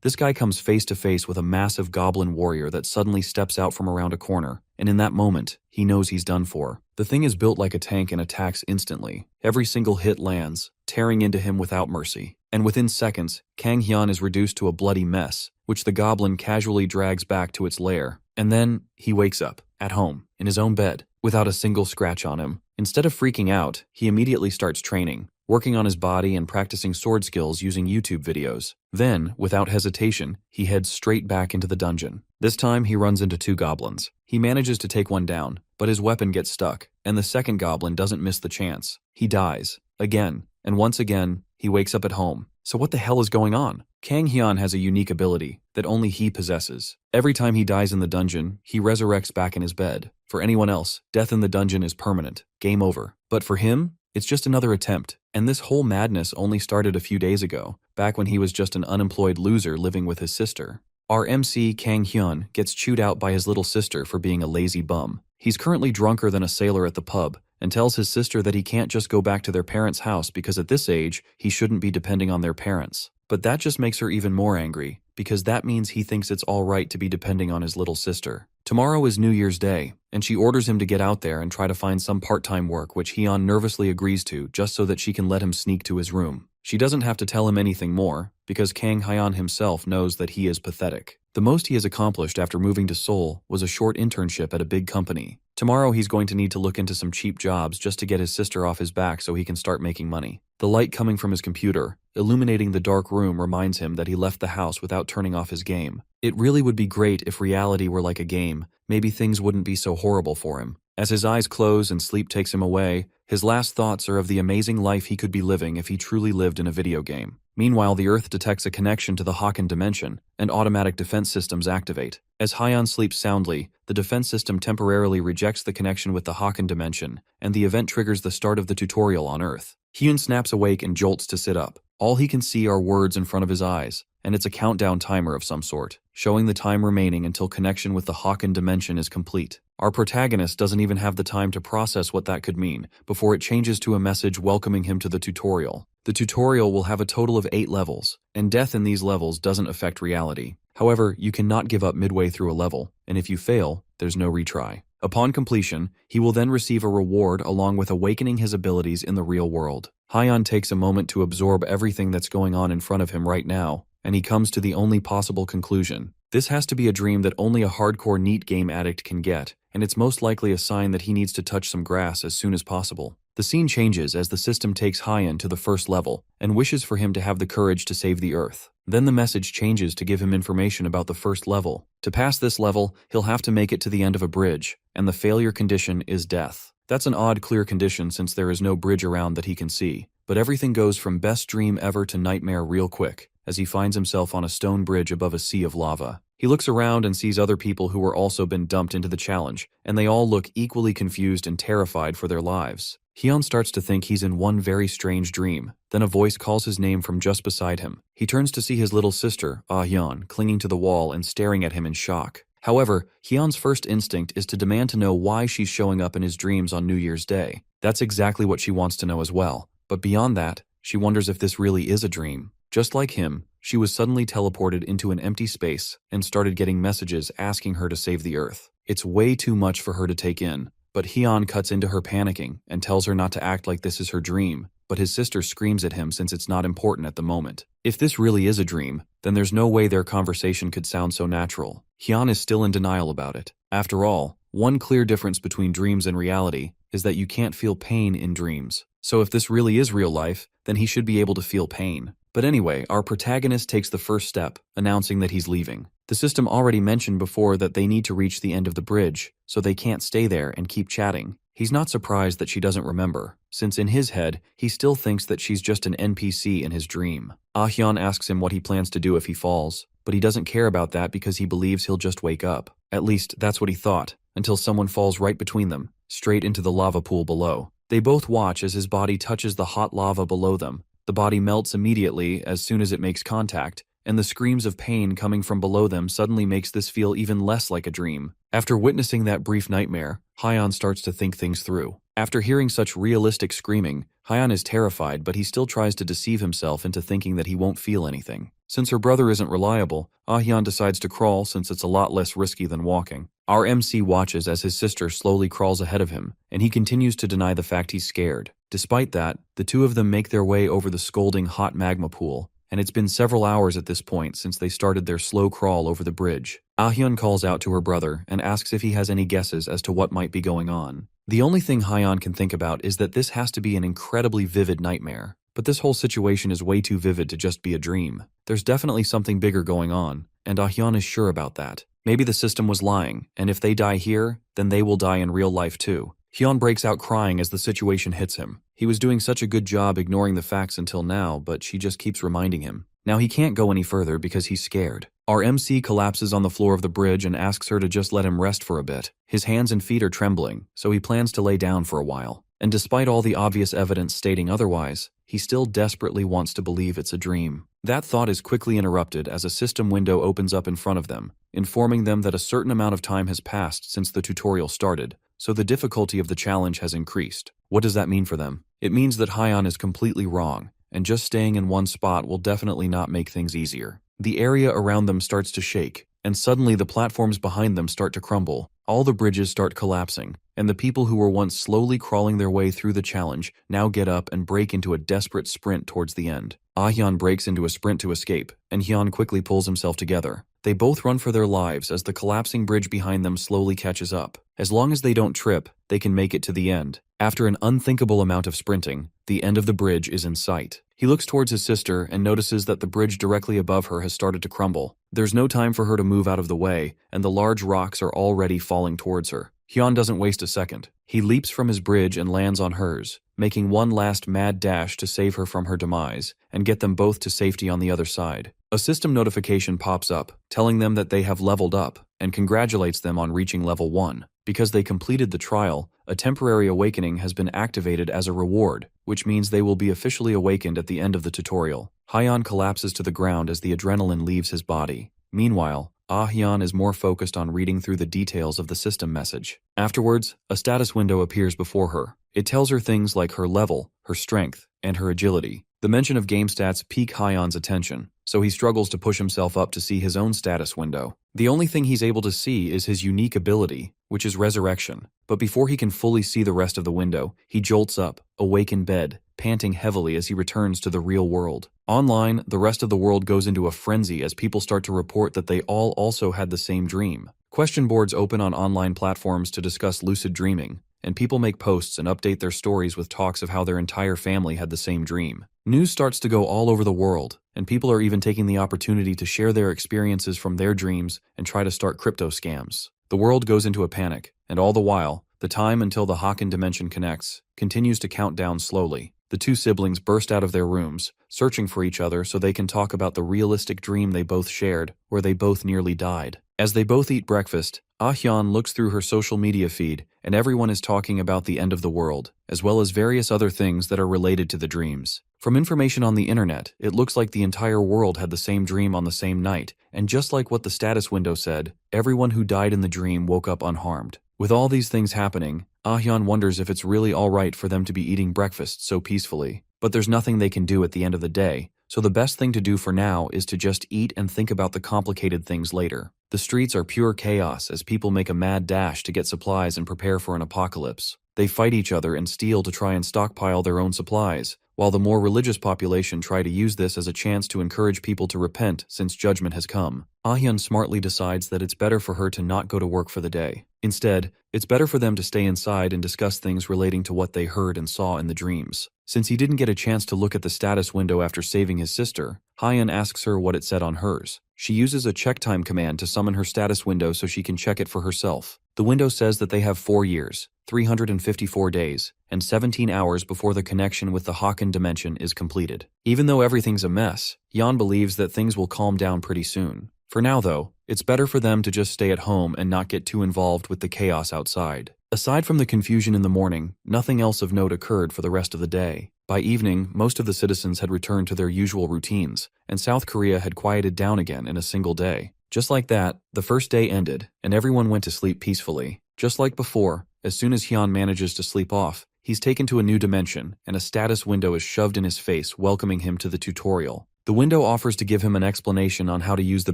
This guy comes face to face with a massive goblin warrior that suddenly steps out from around a corner, and in that moment, he knows he's done for. The thing is built like a tank and attacks instantly. Every single hit lands, tearing into him without mercy. And within seconds, Kang Hyun is reduced to a bloody mess, which the goblin casually drags back to its lair. And then, he wakes up, at home, in his own bed, without a single scratch on him. Instead of freaking out, he immediately starts training, working on his body and practicing sword skills using YouTube videos. Then, without hesitation, he heads straight back into the dungeon. This time, he runs into two goblins. He manages to take one down, but his weapon gets stuck, and the second goblin doesn't miss the chance. He dies. Again, and once again, he wakes up at home. So what the hell is going on? Kang Hyun has a unique ability that only he possesses. Every time he dies in the dungeon, he resurrects back in his bed. For anyone else, death in the dungeon is permanent. Game over. But for him, it's just another attempt. And this whole madness only started a few days ago, back when he was just an unemployed loser living with his sister. Our MC, Kang Hyun, gets chewed out by his little sister for being a lazy bum. He's currently drunker than a sailor at the pub, and tells his sister that he can't just go back to their parents' house because at this age, he shouldn't be depending on their parents. But that just makes her even more angry, because that means he thinks it's all right to be depending on his little sister. Tomorrow is New Year's Day, and she orders him to get out there and try to find some part-time work which Hyun nervously agrees to just so that she can let him sneak to his room. She doesn't have to tell him anything more, because Kang Hyun himself knows that he is pathetic. The most he has accomplished after moving to Seoul was a short internship at a big company. Tomorrow he's going to need to look into some cheap jobs just to get his sister off his back so he can start making money. The light coming from his computer, illuminating the dark room, reminds him that he left the house without turning off his game. It really would be great if reality were like a game. Maybe things wouldn't be so horrible for him. As his eyes close and sleep takes him away, his last thoughts are of the amazing life he could be living if he truly lived in a video game. Meanwhile, the Earth detects a connection to the Haken dimension, and automatic defense systems activate. As Hyun sleeps soundly, the defense system temporarily rejects the connection with the Haken dimension, and the event triggers the start of the tutorial on Earth. Hyun snaps awake and jolts to sit up. All he can see are words in front of his eyes, and it's a countdown timer of some sort, showing the time remaining until connection with the Haken dimension is complete. Our protagonist doesn't even have the time to process what that could mean before it changes to a message welcoming him to the tutorial. The tutorial will have a total of 8 levels, and death in these levels doesn't affect reality. However, you cannot give up midway through a level, and if you fail, there's no retry. Upon completion, he will then receive a reward along with awakening his abilities in the real world. Hyun takes a moment to absorb everything that's going on in front of him right now, and he comes to the only possible conclusion. This has to be a dream that only a hardcore NEET game addict can get, and it's most likely a sign that he needs to touch some grass as soon as possible. The scene changes as the system takes Hyun to the first level and wishes for him to have the courage to save the Earth. Then the message changes to give him information about the first level. To pass this level, he'll have to make it to the end of a bridge, and the failure condition is death. That's an odd clear condition since there is no bridge around that he can see, but everything goes from best dream ever to nightmare real quick, as he finds himself on a stone bridge above a sea of lava. He looks around and sees other people who were also been dumped into the challenge, and they all look equally confused and terrified for their lives. Hyun starts to think he's in one very strange dream. Then a voice calls his name from just beside him. He turns to see his little sister, Ah-hyun, clinging to the wall and staring at him in shock. However, Hyun's first instinct is to demand to know why she's showing up in his dreams on New Year's Day. That's exactly what she wants to know as well. But beyond that, she wonders if this really is a dream. Just like him, she was suddenly teleported into an empty space and started getting messages asking her to save the Earth. It's way too much for her to take in. But Hyun cuts into her panicking and tells her not to act like this is her dream, but his sister screams at him since it's not important at the moment. If this really is a dream, then there's no way their conversation could sound so natural. Hyun is still in denial about it. After all, one clear difference between dreams and reality is that you can't feel pain in dreams. So if this really is real life, then he should be able to feel pain. But anyway, our protagonist takes the first step, announcing that he's leaving. The system already mentioned before that they need to reach the end of the bridge, so they can't stay there and keep chatting. He's not surprised that she doesn't remember, since in his head, he still thinks that she's just an NPC in his dream. Ah-hyun asks him what he plans to do if he falls, but he doesn't care about that because he believes he'll just wake up. At least, that's what he thought, until someone falls right between them, straight into the lava pool below. They both watch as his body touches the hot lava below them. The body melts immediately as soon as it makes contact, and the screams of pain coming from below them suddenly makes this feel even less like a dream. After witnessing that brief nightmare, Hyun starts to think things through. After hearing such realistic screaming, Hyun is terrified, but he still tries to deceive himself into thinking that he won't feel anything. Since her brother isn't reliable, Hyun decides to crawl since it's a lot less risky than walking. Our MC watches as his sister slowly crawls ahead of him, and he continues to deny the fact he's scared. Despite that, the two of them make their way over the scalding hot magma pool, and it's been several hours at this point since they started their slow crawl over the bridge. Hyun calls out to her brother and asks if he has any guesses as to what might be going on. The only thing Hyun can think about is that this has to be an incredibly vivid nightmare. But this whole situation is way too vivid to just be a dream. There's definitely something bigger going on, and Hyun is sure about that. Maybe the system was lying, and if they die here, then they will die in real life too. Hyun breaks out crying as the situation hits him. He was doing such a good job ignoring the facts until now, but she just keeps reminding him. Now he can't go any further because he's scared. Our MC collapses on the floor of the bridge and asks her to just let him rest for a bit. His hands and feet are trembling, so he plans to lay down for a while. And despite all the obvious evidence stating otherwise, he still desperately wants to believe it's a dream. That thought is quickly interrupted as a system window opens up in front of them, informing them that a certain amount of time has passed since the tutorial started, so the difficulty of the challenge has increased. What does that mean for them? It means that Hyun is completely wrong, and just staying in one spot will definitely not make things easier. The area around them starts to shake, and suddenly the platforms behind them start to crumble. All the bridges start collapsing, and the people who were once slowly crawling their way through the challenge now get up and break into a desperate sprint towards the end. Hyun breaks into a sprint to escape, and Hyun quickly pulls himself together. They both run for their lives as the collapsing bridge behind them slowly catches up. As long as they don't trip, they can make it to the end. After an unthinkable amount of sprinting, the end of the bridge is in sight. He looks towards his sister and notices that the bridge directly above her has started to crumble. There's no time for her to move out of the way, and the large rocks are already falling towards her. Hyun doesn't waste a second. He leaps from his bridge and lands on hers, making one last mad dash to save her from her demise and get them both to safety on the other side. A system notification pops up, telling them that they have leveled up and congratulates them on reaching level 1. Because they completed the trial, a temporary awakening has been activated as a reward, which means they will be officially awakened at the end of the tutorial. Hyun collapses to the ground as the adrenaline leaves his body. Meanwhile, Hyun is more focused on reading through the details of the system message. Afterwards, a status window appears before her. It tells her things like her level, her strength, and her agility. The mention of game stats pique Hyun's attention, so he struggles to push himself up to see his own status window. The only thing he's able to see is his unique ability, which is resurrection. But before he can fully see the rest of the window, he jolts up, awake in bed, panting heavily as he returns to the real world. Online, the rest of the world goes into a frenzy as people start to report that they all also had the same dream. Question boards open on online platforms to discuss lucid dreaming, and people make posts and update their stories with talks of how their entire family had the same dream. News starts to go all over the world, and people are even taking the opportunity to share their experiences from their dreams and try to start crypto scams. The world goes into a panic, and all the while, the time until the Haken dimension connects continues to count down slowly. The two siblings burst out of their rooms, searching for each other so they can talk about the realistic dream they both shared, where they both nearly died. As they both eat breakfast, Hyun looks through her social media feed, and everyone is talking about the end of the world, as well as various other things that are related to the dreams. From information on the internet, it looks like the entire world had the same dream on the same night, and just like what the status window said, everyone who died in the dream woke up unharmed. With all these things happening, Hyun wonders if it's really alright for them to be eating breakfast so peacefully. But there's nothing they can do at the end of the day, so the best thing to do for now is to just eat and think about the complicated things later. The streets are pure chaos as people make a mad dash to get supplies and prepare for an apocalypse. They fight each other and steal to try and stockpile their own supplies, while the more religious population try to use this as a chance to encourage people to repent since judgment has come. Hyun smartly decides that it's better for her to not go to work for the day. Instead, it's better for them to stay inside and discuss things relating to what they heard and saw in the dreams. Since he didn't get a chance to look at the status window after saving his sister, Hyun asks her what it said on hers. She uses a check time command to summon her status window so she can check it for herself. The window says that they have 4 years, 354 days, and 17 hours before the connection with the Haken dimension is completed. Even though everything's a mess, Hyun believes that things will calm down pretty soon. For now though, it's better for them to just stay at home and not get too involved with the chaos outside. Aside from the confusion in the morning, nothing else of note occurred for the rest of the day. By evening, most of the citizens had returned to their usual routines, and South Korea had quieted down again in a single day. Just like that, the first day ended, and everyone went to sleep peacefully. Just like before, as soon as Hyun manages to sleep off, he's taken to a new dimension, and a status window is shoved in his face welcoming him to the tutorial. The window offers to give him an explanation on how to use the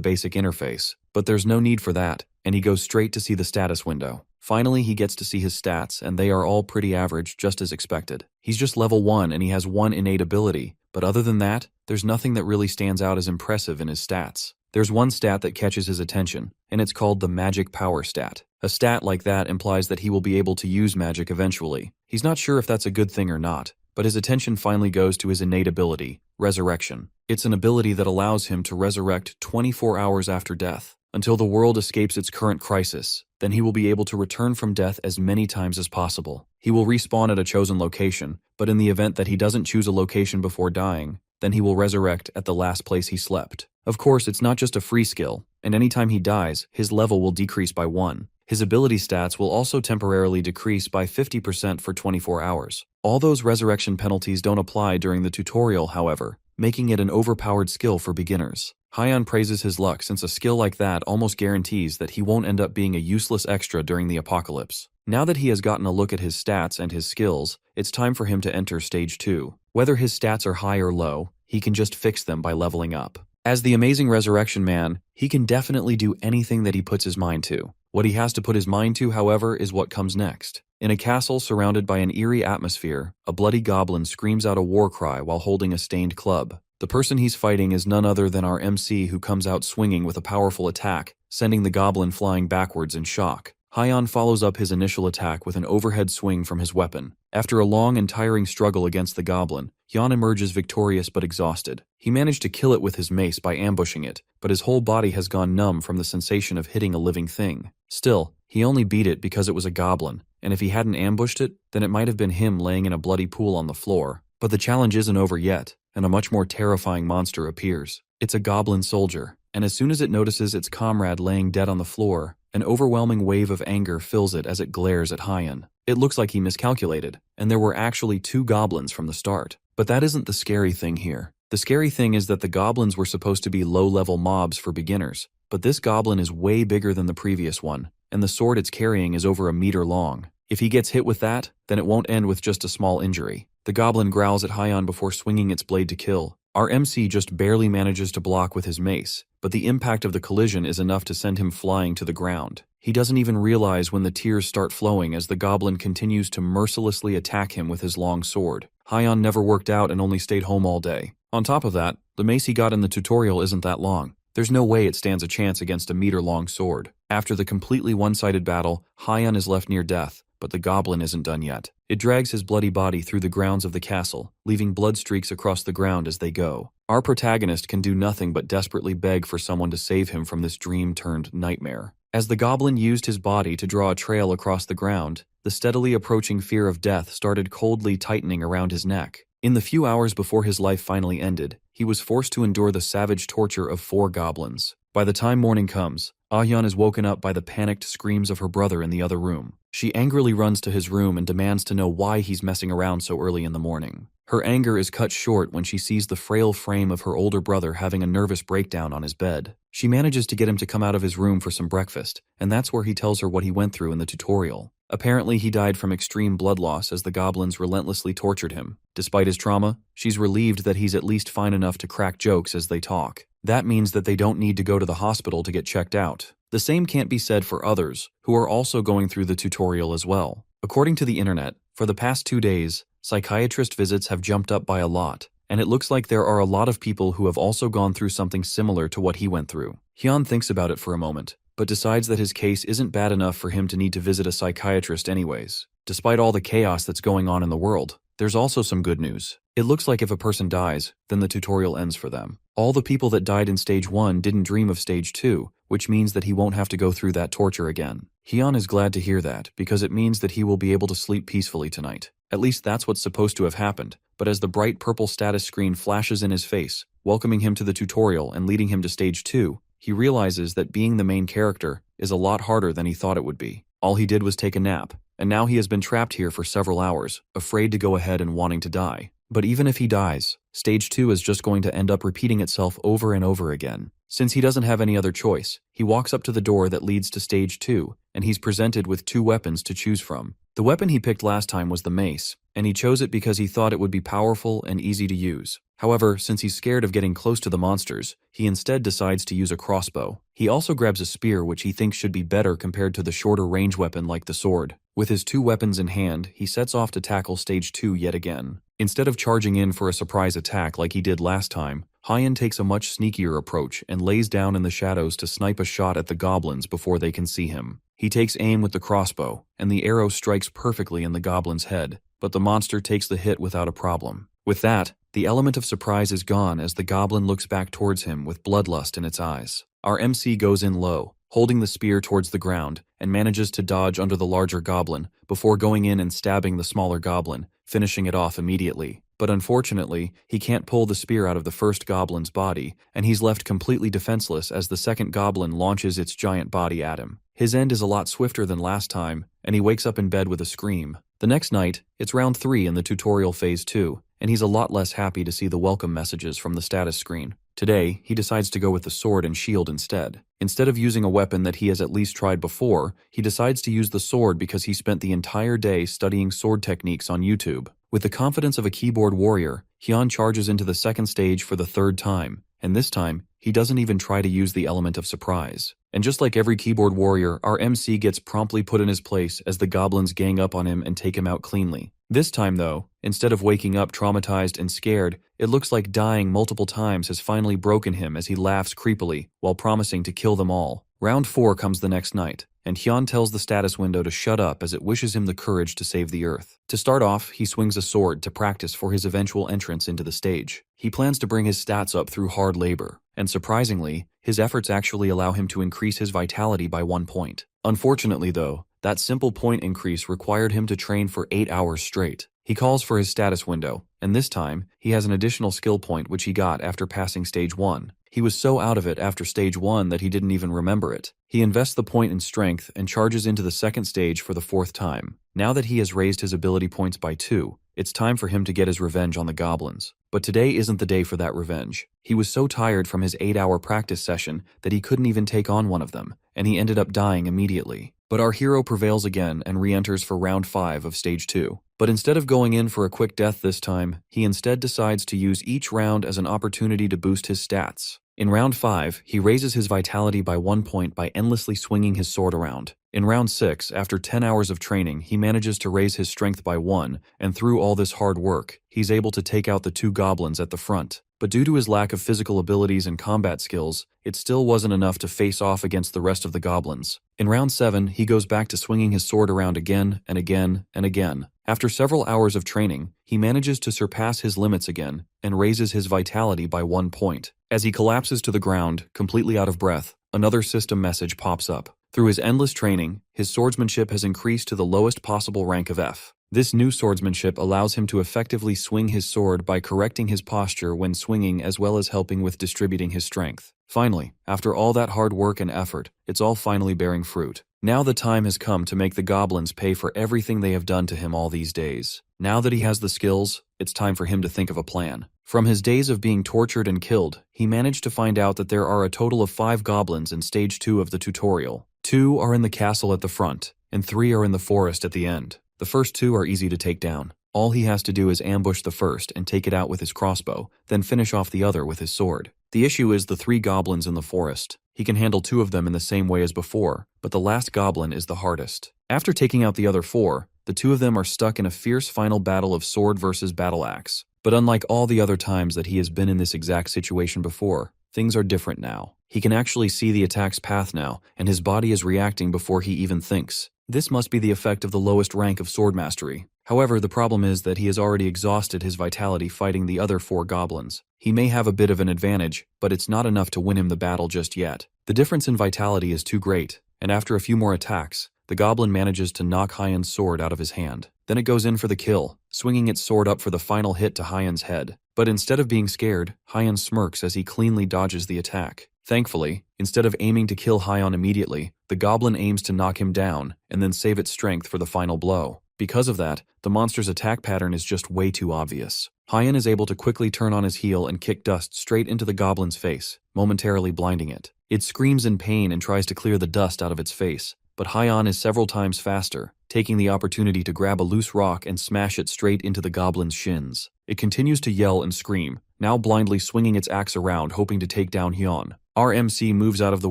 basic interface, but there's no need for that, and he goes straight to see the status window. Finally, he gets to see his stats, and they are all pretty average, just as expected. He's just level 1 and he has 1 innate ability, but other than that, there's nothing that really stands out as impressive in his stats. There's one stat that catches his attention, and it's called the magic power stat. A stat like that implies that he will be able to use magic eventually. He's not sure if that's a good thing or not, but his attention finally goes to his innate ability, resurrection. It's an ability that allows him to resurrect 24 hours after death, until the world escapes its current crisis. Then he will be able to return from death as many times as possible. He will respawn at a chosen location, but in the event that he doesn't choose a location before dying, then he will resurrect at the last place he slept. Of course, it's not just a free skill, and anytime he dies, his level will decrease by 1. His ability stats will also temporarily decrease by 50% for 24 hours. All those resurrection penalties don't apply during the tutorial, however, making it an overpowered skill for beginners. Hyon praises his luck since a skill like that almost guarantees that he won't end up being a useless extra during the apocalypse. Now that he has gotten a look at his stats and his skills, it's time for him to enter Stage 2. Whether his stats are high or low, he can just fix them by leveling up. As the amazing resurrection man, he can definitely do anything that he puts his mind to. What he has to put his mind to, however, is what comes next. In a castle surrounded by an eerie atmosphere, a bloody goblin screams out a war cry while holding a stained club. The person he's fighting is none other than our MC, who comes out swinging with a powerful attack, sending the goblin flying backwards in shock. Hyon follows up his initial attack with an overhead swing from his weapon. After a long and tiring struggle against the goblin, Hyon emerges victorious but exhausted. He managed to kill it with his mace by ambushing it, but his whole body has gone numb from the sensation of hitting a living thing. Still, he only beat it because it was a goblin, and if he hadn't ambushed it, then it might have been him laying in a bloody pool on the floor. But the challenge isn't over yet, and a much more terrifying monster appears. It's a goblin soldier, and as soon as it notices its comrade laying dead on the floor, an overwhelming wave of anger fills it as it glares at Hyon. It looks like he miscalculated, and there were actually 2 goblins from the start. But that isn't the scary thing here. The scary thing is that the goblins were supposed to be low-level mobs for beginners, but this goblin is way bigger than the previous one, and the sword it's carrying is over a meter long. If he gets hit with that, then it won't end with just a small injury. The goblin growls at Hyon before swinging its blade to kill. Our MC just barely manages to block with his mace, but the impact of the collision is enough to send him flying to the ground. He doesn't even realize when the tears start flowing as the goblin continues to mercilessly attack him with his long sword. Hyon never worked out and only stayed home all day. On top of that, the mace he got in the tutorial isn't that long. There's no way it stands a chance against a meter-long sword. After the completely one-sided battle, Hyon is left near death, but the goblin isn't done yet. It drags his bloody body through the grounds of the castle, leaving blood streaks across the ground as they go. Our protagonist can do nothing but desperately beg for someone to save him from this dream-turned-nightmare. As the goblin used his body to draw a trail across the ground, the steadily approaching fear of death started coldly tightening around his neck. In the few hours before his life finally ended, he was forced to endure the savage torture of 4 goblins. By the time morning comes, Ahyeon is woken up by the panicked screams of her brother in the other room. She angrily runs to his room and demands to know why he's messing around so early in the morning. Her anger is cut short when she sees the frail frame of her older brother having a nervous breakdown on his bed. She manages to get him to come out of his room for some breakfast, and that's where he tells her what he went through in the tutorial. Apparently, he died from extreme blood loss as the goblins relentlessly tortured him. Despite his trauma, she's relieved that he's at least fine enough to crack jokes as they talk. That means that they don't need to go to the hospital to get checked out. The same can't be said for others, who are also going through the tutorial as well. According to the internet, for the past 2 days, psychiatrist visits have jumped up by a lot, and it looks like there are a lot of people who have also gone through something similar to what he went through. Hyon thinks about it for a moment, but decides that his case isn't bad enough for him to need to visit a psychiatrist anyways. Despite all the chaos that's going on in the world, there's also some good news. It looks like if a person dies, then the tutorial ends for them. All the people that died in Stage 1 didn't dream of Stage 2, which means that he won't have to go through that torture again. Hyon is glad to hear that, because it means that he will be able to sleep peacefully tonight. At least that's what's supposed to have happened, but as the bright purple status screen flashes in his face, welcoming him to the tutorial and leading him to Stage 2, he realizes that being the main character is a lot harder than he thought it would be. All he did was take a nap, and now he has been trapped here for several hours, afraid to go ahead and wanting to die. But even if he dies, Stage 2 is just going to end up repeating itself over and over again. Since he doesn't have any other choice, he walks up to the door that leads to Stage 2, and he's presented with 2 weapons to choose from. The weapon he picked last time was the mace, and he chose it because he thought it would be powerful and easy to use. However, since he's scared of getting close to the monsters, he instead decides to use a crossbow. He also grabs a spear which he thinks should be better compared to the shorter range weapon like the sword. With his two weapons in hand, he sets off to tackle stage 2 yet again. Instead of charging in for a surprise attack like he did last time, Hyan takes a much sneakier approach and lays down in the shadows to snipe a shot at the goblins before they can see him. He takes aim with the crossbow, and the arrow strikes perfectly in the goblin's head, but the monster takes the hit without a problem. With that, the element of surprise is gone as the goblin looks back towards him with bloodlust in its eyes. Our MC goes in low, holding the spear towards the ground, and manages to dodge under the larger goblin before going in and stabbing the smaller goblin, finishing it off immediately. But unfortunately, he can't pull the spear out of the first goblin's body, and he's left completely defenseless as the second goblin launches its giant body at him. His end is a lot swifter than last time, and he wakes up in bed with a scream. The next night, it's round 3 in the tutorial phase 2, and he's a lot less happy to see the welcome messages from the status screen. Today, he decides to go with the sword and shield instead. Instead of using a weapon that he has at least tried before, he decides to use the sword because he spent the entire day studying sword techniques on YouTube. With the confidence of a keyboard warrior, Hyan charges into the second stage for the third time, and this time, he doesn't even try to use the element of surprise. And just like every keyboard warrior, our MC gets promptly put in his place as the goblins gang up on him and take him out cleanly. This time though, instead of waking up traumatized and scared, it looks like dying multiple times has finally broken him as he laughs creepily while promising to kill them all. Round 4 comes the next night, and Hyan tells the status window to shut up as it wishes him the courage to save the Earth. To start off, he swings a sword to practice for his eventual entrance into the stage. He plans to bring his stats up through hard labor, and surprisingly, his efforts actually allow him to increase his vitality by 1 point. Unfortunately though, that simple point increase required him to train for 8 hours straight. He calls for his status window, and this time, he has an additional skill point which he got after passing stage 1. He was so out of it after stage 1 that he didn't even remember it. He invests the point in strength and charges into the second stage for the 4th time. Now that he has raised his ability points by 2, it's time for him to get his revenge on the goblins. But today isn't the day for that revenge. He was so tired from his 8-hour practice session that he couldn't even take on one of them, and he ended up dying immediately. But our hero prevails again and re-enters for round 5 of stage 2. But instead of going in for a quick death this time, he instead decides to use each round as an opportunity to boost his stats. In round 5, he raises his vitality by 1 point by endlessly swinging his sword around. In round 6, after 10 hours of training, he manages to raise his strength by 1, and through all this hard work, he's able to take out the 2 goblins at the front. But due to his lack of physical abilities and combat skills, it still wasn't enough to face off against the rest of the goblins. In round 7, he goes back to swinging his sword around again and again and again. After several hours of training, he manages to surpass his limits again and raises his vitality by 1 point. As he collapses to the ground, completely out of breath, another system message pops up. Through his endless training, his swordsmanship has increased to the lowest possible rank of F. This new swordsmanship allows him to effectively swing his sword by correcting his posture when swinging as well as helping with distributing his strength. Finally, after all that hard work and effort, it's all finally bearing fruit. Now the time has come to make the goblins pay for everything they have done to him all these days. Now that he has the skills, it's time for him to think of a plan. From his days of being tortured and killed, he managed to find out that there are a total of 5 goblins in stage 2 of the tutorial. 2 are in the castle at the front, and 3 are in the forest at the end. The first 2 are easy to take down. All he has to do is ambush the first and take it out with his crossbow, then finish off the other with his sword. The issue is the 3 goblins in the forest. He can handle 2 of them in the same way as before, but the last goblin is the hardest. After taking out the other 4, the 2 of them are stuck in a fierce final battle of sword versus battle axe. But unlike all the other times that he has been in this exact situation before, things are different now. He can actually see the attack's path now, and his body is reacting before he even thinks. This must be the effect of the lowest rank of sword mastery. However, the problem is that he has already exhausted his vitality fighting the other 4 goblins. He may have a bit of an advantage, but it's not enough to win him the battle just yet. The difference in vitality is too great, and after a few more attacks, the goblin manages to knock Hyan's sword out of his hand. Then it goes in for the kill, swinging its sword up for the final hit to Hyan's head. But instead of being scared, Hyan smirks as he cleanly dodges the attack. Thankfully, instead of aiming to kill Hyan immediately, the goblin aims to knock him down and then save its strength for the final blow. Because of that, the monster's attack pattern is just way too obvious. Hyan is able to quickly turn on his heel and kick dust straight into the goblin's face, momentarily blinding it. It screams in pain and tries to clear the dust out of its face, but Hyan is several times faster, taking the opportunity to grab a loose rock and smash it straight into the goblin's shins. It continues to yell and scream, now blindly swinging its axe around hoping to take down Hyun. RMC moves out of the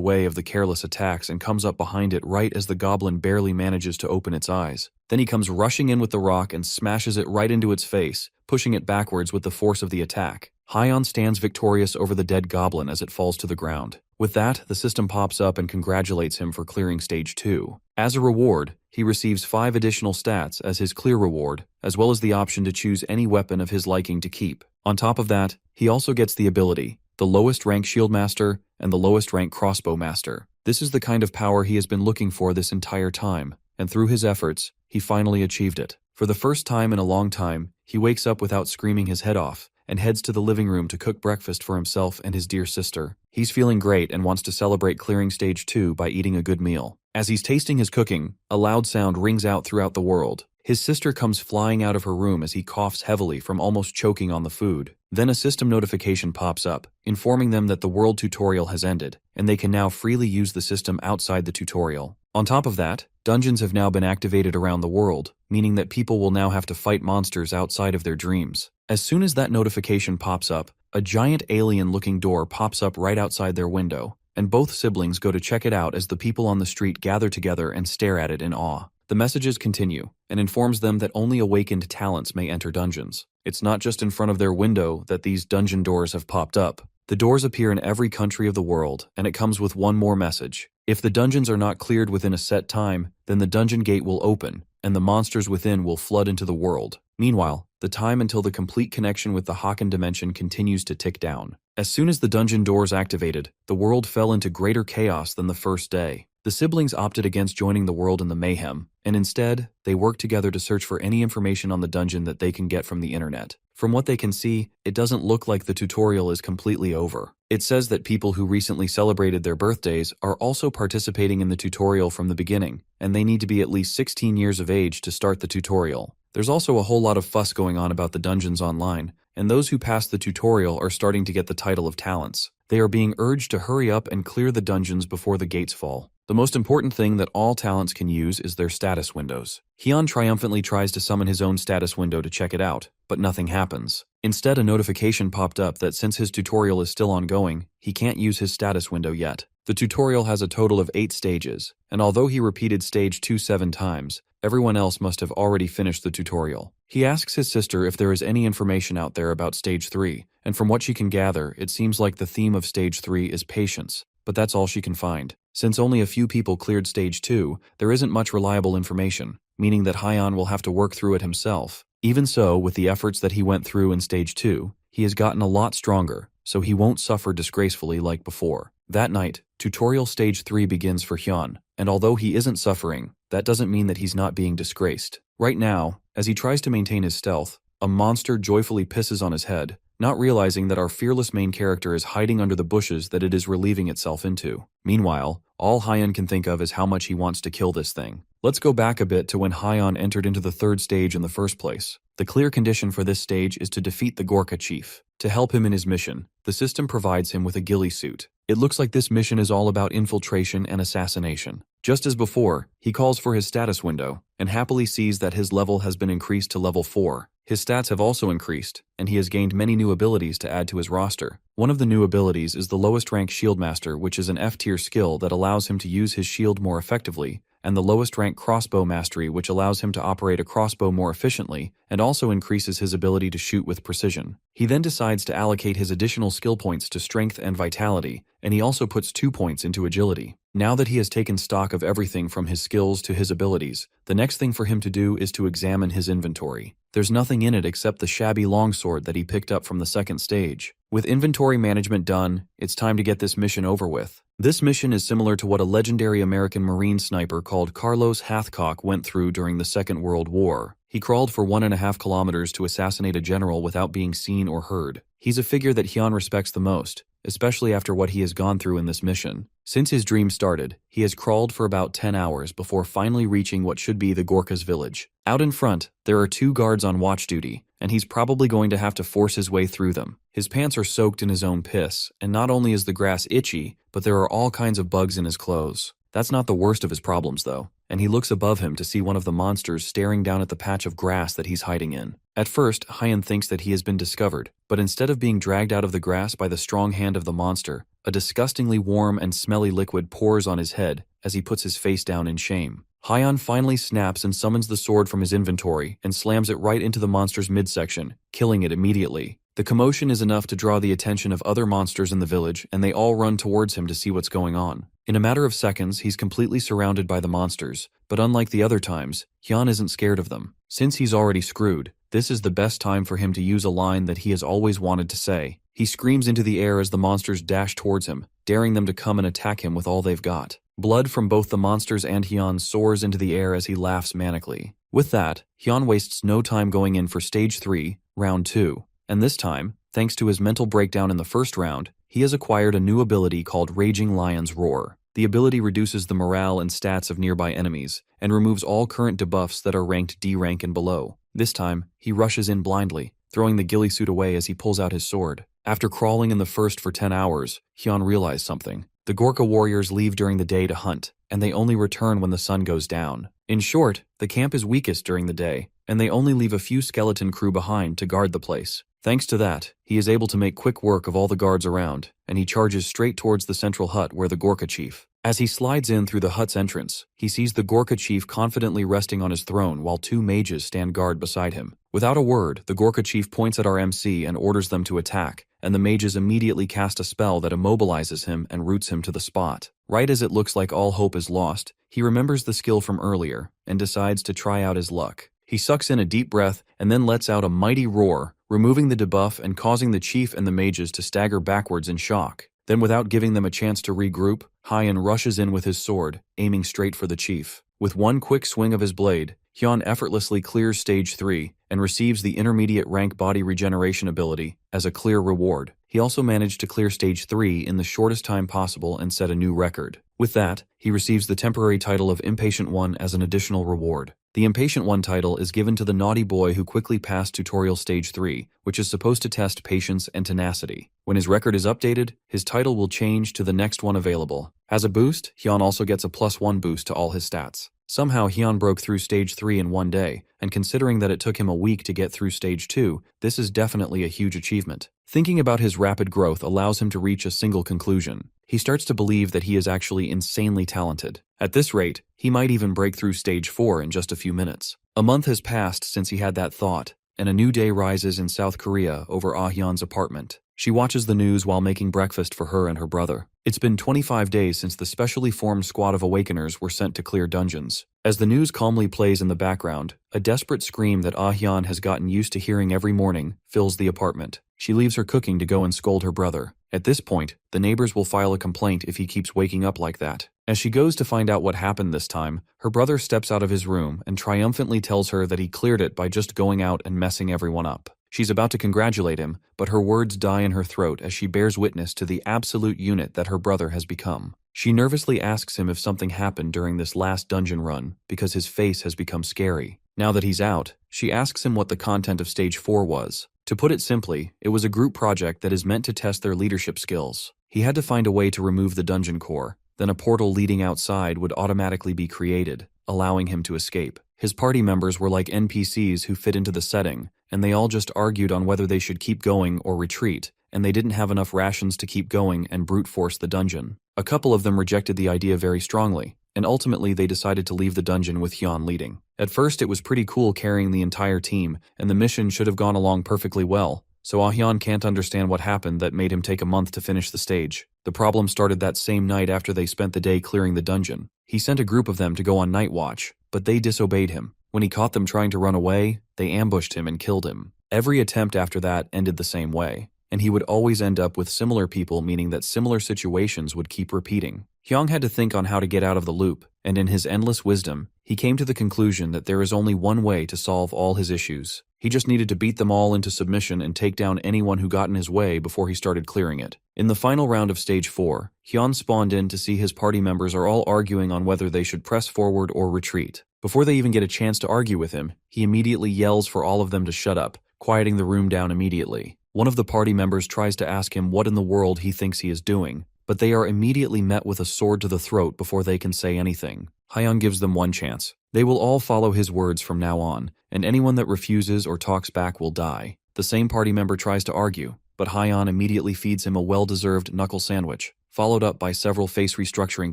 way of the careless attacks and comes up behind it right as the goblin barely manages to open its eyes. Then he comes rushing in with the rock and smashes it right into its face, pushing it backwards with the force of the attack. Hyun stands victorious over the dead goblin as it falls to the ground. With that, the system pops up and congratulates him for clearing Stage 2. As a reward, he receives 5 additional stats as his clear reward, as well as the option to choose any weapon of his liking to keep. On top of that, he also gets the ability, the lowest rank Shield Master and the lowest rank Crossbow Master. This is the kind of power he has been looking for this entire time, and through his efforts, he finally achieved it. For the first time in a long time, he wakes up without screaming his head off, and heads to the living room to cook breakfast for himself and his dear sister. He's feeling great and wants to celebrate clearing Stage 2 by eating a good meal. As he's tasting his cooking, a loud sound rings out throughout the world. His sister comes flying out of her room as he coughs heavily from almost choking on the food. Then a system notification pops up, informing them that the world tutorial has ended, and they can now freely use the system outside the tutorial. On top of that, dungeons have now been activated around the world, meaning that people will now have to fight monsters outside of their dreams. As soon as that notification pops up, a giant alien-looking door pops up right outside their window, and both siblings go to check it out as the people on the street gather together and stare at it in awe. The messages continue, and informs them that only awakened talents may enter dungeons. It's not just in front of their window that these dungeon doors have popped up. The doors appear in every country of the world, and it comes with one more message. If the dungeons are not cleared within a set time, then the dungeon gate will open, and the monsters within will flood into the world. Meanwhile, the time until the complete connection with the Haken dimension continues to tick down. As soon as the dungeon doors activated, the world fell into greater chaos than the first day. The siblings opted against joining the world in the mayhem, and instead, they worked together to search for any information on the dungeon that they can get from the internet. From what they can see, it doesn't look like the tutorial is completely over. It says that people who recently celebrated their birthdays are also participating in the tutorial from the beginning, and they need to be at least 16 years of age to start the tutorial. There's also a whole lot of fuss going on about the dungeons online, and those who pass the tutorial are starting to get the title of talents. They are being urged to hurry up and clear the dungeons before the gates fall. The most important thing that all talents can use is their status windows. Hyun triumphantly tries to summon his own status window to check it out, but nothing happens. Instead, a notification popped up that since his tutorial is still ongoing, he can't use his status window yet. The tutorial has a total of 8 stages, and although he repeated stage 2 7 times, everyone else must have already finished the tutorial. He asks his sister if there is any information out there about stage 3, and from what she can gather, it seems like the theme of stage 3 is patience, but that's all she can find. Since only a few people cleared stage 2, there isn't much reliable information, meaning that Hyun will have to work through it himself. Even so, with the efforts that he went through in stage 2, he has gotten a lot stronger, so he won't suffer disgracefully like before. That night, tutorial stage 3 begins for Hyun, and although he isn't suffering, that doesn't mean that he's not being disgraced. Right now, as he tries to maintain his stealth, a monster joyfully pisses on his head, not realizing that our fearless main character is hiding under the bushes that it is relieving itself into. Meanwhile, all Hyun can think of is how much he wants to kill this thing. Let's go back a bit to when Hyun entered into the 3rd stage in the first place. The clear condition for this stage is to defeat the Gorka chief. To help him in his mission, the system provides him with a ghillie suit. It looks like this mission is all about infiltration and assassination. Just as before, he calls for his status window, and happily sees that his level has been increased to level 4. His stats have also increased, and he has gained many new abilities to add to his roster. One of the new abilities is the lowest rank Shield Master, which is an F-tier skill that allows him to use his shield more effectively, and the lowest rank Crossbow Mastery, which allows him to operate a crossbow more efficiently and also increases his ability to shoot with precision. He then decides to allocate his additional skill points to Strength and Vitality, and he also puts 2 points into Agility. Now that he has taken stock of everything from his skills to his abilities, the next thing for him to do is to examine his inventory. There's nothing in it except the shabby longsword that he picked up from the 2nd stage. With inventory management done, it's time to get this mission over with. This mission is similar to what a legendary American Marine sniper called Carlos Hathcock went through during the Second World War. He crawled for 1.5 kilometers to assassinate a general without being seen or heard. He's a figure that Hyun respects the most, especially after what he has gone through in this mission. Since his dream started, he has crawled for about 10 hours before finally reaching what should be the Gorka's village. Out in front, there are 2 guards on watch duty, and he's probably going to have to force his way through them. His pants are soaked in his own piss, and not only is the grass itchy, but there are all kinds of bugs in his clothes. That's not the worst of his problems though. and he looks above him to see one of the monsters staring down at the patch of grass that he's hiding in. At first, Hyun thinks that he has been discovered, but instead of being dragged out of the grass by the strong hand of the monster, a disgustingly warm and smelly liquid pours on his head as he puts his face down in shame. Hyun finally snaps and summons the sword from his inventory and slams it right into the monster's midsection, killing it immediately. The commotion is enough to draw the attention of other monsters in the village, and they all run towards him to see what's going on. In a matter of seconds, he's completely surrounded by the monsters, but unlike the other times, Hyun isn't scared of them. Since he's already screwed, this is the best time for him to use a line that he has always wanted to say. He screams into the air as the monsters dash towards him, daring them to come and attack him with all they've got. Blood from both the monsters and Hyun soars into the air as he laughs manically. With that, Hyun wastes no time going in for Stage 3, Round 2. And this time, thanks to his mental breakdown in the first round, he has acquired a new ability called Raging Lion's Roar. The ability reduces the morale and stats of nearby enemies, and removes all current debuffs that are ranked D rank and below. This time, he rushes in blindly, throwing the ghillie suit away as he pulls out his sword. After crawling in the first for 10 hours, Hyun realized something. The Gorkha warriors leave during the day to hunt, and they only return when the sun goes down. In short, the camp is weakest during the day, and they only leave a few skeleton crew behind to guard the place. Thanks to that, he is able to make quick work of all the guards around, and he charges straight towards the central hut where the Gorkha chief. As he slides in through the hut's entrance, he sees the Gorkha chief confidently resting on his throne while two mages stand guard beside him. Without a word, the Gorkha chief points at our MC and orders them to attack, and the mages immediately cast a spell that immobilizes him and roots him to the spot. Right as it looks like all hope is lost, he remembers the skill from earlier and decides to try out his luck. He sucks in a deep breath and then lets out a mighty roar, removing the debuff and causing the chief and the mages to stagger backwards in shock. Then, without giving them a chance to regroup, Hyun rushes in with his sword, aiming straight for the chief. With one quick swing of his blade, Hyun effortlessly clears Stage 3 and receives the intermediate rank body regeneration ability as a clear reward. He also managed to clear Stage 3 in the shortest time possible and set a new record. With that, he receives the temporary title of Impatient One as an additional reward. The Impatient One title is given to the naughty boy who quickly passed Tutorial Stage 3, which is supposed to test patience and tenacity. When his record is updated, his title will change to the next one available. As a boost, Hyun also gets a +1 boost to all his stats. Somehow Hyun broke through Stage 3 in one day, and considering that it took him a week to get through Stage 2, this is definitely a huge achievement. Thinking about his rapid growth allows him to reach a single conclusion. He starts to believe that he is actually insanely talented. At this rate, he might even break through Stage 4 in just a few minutes. A month has passed since he had that thought, and a new day rises in South Korea over Ah Hyun's apartment. She watches the news while making breakfast for her and her brother. It's been 25 days since the specially formed squad of Awakeners were sent to clear dungeons. As the news calmly plays in the background, a desperate scream that Ah Hyun has gotten used to hearing every morning fills the apartment. She leaves her cooking to go and scold her brother. At this point, the neighbors will file a complaint if he keeps waking up like that. As she goes to find out what happened this time, her brother steps out of his room and triumphantly tells her that he cleared it by just going out and messing everyone up. She's about to congratulate him, but her words die in her throat as she bears witness to the absolute unit that her brother has become. She nervously asks him if something happened during this last dungeon run, because his face has become scary. Now that he's out, she asks him what the content of Stage 4 was. To put it simply, it was a group project that is meant to test their leadership skills. He had to find a way to remove the dungeon core, then a portal leading outside would automatically be created, allowing him to escape. His party members were like NPCs who fit into the setting, and they all just argued on whether they should keep going or retreat, and they didn't have enough rations to keep going and brute force the dungeon. A couple of them rejected the idea very strongly, and ultimately they decided to leave the dungeon with Hyun leading. At first it was pretty cool carrying the entire team, and the mission should have gone along perfectly well, so Ah Hyun can't understand what happened that made him take a month to finish the stage. The problem started that same night after they spent the day clearing the dungeon. He sent a group of them to go on night watch, but they disobeyed him. When he caught them trying to run away, they ambushed him and killed him. Every attempt after that ended the same way, and he would always end up with similar people, meaning that similar situations would keep repeating. Hyung had to think on how to get out of the loop, and in his endless wisdom, he came to the conclusion that there is only one way to solve all his issues. He just needed to beat them all into submission and take down anyone who got in his way before he started clearing it. In the final round of Stage 4, Hyun spawned in to see his party members are all arguing on whether they should press forward or retreat. Before they even get a chance to argue with him, he immediately yells for all of them to shut up, quieting the room down immediately. One of the party members tries to ask him what in the world he thinks he is doing, but they are immediately met with a sword to the throat before they can say anything. Hyeon gives them one chance. They will all follow his words from now on, and anyone that refuses or talks back will die. The same party member tries to argue, but Hyeon immediately feeds him a well-deserved knuckle sandwich, followed up by several face restructuring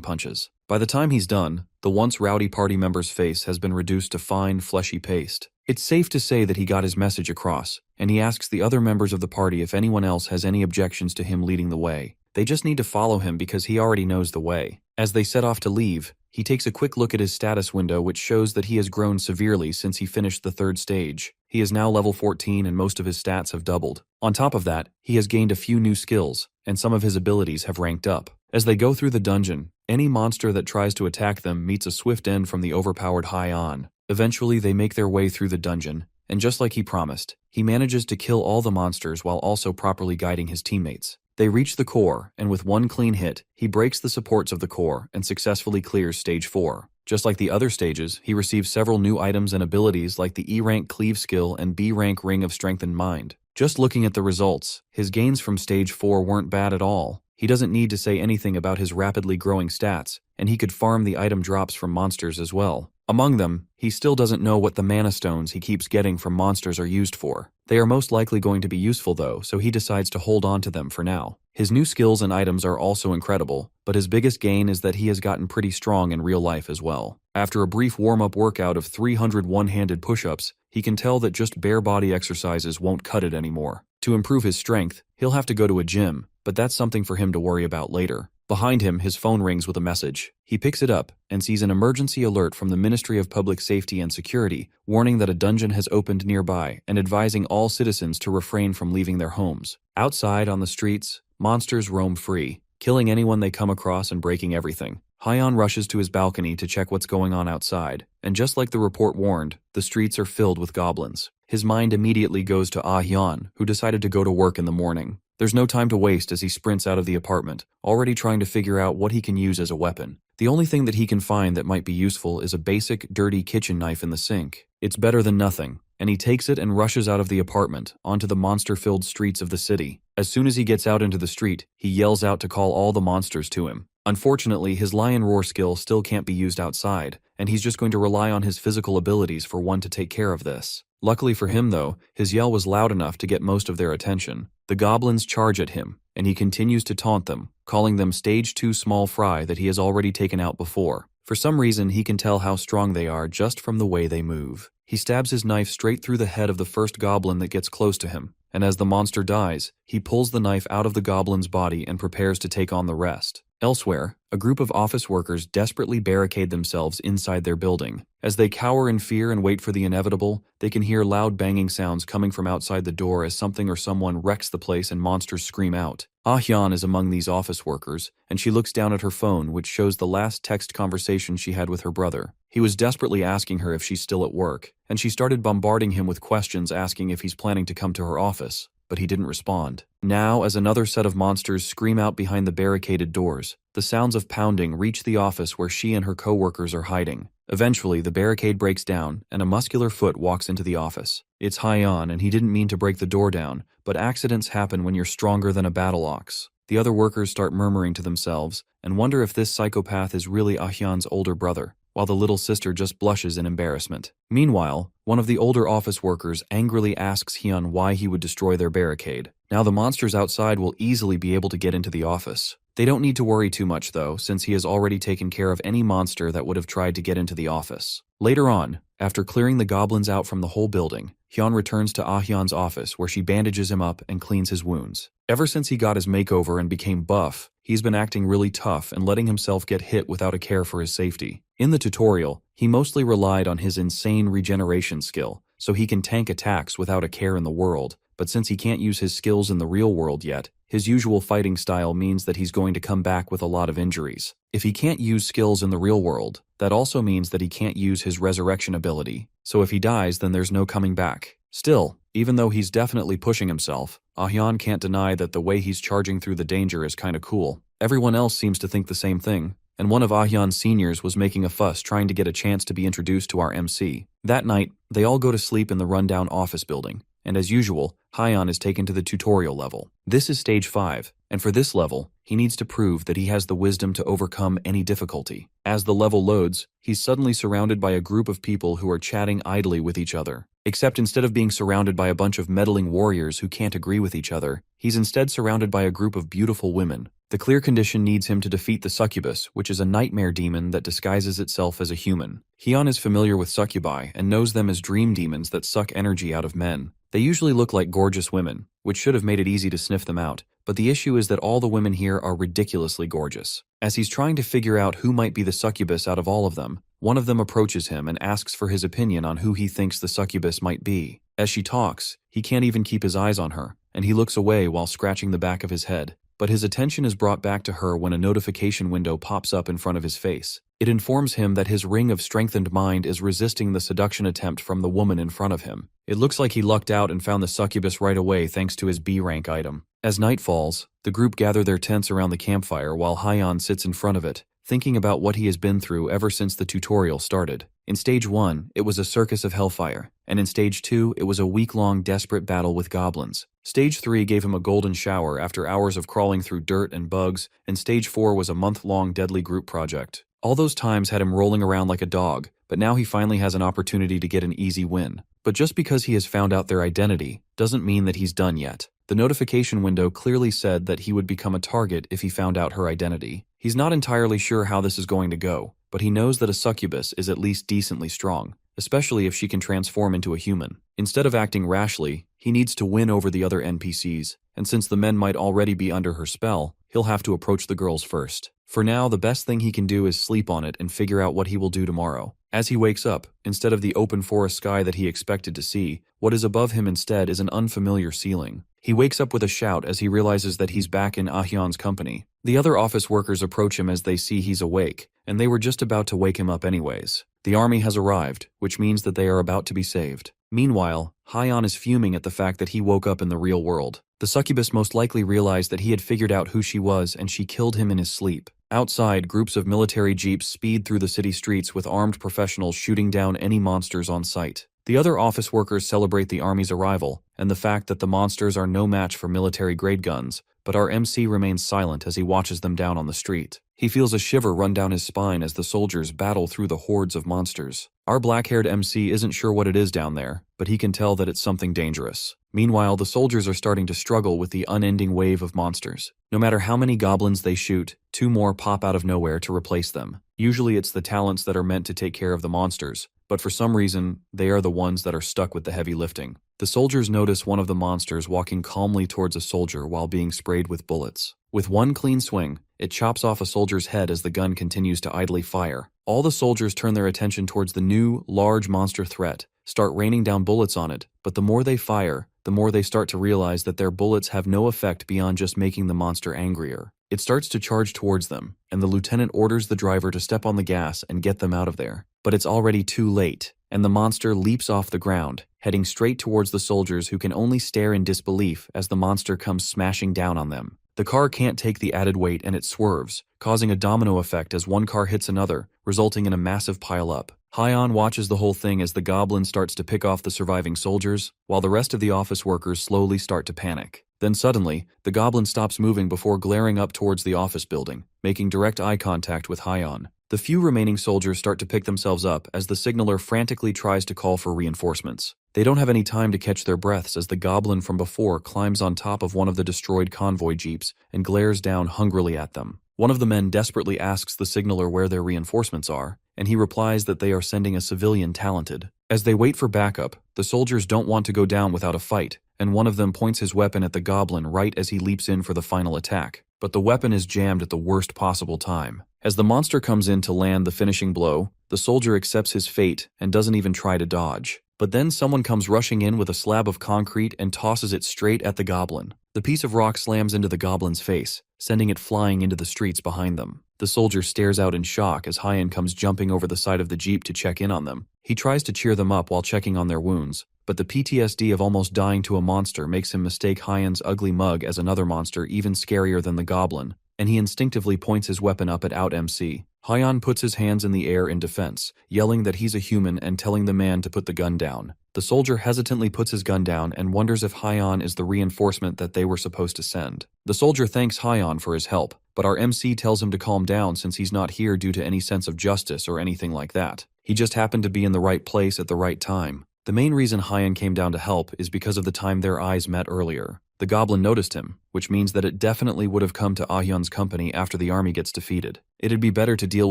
punches. By the time he's done, the once rowdy party member's face has been reduced to fine, fleshy paste. It's safe to say that he got his message across, and he asks the other members of the party if anyone else has any objections to him leading the way. They just need to follow him because he already knows the way. As they set off to leave, he takes a quick look at his status window, which shows that he has grown severely since he finished the third stage. He is now level 14 and most of his stats have doubled. On top of that, he has gained a few new skills, and some of his abilities have ranked up. As they go through the dungeon, any monster that tries to attack them meets a swift end from the overpowered Hyeon. Eventually, they make their way through the dungeon, and just like he promised, he manages to kill all the monsters while also properly guiding his teammates. They reach the core, and with one clean hit, he breaks the supports of the core and successfully clears stage 4. Just like the other stages, he receives several new items and abilities like the E-rank cleave skill and B-rank ring of strengthened mind. Just looking at the results, his gains from stage 4 weren't bad at all. He doesn't need to say anything about his rapidly growing stats, and he could farm the item drops from monsters as well. Among them, he still doesn't know what the mana stones he keeps getting from monsters are used for. They are most likely going to be useful though, so he decides to hold on to them for now. His new skills and items are also incredible, but his biggest gain is that he has gotten pretty strong in real life as well. After a brief warm-up workout of 300 one-handed push-ups, he can tell that just bare body exercises won't cut it anymore. To improve his strength, he'll have to go to a gym, but that's something for him to worry about later. Behind him, his phone rings with a message. He picks it up and sees an emergency alert from the Ministry of Public Safety and Security, warning that a dungeon has opened nearby and advising all citizens to refrain from leaving their homes. Outside on the streets, monsters roam free, killing anyone they come across and breaking everything. Hyeon rushes to his balcony to check what's going on outside, and just like the report warned, the streets are filled with goblins. His mind immediately goes to Hyeon, who decided to go to work in the morning. There's no time to waste as he sprints out of the apartment, already trying to figure out what he can use as a weapon. The only thing that he can find that might be useful is a basic, dirty kitchen knife in the sink. It's better than nothing, and he takes it and rushes out of the apartment onto the monster-filled streets of the city. As soon as he gets out into the street, he yells out to call all the monsters to him. Unfortunately, his lion roar skill still can't be used outside, and he's just going to rely on his physical abilities for one to take care of this. Luckily for him though, his yell was loud enough to get most of their attention. The goblins charge at him, and he continues to taunt them, calling them stage 2 small fry that he has already taken out before. For some reason, he can tell how strong they are just from the way they move. He stabs his knife straight through the head of the first goblin that gets close to him, and as the monster dies, he pulls the knife out of the goblin's body and prepares to take on the rest. Elsewhere, a group of office workers desperately barricade themselves inside their building. As they cower in fear and wait for the inevitable, they can hear loud banging sounds coming from outside the door as something or someone wrecks the place and monsters scream out. Ah-hyun is among these office workers, and she looks down at her phone, which shows the last text conversation she had with her brother. He was desperately asking her if she's still at work, and she started bombarding him with questions asking if he's planning to come to her office, but he didn't respond. Now, as another set of monsters scream out behind the barricaded doors, the sounds of pounding reach the office where she and her co-workers are hiding. Eventually, the barricade breaks down, and a muscular foot walks into the office. It's Hyeon, and he didn't mean to break the door down, but accidents happen when you're stronger than a battle ox. The other workers start murmuring to themselves, and wonder if this psychopath is really Ah-hyun's older brother, while the little sister just blushes in embarrassment. Meanwhile, one of the older office workers angrily asks Hyun why he would destroy their barricade. Now the monsters outside will easily be able to get into the office. They don't need to worry too much though, since he has already taken care of any monster that would have tried to get into the office. Later on, after clearing the goblins out from the whole building, Hyun returns to Ah-hyun's office where she bandages him up and cleans his wounds. Ever since he got his makeover and became buff, he's been acting really tough and letting himself get hit without a care for his safety. In the tutorial, he mostly relied on his insane regeneration skill, so he can tank attacks without a care in the world, but since he can't use his skills in the real world yet, his usual fighting style means that he's going to come back with a lot of injuries. If he can't use skills in the real world, that also means that he can't use his resurrection ability, so if he dies then there's no coming back. Still, even though he's definitely pushing himself, Ah-hyun can't deny that the way he's charging through the danger is kinda cool. Everyone else seems to think the same thing, and one of Ah-hyun's seniors was making a fuss trying to get a chance to be introduced to our MC. That night, they all go to sleep in the rundown office building, and as usual, Hyon is taken to the tutorial level. This is stage 5, and for this level, he needs to prove that he has the wisdom to overcome any difficulty. As the level loads, he's suddenly surrounded by a group of people who are chatting idly with each other. Except instead of being surrounded by a bunch of meddling warriors who can't agree with each other, he's instead surrounded by a group of beautiful women. The clear condition needs him to defeat the succubus, which is a nightmare demon that disguises itself as a human. Hyon is familiar with succubi and knows them as dream demons that suck energy out of men. They usually look like gorgeous women, which should have made it easy to sniff them out, but the issue is that all the women here are ridiculously gorgeous. As he's trying to figure out who might be the succubus out of all of them, one of them approaches him and asks for his opinion on who he thinks the succubus might be. As she talks, he can't even keep his eyes on her, and he looks away while scratching the back of his head. But his attention is brought back to her when a notification window pops up in front of his face. It informs him that his ring of strengthened mind is resisting the seduction attempt from the woman in front of him. It looks like he lucked out and found the succubus right away thanks to his B rank item. As night falls, the group gather their tents around the campfire while Hyon sits in front of it, thinking about what he has been through ever since the tutorial started. In stage 1, it was a circus of hellfire, and in stage 2, it was a week-long desperate battle with goblins. Stage 3 gave him a golden shower after hours of crawling through dirt and bugs, and stage 4 was a month-long deadly group project. All those times had him rolling around like a dog, but now he finally has an opportunity to get an easy win. But just because he has found out their identity doesn't mean that he's done yet. The notification window clearly said that he would become a target if he found out her identity. He's not entirely sure how this is going to go, but he knows that a succubus is at least decently strong, especially if she can transform into a human. Instead of acting rashly, he needs to win over the other NPCs, and since the men might already be under her spell, he'll have to approach the girls first. For now, the best thing he can do is sleep on it and figure out what he will do tomorrow. As he wakes up, instead of the open forest sky that he expected to see, what is above him instead is an unfamiliar ceiling. He wakes up with a shout as he realizes that he's back in Ahyon's company. The other office workers approach him as they see he's awake, and they were just about to wake him up anyways. The army has arrived, which means that they are about to be saved. Meanwhile, Hyon is fuming at the fact that he woke up in the real world. The succubus most likely realized that he had figured out who she was and she killed him in his sleep. Outside, groups of military jeeps speed through the city streets with armed professionals shooting down any monsters on sight. The other office workers celebrate the army's arrival and the fact that the monsters are no match for military-grade guns, but our MC remains silent as he watches them down on the street. He feels a shiver run down his spine as the soldiers battle through the hordes of monsters. Our black-haired MC isn't sure what it is down there, but he can tell that it's something dangerous. Meanwhile, the soldiers are starting to struggle with the unending wave of monsters. No matter how many goblins they shoot, 2 more pop out of nowhere to replace them. Usually it's the talents that are meant to take care of the monsters, but for some reason, they are the ones that are stuck with the heavy lifting. The soldiers notice one of the monsters walking calmly towards a soldier while being sprayed with bullets. With one clean swing, it chops off a soldier's head as the gun continues to idly fire. All the soldiers turn their attention towards the new, large monster threat, start raining down bullets on it, but the more they fire, the more they start to realize that their bullets have no effect beyond just making the monster angrier. It starts to charge towards them, and the lieutenant orders the driver to step on the gas and get them out of there. But it's already too late, and the monster leaps off the ground, heading straight towards the soldiers who can only stare in disbelief as the monster comes smashing down on them. The car can't take the added weight and it swerves, causing a domino effect as one car hits another, resulting in a massive pile-up. Hyon watches the whole thing as the goblin starts to pick off the surviving soldiers, while the rest of the office workers slowly start to panic. Then suddenly, the goblin stops moving before glaring up towards the office building, making direct eye contact with Hyon. The few remaining soldiers start to pick themselves up as the signaler frantically tries to call for reinforcements. They don't have any time to catch their breaths as the goblin from before climbs on top of one of the destroyed convoy jeeps and glares down hungrily at them. One of the men desperately asks the signaler where their reinforcements are, and he replies that they are sending a civilian talented. As they wait for backup, the soldiers don't want to go down without a fight, and one of them points his weapon at the goblin right as he leaps in for the final attack. But the weapon is jammed at the worst possible time. As the monster comes in to land the finishing blow, the soldier accepts his fate and doesn't even try to dodge. But then someone comes rushing in with a slab of concrete and tosses it straight at the goblin. The piece of rock slams into the goblin's face, sending it flying into the streets behind them. The soldier stares out in shock as Hyon comes jumping over the side of the jeep to check in on them. He tries to cheer them up while checking on their wounds, but the PTSD of almost dying to a monster makes him mistake Hyon's ugly mug as another monster even scarier than the goblin, and he instinctively points his weapon up at Out MC. Hyon puts his hands in the air in defense, yelling that he's a human and telling the man to put the gun down. The soldier hesitantly puts his gun down and wonders if Hyon is the reinforcement that they were supposed to send. The soldier thanks Hyon for his help, but our MC tells him to calm down since he's not here due to any sense of justice or anything like that. He just happened to be in the right place at the right time. The main reason Hyon came down to help is because of the time their eyes met earlier. The goblin noticed him, which means that it definitely would have come to Ahyun's company after the army gets defeated. It'd be better to deal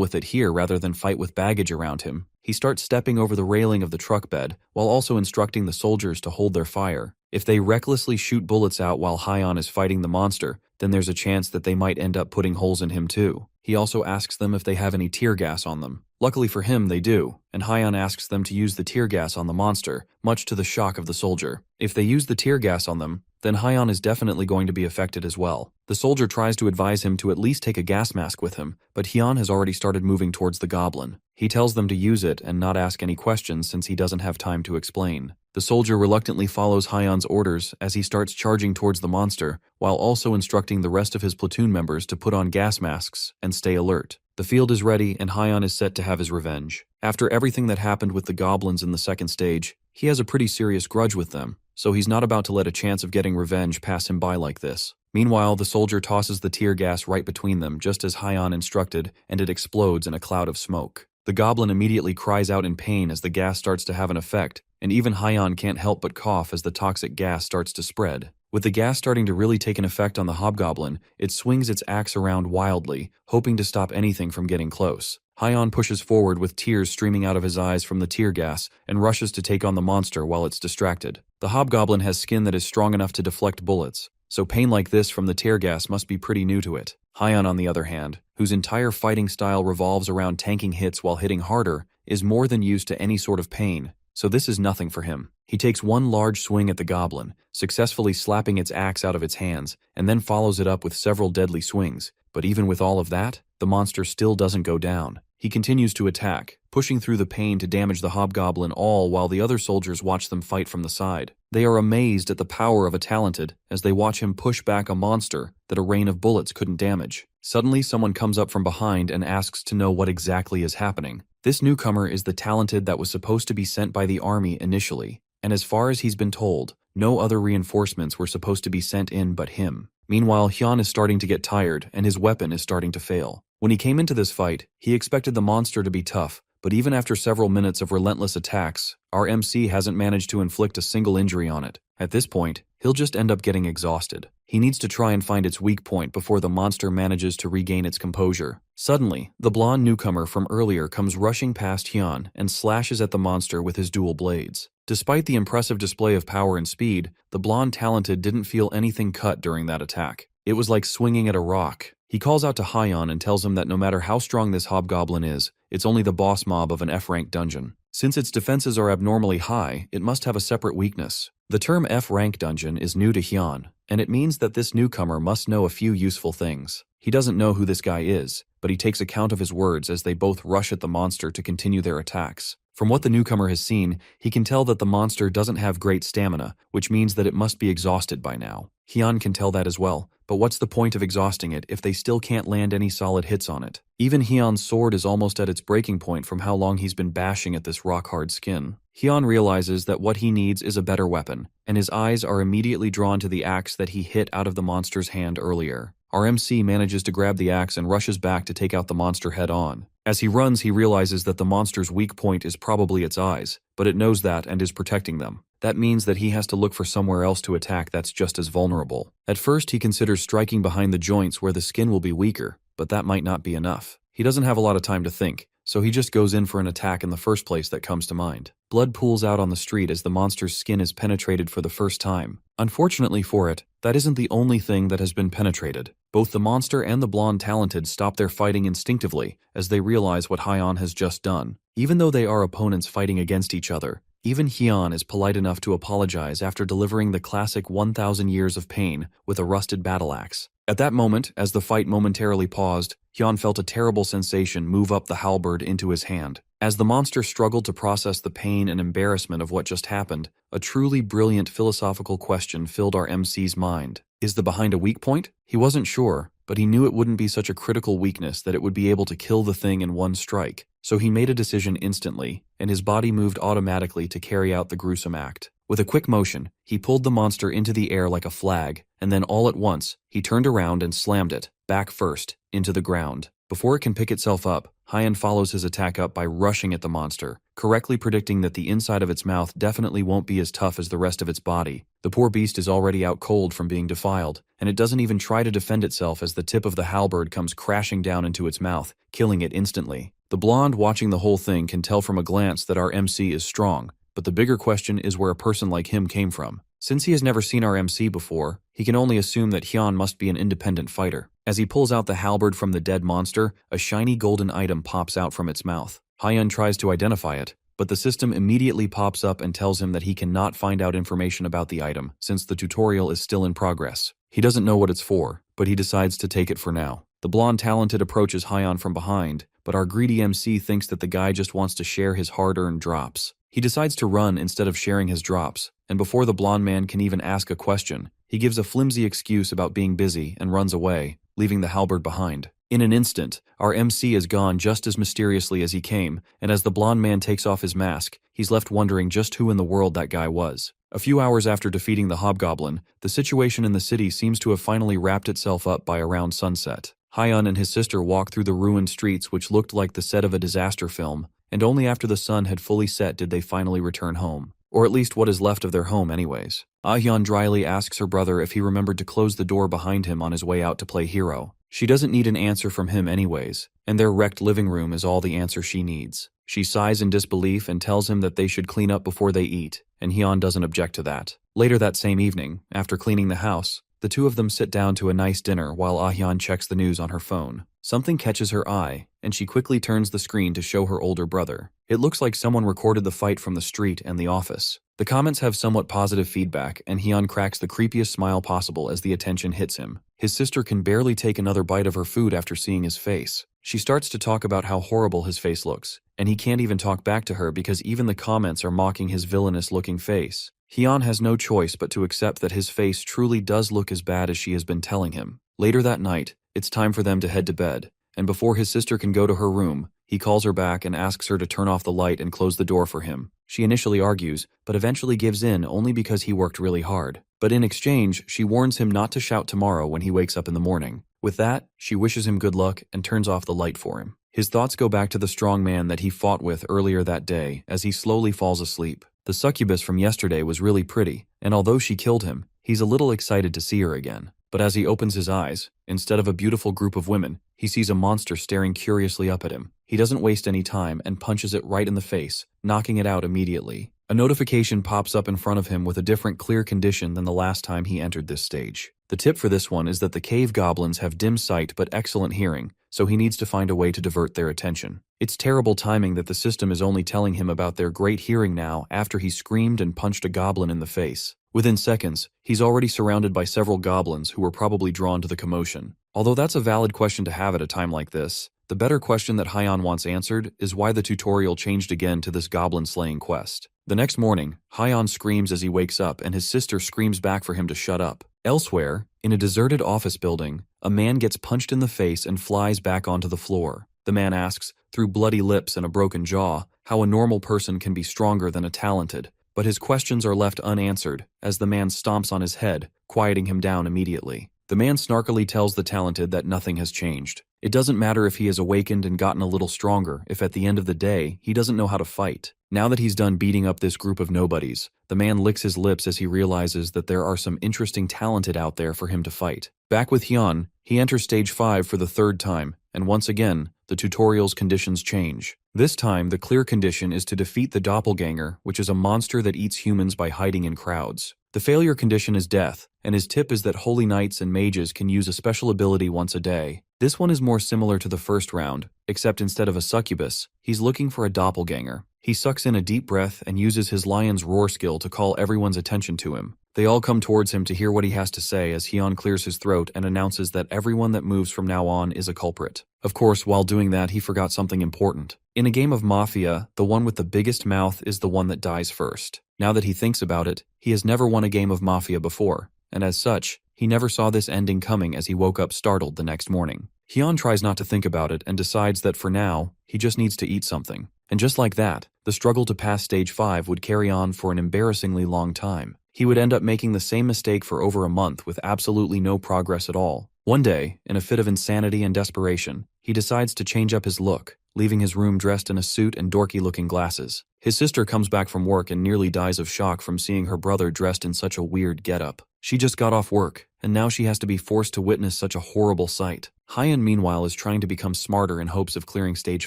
with it here rather than fight with baggage around him. He starts stepping over the railing of the truck bed, while also instructing the soldiers to hold their fire. If they recklessly shoot bullets out while Hyon is fighting the monster, then there's a chance that they might end up putting holes in him too. He also asks them if they have any tear gas on them. Luckily for him, they do, and Hyon asks them to use the tear gas on the monster, much to the shock of the soldier. If they use the tear gas on them, then Hyon is definitely going to be affected as well. The soldier tries to advise him to at least take a gas mask with him, but Hyon has already started moving towards the goblin. He tells them to use it and not ask any questions since he doesn't have time to explain. The soldier reluctantly follows Hyon's orders as he starts charging towards the monster, while also instructing the rest of his platoon members to put on gas masks and stay alert. The field is ready and Hyon is set to have his revenge. After everything that happened with the goblins in the second stage, he has a pretty serious grudge with them, so he's not about to let a chance of getting revenge pass him by like this. Meanwhile, the soldier tosses the tear gas right between them just as Hyon instructed, and it explodes in a cloud of smoke. The goblin immediately cries out in pain as the gas starts to have an effect, and even Hyon can't help but cough as the toxic gas starts to spread. With the gas starting to really take an effect on the hobgoblin, it swings its axe around wildly, hoping to stop anything from getting close. Hyon pushes forward with tears streaming out of his eyes from the tear gas and rushes to take on the monster while it's distracted. The hobgoblin has skin that is strong enough to deflect bullets, so pain like this from the tear gas must be pretty new to it. Hyon, on the other hand, whose entire fighting style revolves around tanking hits while hitting harder, is more than used to any sort of pain, so this is nothing for him. He takes one large swing at the goblin, successfully slapping its axe out of its hands, and then follows it up with several deadly swings. But even with all of that, the monster still doesn't go down. He continues to attack, pushing through the pain to damage the hobgoblin all while the other soldiers watch them fight from the side. They are amazed at the power of a talented as they watch him push back a monster that a rain of bullets couldn't damage. Suddenly, someone comes up from behind and asks to know what exactly is happening. This newcomer is the talented that was supposed to be sent by the army initially, and as far as he's been told, no other reinforcements were supposed to be sent in but him. Meanwhile, Hyon is starting to get tired and his weapon is starting to fail. When he came into this fight, he expected the monster to be tough, but even after several minutes of relentless attacks, our MC hasn't managed to inflict a single injury on it. At this point, he'll just end up getting exhausted. He needs to try and find its weak point before the monster manages to regain its composure. Suddenly, the blonde newcomer from earlier comes rushing past Hyon and slashes at the monster with his dual blades. Despite the impressive display of power and speed, the blonde talented didn't feel anything cut during that attack. It was like swinging at a rock. He calls out to Hyon and tells him that no matter how strong this hobgoblin is, it's only the boss mob of an F-rank dungeon. Since its defenses are abnormally high, it must have a separate weakness. The term F-rank dungeon is new to Hyon, and it means that this newcomer must know a few useful things. He doesn't know who this guy is, but he takes account of his words as they both rush at the monster to continue their attacks. From what the newcomer has seen, he can tell that the monster doesn't have great stamina, which means that it must be exhausted by now. Hyon can tell that as well, but what's the point of exhausting it if they still can't land any solid hits on it? Even Hyon's sword is almost at its breaking point from how long he's been bashing at this rock-hard skin. Hyon realizes that what he needs is a better weapon, and his eyes are immediately drawn to the axe that he hit out of the monster's hand earlier. Our MC manages to grab the axe and rushes back to take out the monster head-on. As he runs, he realizes that the monster's weak point is probably its eyes, but it knows that and is protecting them. That means that he has to look for somewhere else to attack that's just as vulnerable. At first, he considers striking behind the joints where the skin will be weaker, but that might not be enough. He doesn't have a lot of time to think, so he just goes in for an attack in the first place that comes to mind. Blood pools out on the street as the monster's skin is penetrated for the first time. Unfortunately for it, that isn't the only thing that has been penetrated. Both the monster and the blonde talented stop their fighting instinctively as they realize what Hyon has just done. Even though they are opponents fighting against each other, even Hyon is polite enough to apologize after delivering the classic 1,000 years of pain with a rusted battle axe. At that moment, as the fight momentarily paused, Hyon felt a terrible sensation move up the halberd into his hand. As the monster struggled to process the pain and embarrassment of what just happened, a truly brilliant philosophical question filled our MC's mind. Is the behind a weak point? He wasn't sure, but he knew it wouldn't be such a critical weakness that it would be able to kill the thing in one strike. so he made a decision instantly, and his body moved automatically to carry out the gruesome act. With a quick motion, he pulled the monster into the air like a flag, and then all at once, he turned around and slammed it, back first, into the ground. Before it can pick itself up, Hyan follows his attack up by rushing at the monster, correctly predicting that the inside of its mouth definitely won't be as tough as the rest of its body. The poor beast is already out cold from being defiled, and it doesn't even try to defend itself as the tip of the halberd comes crashing down into its mouth, killing it instantly. The blonde watching the whole thing can tell from a glance that our MC is strong, but the bigger question is where a person like him came from. Since he has never seen our MC before, he can only assume that Hyan must be an independent fighter. As he pulls out the halberd from the dead monster, a shiny golden item pops out from its mouth. Hyan tries to identify it, but the system immediately pops up and tells him that he cannot find out information about the item, since the tutorial is still in progress. He doesn't know what it's for, but he decides to take it for now. The blonde talented approaches Hyan from behind, but our greedy MC thinks that the guy just wants to share his hard-earned drops. He decides to run instead of sharing his drops, and before the blonde man can even ask a question, he gives a flimsy excuse about being busy and runs away, leaving the halberd behind. In an instant, our MC is gone just as mysteriously as he came, and as the blonde man takes off his mask, he's left wondering just who in the world that guy was. A few hours after defeating the hobgoblin, the situation in the city seems to have finally wrapped itself up by around sunset. Hyan and his sister walk through the ruined streets which looked like the set of a disaster film, and only after the sun had fully set did they finally return home. Or at least what is left of their home anyways. Hyan dryly asks her brother if he remembered to close the door behind him on his way out to play hero. She doesn't need an answer from him anyways, and their wrecked living room is all the answer she needs. She sighs in disbelief and tells him that they should clean up before they eat, and Hyan doesn't object to that. Later that same evening, after cleaning the house, the two of them sit down to a nice dinner while Hyan checks the news on her phone. Something catches her eye, and she quickly turns the screen to show her older brother. It looks like someone recorded the fight from the street and the office. The comments have somewhat positive feedback, and Hyan cracks the creepiest smile possible as the attention hits him. His sister can barely take another bite of her food after seeing his face. She starts to talk about how horrible his face looks, and he can't even talk back to her because even the comments are mocking his villainous-looking face. Hyan has no choice but to accept that his face truly does look as bad as she has been telling him. Later that night, it's time for them to head to bed, and before his sister can go to her room, he calls her back and asks her to turn off the light and close the door for him. She initially argues, but eventually gives in only because he worked really hard. But in exchange, she warns him not to shout tomorrow when he wakes up in the morning. With that, she wishes him good luck and turns off the light for him. His thoughts go back to the strong man that he fought with earlier that day as he slowly falls asleep. The succubus from yesterday was really pretty, and although she killed him, he's a little excited to see her again. But as he opens his eyes, instead of a beautiful group of women, he sees a monster staring curiously up at him. He doesn't waste any time and punches it right in the face, knocking it out immediately. A notification pops up in front of him with a different clear condition than the last time he entered this stage. The tip for this one is that the cave goblins have dim sight but excellent hearing, so he needs to find a way to divert their attention. It's terrible timing that the system is only telling him about their great hearing now after he screamed and punched a goblin in the face. Within seconds, he's already surrounded by several goblins who were probably drawn to the commotion. Although that's a valid question to have at a time like this, the better question that Hyan wants answered is why the tutorial changed again to this goblin-slaying quest. The next morning, Hyan screams as he wakes up and his sister screams back for him to shut up. Elsewhere, in a deserted office building, a man gets punched in the face and flies back onto the floor. The man asks, through bloody lips and a broken jaw, how a normal person can be stronger than a talented, but his questions are left unanswered as the man stomps on his head, quieting him down immediately. The man snarkily tells the talented that nothing has changed. It doesn't matter if he has awakened and gotten a little stronger if at the end of the day he doesn't know how to fight. Now that he's done beating up this group of nobodies, the man licks his lips as he realizes that there are some interesting talented out there for him to fight. Back with Hyan, he enters stage 5 for the third time, and once again, the tutorial's conditions change. This time, the clear condition is to defeat the doppelganger, which is a monster that eats humans by hiding in crowds. The failure condition is death, and his tip is that holy knights and mages can use a special ability once a day. This one is more similar to the first round, except instead of a succubus, he's looking for a doppelganger. He sucks in a deep breath and uses his lion's roar skill to call everyone's attention to him. They all come towards him to hear what he has to say as Hyan clears his throat and announces that everyone that moves from now on is a culprit. Of course, while doing that, he forgot something important. In a game of Mafia, the one with the biggest mouth is the one that dies first. Now that he thinks about it, he has never won a game of Mafia before, and as such, he never saw this ending coming as he woke up startled the next morning. Hyun tries not to think about it and decides that for now, he just needs to eat something. And just like that, the struggle to pass stage 5 would carry on for an embarrassingly long time. He would end up making the same mistake for over a month with absolutely no progress at all. One day, in a fit of insanity and desperation, he decides to change up his look, leaving his room dressed in a suit and dorky-looking glasses. His sister comes back from work and nearly dies of shock from seeing her brother dressed in such a weird getup. She just got off work, and now she has to be forced to witness such a horrible sight. Hyun, meanwhile, is trying to become smarter in hopes of clearing stage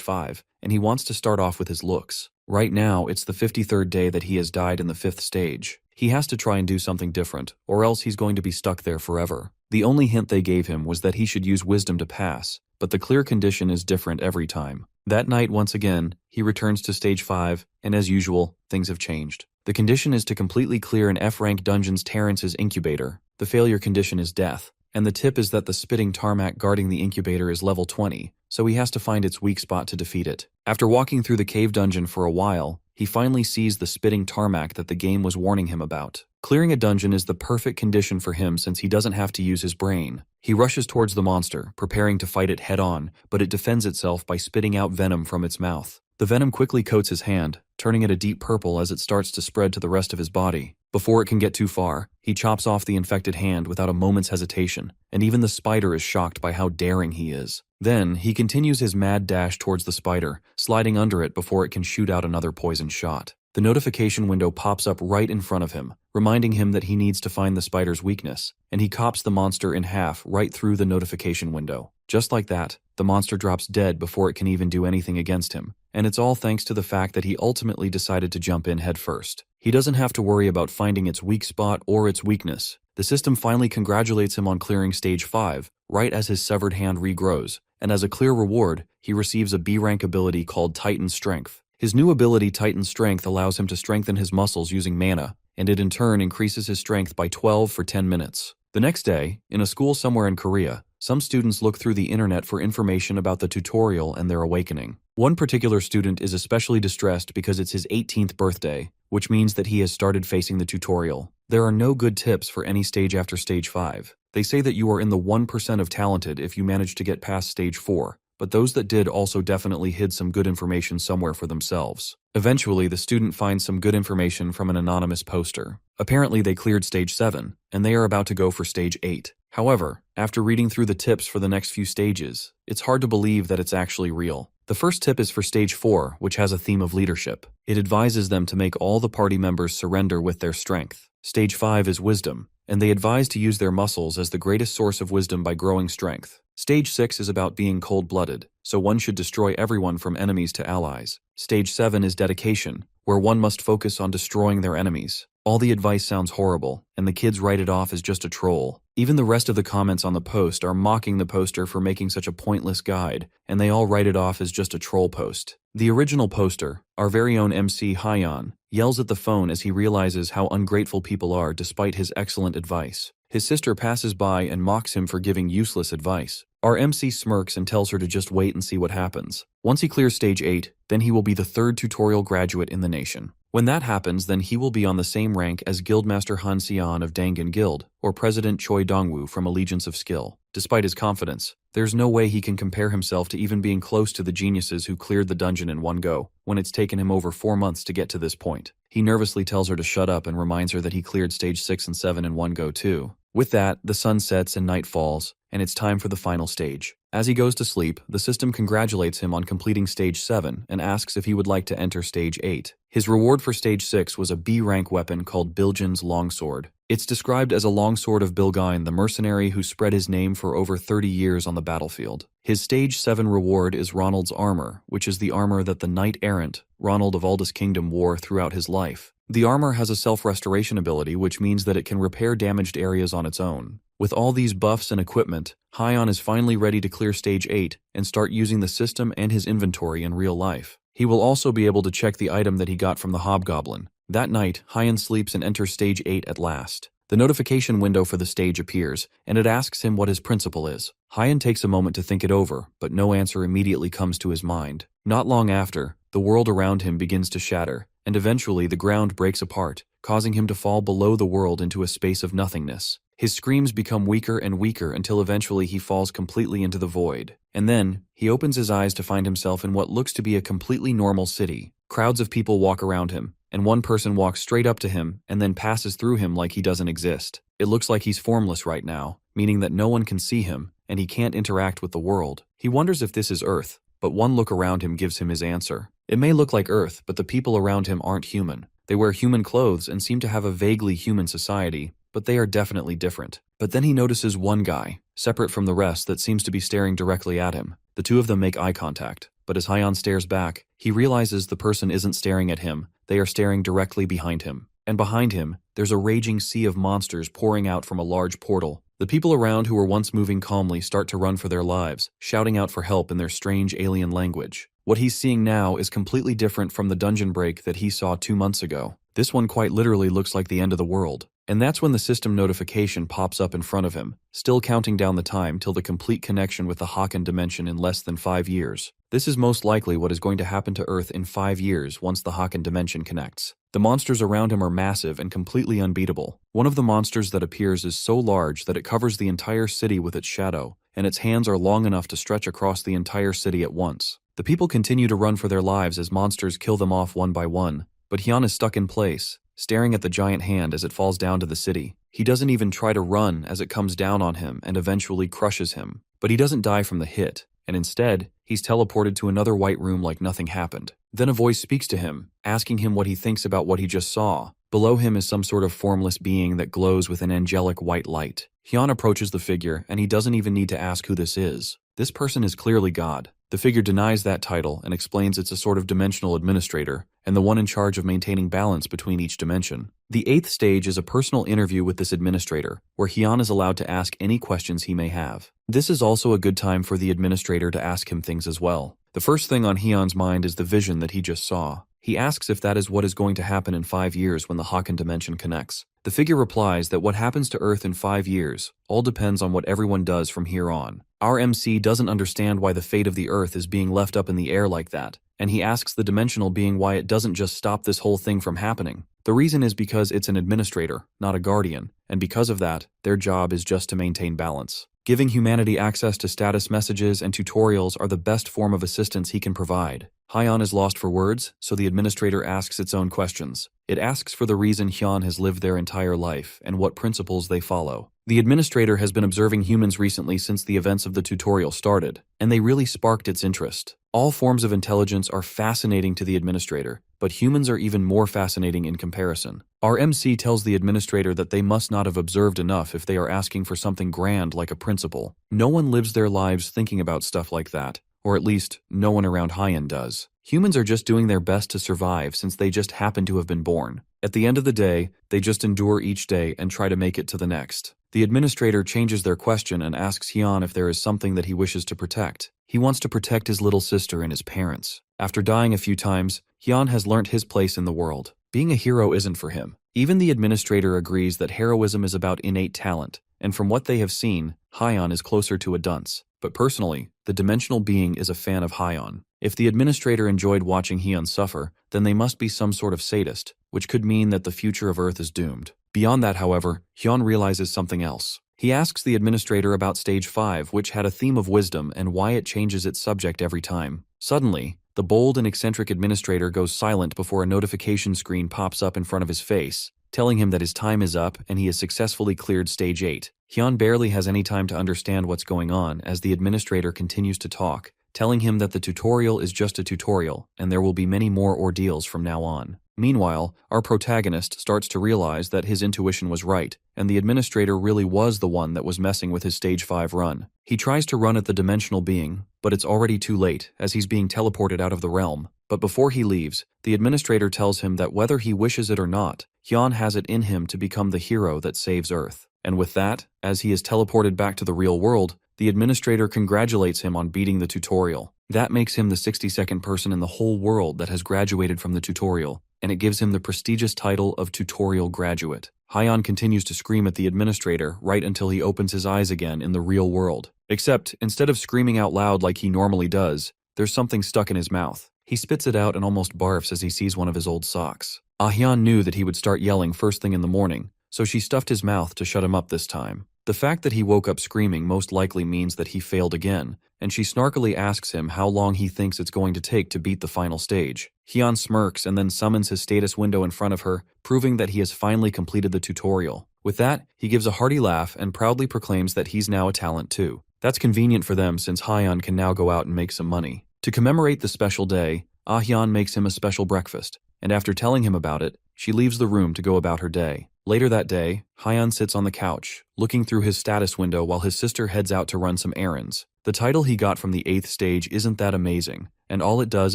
5, and he wants to start off with his looks. Right now, it's the 53rd day that he has died in the 5th stage. He has to try and do something different, or else he's going to be stuck there forever. The only hint they gave him was that he should use wisdom to pass, but the clear condition is different every time. That night, once again, he returns to stage 5, and as usual, things have changed. The condition is to completely clear an F-rank dungeon's Terrance's incubator. The failure condition is death, and the tip is that the spitting tarmac guarding the incubator is level 20, so he has to find its weak spot to defeat it. After walking through the cave dungeon for a while, he finally sees the spitting tarmac that the game was warning him about. Clearing a dungeon is the perfect condition for him since he doesn't have to use his brain. He rushes towards the monster, preparing to fight it head-on, but it defends itself by spitting out venom from its mouth. The venom quickly coats his hand, turning it a deep purple as it starts to spread to the rest of his body. Before it can get too far, he chops off the infected hand without a moment's hesitation, and even the spider is shocked by how daring he is. Then, he continues his mad dash towards the spider, sliding under it before it can shoot out another poison shot. The notification window pops up right in front of him, reminding him that he needs to find the spider's weakness, and he cops the monster in half right through the notification window. Just like that, the monster drops dead before it can even do anything against him, and it's all thanks to the fact that he ultimately decided to jump in head first. He doesn't have to worry about finding its weak spot or its weakness. The system finally congratulates him on clearing stage 5, right as his severed hand regrows, and as a clear reward, he receives a B-rank ability called Titan Strength. His new ability, Titan Strength, allows him to strengthen his muscles using mana, and it in turn increases his strength by 12 for 10 minutes. The next day, in a school somewhere in Korea, some students look through the internet for information about the tutorial and their awakening. One particular student is especially distressed because it's his 18th birthday, which means that he has started facing the tutorial. There are no good tips for any stage after stage 5. They say that you are in the 1% of talented if you manage to get past stage 4, but those that did also definitely hid some good information somewhere for themselves. Eventually, the student finds some good information from an anonymous poster. Apparently, they cleared stage 7, and they are about to go for stage 8. However, after reading through the tips for the next few stages, it's hard to believe that it's actually real. The first tip is for stage 4, which has a theme of leadership. It advises them to make all the party members surrender with their strength. Stage 5 is wisdom, and they advise to use their muscles as the greatest source of wisdom by growing strength. Stage 6 is about being cold-blooded, so one should destroy everyone from enemies to allies. Stage 7 is dedication, where one must focus on destroying their enemies. All the advice sounds horrible, and the kids write it off as just a troll. Even the rest of the comments on the post are mocking the poster for making such a pointless guide, and they all write it off as just a troll post. The original poster, our very own MC Hyun, yells at the phone as he realizes how ungrateful people are despite his excellent advice. His sister passes by and mocks him for giving useless advice. Our MC smirks and tells her to just wait and see what happens. Once he clears stage 8, then he will be the 3rd tutorial graduate in the nation. When that happens, then he will be on the same rank as Guildmaster Han Xian of Dangan Guild, or President Choi Dongwoo from Allegiance of Skill. Despite his confidence, there's no way he can compare himself to even being close to the geniuses who cleared the dungeon in one go, when it's taken him over 4 months to get to this point. He nervously tells her to shut up and reminds her that he cleared stage 6 and 7 in one go too. With that, the sun sets and night falls, and it's time for the final stage. As he goes to sleep, the system congratulates him on completing stage 7 and asks if he would like to enter stage 8. His reward for stage 6 was a B-rank weapon called Bilgin's Longsword. It's described as a longsword of Bilgine, the mercenary who spread his name for over 30 years on the battlefield. His stage 7 reward is Ronald's armor, which is the armor that the knight-errant, Ronald of Aldous Kingdom, wore throughout his life. The armor has a self-restoration ability, which means that it can repair damaged areas on its own. With all these buffs and equipment, Hyun is finally ready to clear stage 8 and start using the system and his inventory in real life. He will also be able to check the item that he got from the hobgoblin. That night, Hyun sleeps and enters stage 8 at last. The notification window for the stage appears, and it asks him what his principle is. Hyun takes a moment to think it over, but no answer immediately comes to his mind. Not long after, the world around him begins to shatter, and eventually the ground breaks apart, causing him to fall below the world into a space of nothingness. His screams become weaker and weaker until eventually he falls completely into the void. And then, he opens his eyes to find himself in what looks to be a completely normal city. Crowds of people walk around him, and one person walks straight up to him and then passes through him like he doesn't exist. It looks like he's formless right now, meaning that no one can see him, and he can't interact with the world. He wonders if this is Earth, but one look around him gives him his answer. It may look like Earth, but the people around him aren't human. They wear human clothes and seem to have a vaguely human society, but they are definitely different. But then he notices one guy, separate from the rest, that seems to be staring directly at him. The two of them make eye contact, but as Hyon stares back, he realizes the person isn't staring at him, they are staring directly behind him. And behind him, there's a raging sea of monsters pouring out from a large portal. The people around who were once moving calmly start to run for their lives, shouting out for help in their strange alien language. What he's seeing now is completely different from the dungeon break that he saw 2 months ago. This one quite literally looks like the end of the world. And that's when the system notification pops up in front of him, still counting down the time till the complete connection with the Haken dimension in less than 5 years. This is most likely what is going to happen to Earth in 5 years once the Haken dimension connects. The monsters around him are massive and completely unbeatable. One of the monsters that appears is so large that it covers the entire city with its shadow, and its hands are long enough to stretch across the entire city at once. The people continue to run for their lives as monsters kill them off one by one, but Hyon is stuck in place, staring at the giant hand as it falls down to the city. He doesn't even try to run as it comes down on him and eventually crushes him. But he doesn't die from the hit, and instead, he's teleported to another white room like nothing happened. Then a voice speaks to him, asking him what he thinks about what he just saw. Below him is some sort of formless being that glows with an angelic white light. Hyon approaches the figure, and he doesn't even need to ask who this is. This person is clearly God. The figure denies that title and explains it's a sort of dimensional administrator, and the one in charge of maintaining balance between each dimension. The 8th stage is a personal interview with this administrator, where Hyon is allowed to ask any questions he may have. This is also a good time for the administrator to ask him things as well. The first thing on Hyon's mind is the vision that he just saw. He asks if that is what is going to happen in 5 years when the Haken dimension connects. The figure replies that what happens to Earth in 5 years all depends on what everyone does from here on. Our MC doesn't understand why the fate of the Earth is being left up in the air like that, and he asks the dimensional being why it doesn't just stop this whole thing from happening. The reason is because it's an administrator, not a guardian, and because of that, their job is just to maintain balance. Giving humanity access to status messages and tutorials are the best form of assistance he can provide. Hyon is lost for words, so the administrator asks its own questions. It asks for the reason Hyon has lived their entire life and what principles they follow. The administrator has been observing humans recently since the events of the tutorial started, and they really sparked its interest. All forms of intelligence are fascinating to the administrator, but humans are even more fascinating in comparison. Our MC tells the administrator that they must not have observed enough if they are asking for something grand like a principle. No one lives their lives thinking about stuff like that, or at least, no one around Hyon does. Humans are just doing their best to survive since they just happen to have been born. At the end of the day, they just endure each day and try to make it to the next. The administrator changes their question and asks Hyon if there is something that he wishes to protect. He wants to protect his little sister and his parents. After dying a few times, Hyon has learnt his place in the world. Being a hero isn't for him. Even the administrator agrees that heroism is about innate talent, and from what they have seen, Hyon is closer to a dunce. But personally, the dimensional being is a fan of Hyon. If the administrator enjoyed watching Hyon suffer, then they must be some sort of sadist, which could mean that the future of Earth is doomed. Beyond that, however, Hyon realizes something else. He asks the administrator about Stage 5, which had a theme of wisdom and why it changes its subject every time. Suddenly, the bold and eccentric administrator goes silent before a notification screen pops up in front of his face, telling him that his time is up and he has successfully cleared Stage 8. Hyon barely has any time to understand what's going on as the administrator continues to talk, telling him that the tutorial is just a tutorial and there will be many more ordeals from now on. Meanwhile, our protagonist starts to realize that his intuition was right, and the administrator really was the one that was messing with his Stage 5 run. He tries to run at the dimensional being, but it's already too late as he's being teleported out of the realm. But before he leaves, the administrator tells him that whether he wishes it or not, Hyon has it in him to become the hero that saves Earth. And with that, as he is teleported back to the real world, the administrator congratulates him on beating the tutorial. That makes him the 62nd person in the whole world that has graduated from the tutorial, and it gives him the prestigious title of Tutorial Graduate. Hyon continues to scream at the administrator right until he opens his eyes again in the real world. Except, instead of screaming out loud like he normally does, there's something stuck in his mouth. He spits it out and almost barfs as he sees one of his old socks. Hyun knew that he would start yelling first thing in the morning, so she stuffed his mouth to shut him up this time. The fact that he woke up screaming most likely means that he failed again, and she snarkily asks him how long he thinks it's going to take to beat the final stage. Hyun smirks and then summons his status window in front of her, proving that he has finally completed the tutorial. With that, he gives a hearty laugh and proudly proclaims that he's now a talent too. That's convenient for them since Hyun can now go out and make some money. To commemorate the special day, Hyun makes him a special breakfast, and after telling him about it, she leaves the room to go about her day. Later that day, Hyun sits on the couch, looking through his status window while his sister heads out to run some errands. The title he got from the 8th stage isn't that amazing, and all it does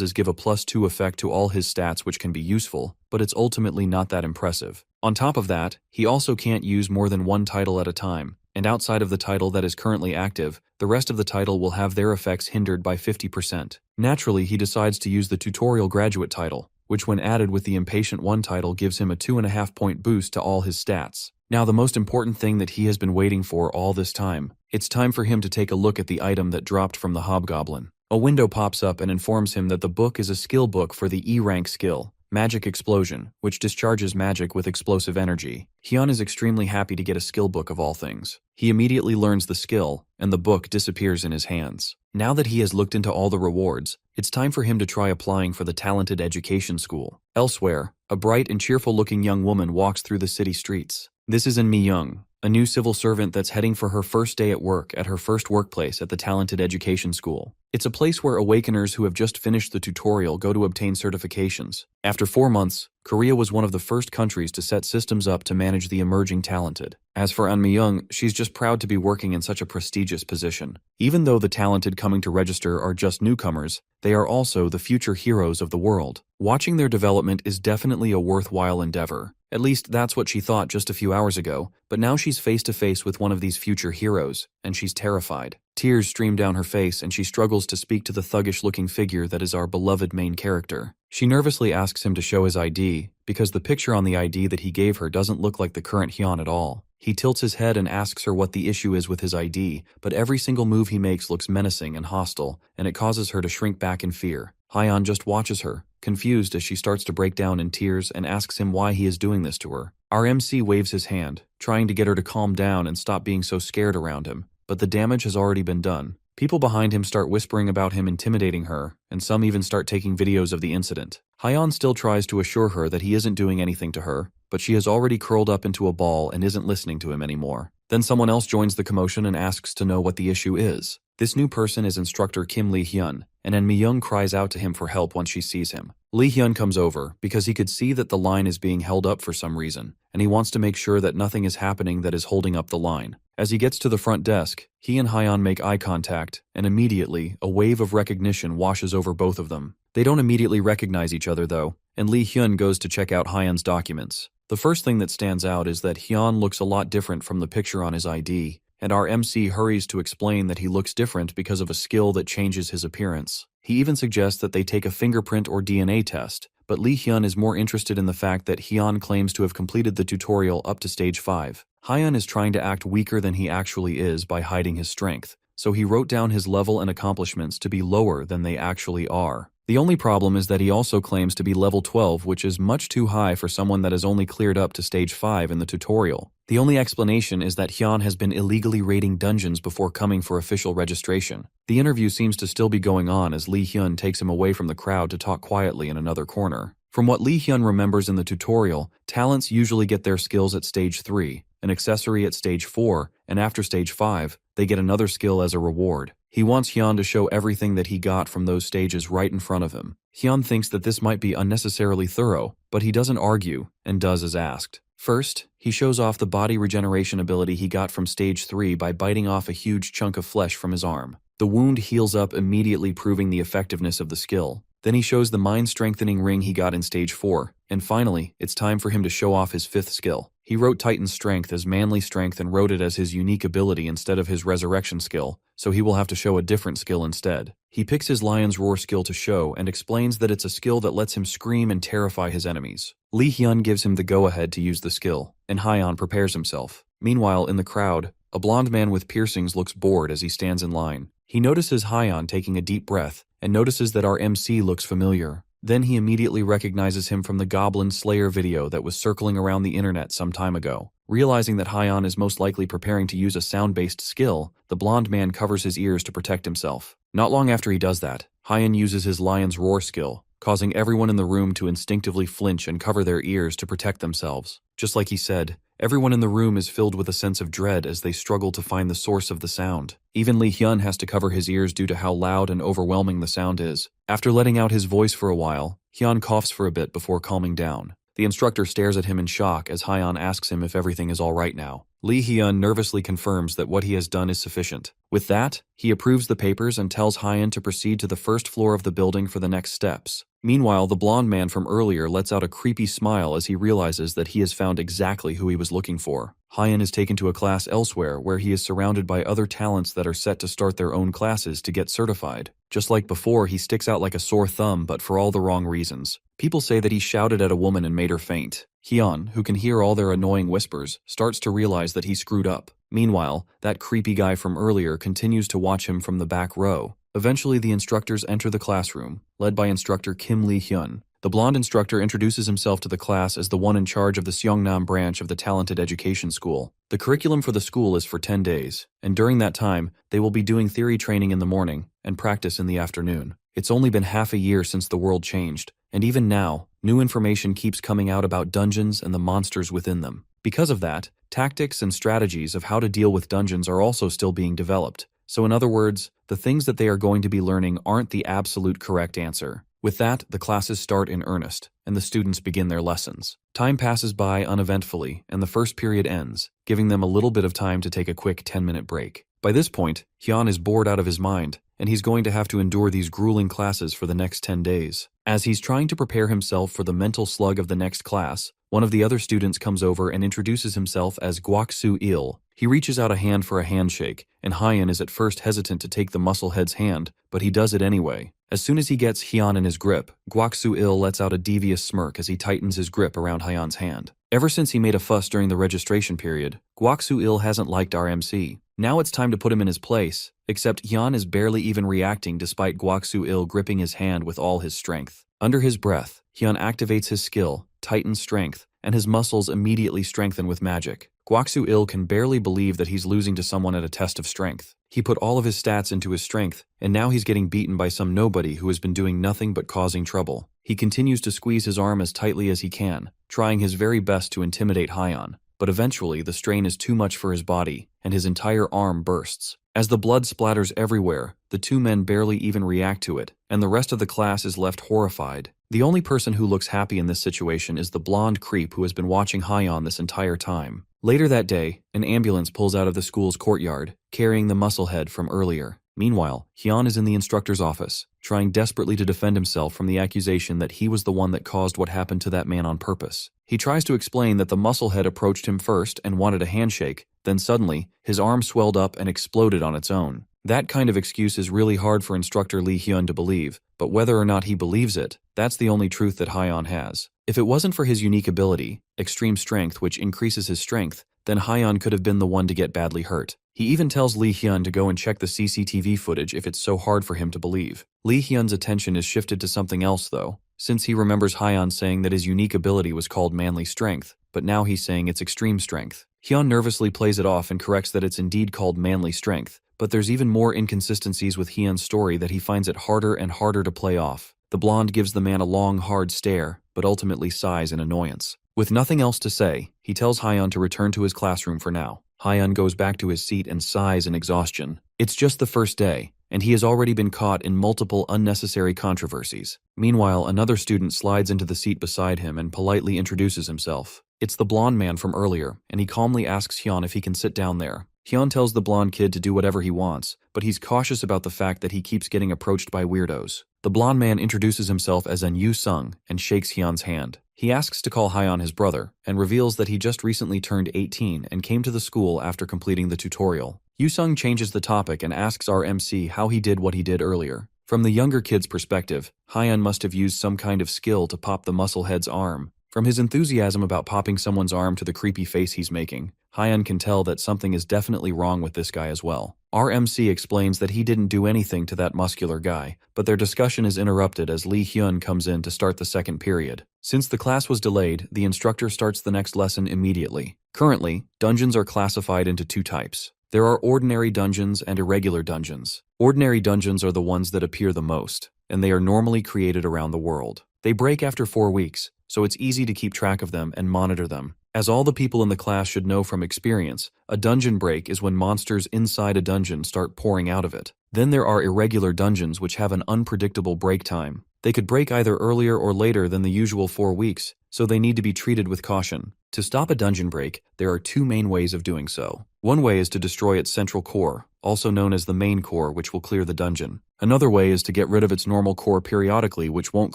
is give a +2 effect to all his stats, which can be useful, but it's ultimately not that impressive. On top of that, he also can't use more than one title at a time, and outside of the title that is currently active, the rest of the title will have their effects hindered by 50%. Naturally, he decides to use the tutorial graduate title, which when added with the Impatient 1 title gives him a 2.5 point boost to all his stats. Now the most important thing that he has been waiting for all this time. It's time for him to take a look at the item that dropped from the hobgoblin. A window pops up and informs him that the book is a skill book for the E rank skill, Magic Explosion, which discharges magic with explosive energy. Hyun is extremely happy to get a skill book of all things. He immediately learns the skill, and the book disappears in his hands. Now that he has looked into all the rewards, it's time for him to try applying for the Talented Education School. Elsewhere, a bright and cheerful-looking young woman walks through the city streets. This is Mi-young, a new civil servant that's heading for her first day at work at her first workplace at the Talented Education School. It's a place where awakeners who have just finished the tutorial go to obtain certifications. After 4 months, Korea was one of the first countries to set systems up to manage the emerging talented. As for Mi-young, she's just proud to be working in such a prestigious position. Even though the talented coming to register are just newcomers, they are also the future heroes of the world. Watching their development is definitely a worthwhile endeavor. At least that's what she thought just a few hours ago, but now she's face to face with one of these future heroes, and she's terrified. Tears stream down her face and she struggles to speak to the thuggish-looking figure that is our beloved main character. She nervously asks him to show his ID, because the picture on the ID that he gave her doesn't look like the current Hyun at all. He tilts his head and asks her what the issue is with his ID, but every single move he makes looks menacing and hostile, and it causes her to shrink back in fear. Hyun just watches her, confused as she starts to break down in tears and asks him why he is doing this to her. Our MC waves his hand, trying to get her to calm down and stop being so scared around him, but the damage has already been done. People behind him start whispering about him intimidating her, and some even start taking videos of the incident. Hyun still tries to assure her that he isn't doing anything to her, but she has already curled up into a ball and isn't listening to him anymore. Then someone else joins the commotion and asks to know what the issue is. This new person is instructor Kim Lee-hyun, and Mi-young cries out to him for help once she sees him. Lee-hyun comes over because he could see that the line is being held up for some reason, and he wants to make sure that nothing is happening that is holding up the line. As he gets to the front desk, he and Hyun make eye contact, and immediately, a wave of recognition washes over both of them. They don't immediately recognize each other though, and Lee-hyun goes to check out Hyun's documents. The first thing that stands out is that Hyun looks a lot different from the picture on his ID, and our MC hurries to explain that he looks different because of a skill that changes his appearance. He even suggests that they take a fingerprint or DNA test, but Lee-hyun is more interested in the fact that Hyun claims to have completed the tutorial up to stage 5. Hyun is trying to act weaker than he actually is by hiding his strength, so he wrote down his level and accomplishments to be lower than they actually are. The only problem is that he also claims to be level 12, which is much too high for someone that has only cleared up to stage 5 in the tutorial. The only explanation is that Hyun has been illegally raiding dungeons before coming for official registration. The interview seems to still be going on as Lee-hyun takes him away from the crowd to talk quietly in another corner. From what Lee-hyun remembers in the tutorial, talents usually get their skills at stage 3, an accessory at stage 4, and after stage 5, they get another skill as a reward. He wants Hyun to show everything that he got from those stages right in front of him. Hyun thinks that this might be unnecessarily thorough, but he doesn't argue, and does as asked. First, he shows off the body regeneration ability he got from stage 3 by biting off a huge chunk of flesh from his arm. The wound heals up immediately, proving the effectiveness of the skill. Then he shows the mind-strengthening ring he got in stage 4, and finally, it's time for him to show off his 5th skill. He wrote Titan's Strength as Manly Strength and wrote it as his unique ability instead of his Resurrection skill, so he will have to show a different skill instead. He picks his Lion's Roar skill to show and explains that it's a skill that lets him scream and terrify his enemies. Lee-hyun gives him the go-ahead to use the skill, and Hyun prepares himself. Meanwhile, in the crowd, a blonde man with piercings looks bored as he stands in line. He notices Hyun taking a deep breath, and notices that our MC looks familiar. Then he immediately recognizes him from the Goblin Slayer video that was circling around the internet some time ago. Realizing that Hyan is most likely preparing to use a sound-based skill, the blonde man covers his ears to protect himself. Not long after he does that, Hyan uses his Lion's Roar skill, causing everyone in the room to instinctively flinch and cover their ears to protect themselves. Just like he said, everyone in the room is filled with a sense of dread as they struggle to find the source of the sound. Even Lee Hyun has to cover his ears due to how loud and overwhelming the sound is. After letting out his voice for a while, Hyun coughs for a bit before calming down. The instructor stares at him in shock as Hyan asks him if everything is all right now. Lee Hyun nervously confirms that what he has done is sufficient. With that, he approves the papers and tells Hyan to proceed to the first floor of the building for the next steps. Meanwhile, the blonde man from earlier lets out a creepy smile as he realizes that he has found exactly who he was looking for. Hyan is taken to a class elsewhere where he is surrounded by other talents that are set to start their own classes to get certified. Just like before, he sticks out like a sore thumb, but for all the wrong reasons. People say that he shouted at a woman and made her faint. Hyun, who can hear all their annoying whispers, starts to realize that he screwed up. Meanwhile, that creepy guy from earlier continues to watch him from the back row. Eventually, the instructors enter the classroom, led by instructor Kim Lee Hyun. The blonde instructor introduces himself to the class as the one in charge of the Seongnam branch of the Talented Education School. The curriculum for the school is for 10 days, and during that time, they will be doing theory training in the morning and practice in the afternoon. It's only been half a year since the world changed, and even now, new information keeps coming out about dungeons and the monsters within them. Because of that, tactics and strategies of how to deal with dungeons are also still being developed. So in other words, the things that they are going to be learning aren't the absolute correct answer. With that, the classes start in earnest, and the students begin their lessons. Time passes by uneventfully, and the first period ends, giving them a little bit of time to take a quick 10-minute break. By this point, Hyun is bored out of his mind, and he's going to have to endure these grueling classes for the next 10 days. As he's trying to prepare himself for the mental slug of the next class, one of the other students comes over and introduces himself as Gwaksu-il. He reaches out a hand for a handshake, and Hyan is at first hesitant to take the musclehead's hand, but he does it anyway. As soon as he gets Hyun in his grip, Gwaksu-il lets out a devious smirk as he tightens his grip around Hyan's hand. Ever since he made a fuss during the registration period, Gwaksu-il hasn't liked our MC. Now it's time to put him in his place, except Hyun is barely even reacting despite Gwaksu-il gripping his hand with all his strength. Under his breath, Hyun activates his skill, Titan Strength, and his muscles immediately strengthen with magic. Gwaksu-il can barely believe that he's losing to someone at a test of strength. He put all of his stats into his strength, and now he's getting beaten by some nobody who has been doing nothing but causing trouble. He continues to squeeze his arm as tightly as he can, trying his very best to intimidate Hyan, but eventually the strain is too much for his body, and his entire arm bursts. As the blood splatters everywhere, the two men barely even react to it, and the rest of the class is left horrified. The only person who looks happy in this situation is the blonde creep who has been watching Hyan this entire time. Later that day, an ambulance pulls out of the school's courtyard, carrying the musclehead from earlier. Meanwhile, Hyun is in the instructor's office, trying desperately to defend himself from the accusation that he was the one that caused what happened to that man on purpose. He tries to explain that the musclehead approached him first and wanted a handshake, then suddenly, his arm swelled up and exploded on its own. That kind of excuse is really hard for instructor Lee Hyun to believe, but whether or not he believes it, that's the only truth that Hyan has. If it wasn't for his unique ability, extreme strength which increases his strength, then Hyan could have been the one to get badly hurt. He even tells Lee Hyun to go and check the CCTV footage if it's so hard for him to believe. Lee Hyun's attention is shifted to something else though, since he remembers Hyan saying that his unique ability was called manly strength, but now he's saying it's extreme strength. Hyun nervously plays it off and corrects that it's indeed called manly strength, but there's even more inconsistencies with Hyun's story that he finds it harder and harder to play off. The blonde gives the man a long, hard stare, but ultimately sighs in annoyance. With nothing else to say, he tells Hyan to return to his classroom for now. Hyan goes back to his seat and sighs in exhaustion. It's just the first day, and he has already been caught in multiple unnecessary controversies. Meanwhile, another student slides into the seat beside him and politely introduces himself. It's the blonde man from earlier, and he calmly asks Hyun if he can sit down there. Hyun tells the blonde kid to do whatever he wants, but he's cautious about the fact that he keeps getting approached by weirdos. The blonde man introduces himself as an Yu-sung and shakes Hyun's hand. He asks to call Hyan his brother, and reveals that he just recently turned 18 and came to the school after completing the tutorial. Yu-sung changes the topic and asks our MC how he did what he did earlier. From the younger kid's perspective, Hyan must have used some kind of skill to pop the musclehead's arm. From his enthusiasm about popping someone's arm to the creepy face he's making, Hyan can tell that something is definitely wrong with this guy as well. Our MC explains that he didn't do anything to that muscular guy, but their discussion is interrupted as Lee Hyun comes in to start the second period. Since the class was delayed, the instructor starts the next lesson immediately. Currently, dungeons are classified into two types. There are ordinary dungeons and irregular dungeons. Ordinary dungeons are the ones that appear the most, and they are normally created around the world. They break after 4 weeks, so it's easy to keep track of them and monitor them. As all the people in the class should know from experience, a dungeon break is when monsters inside a dungeon start pouring out of it. Then there are irregular dungeons which have an unpredictable break time. They could break either earlier or later than the usual 4 weeks, so they need to be treated with caution. To stop a dungeon break, there are two main ways of doing so. One way is to destroy its central core, also known as the main core, which will clear the dungeon. Another way is to get rid of its normal core periodically, which won't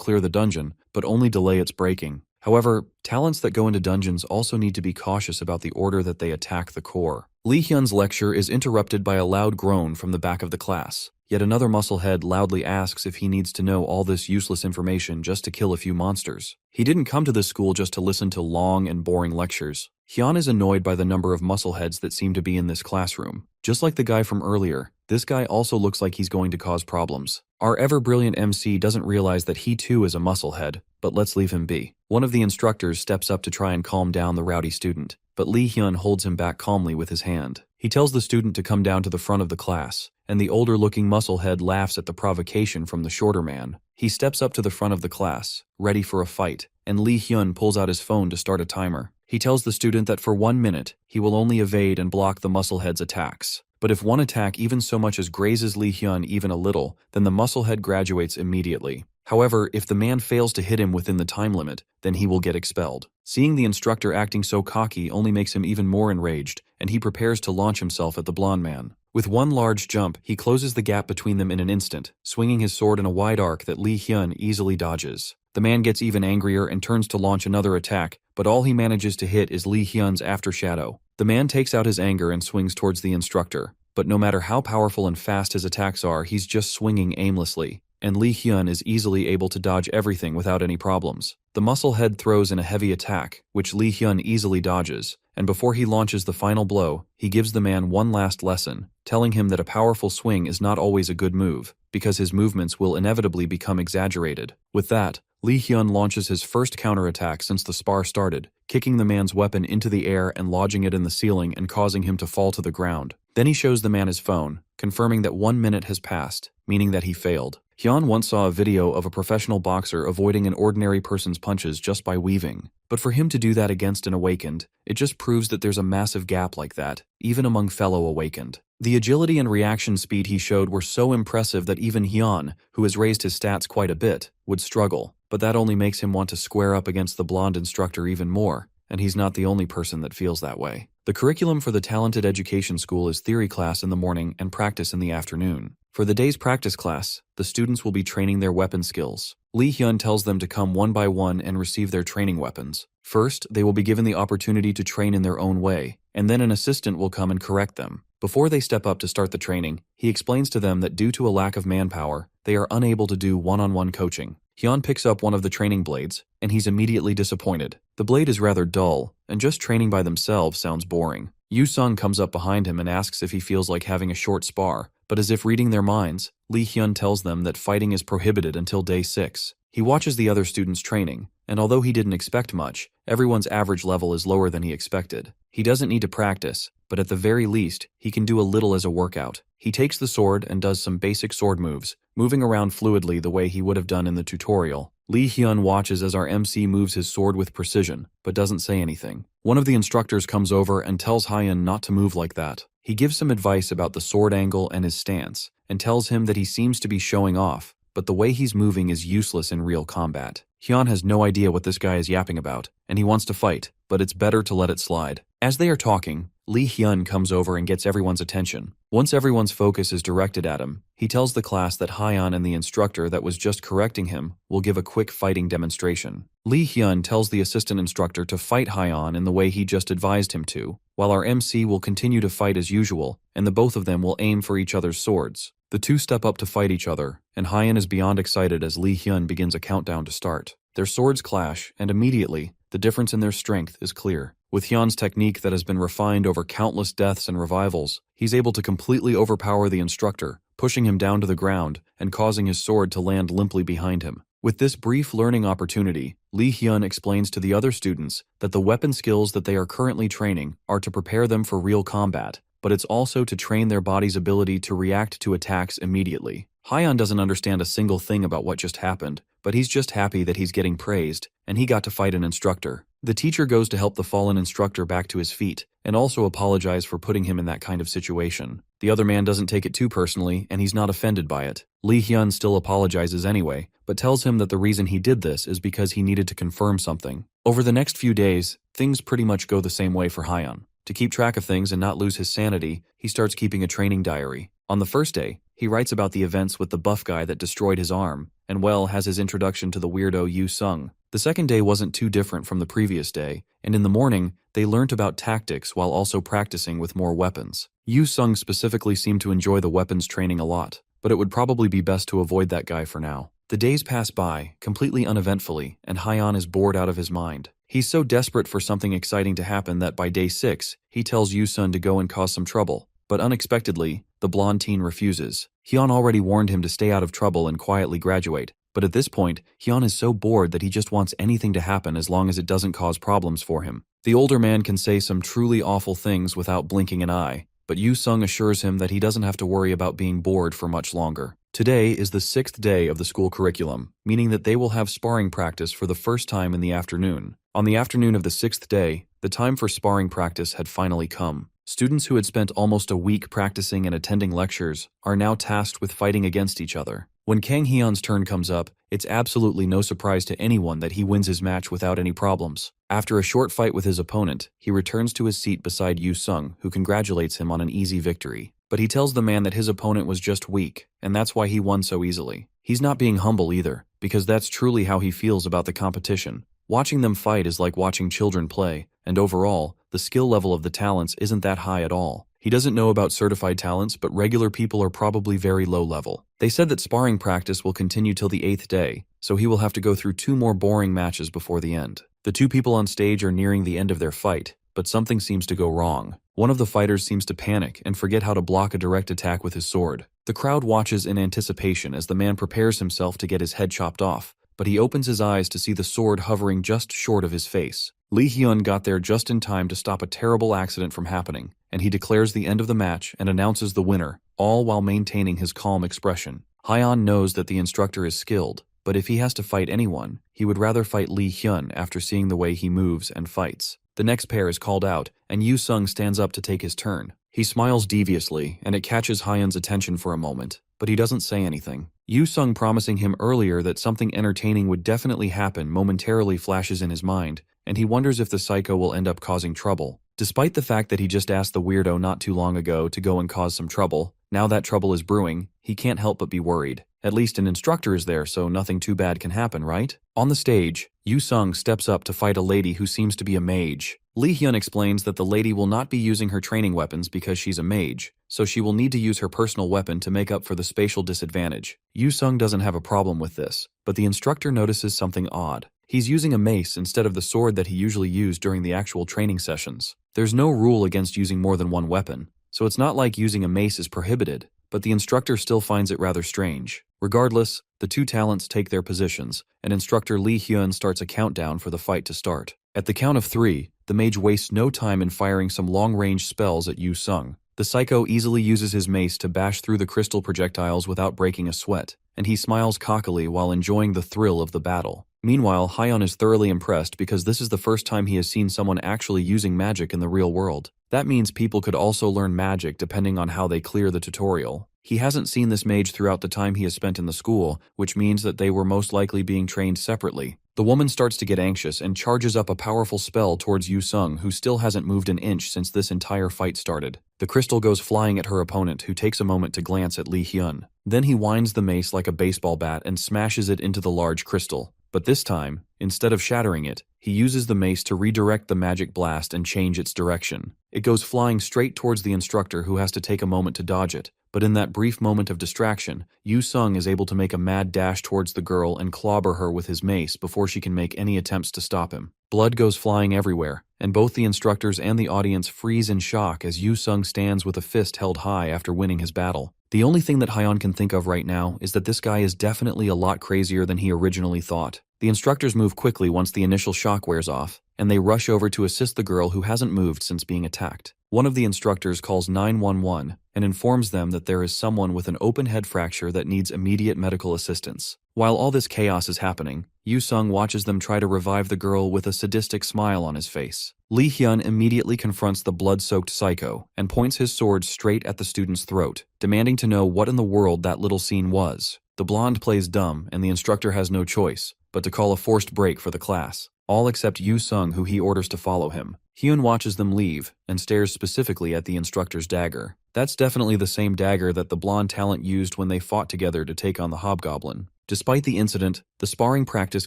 clear the dungeon, but only delay its breaking. However, talents that go into dungeons also need to be cautious about the order that they attack the core. Lee Hyun's lecture is interrupted by a loud groan from the back of the class. Yet another musclehead loudly asks if he needs to know all this useless information just to kill a few monsters. He didn't come to this school just to listen to long and boring lectures. Hyun is annoyed by the number of muscleheads that seem to be in this classroom. Just like the guy from earlier, this guy also looks like he's going to cause problems. Our ever-brilliant MC doesn't realize that he too is a musclehead, but let's leave him be. One of the instructors steps up to try and calm down the rowdy student, but Lee Hyun holds him back calmly with his hand. He tells the student to come down to the front of the class, and the older-looking musclehead laughs at the provocation from the shorter man. He steps up to the front of the class, ready for a fight, and Lee Hyun pulls out his phone to start a timer. He tells the student that for 1 minute, he will only evade and block the musclehead's attacks. But if one attack even so much as grazes Lee Hyun even a little, then the musclehead graduates immediately. However, if the man fails to hit him within the time limit, then he will get expelled. Seeing the instructor acting so cocky only makes him even more enraged, and he prepares to launch himself at the blonde man. With one large jump, he closes the gap between them in an instant, swinging his sword in a wide arc that Lee Hyun easily dodges. The man gets even angrier and turns to launch another attack, but all he manages to hit is Lee Hyun's aftershadow. The man takes out his anger and swings towards the instructor, but no matter how powerful and fast his attacks are, he's just swinging aimlessly, and Lee Hyun is easily able to dodge everything without any problems. The musclehead throws in a heavy attack, which Lee Hyun easily dodges, and before he launches the final blow, he gives the man one last lesson, telling him that a powerful swing is not always a good move, because his movements will inevitably become exaggerated. With that, Lee Hyun launches his first counterattack since the spar started, kicking the man's weapon into the air and lodging it in the ceiling and causing him to fall to the ground. Then he shows the man his phone, confirming that 1 minute has passed, meaning that he failed. Hyun once saw a video of a professional boxer avoiding an ordinary person's punches just by weaving. But for him to do that against an awakened, it just proves that there's a massive gap like that, even among fellow awakened. The agility and reaction speed he showed were so impressive that even Hyun, who has raised his stats quite a bit, would struggle. But that only makes him want to square up against the blonde instructor even more, and he's not the only person that feels that way. The curriculum for the Talented Education School is theory class in the morning and practice in the afternoon. For the day's practice class, the students will be training their weapon skills. Lee Hyun tells them to come one by one and receive their training weapons. First, they will be given the opportunity to train in their own way, and then an assistant will come and correct them. Before they step up to start the training, he explains to them that due to a lack of manpower, they are unable to do one-on-one coaching. Hyun picks up one of the training blades, and he's immediately disappointed. The blade is rather dull, and just training by themselves sounds boring. Yu-sung comes up behind him and asks if he feels like having a short spar, but as if reading their minds, Lee Hyun tells them that fighting is prohibited until day 6. He watches the other students training, and although he didn't expect much, everyone's average level is lower than he expected. He doesn't need to practice, but at the very least, he can do a little as a workout. He takes the sword and does some basic sword moves, moving around fluidly the way he would have done in the tutorial. Lee Hyun watches as our MC moves his sword with precision, but doesn't say anything. One of the instructors comes over and tells Hyun not to move like that. He gives some advice about the sword angle and his stance, and tells him that he seems to be showing off, but the way he's moving is useless in real combat. Hyun has no idea what this guy is yapping about, and he wants to fight, but it's better to let it slide. As they are talking, Lee Hyun comes over and gets everyone's attention. Once everyone's focus is directed at him, he tells the class that Hyun and the instructor that was just correcting him will give a quick fighting demonstration. Lee Hyun tells the assistant instructor to fight Hyun in the way he just advised him to, while our MC will continue to fight as usual, and the both of them will aim for each other's swords. The two step up to fight each other, and Hyun is beyond excited as Lee Hyun begins a countdown to start. Their swords clash, and immediately, the difference in their strength is clear. With Hyun's technique that has been refined over countless deaths and revivals, he's able to completely overpower the instructor, pushing him down to the ground and causing his sword to land limply behind him. With this brief learning opportunity, Lee Hyun explains to the other students that the weapon skills that they are currently training are to prepare them for real combat, but it's also to train their body's ability to react to attacks immediately. Hyun doesn't understand a single thing about what just happened, but he's just happy that he's getting praised, and he got to fight an instructor. The teacher goes to help the fallen instructor back to his feet, and also apologize for putting him in that kind of situation. The other man doesn't take it too personally, and he's not offended by it. Lee Hyun still apologizes anyway, but tells him that the reason he did this is because he needed to confirm something. Over the next few days, things pretty much go the same way for Hyun. To keep track of things and not lose his sanity, he starts keeping a training diary. On the first day, he writes about the events with the buff guy that destroyed his arm, and has his introduction to the weirdo Yu Sung. The second day wasn't too different from the previous day, and in the morning, they learnt about tactics while also practicing with more weapons. Yu Sung specifically seemed to enjoy the weapons training a lot, but it would probably be best to avoid that guy for now. The days pass by, completely uneventfully, and Hyun is bored out of his mind. He's so desperate for something exciting to happen that by day 6, he tells Yu Sun to go and cause some trouble. But unexpectedly, the blonde teen refuses. Hyun already warned him to stay out of trouble and quietly graduate, but at this point, Hyun is so bored that he just wants anything to happen as long as it doesn't cause problems for him. The older man can say some truly awful things without blinking an eye, but Yu Sung assures him that he doesn't have to worry about being bored for much longer. Today is the 6th day of the school curriculum, meaning that they will have sparring practice for the first time in the afternoon. On the afternoon of the 6th day, the time for sparring practice had finally come. Students who had spent almost a week practicing and attending lectures are now tasked with fighting against each other. When Kang Hyun's turn comes up, it's absolutely no surprise to anyone that he wins his match without any problems. After a short fight with his opponent, he returns to his seat beside Yu Sung, who congratulates him on an easy victory. But he tells the man that his opponent was just weak, and that's why he won so easily. He's not being humble either, because that's truly how he feels about the competition. Watching them fight is like watching children play, and overall, the skill level of the talents isn't that high at all. He doesn't know about certified talents, but regular people are probably very low level. They said that sparring practice will continue till the 8th day, so he will have to go through 2 more boring matches before the end. The 2 people on stage are nearing the end of their fight, but something seems to go wrong. One of the fighters seems to panic and forget how to block a direct attack with his sword. The crowd watches in anticipation as the man prepares himself to get his head chopped off, but he opens his eyes to see the sword hovering just short of his face. Lee Hyun got there just in time to stop a terrible accident from happening, and he declares the end of the match and announces the winner, all while maintaining his calm expression. Hyun knows that the instructor is skilled, but if he has to fight anyone, he would rather fight Lee Hyun after seeing the way he moves and fights. The next pair is called out, and Yu Sung stands up to take his turn. He smiles deviously, and it catches Hyun's attention for a moment, but he doesn't say anything. Yu Sung promising him earlier that something entertaining would definitely happen momentarily flashes in his mind, and he wonders if the psycho will end up causing trouble. Despite the fact that he just asked the weirdo not too long ago to go and cause some trouble, now that trouble is brewing, he can't help but be worried. At least an instructor is there, so nothing too bad can happen, right? On the stage, Yu Sung steps up to fight a lady who seems to be a mage. Lee Hyun explains that the lady will not be using her training weapons because she's a mage, so she will need to use her personal weapon to make up for the spatial disadvantage. Yu Sung doesn't have a problem with this, but the instructor notices something odd. He's using a mace instead of the sword that he usually used during the actual training sessions. There's no rule against using more than one weapon, so it's not like using a mace is prohibited, but the instructor still finds it rather strange. Regardless, the 2 talents take their positions, and instructor Lee Hyun starts a countdown for the fight to start. At the count of 3, the mage wastes no time in firing some long-range spells at Yu Sung. The psycho easily uses his mace to bash through the crystal projectiles without breaking a sweat, and he smiles cockily while enjoying the thrill of the battle. Meanwhile, Hyun is thoroughly impressed because this is the first time he has seen someone actually using magic in the real world. That means people could also learn magic depending on how they clear the tutorial. He hasn't seen this mage throughout the time he has spent in the school, which means that they were most likely being trained separately. The woman starts to get anxious and charges up a powerful spell towards Yu Sung, who still hasn't moved an inch since this entire fight started. The crystal goes flying at her opponent, who takes a moment to glance at Lee Hyun. Then he winds the mace like a baseball bat and smashes it into the large crystal. But this time, instead of shattering it, he uses the mace to redirect the magic blast and change its direction. It goes flying straight towards the instructor, who has to take a moment to dodge it. But in that brief moment of distraction, Yu Sung is able to make a mad dash towards the girl and clobber her with his mace before she can make any attempts to stop him. Blood goes flying everywhere, and both the instructors and the audience freeze in shock as Yu Sung stands with a fist held high after winning his battle. The only thing that Hyeon can think of right now is that this guy is definitely a lot crazier than he originally thought. The instructors move quickly once the initial shock wears off, and they rush over to assist the girl who hasn't moved since being attacked. One of the instructors calls 911 and informs them that there is someone with an open head fracture that needs immediate medical assistance. While all this chaos is happening, Yu Sung watches them try to revive the girl with a sadistic smile on his face. Lee Hyun immediately confronts the blood-soaked psycho and points his sword straight at the student's throat, demanding to know what in the world that little scene was. The blonde plays dumb, and the instructor has no choice but to call a forced break for the class, all except Yu Sung, who he orders to follow him. Hyun watches them leave and stares specifically at the instructor's dagger. That's definitely the same dagger that the blonde talent used when they fought together to take on the hobgoblin. Despite the incident, the sparring practice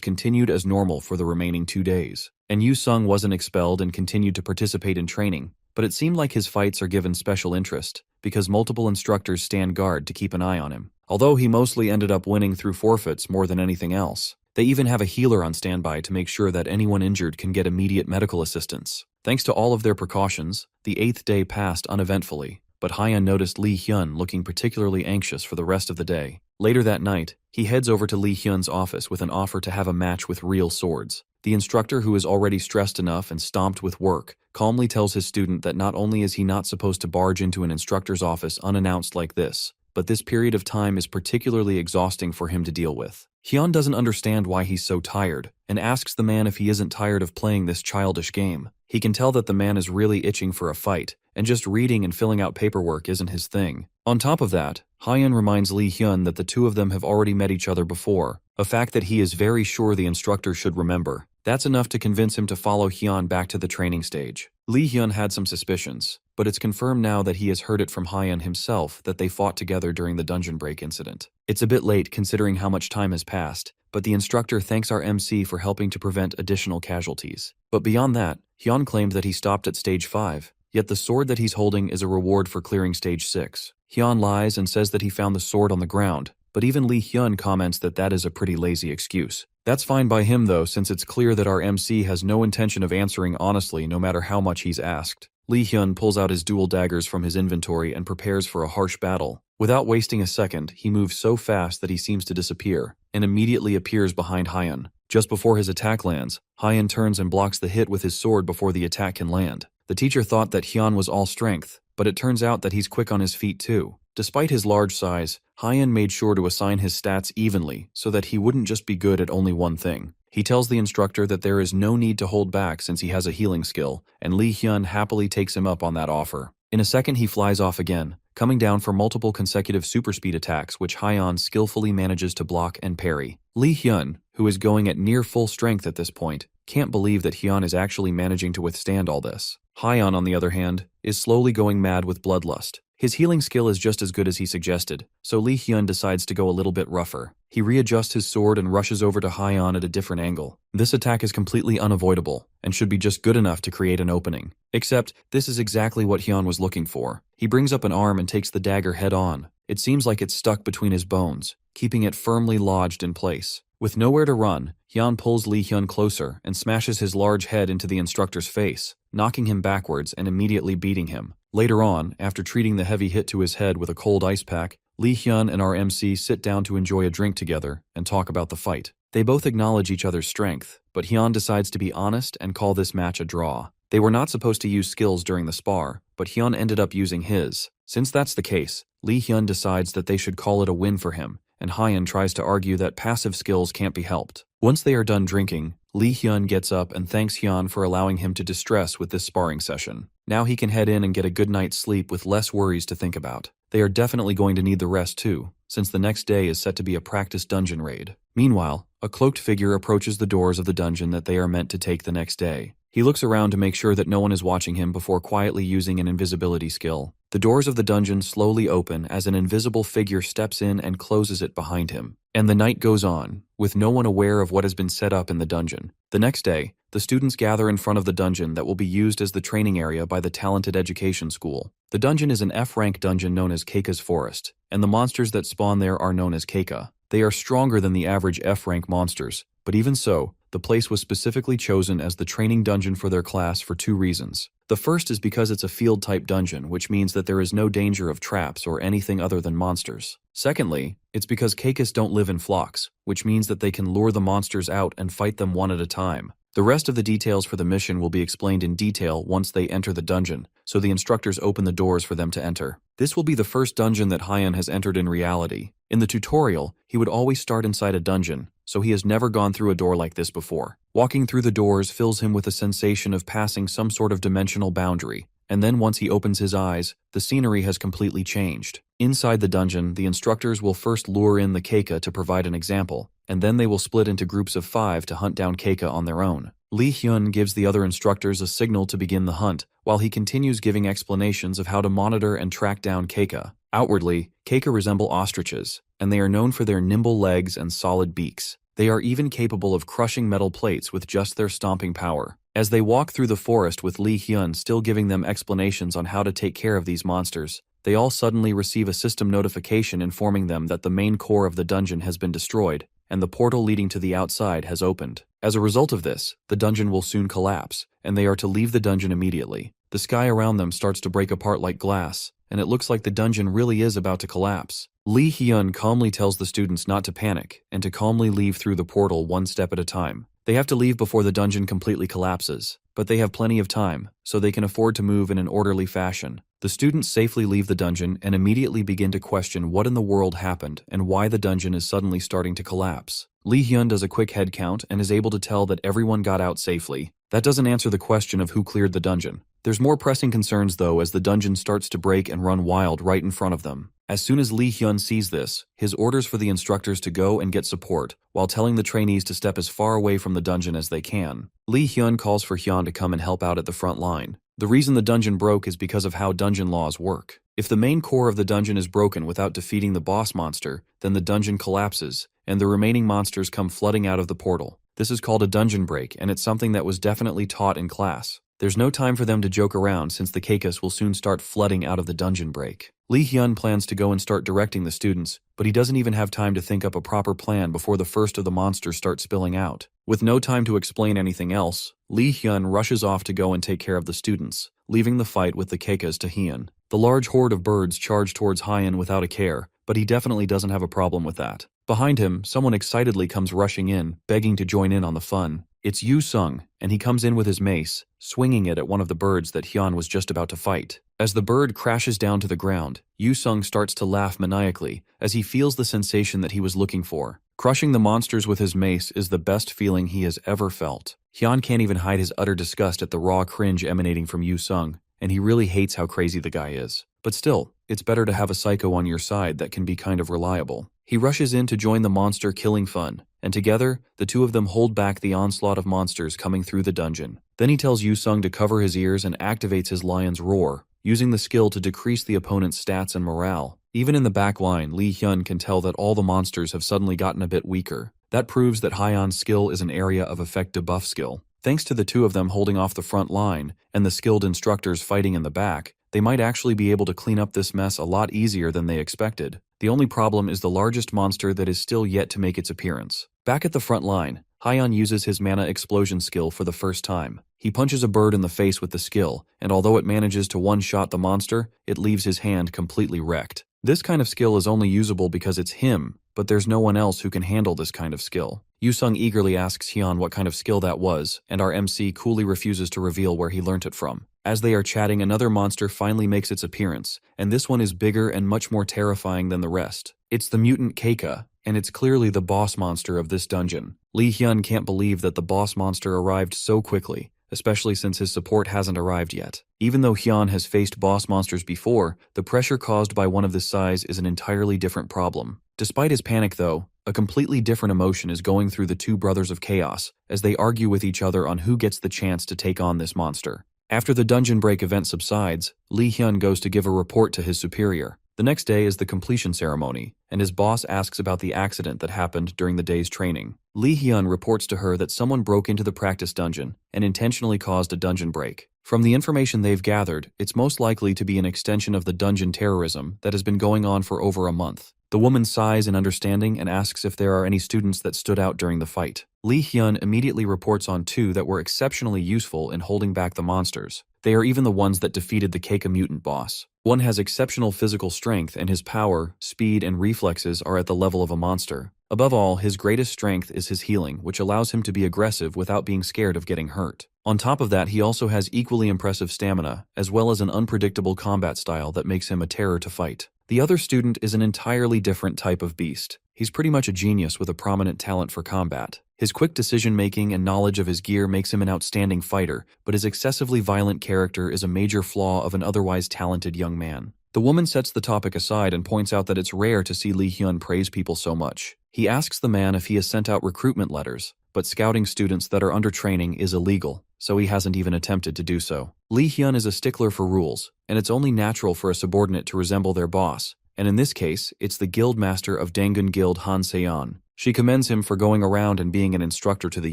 continued as normal for the remaining 2 days, and Yu Sung wasn't expelled and continued to participate in training, but it seemed like his fights are given special interest because multiple instructors stand guard to keep an eye on him. Although he mostly ended up winning through forfeits more than anything else. They even have a healer on standby to make sure that anyone injured can get immediate medical assistance. Thanks to all of their precautions, the 8th day passed uneventfully, but Hyeon noticed Lee Hyun looking particularly anxious for the rest of the day. Later that night, he heads over to Lee Hyun's office with an offer to have a match with real swords. The instructor, who is already stressed enough and stomped with work, calmly tells his student that not only is he not supposed to barge into an instructor's office unannounced like this, but this period of time is particularly exhausting for him to deal with. Hyun doesn't understand why he's so tired, and asks the man if he isn't tired of playing this childish game. He can tell that the man is really itching for a fight, and just reading and filling out paperwork isn't his thing. On top of that, Hyun reminds Lee Hyun that the two of them have already met each other before, a fact that he is very sure the instructor should remember. That's enough to convince him to follow Hyun back to the training stage. Lee Hyun had some suspicions, but it's confirmed now that he has heard it from Hyun himself that they fought together during the dungeon break incident. It's a bit late considering how much time has passed, but the instructor thanks our MC for helping to prevent additional casualties. But beyond that, Hyun claimed that he stopped at stage 5, yet the sword that he's holding is a reward for clearing stage 6. Hyun lies and says that he found the sword on the ground, but even Lee Hyun comments that that is a pretty lazy excuse. That's fine by him though, since it's clear that our MC has no intention of answering honestly no matter how much he's asked. Lee Hyun pulls out his dual daggers from his inventory and prepares for a harsh battle. Without wasting a second, he moves so fast that he seems to disappear, and immediately appears behind Hyun. Just before his attack lands, Hyun turns and blocks the hit with his sword before the attack can land. The teacher thought that Hyun was all strength, but it turns out that he's quick on his feet too. Despite his large size, Hyun made sure to assign his stats evenly so that he wouldn't just be good at only one thing. He tells the instructor that there is no need to hold back since he has a healing skill, and Lee Hyun happily takes him up on that offer. In a second he flies off again, coming down for multiple consecutive super speed attacks which Hyun skillfully manages to block and parry. Lee Hyun, who is going at near full strength at this point, can't believe that Hyun is actually managing to withstand all this. Hyun, on the other hand, is slowly going mad with bloodlust. His healing skill is just as good as he suggested, so Lee Hyun decides to go a little bit rougher. He readjusts his sword and rushes over to Hyun at a different angle. This attack is completely unavoidable, and should be just good enough to create an opening. Except, this is exactly what Hyun was looking for. He brings up an arm and takes the dagger head on. It seems like it's stuck between his bones, keeping it firmly lodged in place. With nowhere to run, Hyun pulls Lee Hyun closer and smashes his large head into the instructor's face, knocking him backwards and immediately beating him. Later on, after treating the heavy hit to his head with a cold ice pack, Lee Hyun and our MC sit down to enjoy a drink together and talk about the fight. They both acknowledge each other's strength, but Hyun decides to be honest and call this match a draw. They were not supposed to use skills during the spar, but Hyun ended up using his. Since that's the case, Lee Hyun decides that they should call it a win for him, and Hyun tries to argue that passive skills can't be helped. Once they are done drinking, Lee Hyun gets up and thanks Hyun for allowing him to distress with this sparring session. Now he can head in and get a good night's sleep with less worries to think about. They are definitely going to need the rest too, since the next day is set to be a practice dungeon raid. Meanwhile, a cloaked figure approaches the doors of the dungeon that they are meant to take the next day. He looks around to make sure that no one is watching him before quietly using an invisibility skill. The doors of the dungeon slowly open as an invisible figure steps in and closes it behind him. And the night goes on, with no one aware of what has been set up in the dungeon. The next day, the students gather in front of the dungeon that will be used as the training area by the Talented Education School. The dungeon is an F-rank dungeon known as Keika's Forest, and the monsters that spawn there are known as Keika. They are stronger than the average F-rank monsters, but even so, The place was specifically chosen as the training dungeon for their class for 2 reasons. The first is because it's a field-type dungeon, which means that there is no danger of traps or anything other than monsters. Secondly, it's because Caicus don't live in flocks, which means that they can lure the monsters out and fight them one at a time. The rest of the details for the mission will be explained in detail once they enter the dungeon, so the instructors open the doors for them to enter. This will be the first dungeon that Hyan has entered in reality. In the tutorial, he would always start inside a dungeon, so he has never gone through a door like this before. Walking through the doors fills him with a sensation of passing some sort of dimensional boundary, and then once he opens his eyes, the scenery has completely changed. Inside the dungeon, the instructors will first lure in the Keika to provide an example, and then they will split into groups of 5 to hunt down Keika on their own. Lee Hyun gives the other instructors a signal to begin the hunt, while he continues giving explanations of how to monitor and track down Keika. Outwardly, Keika resemble ostriches, and they are known for their nimble legs and solid beaks. They are even capable of crushing metal plates with just their stomping power. As they walk through the forest with Lee Hyun still giving them explanations on how to take care of these monsters, they all suddenly receive a system notification informing them that the main core of the dungeon has been destroyed, and the portal leading to the outside has opened. As a result of this, the dungeon will soon collapse, and they are to leave the dungeon immediately. The sky around them starts to break apart like glass, and it looks like the dungeon really is about to collapse. Lee Hyun calmly tells the students not to panic, and to calmly leave through the portal one step at a time. They have to leave before the dungeon completely collapses, but they have plenty of time, so they can afford to move in an orderly fashion. The students safely leave the dungeon and immediately begin to question what in the world happened and why the dungeon is suddenly starting to collapse. Lee Hyun does a quick head count and is able to tell that everyone got out safely. That doesn't answer the question of who cleared the dungeon. There's more pressing concerns though as the dungeon starts to break and run wild right in front of them. As soon as Lee Hyun sees this, his orders for the instructors to go and get support, while telling the trainees to step as far away from the dungeon as they can. Lee Hyun calls for Hyun to come and help out at the front line. The reason the dungeon broke is because of how dungeon laws work. If the main core of the dungeon is broken without defeating the boss monster, then the dungeon collapses, and the remaining monsters come flooding out of the portal. This is called a dungeon break, and it's something that was definitely taught in class. There's no time for them to joke around since the Keikas will soon start flooding out of the dungeon break. Lee Hyun plans to go and start directing the students, but he doesn't even have time to think up a proper plan before the first of the monsters start spilling out. With no time to explain anything else, Lee Hyun rushes off to go and take care of the students, leaving the fight with the Keikas to Hyun. The large horde of birds charge towards Hyun without a care, but he definitely doesn't have a problem with that. Behind him, someone excitedly comes rushing in, begging to join in on the fun. It's Yu Sung, and he comes in with his mace, swinging it at one of the birds that Hyun was just about to fight. As the bird crashes down to the ground, Yu Sung starts to laugh maniacally as he feels the sensation that he was looking for. Crushing the monsters with his mace is the best feeling he has ever felt. Hyun can't even hide his utter disgust at the raw cringe emanating from Yu Sung, and he really hates how crazy the guy is. But still, it's better to have a psycho on your side that can be kind of reliable. He rushes in to join the monster killing fun, and together, the two of them hold back the onslaught of monsters coming through the dungeon. Then he tells Yu Sung to cover his ears and activates his lion's roar, using the skill to decrease the opponent's stats and morale. Even in the back line, Lee Hyun can tell that all the monsters have suddenly gotten a bit weaker. That proves that Hyun's skill is an area of effect debuff skill. Thanks to the two of them holding off the front line, and the skilled instructors fighting in the back, they might actually be able to clean up this mess a lot easier than they expected. The only problem is the largest monster that is still yet to make its appearance. Back at the front line, Hyun uses his mana explosion skill for the first time. He punches a bird in the face with the skill, and although it manages to one-shot the monster, it leaves his hand completely wrecked. This kind of skill is only usable because it's him, but there's no one else who can handle this kind of skill. Yu Sung eagerly asks Hyun what kind of skill that was, and our MC coolly refuses to reveal where he learnt it from. As they are chatting, another monster finally makes its appearance, and this one is bigger and much more terrifying than the rest. It's the mutant Keika, and it's clearly the boss monster of this dungeon. Lee Hyun can't believe that the boss monster arrived so quickly, especially since his support hasn't arrived yet. Even though Hyun has faced boss monsters before, the pressure caused by one of this size is an entirely different problem. Despite his panic though, a completely different emotion is going through the two brothers of chaos as they argue with each other on who gets the chance to take on this monster. After the dungeon break event subsides, Lee Hyun goes to give a report to his superior. The next day is the completion ceremony, and his boss asks about the accident that happened during the day's training. Lee Hyun reports to her that someone broke into the practice dungeon and intentionally caused a dungeon break. From the information they've gathered, it's most likely to be an extension of the dungeon terrorism that has been going on for over a month. The woman sighs in understanding and asks if there are any students that stood out during the fight. Lee Hyun immediately reports on 2 that were exceptionally useful in holding back the monsters. They are even the ones that defeated the Keika mutant boss. One has exceptional physical strength, and his power, speed, and reflexes are at the level of a monster. Above all, his greatest strength is his healing, which allows him to be aggressive without being scared of getting hurt. On top of that, he also has equally impressive stamina, as well as an unpredictable combat style that makes him a terror to fight. The other student is an entirely different type of beast. He's pretty much a genius with a prominent talent for combat. His quick decision-making and knowledge of his gear makes him an outstanding fighter, but his excessively violent character is a major flaw of an otherwise talented young man. The woman sets the topic aside and points out that it's rare to see Lee Hyun praise people so much. He asks the man if he has sent out recruitment letters, but scouting students that are under training is illegal, so he hasn't even attempted to do so. Lee Hyun is a stickler for rules, and it's only natural for a subordinate to resemble their boss, and in this case, it's the guild master of Dangun Guild Han Seon. She commends him for going around and being an instructor to the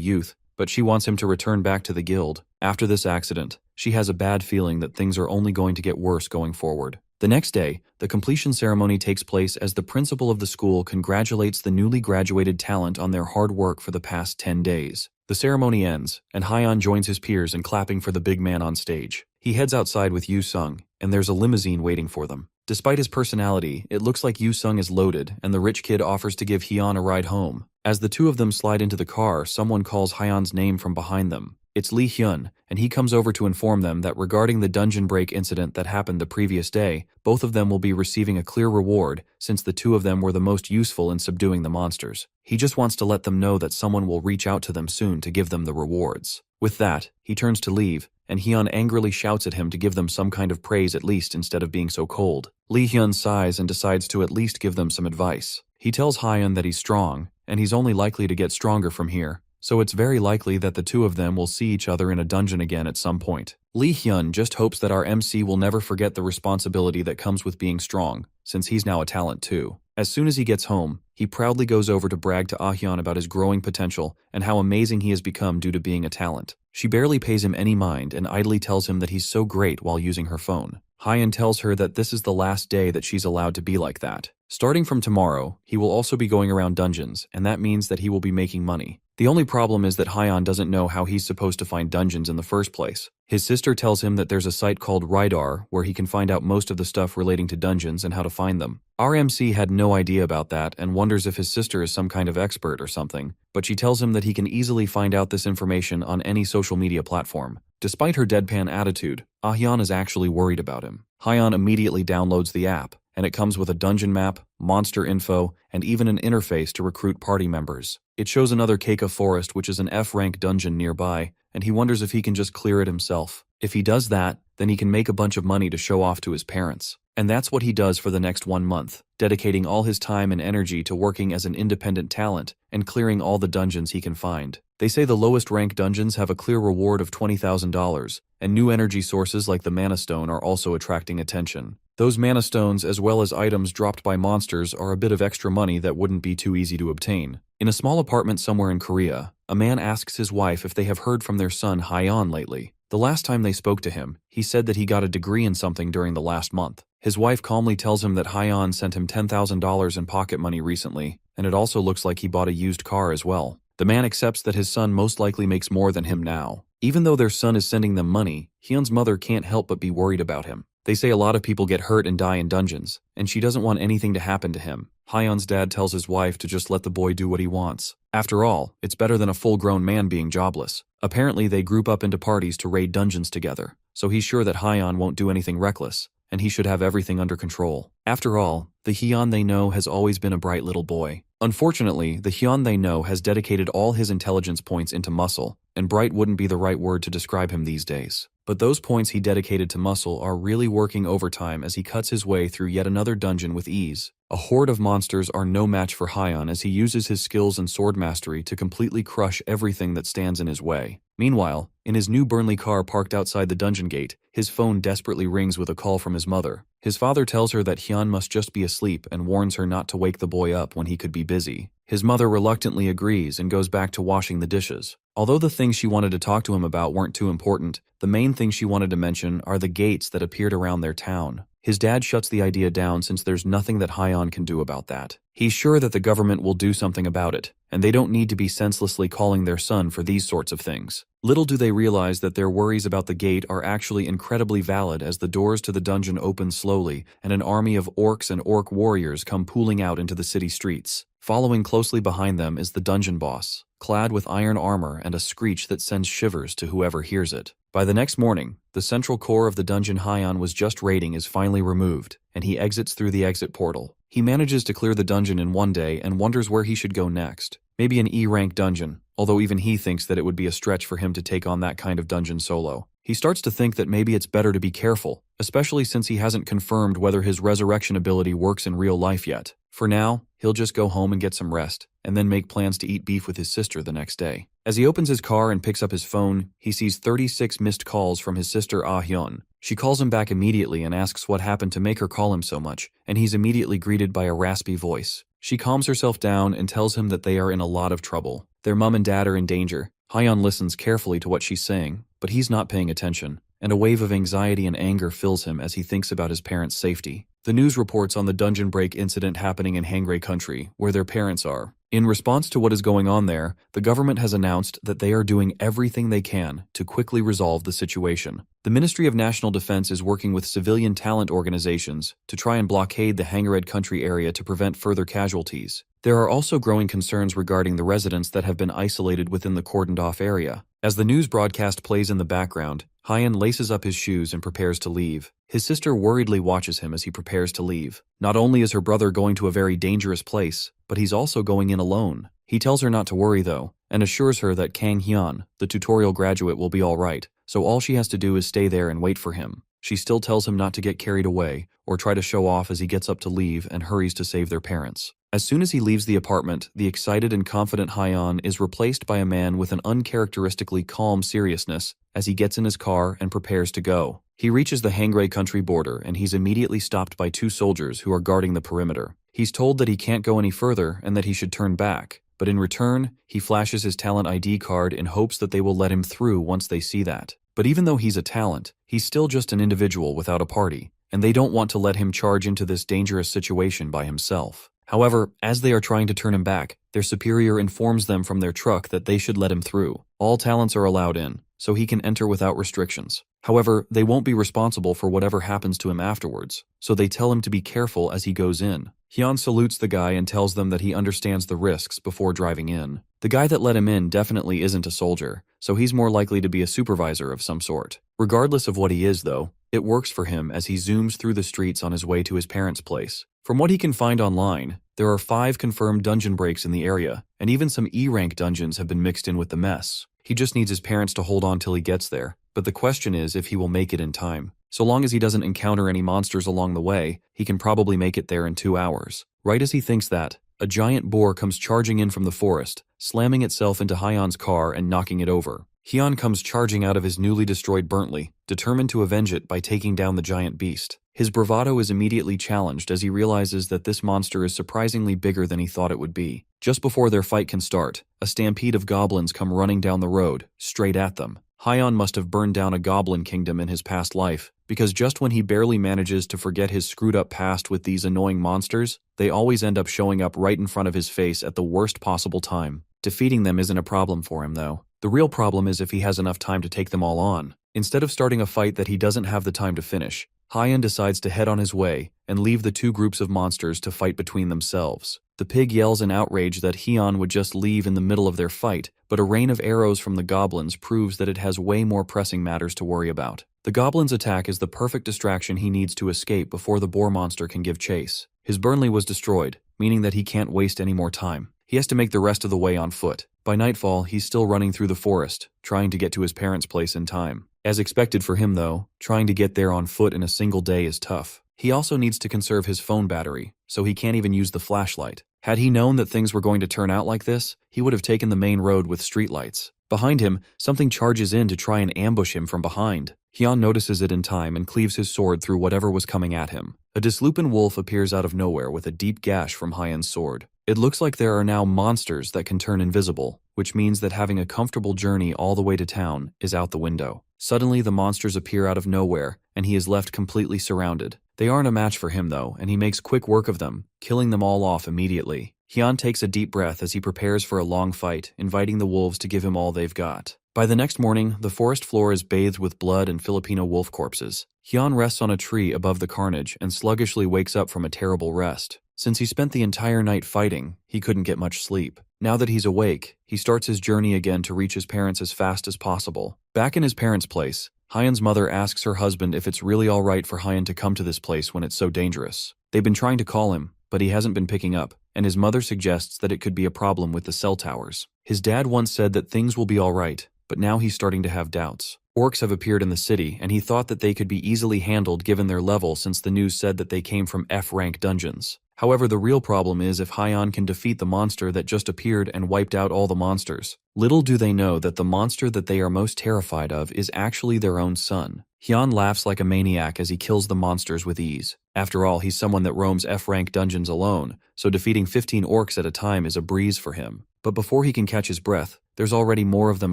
youth, but she wants him to return back to the guild. After this accident, she has a bad feeling that things are only going to get worse going forward. The next day, the completion ceremony takes place as the principal of the school congratulates the newly graduated talent on their hard work for the past 10 days. The ceremony ends, and Hyun joins his peers in clapping for the big man on stage. He heads outside with Yu Sung, and there's a limousine waiting for them. Despite his personality, it looks like Yu Sung is loaded, and the rich kid offers to give Hyun a ride home. As the two of them slide into the car, someone calls Hyun's name from behind them. It's Lee Hyun, and he comes over to inform them that regarding the dungeon break incident that happened the previous day, both of them will be receiving a clear reward since the two of them were the most useful in subduing the monsters. He just wants to let them know that someone will reach out to them soon to give them the rewards. With that, he turns to leave, and Hyun angrily shouts at him to give them some kind of praise at least instead of being so cold. Lee Hyun sighs and decides to at least give them some advice. He tells Hyun that he's strong, and he's only likely to get stronger from here, so it's very likely that the two of them will see each other in a dungeon again at some point. Lee Hyun just hopes that our MC will never forget the responsibility that comes with being strong, since he's now a talent too. As soon as he gets home, he proudly goes over to brag to Ah-hyun about his growing potential and how amazing he has become due to being a talent. She barely pays him any mind and idly tells him that he's so great while using her phone. Hyun tells her that this is the last day that she's allowed to be like that. Starting from tomorrow, he will also be going around dungeons, and that means that he will be making money. The only problem is that Hyun doesn't know how he's supposed to find dungeons in the first place. His sister tells him that there's a site called Rydar where he can find out most of the stuff relating to dungeons and how to find them. RMC had no idea about that and wonders if his sister is some kind of expert or something, but she tells him that he can easily find out this information on any social media platform. Despite her deadpan attitude, Ah-hyun is actually worried about him. Hyun immediately downloads the app, and it comes with a dungeon map, monster info, and even an interface to recruit party members. It shows another Keika forest, which is an F-rank dungeon nearby, and he wonders if he can just clear it himself. If he does that, then he can make a bunch of money to show off to his parents. And that's what he does for the next 1 month, dedicating all his time and energy to working as an independent talent and clearing all the dungeons he can find. They say the lowest rank dungeons have a clear reward of $20,000, and new energy sources like the Mana Stone are also attracting attention. Those Mana Stones, as well as items dropped by monsters, are a bit of extra money that wouldn't be too easy to obtain. In a small apartment somewhere in Korea, a man asks his wife if they have heard from their son Hyun lately. The last time they spoke to him, he said that he got a degree in something during the last month. His wife calmly tells him that Hyun sent him $10,000 in pocket money recently, and it also looks like he bought a used car as well. The man accepts that his son most likely makes more than him now. Even though their son is sending them money, Hyun's mother can't help but be worried about him. They say a lot of people get hurt and die in dungeons, and she doesn't want anything to happen to him. Hyun's dad tells his wife to just let the boy do what he wants. After all, it's better than a full-grown man being jobless. Apparently they group up into parties to raid dungeons together, so he's sure that Hyun won't do anything reckless, and he should have everything under control. After all, the Hyun they know has always been a bright little boy. Unfortunately, the Hyun they know has dedicated all his intelligence points into muscle, and bright wouldn't be the right word to describe him these days. But those points he dedicated to muscle are really working overtime as he cuts his way through yet another dungeon with ease. A horde of monsters are no match for Hyun as he uses his skills and sword mastery to completely crush everything that stands in his way. Meanwhile, in his new Burnley car parked outside the dungeon gate, his phone desperately rings with a call from his mother. His father tells her that Hyun must just be asleep and warns her not to wake the boy up when he could be busy. His mother reluctantly agrees and goes back to washing the dishes. Although the things she wanted to talk to him about weren't too important, the main thing she wanted to mention are the gates that appeared around their town. His dad shuts the idea down since there's nothing that Hyon can do about that. He's sure that the government will do something about it, and they don't need to be senselessly calling their son for these sorts of things. Little do they realize that their worries about the gate are actually incredibly valid as the doors to the dungeon open slowly and an army of orcs and orc warriors come pooling out into the city streets. Following closely behind them is the dungeon boss, clad with iron armor and a screech that sends shivers to whoever hears it. By the next morning, the central core of the dungeon Hyon was just raiding is finally removed, and he exits through the exit portal. He manages to clear the dungeon in one day and wonders where he should go next. Maybe an E-rank dungeon, although even he thinks that it would be a stretch for him to take on that kind of dungeon solo. He starts to think that maybe it's better to be careful, especially since he hasn't confirmed whether his resurrection ability works in real life yet. For now, he'll just go home and get some rest, and then make plans to eat beef with his sister the next day. As he opens his car and picks up his phone, he sees 36 missed calls from his sister Ah-hyun. She calls him back immediately and asks what happened to make her call him so much, and he's immediately greeted by a raspy voice. She calms herself down and tells him that they are in a lot of trouble. Their mom and dad are in danger. Hyon listens carefully to what she's saying, but he's not paying attention, and a wave of anxiety and anger fills him as he thinks about his parents' safety. The news reports on the dungeon break incident happening in Hangray country, where their parents are. In response to what is going on there, the government has announced that they are doing everything they can to quickly resolve the situation. The Ministry of National Defense is working with civilian talent organizations to try and blockade the Hangared country area to prevent further casualties. There are also growing concerns regarding the residents that have been isolated within the cordoned-off area. As the news broadcast plays in the background, Hyon laces up his shoes and prepares to leave. His sister worriedly watches him as he prepares to leave. Not only is her brother going to a very dangerous place, but he's also going in alone. He tells her not to worry though, and assures her that Kang Hyun, the tutorial graduate, will be alright, so all she has to do is stay there and wait for him. She still tells him not to get carried away, or try to show off as he gets up to leave and hurries to save their parents. As soon as he leaves the apartment, the excited and confident Hyon is replaced by a man with an uncharacteristically calm seriousness as he gets in his car and prepares to go. He reaches the Hangray country border and he's immediately stopped by 2 soldiers who are guarding the perimeter. He's told that he can't go any further and that he should turn back, but in return, he flashes his talent ID card in hopes that they will let him through once they see that. But even though he's a talent, he's still just an individual without a party, and they don't want to let him charge into this dangerous situation by himself. However, as they are trying to turn him back, their superior informs them from their truck that they should let him through. All talents are allowed in, so he can enter without restrictions. However, they won't be responsible for whatever happens to him afterwards, so they tell him to be careful as he goes in. Hyun salutes the guy and tells them that he understands the risks before driving in. The guy that let him in definitely isn't a soldier, so he's more likely to be a supervisor of some sort. Regardless of what he is though, it works for him as he zooms through the streets on his way to his parents' place. From what he can find online, there are 5 confirmed dungeon breaks in the area, and even some E-rank dungeons have been mixed in with the mess. He just needs his parents to hold on till he gets there, but the question is if he will make it in time. So long as he doesn't encounter any monsters along the way, he can probably make it there in 2 hours. Right as he thinks that, a giant boar comes charging in from the forest, slamming itself into Hyun's car and knocking it over. Hyun comes charging out of his newly destroyed Burntly, determined to avenge it by taking down the giant beast. His bravado is immediately challenged as he realizes that this monster is surprisingly bigger than he thought it would be. Just before their fight can start, a stampede of goblins come running down the road, straight at them. Hyun must have burned down a goblin kingdom in his past life, because just when he barely manages to forget his screwed-up past with these annoying monsters, they always end up showing up right in front of his face at the worst possible time. Defeating them isn't a problem for him, though. The real problem is if he has enough time to take them all on. Instead of starting a fight that he doesn't have the time to finish, Hyun decides to head on his way and leave the 2 groups of monsters to fight between themselves. The pig yells in outrage that Hyun would just leave in the middle of their fight, but a rain of arrows from the goblins proves that it has way more pressing matters to worry about. The goblins' attack is the perfect distraction he needs to escape before the boar monster can give chase. His Burnley was destroyed, meaning that he can't waste any more time. He has to make the rest of the way on foot. By nightfall, he's still running through the forest, trying to get to his parents' place in time. As expected for him though, trying to get there on foot in a single day is tough. He also needs to conserve his phone battery, so he can't even use the flashlight. Had he known that things were going to turn out like this, he would have taken the main road with streetlights. Behind him, something charges in to try and ambush him from behind. Hyun notices it in time and cleaves his sword through whatever was coming at him. A dyslupin wolf appears out of nowhere with a deep gash from Hyun's sword. It looks like there are now monsters that can turn invisible, which means that having a comfortable journey all the way to town is out the window. Suddenly, the monsters appear out of nowhere, and he is left completely surrounded. They aren't a match for him though, and he makes quick work of them, killing them all off immediately. Hyun takes a deep breath as he prepares for a long fight, inviting the wolves to give him all they've got. By the next morning, the forest floor is bathed with blood and Filipino wolf corpses. Hyun rests on a tree above the carnage and sluggishly wakes up from a terrible rest. Since he spent the entire night fighting, he couldn't get much sleep. Now that he's awake, he starts his journey again to reach his parents as fast as possible. Back in his parents' place, Hyun's mother asks her husband if it's really alright for Hyun to come to this place when it's so dangerous. They've been trying to call him, but he hasn't been picking up, and his mother suggests that it could be a problem with the cell towers. His dad once said that things will be alright, but now he's starting to have doubts. Orcs have appeared in the city, and he thought that they could be easily handled given their level since the news said that they came from F-rank dungeons. However, the real problem is if Hyun can defeat the monster that just appeared and wiped out all the monsters. Little do they know that the monster that they are most terrified of is actually their own son. Hyun laughs like a maniac as he kills the monsters with ease. After all, he's someone that roams F-rank dungeons alone, so defeating 15 orcs at a time is a breeze for him. But before he can catch his breath, there's already more of them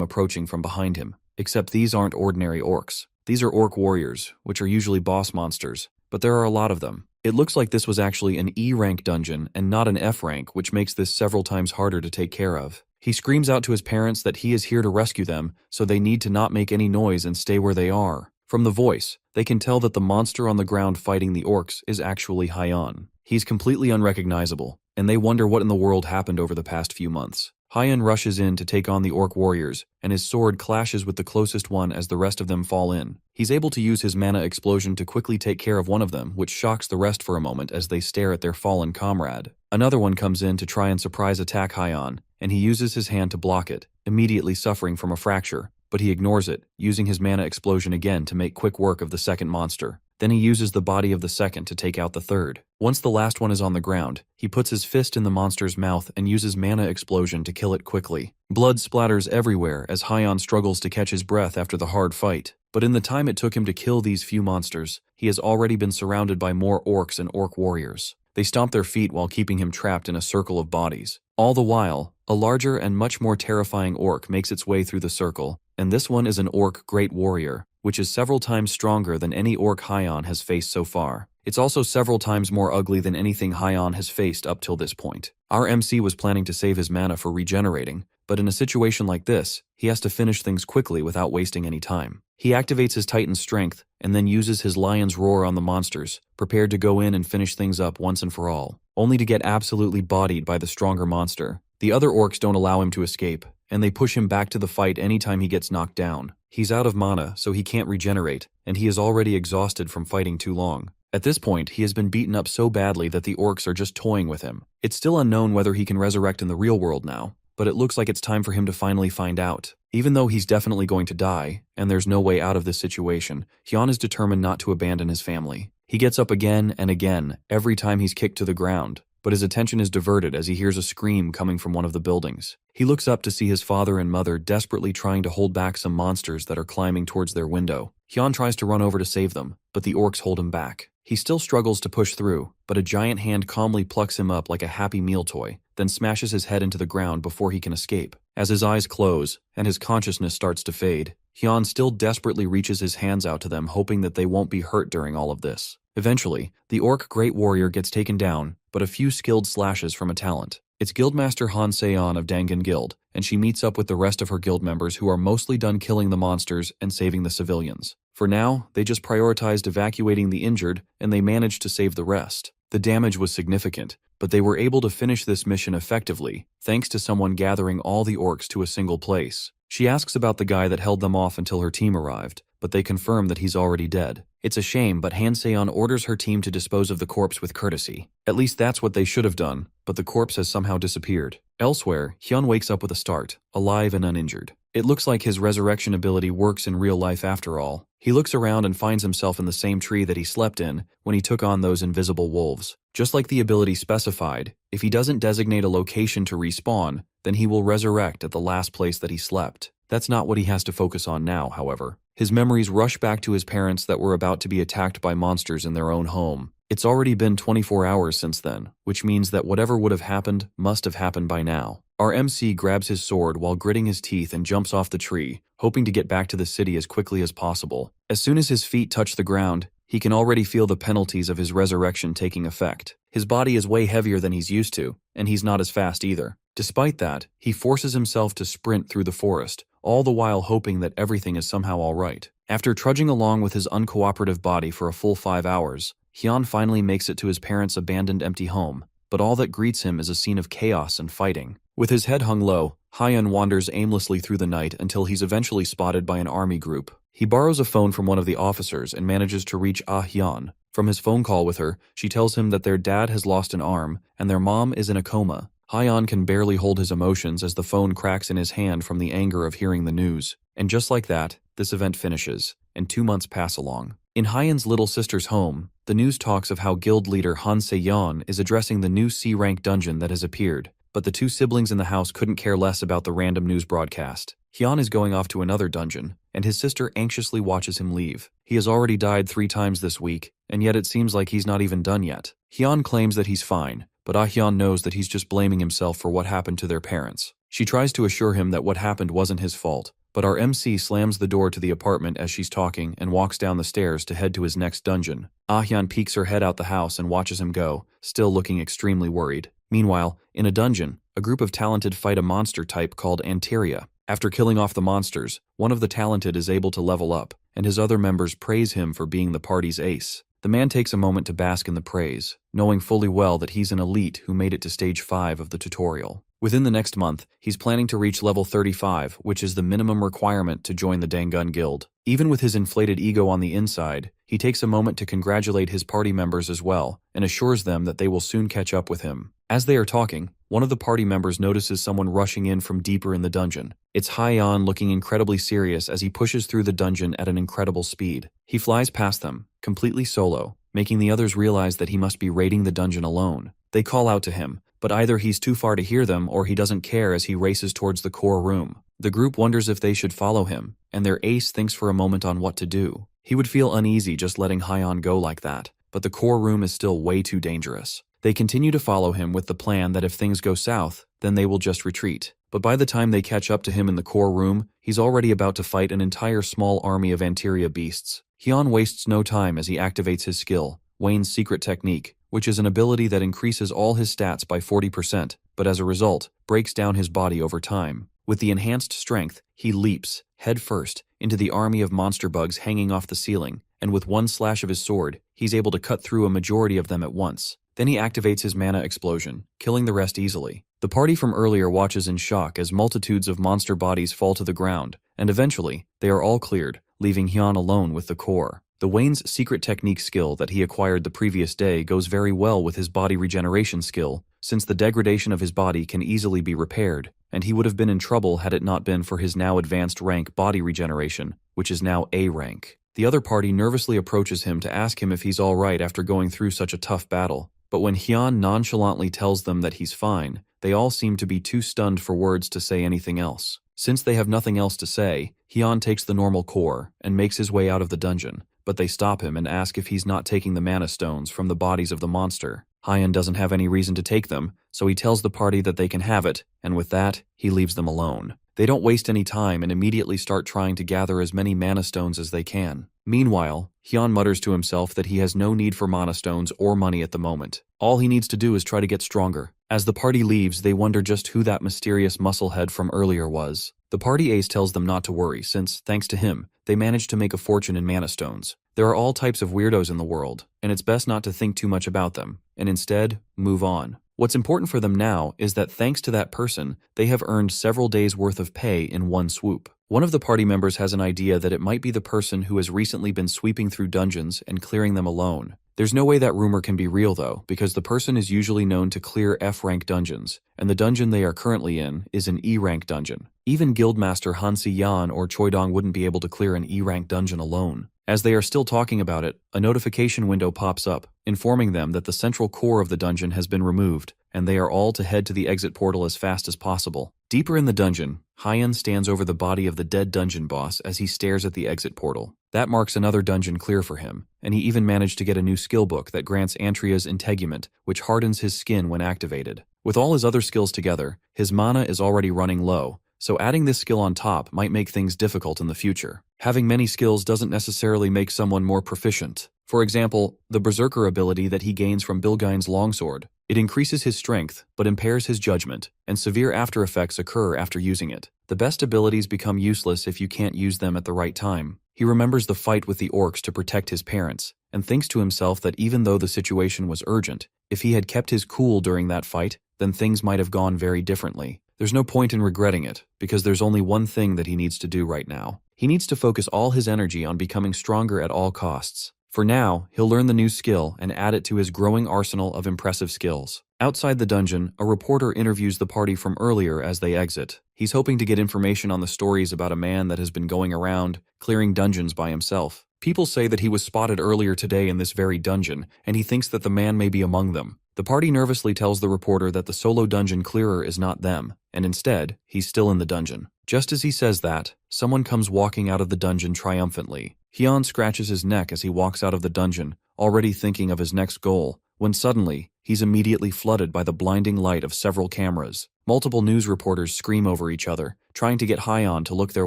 approaching from behind him. Except these aren't ordinary orcs. These are orc warriors, which are usually boss monsters, but there are a lot of them. It looks like this was actually an E-rank dungeon and not an F-rank, which makes this several times harder to take care of. He screams out to his parents that he is here to rescue them, so they need to not make any noise and stay where they are. From the voice, they can tell that the monster on the ground fighting the orcs is actually Hyun. He's completely unrecognizable, and they wonder what in the world happened over the past few months. Hyun rushes in to take on the orc warriors, and his sword clashes with the closest one as the rest of them fall in. He's able to use his mana explosion to quickly take care of one of them, which shocks the rest for a moment as they stare at their fallen comrade. Another one comes in to try and surprise attack Hyun, and he uses his hand to block it, immediately suffering from a fracture, but he ignores it, using his mana explosion again to make quick work of the second monster. Then he uses the body of the second to take out the third. Once the last one is on the ground, he puts his fist in the monster's mouth and uses mana explosion to kill it quickly. Blood splatters everywhere as Hyun struggles to catch his breath after the hard fight. But in the time it took him to kill these few monsters, he has already been surrounded by more orcs and orc warriors. They stomp their feet while keeping him trapped in a circle of bodies. All the while, a larger and much more terrifying orc makes its way through the circle, and this one is an orc great warrior, which is several times stronger than any orc Hyun has faced so far. It's also several times more ugly than anything Hyun has faced up till this point. Our MC was planning to save his mana for regenerating, but in a situation like this, he has to finish things quickly without wasting any time. He activates his Titan's strength, and then uses his Lion's Roar on the monsters, prepared to go in and finish things up once and for all, only to get absolutely bodied by the stronger monster. The other orcs don't allow him to escape, and they push him back to the fight anytime he gets knocked down. He's out of mana, so he can't regenerate, and he is already exhausted from fighting too long. At this point, he has been beaten up so badly that the orcs are just toying with him. It's still unknown whether he can resurrect in the real world now, but it looks like it's time for him to finally find out. Even though he's definitely going to die, and there's no way out of this situation, Hyun is determined not to abandon his family. He gets up again and again, every time he's kicked to the ground, but his attention is diverted as he hears a scream coming from one of the buildings. He looks up to see his father and mother desperately trying to hold back some monsters that are climbing towards their window. Hyun tries to run over to save them, but the orcs hold him back. He still struggles to push through, but a giant hand calmly plucks him up like a happy meal toy, then smashes his head into the ground before he can escape. As his eyes close, and his consciousness starts to fade, Hyun still desperately reaches his hands out to them, hoping that they won't be hurt during all of this. Eventually, the orc great warrior gets taken down, but a few skilled slashes from a talent. It's Guildmaster Han Seon of Dangan Guild, and she meets up with the rest of her guild members who are mostly done killing the monsters and saving the civilians. For now, they just prioritized evacuating the injured, and they managed to save the rest. The damage was significant, but they were able to finish this mission effectively, thanks to someone gathering all the orcs to a single place. She asks about the guy that held them off until her team arrived, but they confirm that he's already dead. It's a shame, but Han Seon orders her team to dispose of the corpse with courtesy. At least that's what they should have done, but the corpse has somehow disappeared. Elsewhere, Hyun wakes up with a start, alive and uninjured. It looks like his resurrection ability works in real life after all. He looks around and finds himself in the same tree that he slept in when he took on those invisible wolves. Just like the ability specified, if he doesn't designate a location to respawn, then he will resurrect at the last place that he slept. That's not what he has to focus on now, however. His memories rush back to his parents that were about to be attacked by monsters in their own home. It's already been 24 hours since then, which means that whatever would have happened must have happened by now. Our MC grabs his sword while gritting his teeth and jumps off the tree, hoping to get back to the city as quickly as possible. As soon as his feet touch the ground, He can already feel the penalties of his resurrection taking effect. His body is way heavier than he's used to, and he's not as fast either. Despite that, he forces himself to sprint through the forest, all the while hoping that everything is somehow alright. After trudging along with his uncooperative body for a full 5 hours, Hyun finally makes it to his parents' abandoned empty home, but all that greets him is a scene of chaos and fighting. With his head hung low, Hyun wanders aimlessly through the night until he's eventually spotted by an army group. He borrows a phone from one of the officers and manages to reach Hyun. From his phone call with her, she tells him that their dad has lost an arm and their mom is in a coma. Hyun can barely hold his emotions as the phone cracks in his hand from the anger of hearing the news. And just like that, this event finishes, and 2 months pass along. In Hyun's little sister's home, the news talks of how guild leader Han Se-yeon is addressing the new C-rank dungeon that has appeared, but the 2 siblings in the house couldn't care less about the random news broadcast. Hyun is going off to another dungeon, and his sister anxiously watches him leave. He has already died 3 times this week, and yet it seems like he's not even done yet. Hyun claims that he's fine, but Hyun knows that he's just blaming himself for what happened to their parents. She tries to assure him that what happened wasn't his fault, but our MC slams the door to the apartment as she's talking and walks down the stairs to head to his next dungeon. Hyun peeks her head out the house and watches him go, still looking extremely worried. Meanwhile, in a dungeon, a group of talented fight a monster type called Anteria. After killing off the monsters, one of the talented is able to level up, and his other members praise him for being the party's ace. The man takes a moment to bask in the praise, knowing fully well that he's an elite who made it to stage 5 of the tutorial. Within the next month, he's planning to reach level 35, which is the minimum requirement to join the Dangun Guild. Even with his inflated ego on the inside, he takes a moment to congratulate his party members as well, and assures them that they will soon catch up with him. As they are talking, one of the party members notices someone rushing in from deeper in the dungeon. It's Hyun looking incredibly serious as he pushes through the dungeon at an incredible speed. He flies past them, completely solo, making the others realize that he must be raiding the dungeon alone. They call out to him, but either he's too far to hear them or he doesn't care as he races towards the core room. The group wonders if they should follow him, and their ace thinks for a moment on what to do. He would feel uneasy just letting Hyun go like that, but the core room is still way too dangerous. They continue to follow him with the plan that if things go south, then they will just retreat. But by the time they catch up to him in the core room, he's already about to fight an entire small army of Anteria beasts. Hyun wastes no time as he activates his skill, Wayne's secret technique, which is an ability that increases all his stats by 40%, but as a result, breaks down his body over time. With the enhanced strength, he leaps, head first, into the army of monster bugs hanging off the ceiling, and with one slash of his sword, he's able to cut through a majority of them at once. Then he activates his mana explosion, killing the rest easily. The party from earlier watches in shock as multitudes of monster bodies fall to the ground, and eventually, they are all cleared, leaving Hyun alone with the core. The Wayne's secret technique skill that he acquired the previous day goes very well with his body regeneration skill, since the degradation of his body can easily be repaired, and he would have been in trouble had it not been for his now advanced rank body regeneration, which is now A rank. The other party nervously approaches him to ask him if he's alright after going through such a tough battle, but when Hyun nonchalantly tells them that he's fine, they all seem to be too stunned for words to say anything else. Since they have nothing else to say, Hyun takes the normal core and makes his way out of the dungeon, but they stop him and ask if he's not taking the mana stones from the bodies of the monster. Hyun doesn't have any reason to take them, so he tells the party that they can have it, and with that, he leaves them alone. They don't waste any time and immediately start trying to gather as many mana stones as they can. Meanwhile, Hyun mutters to himself that he has no need for mana stones or money at the moment. All he needs to do is try to get stronger. As the party leaves, they wonder just who that mysterious musclehead from earlier was. The party ace tells them not to worry since, thanks to him, they managed to make a fortune in mana stones. There are all types of weirdos in the world, and it's best not to think too much about them, and instead, move on. What's important for them now is that thanks to that person, they have earned several days' worth of pay in one swoop. One of the party members has an idea that it might be the person who has recently been sweeping through dungeons and clearing them alone. There's no way that rumor can be real though, because the person is usually known to clear F-rank dungeons, and the dungeon they are currently in is an E-rank dungeon. Even Guildmaster Han Si-yeon or Choi Dong wouldn't be able to clear an E-rank dungeon alone. As they are still talking about it, a notification window pops up, informing them that the central core of the dungeon has been removed, and they are all to head to the exit portal as fast as possible. Deeper in the dungeon, Hyun stands over the body of the dead dungeon boss as he stares at the exit portal. That marks another dungeon clear for him, and he even managed to get a new skill book that grants Antria's integument, which hardens his skin when activated. With all his other skills together, his mana is already running low, so adding this skill on top might make things difficult in the future. Having many skills doesn't necessarily make someone more proficient. For example, the Berserker ability that he gains from Bilgein's longsword. It increases his strength, but impairs his judgment, and severe after effects occur after using it. The best abilities become useless if you can't use them at the right time. He remembers the fight with the orcs to protect his parents, and thinks to himself that even though the situation was urgent, if he had kept his cool during that fight, then things might have gone very differently. There's no point in regretting it, because there's only one thing that he needs to do right now. He needs to focus all his energy on becoming stronger at all costs. For now, he'll learn the new skill and add it to his growing arsenal of impressive skills. Outside the dungeon, a reporter interviews the party from earlier as they exit. He's hoping to get information on the stories about a man that has been going around, clearing dungeons by himself. People say that he was spotted earlier today in this very dungeon, and he thinks that the man may be among them. The party nervously tells the reporter that the solo dungeon clearer is not them, and instead, he's still in the dungeon. Just as he says that, someone comes walking out of the dungeon triumphantly. Hyun scratches his neck as he walks out of the dungeon, already thinking of his next goal, when suddenly, he's immediately flooded by the blinding light of several cameras. Multiple news reporters scream over each other, trying to get Hyun to look their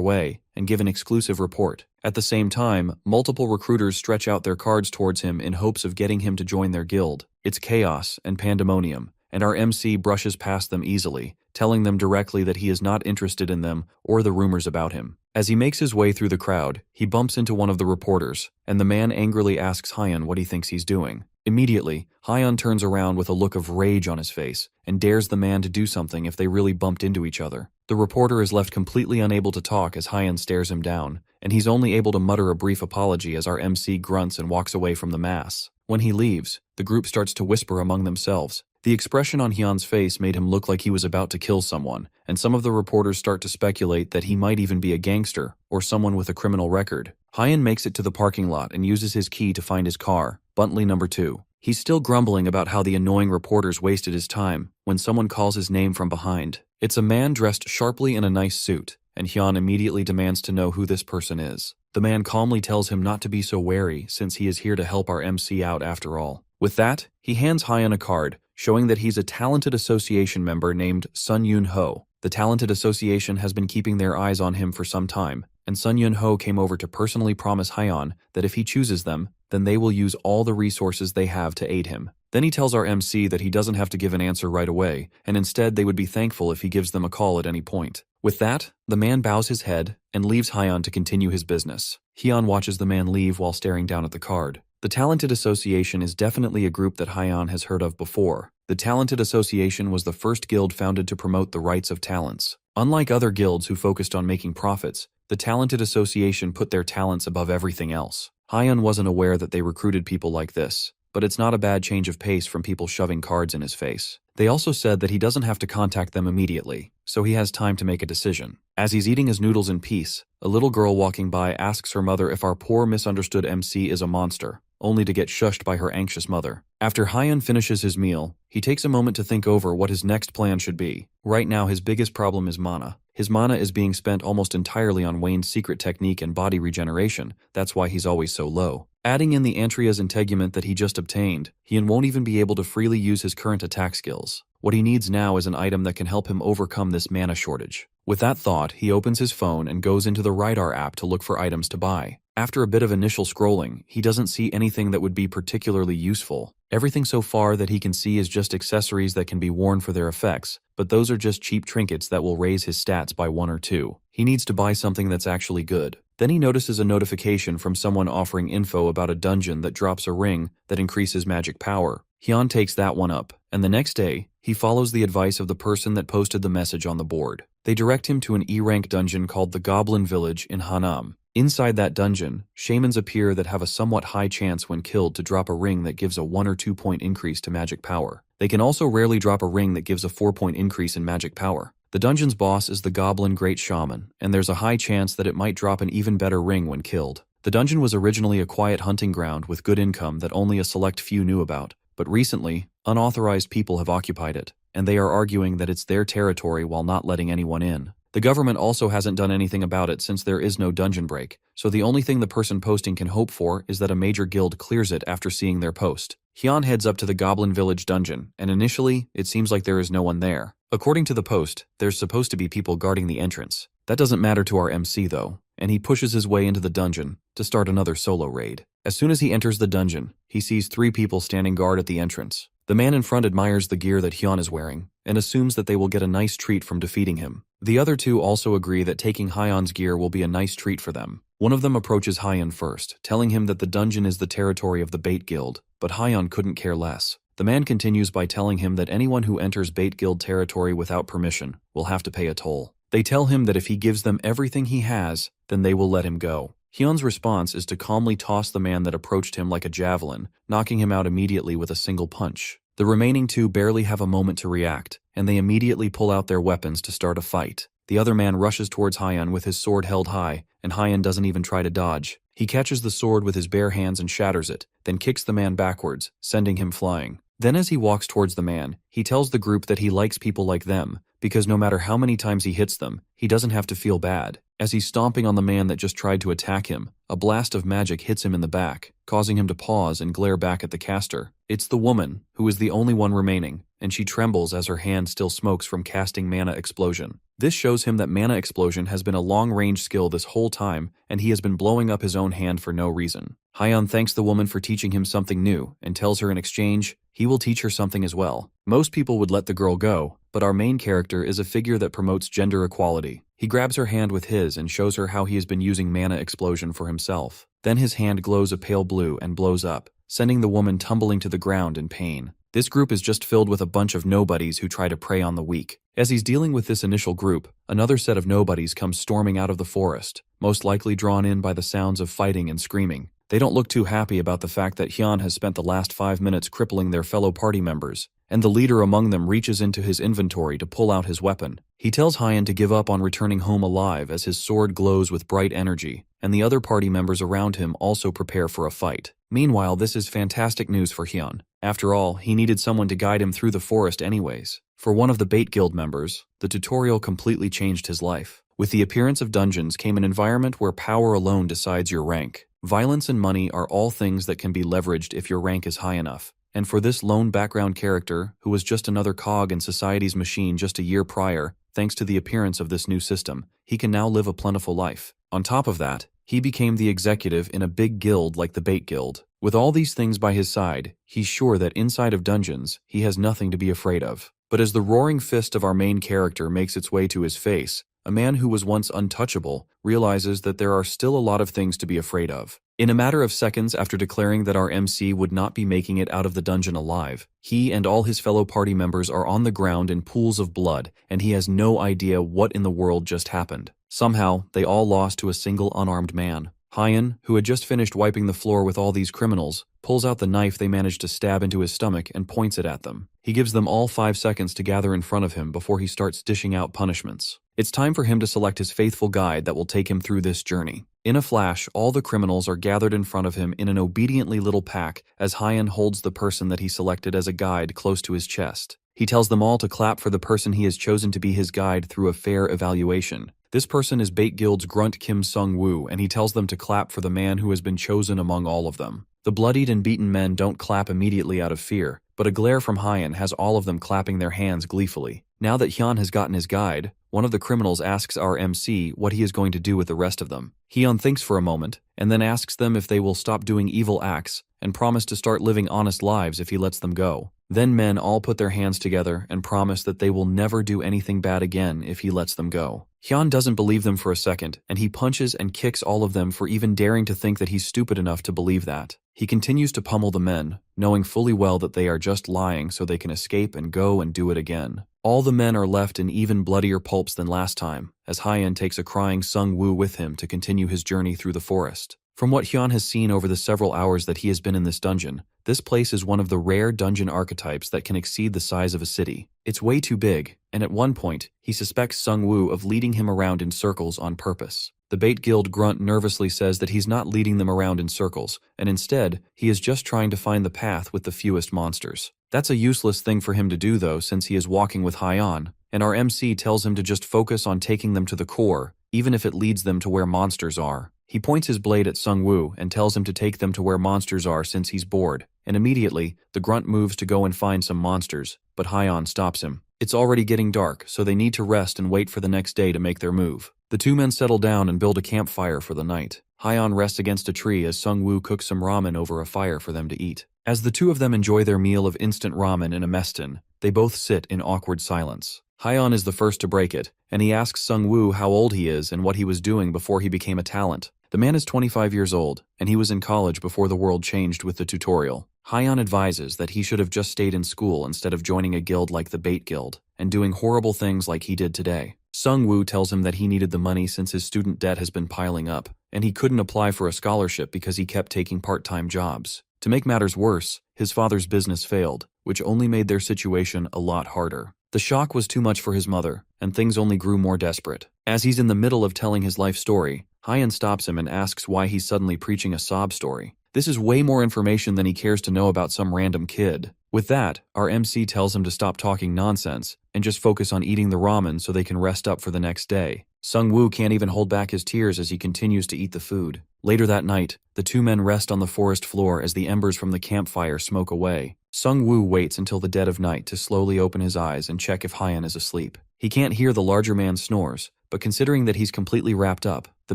way and give an exclusive report. At the same time, multiple recruiters stretch out their cards towards him in hopes of getting him to join their guild. It's chaos and pandemonium, and our MC brushes past them easily, telling them directly that he is not interested in them or the rumors about him. As he makes his way through the crowd, he bumps into one of the reporters, and the man angrily asks Hyun what he thinks he's doing. Immediately, Hyun turns around with a look of rage on his face and dares the man to do something if they really bumped into each other. The reporter is left completely unable to talk as Hyun stares him down, and he's only able to mutter a brief apology as our MC grunts and walks away from the mass. When he leaves, the group starts to whisper among themselves. The expression on Hyun's face made him look like he was about to kill someone, and some of the reporters start to speculate that he might even be a gangster or someone with a criminal record. Hyun makes it to the parking lot and uses his key to find his car, Buntley number 2. He's still grumbling about how the annoying reporters wasted his time when someone calls his name from behind. It's a man dressed sharply in a nice suit, and Hyun immediately demands to know who this person is. The man calmly tells him not to be so wary since he is here to help our MC out after all. With that, he hands Hyun a card, showing that he's a talented association member named Sun Yun Ho. The talented association has been keeping their eyes on him for some time, and Sun Yun Ho came over to personally promise Hyun that if he chooses them, then they will use all the resources they have to aid him. Then he tells our MC that he doesn't have to give an answer right away, and instead they would be thankful if he gives them a call at any point. With that, the man bows his head and leaves Hyun to continue his business. Hyun watches the man leave while staring down at the card. The Talented Association is definitely a group that Hyun has heard of before. The Talented Association was the first guild founded to promote the rights of talents. Unlike other guilds who focused on making profits, the Talented Association put their talents above everything else. Hyun wasn't aware that they recruited people like this, but it's not a bad change of pace from people shoving cards in his face. They also said that he doesn't have to contact them immediately, so he has time to make a decision. As he's eating his noodles in peace, a little girl walking by asks her mother if our poor misunderstood MC is a monster, only to get shushed by her anxious mother. After Hyun finishes his meal, he takes a moment to think over what his next plan should be. Right now his biggest problem is mana. His mana is being spent almost entirely on Wayne's secret technique and body regeneration, that's why he's always so low. Adding in the Antria's integument that he just obtained, he won't even be able to freely use his current attack skills. What he needs now is an item that can help him overcome this mana shortage. With that thought, he opens his phone and goes into the Radar app to look for items to buy. After a bit of initial scrolling, he doesn't see anything that would be particularly useful. Everything so far that he can see is just accessories that can be worn for their effects, but those are just cheap trinkets that will raise his stats by 1 or 2. He needs to buy something that's actually good. Then he notices a notification from someone offering info about a dungeon that drops a ring that increases magic power. Hyun takes that one up, and the next day, he follows the advice of the person that posted the message on the board. They direct him to an E-rank dungeon called the Goblin Village in Hanam. Inside that dungeon, shamans appear that have a somewhat high chance when killed to drop a ring that gives a 1 or 2 point increase to magic power. They can also rarely drop a ring that gives a 4 point increase in magic power. The dungeon's boss is the Goblin Great Shaman, and there's a high chance that it might drop an even better ring when killed. The dungeon was originally a quiet hunting ground with good income that only a select few knew about, but recently, unauthorized people have occupied it, and they are arguing that it's their territory while not letting anyone in. The government also hasn't done anything about it since there is no dungeon break, so the only thing the person posting can hope for is that a major guild clears it after seeing their post. Hyun heads up to the Goblin Village dungeon, and initially, it seems like there is no one there. According to the post, there's supposed to be people guarding the entrance. That doesn't matter to our MC though, and he pushes his way into the dungeon to start another solo raid. As soon as he enters the dungeon, he sees 3 people standing guard at the entrance. The man in front admires the gear that Hyun is wearing, and assumes that they will get a nice treat from defeating him. The other 2 also agree that taking Hyun's gear will be a nice treat for them. One of them approaches Hyun first, telling him that the dungeon is the territory of the Bait Guild, but Hyun couldn't care less. The man continues by telling him that anyone who enters Bait Guild territory without permission will have to pay a toll. They tell him that if he gives them everything he has, then they will let him go. Hyun's response is to calmly toss the man that approached him like a javelin, knocking him out immediately with a single punch. The remaining 2 barely have a moment to react, and they immediately pull out their weapons to start a fight. The other man rushes towards Hyun with his sword held high, and Hyun doesn't even try to dodge. He catches the sword with his bare hands and shatters it, then kicks the man backwards, sending him flying. Then as he walks towards the man, he tells the group that he likes people like them, because no matter how many times he hits them, he doesn't have to feel bad. As he's stomping on the man that just tried to attack him, a blast of magic hits him in the back, causing him to pause and glare back at the caster. It's the woman, who is the only one remaining, and she trembles as her hand still smokes from casting Mana Explosion. This shows him that Mana Explosion has been a long-range skill this whole time, and he has been blowing up his own hand for no reason. Hyun thanks the woman for teaching him something new, and tells her in exchange, he will teach her something as well. Most people would let the girl go, but our main character is a figure that promotes gender equality. He grabs her hand with his and shows her how he has been using Mana Explosion for himself. Then his hand glows a pale blue and blows up, sending the woman tumbling to the ground in pain. This group is just filled with a bunch of nobodies who try to prey on the weak. As he's dealing with this initial group, another set of nobodies comes storming out of the forest, most likely drawn in by the sounds of fighting and screaming. They don't look too happy about the fact that Hyun has spent the last 5 minutes crippling their fellow party members, and the leader among them reaches into his inventory to pull out his weapon. He tells Hyun to give up on returning home alive as his sword glows with bright energy, and the other party members around him also prepare for a fight. Meanwhile, this is fantastic news for Hyun. After all, he needed someone to guide him through the forest anyways. For one of the Bait Guild members, the tutorial completely changed his life. With the appearance of dungeons came an environment where power alone decides your rank. Violence and money are all things that can be leveraged if your rank is high enough. And for this lone background character, who was just another cog in society's machine just a year prior, thanks to the appearance of this new system, he can now live a plentiful life. On top of that, he became the executive in a big guild like the Bait Guild. With all these things by his side, he's sure that inside of dungeons, he has nothing to be afraid of. But as the roaring fist of our main character makes its way to his face, a man who was once untouchable realizes that there are still a lot of things to be afraid of. In a matter of seconds after declaring that our MC would not be making it out of the dungeon alive, he and all his fellow party members are on the ground in pools of blood, and he has no idea what in the world just happened. Somehow, they all lost to a single unarmed man. Hyun, who had just finished wiping the floor with all these criminals, pulls out the knife they managed to stab into his stomach and points it at them. He gives them all 5 seconds to gather in front of him before he starts dishing out punishments. It's time for him to select his faithful guide that will take him through this journey. In a flash, all the criminals are gathered in front of him in an obediently little pack as Hyun holds the person that he selected as a guide close to his chest. He tells them all to clap for the person he has chosen to be his guide through a fair evaluation. This person is Bait Guild's Grunt Kim Sung-woo, and he tells them to clap for the man who has been chosen among all of them. The bloodied and beaten men don't clap immediately out of fear, but a glare from Hyun has all of them clapping their hands gleefully. Now that Hyun has gotten his guide, one of the criminals asks our MC what he is going to do with the rest of them. Hyun thinks for a moment, and then asks them if they will stop doing evil acts and promise to start living honest lives if he lets them go. Then men all put their hands together and promise that they will never do anything bad again if he lets them go. Hyun doesn't believe them for a second, and he punches and kicks all of them for even daring to think that he's stupid enough to believe that. He continues to pummel the men, knowing fully well that they are just lying so they can escape and go and do it again. All the men are left in even bloodier pulps than last time, as Hyun takes a crying Sung-woo with him to continue his journey through the forest. From what Hyun has seen over the several hours that he has been in this dungeon, this place is one of the rare dungeon archetypes that can exceed the size of a city. It's way too big, and at one point, he suspects Sung-woo of leading him around in circles on purpose. The Bait Guild grunt nervously says that he's not leading them around in circles, and instead, he is just trying to find the path with the fewest monsters. That's a useless thing for him to do though, since he is walking with Hyun, and our MC tells him to just focus on taking them to the core, even if it leads them to where monsters are. He points his blade at Sung-woo and tells him to take them to where monsters are since he's bored. and immediately, the grunt moves to go and find some monsters, but Hyon stops him. It's already getting dark, so they need to rest and wait for the next day to make their move. The two men settle down and build a campfire for the night. Hyon rests against a tree as Sung-woo cooks some ramen over a fire for them to eat. As the two of them enjoy their meal of instant ramen in a mess tin, they both sit in awkward silence. Hyon is the first to break it, and he asks Sung-woo how old he is and what he was doing before he became a talent. The man is 25 years old, and he was in college before the world changed with the tutorial. Hyon advises that he should have just stayed in school instead of joining a guild like the Bait Guild, and doing horrible things like he did today. Sung-woo tells him that he needed the money since his student debt has been piling up, and he couldn't apply for a scholarship because he kept taking part-time jobs. To make matters worse, his father's business failed, which only made their situation a lot harder. The shock was too much for his mother, and things only grew more desperate. As he's in the middle of telling his life story, Hyon stops him and asks why he's suddenly preaching a sob story. This is way more information than he cares to know about some random kid. With that, our MC tells him to stop talking nonsense and just focus on eating the ramen so they can rest up for the next day. Sung-woo can't even hold back his tears as he continues to eat the food. Later that night, the two men rest on the forest floor as the embers from the campfire smoke away. Sung-woo waits until the dead of night to slowly open his eyes and check if Hyon is asleep. He can't hear the larger man's snores, but considering that he's completely wrapped up, the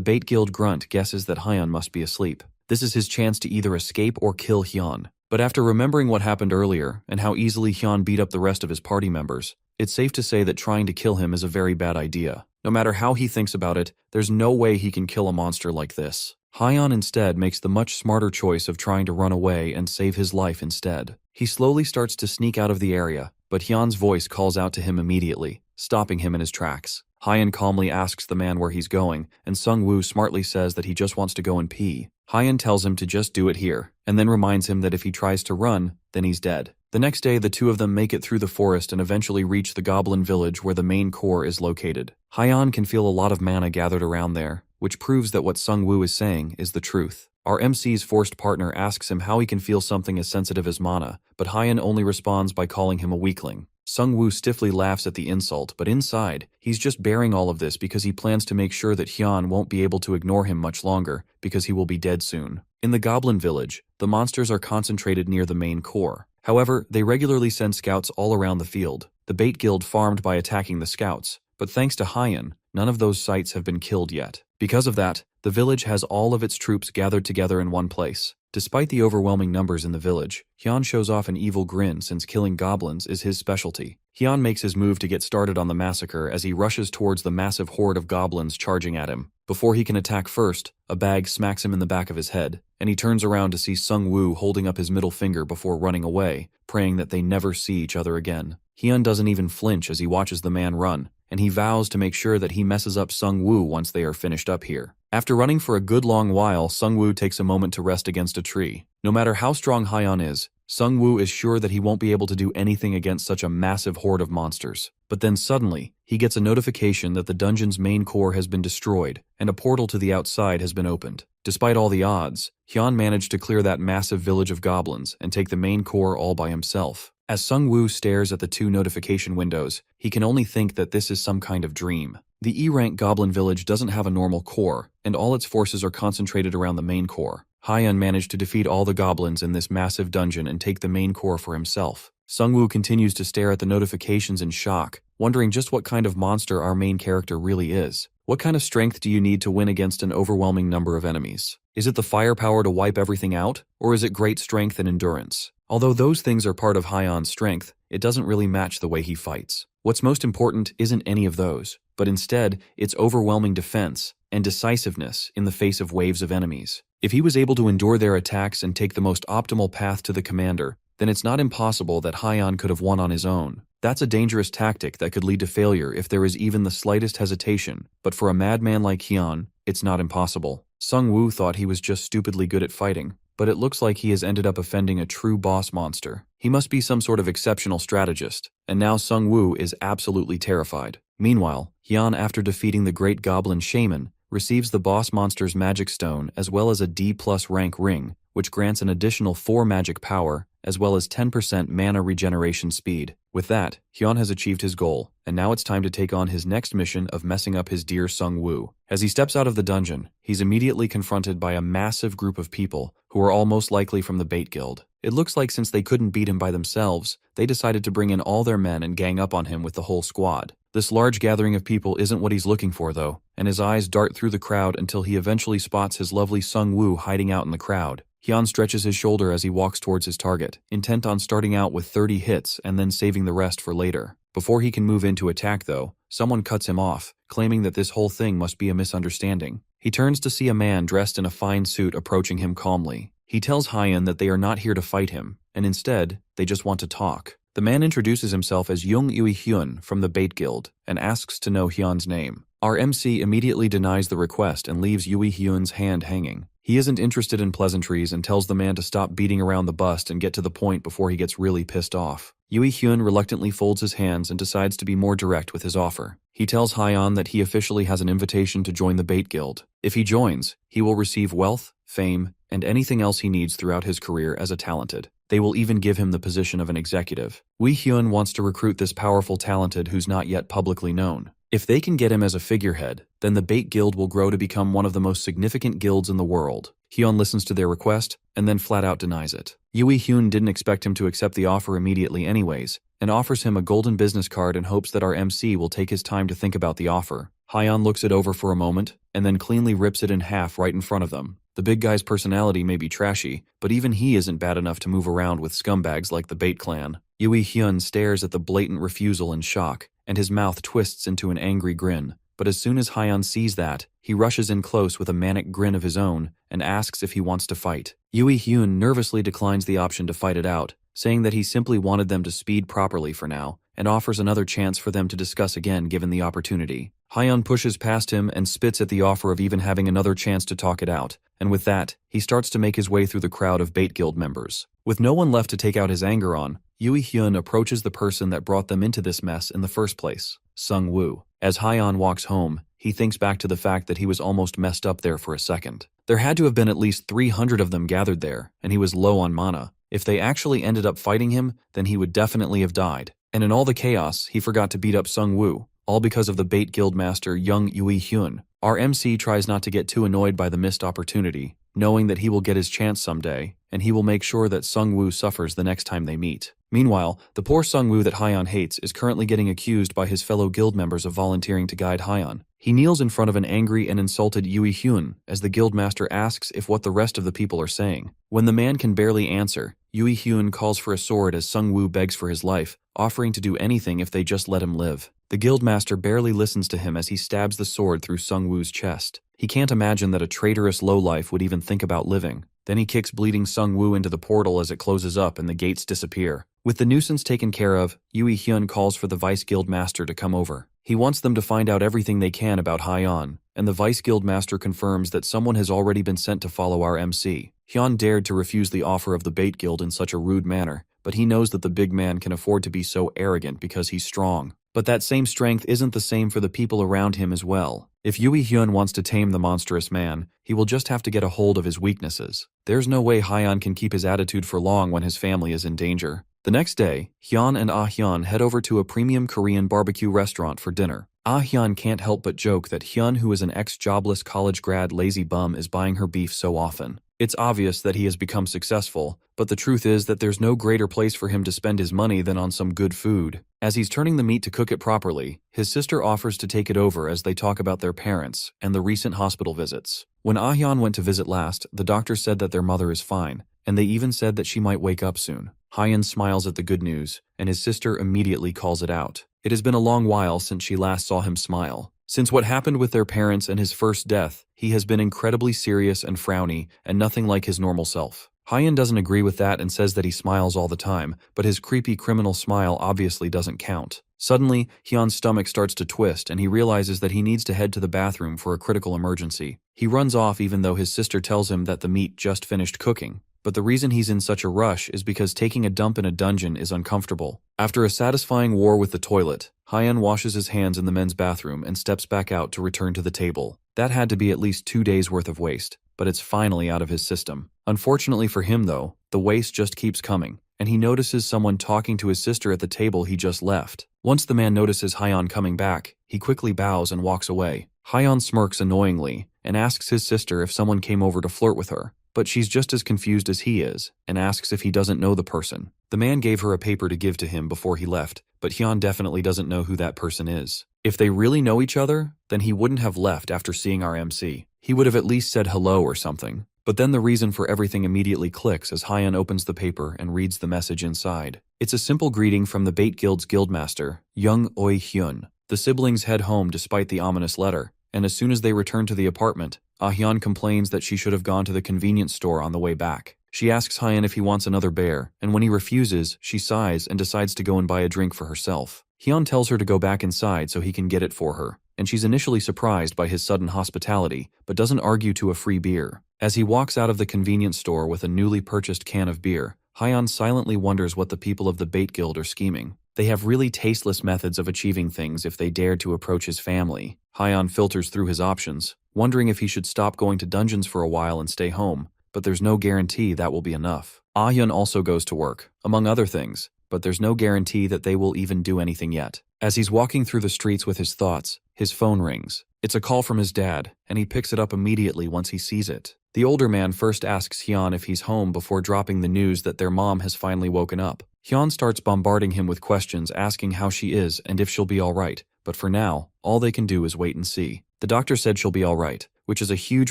Bait Guild grunt guesses that Hyon must be asleep. This is his chance to either escape or kill Hyon. But after remembering what happened earlier and how easily Hyon beat up the rest of his party members, it's safe to say that trying to kill him is a very bad idea. No matter how he thinks about it, there's no way he can kill a monster like this. Hyon instead makes the much smarter choice of trying to run away and save his life instead. He slowly starts to sneak out of the area, but Hyun's voice calls out to him immediately, stopping him in his tracks. Hyon calmly asks the man where he's going, and Sung-woo smartly says that he just wants to go and pee. Hyon tells him to just do it here, and then reminds him that if he tries to run, then he's dead. The next day, the two of them make it through the forest and eventually reach the goblin village where the main core is located. Hyon can feel a lot of mana gathered around there, which proves that what Sung-woo is saying is the truth. Our MC's forced partner asks him how he can feel something as sensitive as mana, but Hyon only responds by calling him a weakling. Sung-woo stiffly laughs at the insult, but inside, he's just bearing all of this because he plans to make sure that Hyon won't be able to ignore him much longer, because he will be dead soon. In the Goblin Village, the monsters are concentrated near the main core. However, they regularly send scouts all around the field. The Bait Guild farmed by attacking the scouts, but thanks to Hyon, none of those sites have been killed yet. Because of that, the village has all of its troops gathered together in one place. Despite the overwhelming numbers in the village, Hyon shows off an evil grin since killing goblins is his specialty. Hyon makes his move to get started on the massacre as he rushes towards the massive horde of goblins charging at him. Before he can attack first, a bag smacks him in the back of his head, and he turns around to see Sung-woo holding up his middle finger before running away, praying that they never see each other again. Hyon doesn't even flinch as he watches the man run, and he vows to make sure that he messes up Sung-woo once they are finished up here. After running for a good long while, Sung-woo takes a moment to rest against a tree. No matter how strong Hyon is, Sung-woo is sure that he won't be able to do anything against such a massive horde of monsters. But then suddenly, he gets a notification that the dungeon's main core has been destroyed, and a portal to the outside has been opened. Despite all the odds, Hyon managed to clear that massive village of goblins and take the main core all by himself. As Sung-woo stares at the two notification windows, he can only think that this is some kind of dream. The E-rank Goblin Village doesn't have a normal core, and all its forces are concentrated around the main core. Hyon managed to defeat all the goblins in this massive dungeon and take the main core for himself. Sung-woo continues to stare at the notifications in shock, wondering just what kind of monster our main character really is. What kind of strength do you need to win against an overwhelming number of enemies? Is it the firepower to wipe everything out, or is it great strength and endurance? Although those things are part of Hyon's strength, it doesn't really match the way he fights. What's most important isn't any of those, but instead, it's overwhelming defense and decisiveness in the face of waves of enemies. If he was able to endure their attacks and take the most optimal path to the commander, then it's not impossible that Hyon could have won on his own. That's a dangerous tactic that could lead to failure if there is even the slightest hesitation, but for a madman like Hyon, it's not impossible. Sung-woo thought he was just stupidly good at fighting, but it looks like he has ended up offending a true boss monster. He must be some sort of exceptional strategist, and now Sung-woo is absolutely terrified. Meanwhile, Hyon, after defeating the great goblin shaman, receives the boss monster's magic stone as well as a D+ rank ring, which grants an additional 4 magic power, as well as 10% mana regeneration speed. With that, Hyon has achieved his goal, and now it's time to take on his next mission of messing up his dear Sung-woo. As he steps out of the dungeon, he's immediately confronted by a massive group of people who are all most likely from the Bait Guild. It looks like since they couldn't beat him by themselves, they decided to bring in all their men and gang up on him with the whole squad. This large gathering of people isn't what he's looking for though, and his eyes dart through the crowd until he eventually spots his lovely Sung-woo hiding out in the crowd. Hyun stretches his shoulder as he walks towards his target, intent on starting out with 30 hits and then saving the rest for later. Before he can move in to attack though, someone cuts him off, claiming that this whole thing must be a misunderstanding. He turns to see a man dressed in a fine suit approaching him calmly. He tells Hyun that they are not here to fight him, and instead, they just want to talk. The man introduces himself as Young Yui Hyun from the Bait Guild and asks to know Hyun's name. Our MC immediately denies the request and leaves Yui Hyun's hand hanging. He isn't interested in pleasantries and tells the man to stop beating around the bust and get to the point before he gets really pissed off. Yui Hyun reluctantly folds his hands and decides to be more direct with his offer. He tells Hyun that he officially has an invitation to join the Bait Guild. If he joins, he will receive wealth, fame, and anything else he needs throughout his career as a talented. They will even give him the position of an executive. Yui Hyun wants to recruit this powerful talented who's not yet publicly known. If they can get him as a figurehead, then the Bait Guild will grow to become one of the most significant guilds in the world. Hyun listens to their request, and then flat out denies it. Yui Hyun didn't expect him to accept the offer immediately anyways, and offers him a golden business card in hopes that our MC will take his time to think about the offer. Hyun looks it over for a moment, and then cleanly rips it in half right in front of them. The big guy's personality may be trashy, but even he isn't bad enough to move around with scumbags like the Bait clan. Yui Hyun stares at the blatant refusal in shock, and his mouth twists into an angry grin. But as soon as Hyun sees that, he rushes in close with a manic grin of his own and asks if he wants to fight. Yui Hyun nervously declines the option to fight it out, saying that he simply wanted them to speed properly for now, and offers another chance for them to discuss again given the opportunity. Hyun pushes past him and spits at the offer of even having another chance to talk it out, and with that, he starts to make his way through the crowd of Bait Guild members. With no one left to take out his anger on, Yui Hyun approaches the person that brought them into this mess in the first place, Sung-woo. As Hyun walks home, he thinks back to the fact that he was almost messed up there for a second. There had to have been at least 300 of them gathered there, and he was low on mana. If they actually ended up fighting him, then he would definitely have died. And in all the chaos, he forgot to beat up Sung-woo, all because of the Bait Guild master Young Yui Hyun. Our MC tries not to get too annoyed by the missed opportunity, knowing that he will get his chance someday, and he will make sure that Sung-woo suffers the next time they meet. Meanwhile, the poor Sung-woo that Hyun hates is currently getting accused by his fellow guild members of volunteering to guide Hyun. He kneels in front of an angry and insulted Yui Hyun as the guildmaster asks if what the rest of the people are saying. When the man can barely answer, Yui Hyun calls for a sword as Sung-woo begs for his life, offering to do anything if they just let him live. The guildmaster barely listens to him as he stabs the sword through Sung-woo's chest. He can't imagine that a traitorous lowlife would even think about living. Then he kicks bleeding Sung-woo into the portal as it closes up and the gates disappear. With the nuisance taken care of, Yui Hyun calls for the Vice Guild Master to come over. He wants them to find out everything they can about Hyun, and the Vice Guild Master confirms that someone has already been sent to follow our MC. Hyun dared to refuse the offer of the Bait Guild in such a rude manner, but he knows that the big man can afford to be so arrogant because he's strong. But that same strength isn't the same for the people around him as well. If Yui Hyun wants to tame the monstrous man, he will just have to get a hold of his weaknesses. There's no way Hyun can keep his attitude for long when his family is in danger. The next day, Hyun and Ah-hyun head over to a premium Korean barbecue restaurant for dinner. Ah-hyun can't help but joke that Hyun, who is an ex-jobless college grad lazy bum, is buying her beef so often. It's obvious that he has become successful, but the truth is that there's no greater place for him to spend his money than on some good food. As he's turning the meat to cook it properly, his sister offers to take it over as they talk about their parents and the recent hospital visits. When Ah-hyun went to visit last, the doctor said that their mother is fine, and they even said that she might wake up soon. Hyun smiles at the good news, and his sister immediately calls it out. It has been a long while since she last saw him smile. Since what happened with their parents and his first death, he has been incredibly serious and frowny, and nothing like his normal self. Hyun doesn't agree with that and says that he smiles all the time, but his creepy criminal smile obviously doesn't count. Suddenly, Hyun's stomach starts to twist and he realizes that he needs to head to the bathroom for a critical emergency. He runs off even though his sister tells him that the meat just finished cooking. But the reason he's in such a rush is because taking a dump in a dungeon is uncomfortable. After a satisfying war with the toilet, Hyun washes his hands in the men's bathroom and steps back out to return to the table. That had to be at least 2 days worth of waste, but it's finally out of his system. Unfortunately for him though, the waste just keeps coming, and he notices someone talking to his sister at the table he just left. Once the man notices Hyun coming back, he quickly bows and walks away. Hyun smirks annoyingly and asks his sister if someone came over to flirt with her, but she's just as confused as he is and asks if he doesn't know the person. The man gave her a paper to give to him before he left, but Hyun definitely doesn't know who that person is. If they really know each other, then he wouldn't have left after seeing our MC. He would have at least said hello or something. But then the reason for everything immediately clicks as Hyun opens the paper and reads the message inside. It's a simple greeting from the Bait Guild's guildmaster, Young Oi Hyun. The siblings head home despite the ominous letter, and as soon as they return to the apartment, Hyun complains that she should have gone to the convenience store on the way back. She asks Hyun if he wants another bear, and when he refuses, she sighs and decides to go and buy a drink for herself. Hyun tells her to go back inside so he can get it for her, and she's initially surprised by his sudden hospitality, but doesn't argue to a free beer. As he walks out of the convenience store with a newly purchased can of beer, Hyun silently wonders what the people of the Bait Guild are scheming. They have really tasteless methods of achieving things if they dared to approach his family. Hyun filters through his options, wondering if he should stop going to dungeons for a while and stay home, but there's no guarantee that will be enough. Hyun also goes to work, among other things, but there's no guarantee that they will even do anything yet. As he's walking through the streets with his thoughts, his phone rings. It's a call from his dad, and he picks it up immediately once he sees it. The older man first asks Hyun if he's home before dropping the news that their mom has finally woken up. Hyun starts bombarding him with questions asking how she is and if she'll be alright, but for now, all they can do is wait and see. The doctor said she'll be alright, which is a huge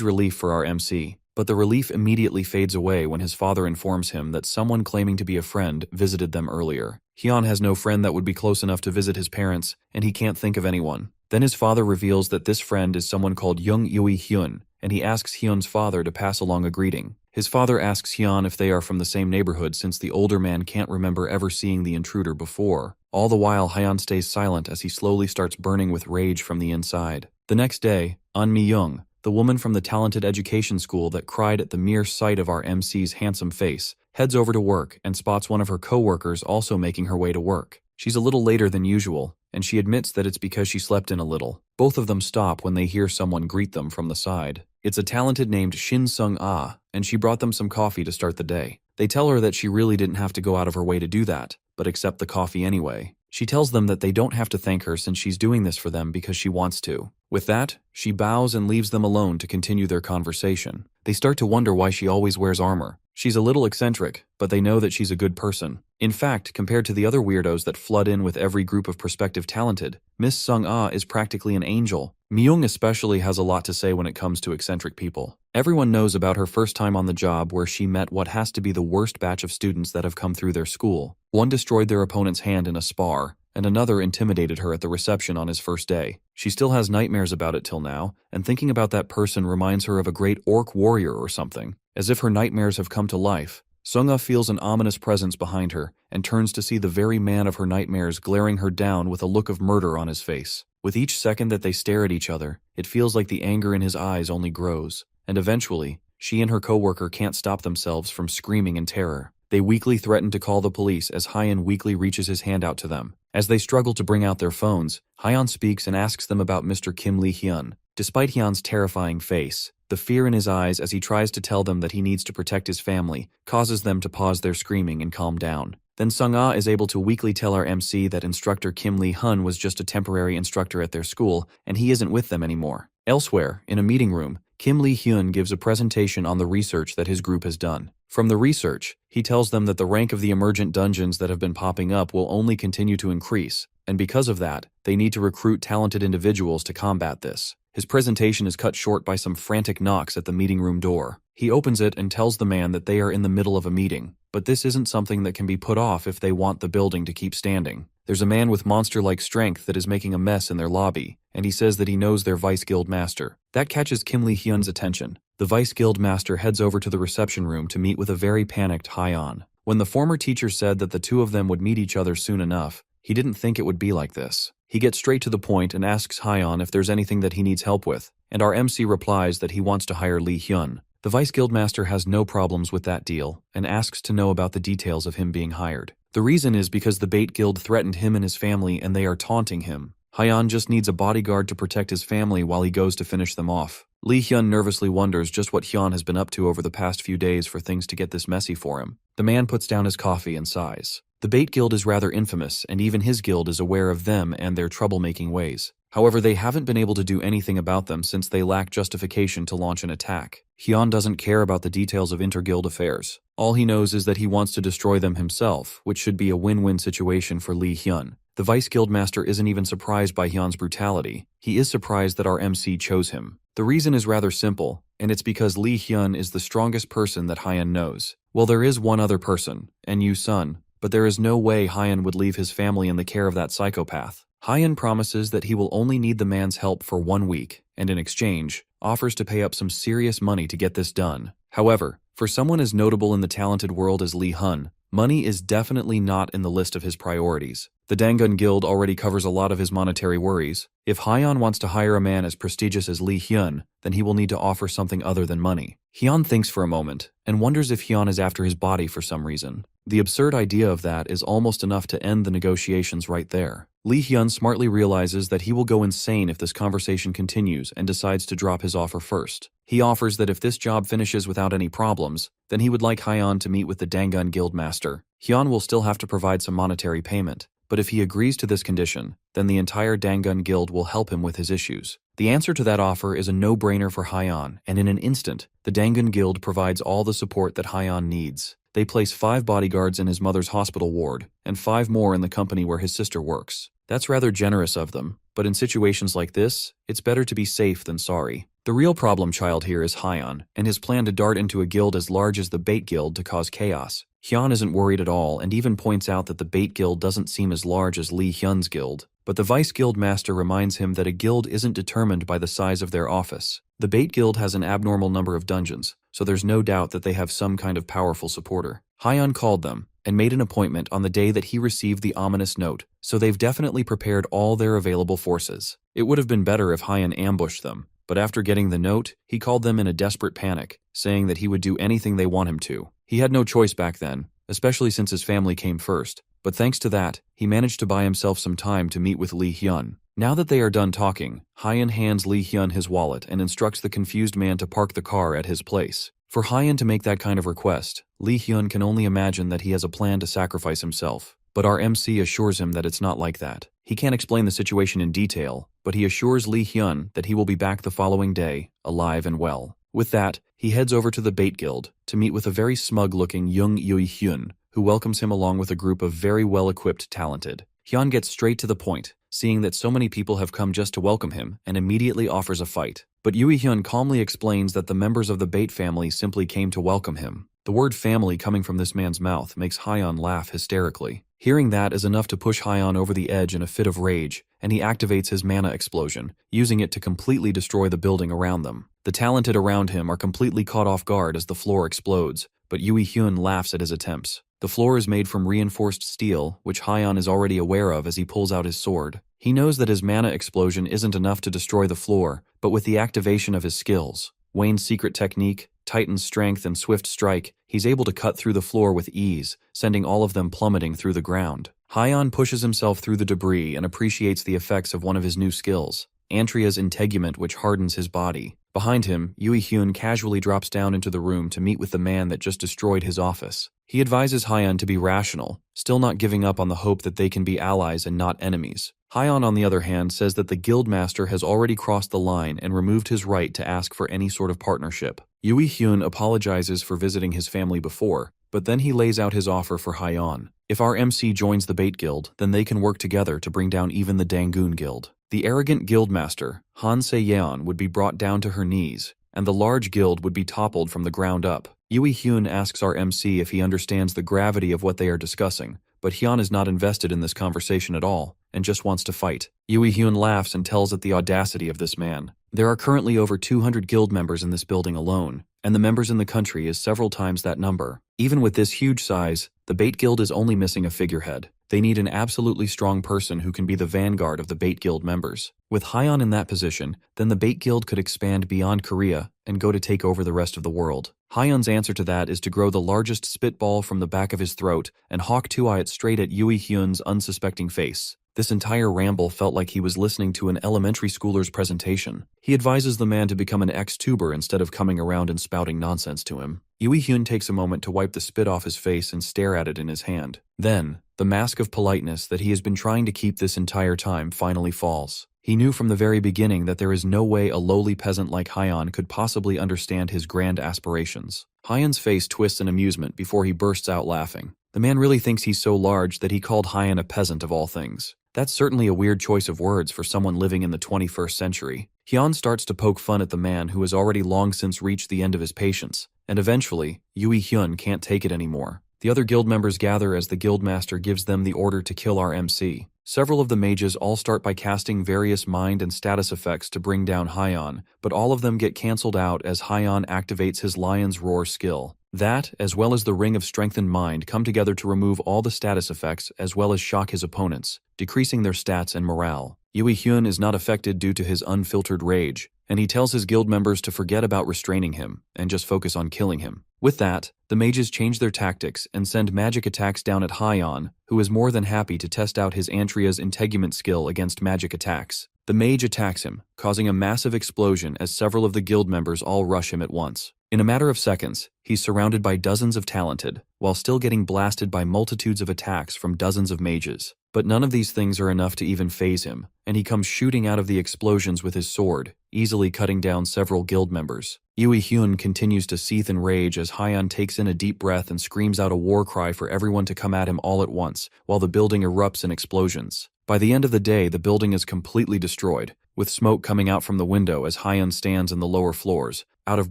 relief for our MC, but the relief immediately fades away when his father informs him that someone claiming to be a friend visited them earlier. Hyun has no friend that would be close enough to visit his parents, and he can't think of anyone. Then his father reveals that this friend is someone called Young Yui Hyun, and he asks Hyun's father to pass along a greeting. His father asks Hyun if they are from the same neighborhood since the older man can't remember ever seeing the intruder before. All the while, Hyun stays silent as he slowly starts burning with rage from the inside. The next day, An Mi-young, the woman from the talented education school that cried at the mere sight of our MC's handsome face, heads over to work and spots one of her co-workers also making her way to work. She's a little later than usual, and she admits that it's because she slept in a little. Both of them stop when they hear someone greet them from the side. It's a talented named Shin Sung-ah, and she brought them some coffee to start the day. They tell her that she really didn't have to go out of her way to do that, but accept the coffee anyway. She tells them that they don't have to thank her since she's doing this for them because she wants to. With that, she bows and leaves them alone to continue their conversation. They start to wonder why she always wears armor. She's a little eccentric, but they know that she's a good person. In fact, compared to the other weirdos that flood in with every group of prospective talented, Miss Sung-ah is practically an angel. Mi-young especially has a lot to say when it comes to eccentric people. Everyone knows about her first time on the job where she met what has to be the worst batch of students that have come through their school. One destroyed their opponent's hand in a spar, and another intimidated her at the reception on his first day. She still has nightmares about it till now, and thinking about that person reminds her of a great orc warrior or something. As if her nightmares have come to life, Sung-ah feels an ominous presence behind her and turns to see the very man of her nightmares glaring her down with a look of murder on his face. With each second that they stare at each other, it feels like the anger in his eyes only grows, and eventually, she and her coworker can't stop themselves from screaming in terror. They weakly threaten to call the police as Hyun weakly reaches his hand out to them. As they struggle to bring out their phones, Hyun speaks and asks them about Mr. Kim Lee-hyun. Despite Hyun's terrifying face, the fear in his eyes as he tries to tell them that he needs to protect his family causes them to pause their screaming and calm down. Then Sung-ah is able to weakly tell our MC that instructor Kim Lee-hun was just a temporary instructor at their school and he isn't with them anymore. Elsewhere, in a meeting room, Kim Lee-hyun gives a presentation on the research that his group has done. From the research, he tells them that the rank of the emergent dungeons that have been popping up will only continue to increase, and because of that, they need to recruit talented individuals to combat this. His presentation is cut short by some frantic knocks at the meeting room door. He opens it and tells the man that they are in the middle of a meeting, but this isn't something that can be put off if they want the building to keep standing. There's a man with monster-like strength that is making a mess in their lobby, and he says that he knows their vice guild master. That catches Kim Lee-hyun's attention. The vice guild master heads over to the reception room to meet with a very panicked Hyun. When the former teacher said that the two of them would meet each other soon enough, he didn't think it would be like this. He gets straight to the point and asks Hyun if there's anything that he needs help with, and our MC replies that he wants to hire Lee-hyun. The vice guildmaster has no problems with that deal and asks to know about the details of him being hired. The reason is because the Bait Guild threatened him and his family and they are taunting him. Hyun just needs a bodyguard to protect his family while he goes to finish them off. Lee-hyun nervously wonders just what Hyun has been up to over the past few days for things to get this messy for him. The man puts down his coffee and sighs. The Bait Guild is rather infamous, and even his guild is aware of them and their troublemaking ways. However, they haven't been able to do anything about them since they lack justification to launch an attack. Hyun doesn't care about the details of inter-guild affairs. All he knows is that he wants to destroy them himself, which should be a win-win situation for Lee Hyun. The Vice Guildmaster isn't even surprised by Hyun's brutality. He is surprised that our MC chose him. The reason is rather simple, and it's because Lee Hyun is the strongest person that Hyun knows. Well, there is one other person, Enyu Sun, but there is no way Hyun would leave his family in the care of that psychopath. Hyun promises that he will only need the man's help for 1 week, and in exchange, offers to pay up some serious money to get this done. However, for someone as notable in the talented world as Lee Hyun, money is definitely not in the list of his priorities. The Dangun Guild already covers a lot of his monetary worries. If Hyun wants to hire a man as prestigious as Lee Hyun, then he will need to offer something other than money. Hyun thinks for a moment, and wonders if Hyun is after his body for some reason. The absurd idea of that is almost enough to end the negotiations right there. Lee Hyun smartly realizes that he will go insane if this conversation continues and decides to drop his offer first. He offers that if this job finishes without any problems, then he would like Hyun to meet with the Dangun Guild Master. Hyun will still have to provide some monetary payment, but if he agrees to this condition, then the entire Dangun Guild will help him with his issues. The answer to that offer is a no-brainer for Hyun, and in an instant, the Dangun Guild provides all the support that Hyun needs. They place 5 bodyguards in his mother's hospital ward, and 5 more in the company where his sister works. That's rather generous of them, but in situations like this, it's better to be safe than sorry. The real problem child here is Hyun, and his plan to dart into a guild as large as the Bait Guild to cause chaos. Hyun isn't worried at all and even points out that the Bait Guild doesn't seem as large as Lee Hyun's guild. But the Vice Guild Master reminds him that a guild isn't determined by the size of their office. The Bait Guild has an abnormal number of dungeons, so there's no doubt that they have some kind of powerful supporter. Hyun called them and made an appointment on the day that he received the ominous note, so they've definitely prepared all their available forces. It would have been better if Hyun ambushed them, but after getting the note, he called them in a desperate panic, saying that he would do anything they want him to. He had no choice back then, especially since his family came first, but thanks to that, he managed to buy himself some time to meet with Lee Hyun. Now that they are done talking, Hyun hands Lee Hyun his wallet and instructs the confused man to park the car at his place. For Hyun to make that kind of request, Lee Hyun can only imagine that he has a plan to sacrifice himself. But our MC assures him that it's not like that. He can't explain the situation in detail, but he assures Lee Hyun that he will be back the following day, alive and well. With that, he heads over to the Bait Guild to meet with a very smug-looking Young Yui Hyun, who welcomes him along with a group of very well-equipped talented. Hyun gets straight to the point, seeing that so many people have come just to welcome him, and immediately offers a fight. But Yui Hyun calmly explains that the members of the Bait family simply came to welcome him. The word family coming from this man's mouth makes Hyun laugh hysterically. Hearing that is enough to push Hyun over the edge in a fit of rage, and he activates his mana explosion, using it to completely destroy the building around them. The talented around him are completely caught off guard as the floor explodes, but Yui Hyun laughs at his attempts. The floor is made from reinforced steel, which Hyun is already aware of as he pulls out his sword. He knows that his mana explosion isn't enough to destroy the floor, but with the activation of his skills, Wayne's secret technique, Titan's strength, and swift strike, he's able to cut through the floor with ease, sending all of them plummeting through the ground. Hyun pushes himself through the debris and appreciates the effects of one of his new skills, Antria's integument, which hardens his body. Behind him, Yui Hyun casually drops down into the room to meet with the man that just destroyed his office. He advises Hyun to be rational, still not giving up on the hope that they can be allies and not enemies. Hyun, on the other hand, says that the Guildmaster has already crossed the line and removed his right to ask for any sort of partnership. Yui Hyun apologizes for visiting his family before, but then he lays out his offer for Hyun. If our MC joins the Bait Guild, then they can work together to bring down even the Dangun Guild. The arrogant Guildmaster, Han Se-yeon, would be brought down to her knees, and the large guild would be toppled from the ground up. Yui Hyun asks our MC if he understands the gravity of what they are discussing, but Hyun is not invested in this conversation at all, and just wants to fight. Yui Hyun laughs and tells at the audacity of this man. There are currently over 200 guild members in this building alone, and the members in the country is several times that number. Even with this huge size, the Bait Guild is only missing a figurehead. They need an absolutely strong person who can be the vanguard of the Bait Guild members. With Hyun in that position, then the Bait Guild could expand beyond Korea and go to take over the rest of the world. Hyun's answer to that is to grow the largest spitball from the back of his throat and hawk-2-eye it straight at Yui Hyun's unsuspecting face. This entire ramble felt like he was listening to an elementary schooler's presentation. He advises the man to become an ex-tuber instead of coming around and spouting nonsense to him. Yui Hyun takes a moment to wipe the spit off his face and stare at it in his hand. Then, The mask of politeness that he has been trying to keep this entire time finally falls. He knew from the very beginning that there is no way a lowly peasant like Hyan could possibly understand his grand aspirations. Hyan's face twists in amusement before he bursts out laughing. The man really thinks he's so large that he called Hyan a peasant of all things. That's certainly a weird choice of words for someone living in the 21st century. Hyan starts to poke fun at the man who has already long since reached the end of his patience, and eventually, Yui Hyun can't take it anymore. The other guild members gather as the guildmaster gives them the order to kill our MC. Several of the mages all start by casting various mind and status effects to bring down Hyan, but all of them get cancelled out as Hyan activates his Lion's Roar skill. That, as well as the Ring of Strengthened Mind, come together to remove all the status effects as well as shock his opponents, decreasing their stats and morale. Yui Hyun is not affected due to his unfiltered rage, and he tells his guild members to forget about restraining him and just focus on killing him. With that, the mages change their tactics and send magic attacks down at Hyan, who is more than happy to test out his Antria's integument skill against magic attacks. The mage attacks him, causing a massive explosion as several of the guild members all rush him at once. In a matter of seconds, he's surrounded by dozens of talented, while still getting blasted by multitudes of attacks from dozens of mages. But none of these things are enough to even faze him, and he comes shooting out of the explosions with his sword, easily cutting down several guild members. Yui Hyun continues to seethe in rage as Hyan takes in a deep breath and screams out a war cry for everyone to come at him all at once, while the building erupts in explosions. By the end of the day, the building is completely destroyed, with smoke coming out from the window as Hyan stands in the lower floors, out of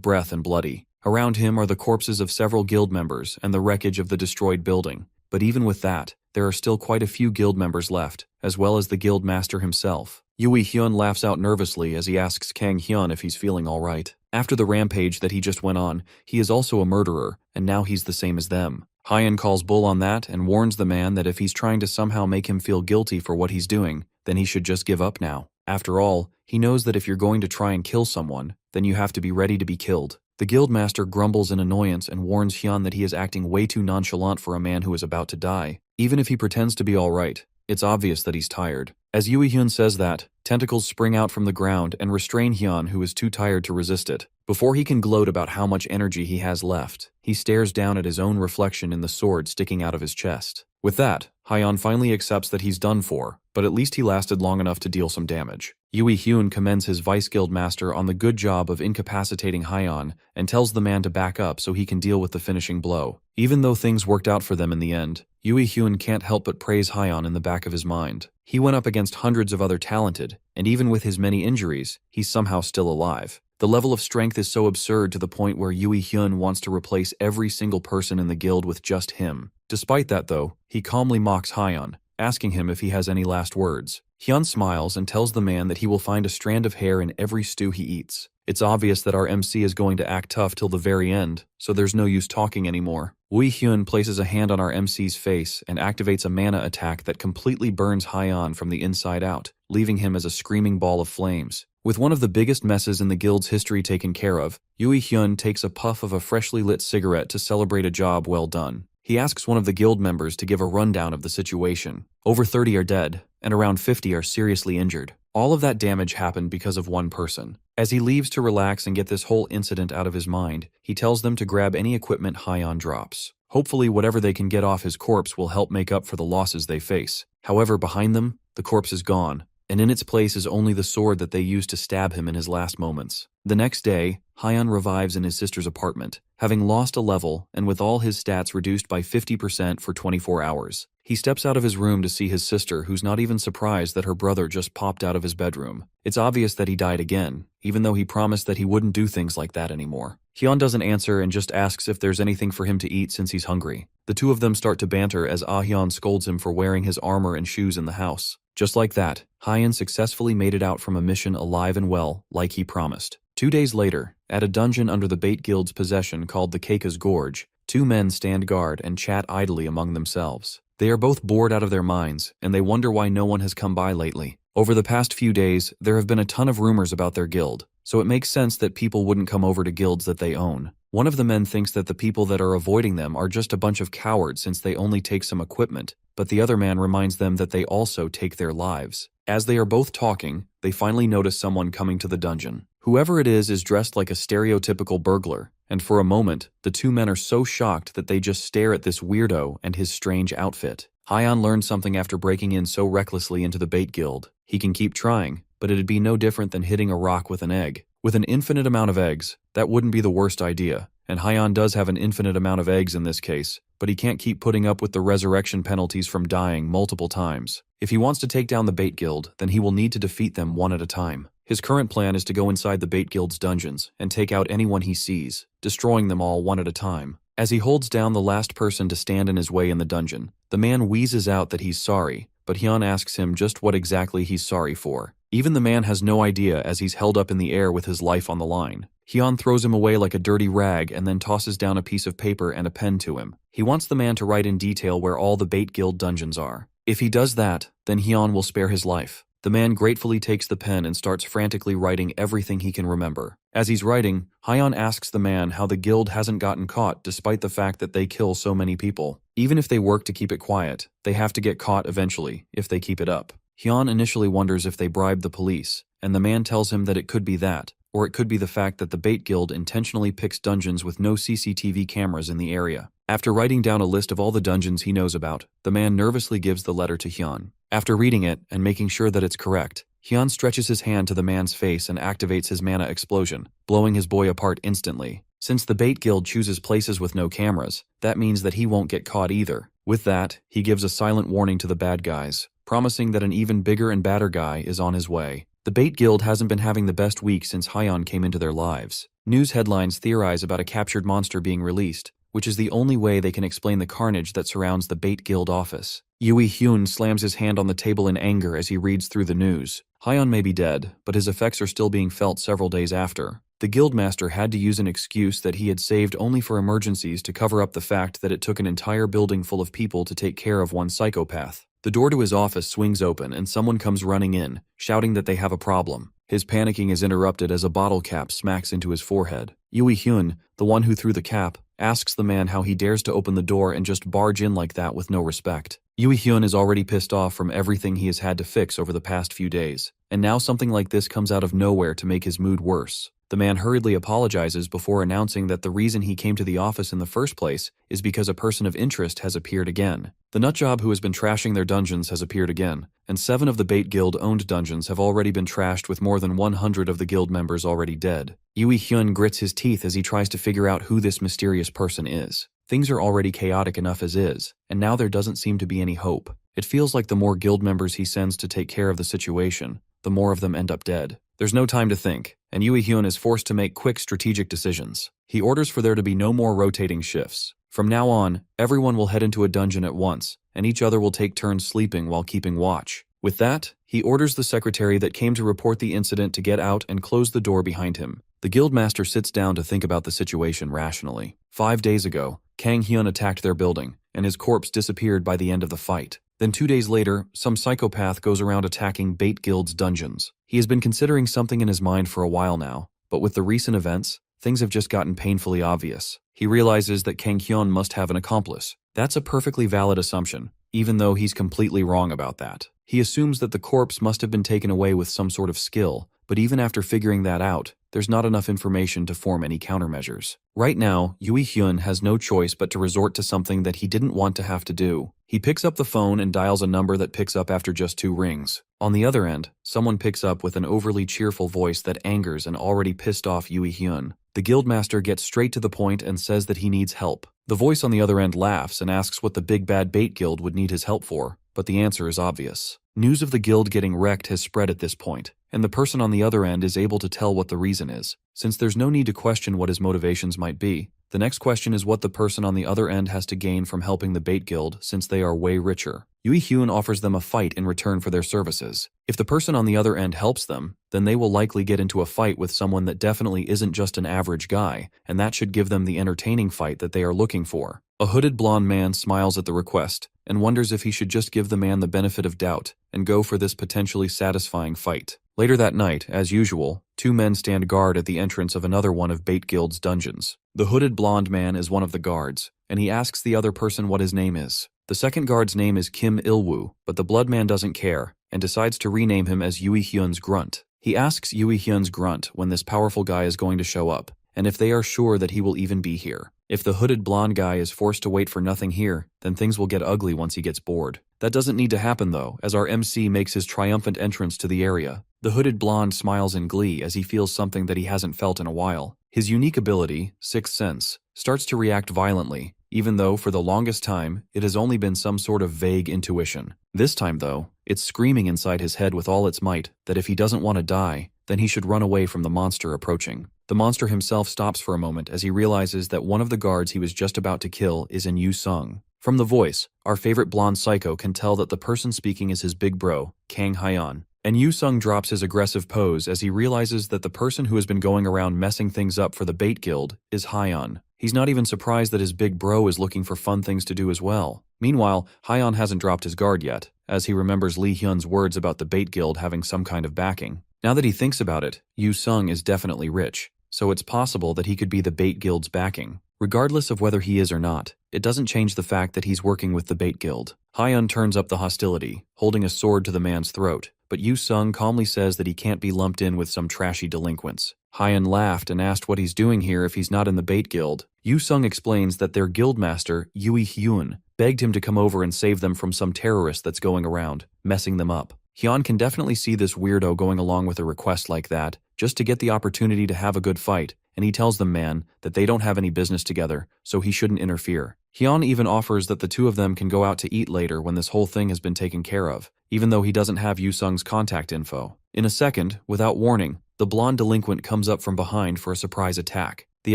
breath and bloody. Around him are the corpses of several guild members and the wreckage of the destroyed building. But even with that, there are still quite a few guild members left, as well as the guild master himself. Yui Hyun laughs out nervously as he asks Kang Hyun if he's feeling alright. After the rampage that he just went on, he is also a murderer, and now he's the same as them. Hyan calls bull on that and warns the man that if he's trying to somehow make him feel guilty for what he's doing, then he should just give up now. After all, he knows that if you're going to try and kill someone, then you have to be ready to be killed. The guildmaster grumbles in annoyance and warns Hyun that he is acting way too nonchalant for a man who is about to die. Even if he pretends to be alright, it's obvious that he's tired. As Yui Hyun says that, tentacles spring out from the ground and restrain Hyun, who is too tired to resist it. Before he can gloat about how much energy he has left, he stares down at his own reflection in the sword sticking out of his chest. With that, Hyun finally accepts that he's done for, but at least he lasted long enough to deal some damage. Yui Hyun commends his vice guild master on the good job of incapacitating Hyun and tells the man to back up so he can deal with the finishing blow. Even though things worked out for them in the end, Yui Hyun can't help but praise Hyun in the back of his mind. He went up against hundreds of other talented, and even with his many injuries, he's somehow still alive. The level of strength is so absurd to the point where Yui Hyun wants to replace every single person in the guild with just him. Despite that though, he calmly mocks Hyun, asking him if he has any last words. Hyun smiles and tells the man that he will find a strand of hair in every stew he eats. It's obvious that our MC is going to act tough till the very end, so there's no use talking anymore. Yui Hyun places a hand on our MC's face and activates a mana attack that completely burns Hyun from the inside out, leaving him as a screaming ball of flames. With one of the biggest messes in the guild's history taken care of, Yui Hyun takes a puff of a freshly lit cigarette to celebrate a job well done. He asks one of the guild members to give a rundown of the situation. Over 30 are dead, and around 50 are seriously injured. All of that damage happened because of one person. As he leaves to relax and get this whole incident out of his mind, he tells them to grab any equipment Hyun drops. Hopefully whatever they can get off his corpse will help make up for the losses they face. However, behind them, the corpse is gone, and in its place is only the sword that they used to stab him in his last moments. The next day, Hyun revives in his sister's apartment, having lost a level and with all his stats reduced by 50% for 24 hours. He steps out of his room to see his sister, who's not even surprised that her brother just popped out of his bedroom. It's obvious that he died again, even though he promised that he wouldn't do things like that anymore. Hyun doesn't answer and just asks if there's anything for him to eat since he's hungry. The two of them start to banter as Hyun scolds him for wearing his armor and shoes in the house. Just like that, Hyun successfully made it out from a mission alive and well, like he promised. 2 days later, at a dungeon under the Bait Guild's possession called the Keika's Gorge, two men stand guard and chat idly among themselves. They are both bored out of their minds, and they wonder why no one has come by lately. Over the past few days, there have been a ton of rumors about their guild, so it makes sense that people wouldn't come over to guilds that they own. One of the men thinks that the people that are avoiding them are just a bunch of cowards since they only take some equipment, but the other man reminds them that they also take their lives. As they are both talking, they finally notice someone coming to the dungeon. Whoever it is dressed like a stereotypical burglar, and for a moment, the two men are so shocked that they just stare at this weirdo and his strange outfit. Hyeon learned something after breaking in so recklessly into the bait guild. He can keep trying, but it'd be no different than hitting a rock with an egg. With an infinite amount of eggs, that wouldn't be the worst idea, and Hyeon does have an infinite amount of eggs in this case, but he can't keep putting up with the resurrection penalties from dying multiple times. If he wants to take down the bait guild, then he will need to defeat them one at a time. His current plan is to go inside the bait guild's dungeons and take out anyone he sees, destroying them all one at a time. As he holds down the last person to stand in his way in the dungeon, the man wheezes out that he's sorry, but Hyun asks him just what exactly he's sorry for. Even the man has no idea as he's held up in the air with his life on the line. Hyun throws him away like a dirty rag and then tosses down a piece of paper and a pen to him. He wants the man to write in detail where all the bait guild dungeons are. If he does that, then Hyun will spare his life. The man gratefully takes the pen and starts frantically writing everything he can remember. As he's writing, Hyun asks the man how the guild hasn't gotten caught despite the fact that they kill so many people. Even if they work to keep it quiet, they have to get caught eventually, if they keep it up. Hyun initially wonders if they bribed the police, and the man tells him that it could be that, or it could be the fact that the bait guild intentionally picks dungeons with no CCTV cameras in the area. After writing down a list of all the dungeons he knows about, the man nervously gives the letter to Hyun. After reading it and making sure that it's correct, Hyun stretches his hand to the man's face and activates his mana explosion, blowing his boy apart instantly. Since the bait guild chooses places with no cameras, that means that he won't get caught either. With that, he gives a silent warning to the bad guys, promising that an even bigger and badder guy is on his way. The bait guild hasn't been having the best week since Hyun came into their lives. News headlines theorize about a captured monster being released, which is the only way they can explain the carnage that surrounds the bait guild office. Yui Hyun slams his hand on the table in anger as he reads through the news. Hyun may be dead, but his effects are still being felt several days after. The guildmaster had to use an excuse that he had saved only for emergencies to cover up the fact that it took an entire building full of people to take care of one psychopath. The door to his office swings open and someone comes running in, shouting that they have a problem. His panicking is interrupted as a bottle cap smacks into his forehead. Yui Hyun, the one who threw the cap, asks the man how he dares to open the door and just barge in like that with no respect. Yui Hyun is already pissed off from everything he has had to fix over the past few days, and now something like this comes out of nowhere to make his mood worse. The man hurriedly apologizes before announcing that the reason he came to the office in the first place is because a person of interest has appeared again. The nutjob who has been trashing their dungeons has appeared again, and 7 of the Bait Guild-owned dungeons have already been trashed with more than 100 of the guild members already dead. Yui Hyun grits his teeth as he tries to figure out who this mysterious person is. Things are already chaotic enough as is, and now there doesn't seem to be any hope. It feels like the more guild members he sends to take care of the situation, the more of them end up dead. There's no time to think, and Yui Hyun is forced to make quick strategic decisions. He orders for there to be no more rotating shifts. From now on, everyone will head into a dungeon at once, and each other will take turns sleeping while keeping watch. With that, he orders the secretary that came to report the incident to get out and close the door behind him. The guildmaster sits down to think about the situation rationally. 5 days ago, Kang Hyun attacked their building, and his corpse disappeared by the end of the fight. Then 2 days later, some psychopath goes around attacking Bait Guild's dungeons. He has been considering something in his mind for a while now, but with the recent events, things have just gotten painfully obvious. He realizes that Kang Hyun must have an accomplice. That's a perfectly valid assumption, even though he's completely wrong about that. He assumes that the corpse must have been taken away with some sort of skill, but even after figuring that out, there's not enough information to form any countermeasures. Right now, Yui Hyun has no choice but to resort to something that he didn't want to have to do. He picks up the phone and dials a number that picks up after just 2 rings. On the other end, someone picks up with an overly cheerful voice that angers an already pissed off Yui Hyun. The guildmaster gets straight to the point and says that he needs help. The voice on the other end laughs and asks what the big bad bait guild would need his help for, but the answer is obvious. News of the guild getting wrecked has spread at this point, and the person on the other end is able to tell what the reason is. Since there's no need to question what his motivations might be, the next question is what the person on the other end has to gain from helping the Bait Guild since they are way richer. Yui Hyun offers them a fight in return for their services. If the person on the other end helps them, then they will likely get into a fight with someone that definitely isn't just an average guy, and that should give them the entertaining fight that they are looking for. A hooded blonde man smiles at the request and wonders if he should just give the man the benefit of doubt and go for this potentially satisfying fight. Later that night, as usual, 2 men stand guard at the entrance of another one of Bait Guild's dungeons. The hooded blonde man is one of the guards, and he asks the other person what his name is. The second guard's name is Kim Il-woo, but the blood man doesn't care and decides to rename him as Yui Hyun's Grunt. He asks Yui Hyun's Grunt when this powerful guy is going to show up, and if they are sure that he will even be here. If the hooded blonde guy is forced to wait for nothing here, then things will get ugly once he gets bored. That doesn't need to happen though, as our MC makes his triumphant entrance to the area. The hooded blonde smiles in glee as he feels something that he hasn't felt in a while. His unique ability, Sixth Sense, starts to react violently, even though for the longest time, it has only been some sort of vague intuition. This time though, it's screaming inside his head with all its might that if he doesn't want to die, then he should run away from the monster approaching. The monster himself stops for a moment as he realizes that one of the guards he was just about to kill is in Yu Sung. From the voice, our favorite blonde psycho can tell that the person speaking is his big bro, Kang Hyeon. And Yu Sung drops his aggressive pose as he realizes that the person who has been going around messing things up for the bait guild is Hyeon. He's not even surprised that his big bro is looking for fun things to do as well. Meanwhile, Hyeon hasn't dropped his guard yet, as he remembers Lee Hyun's words about the bait guild having some kind of backing. Now that he thinks about it, Yu Sung is definitely rich, so it's possible that he could be the bait guild's backing. Regardless of whether he is or not, it doesn't change the fact that he's working with the bait guild. Hyeon turns up the hostility, holding a sword to the man's throat, but Yu Sung calmly says that he can't be lumped in with some trashy delinquents. Hyeon laughed and asked what he's doing here if he's not in the bait guild. Yu Sung explains that their guildmaster, Yui Hyun, begged him to come over and save them from some terrorist that's going around, messing them up. Hyun can definitely see this weirdo going along with a request like that, just to get the opportunity to have a good fight, and he tells the man that they don't have any business together, so he shouldn't interfere. Hyun even offers that the two of them can go out to eat later when this whole thing has been taken care of, even though he doesn't have Yu Sung's contact info. In a second, without warning, the blonde delinquent comes up from behind for a surprise attack. The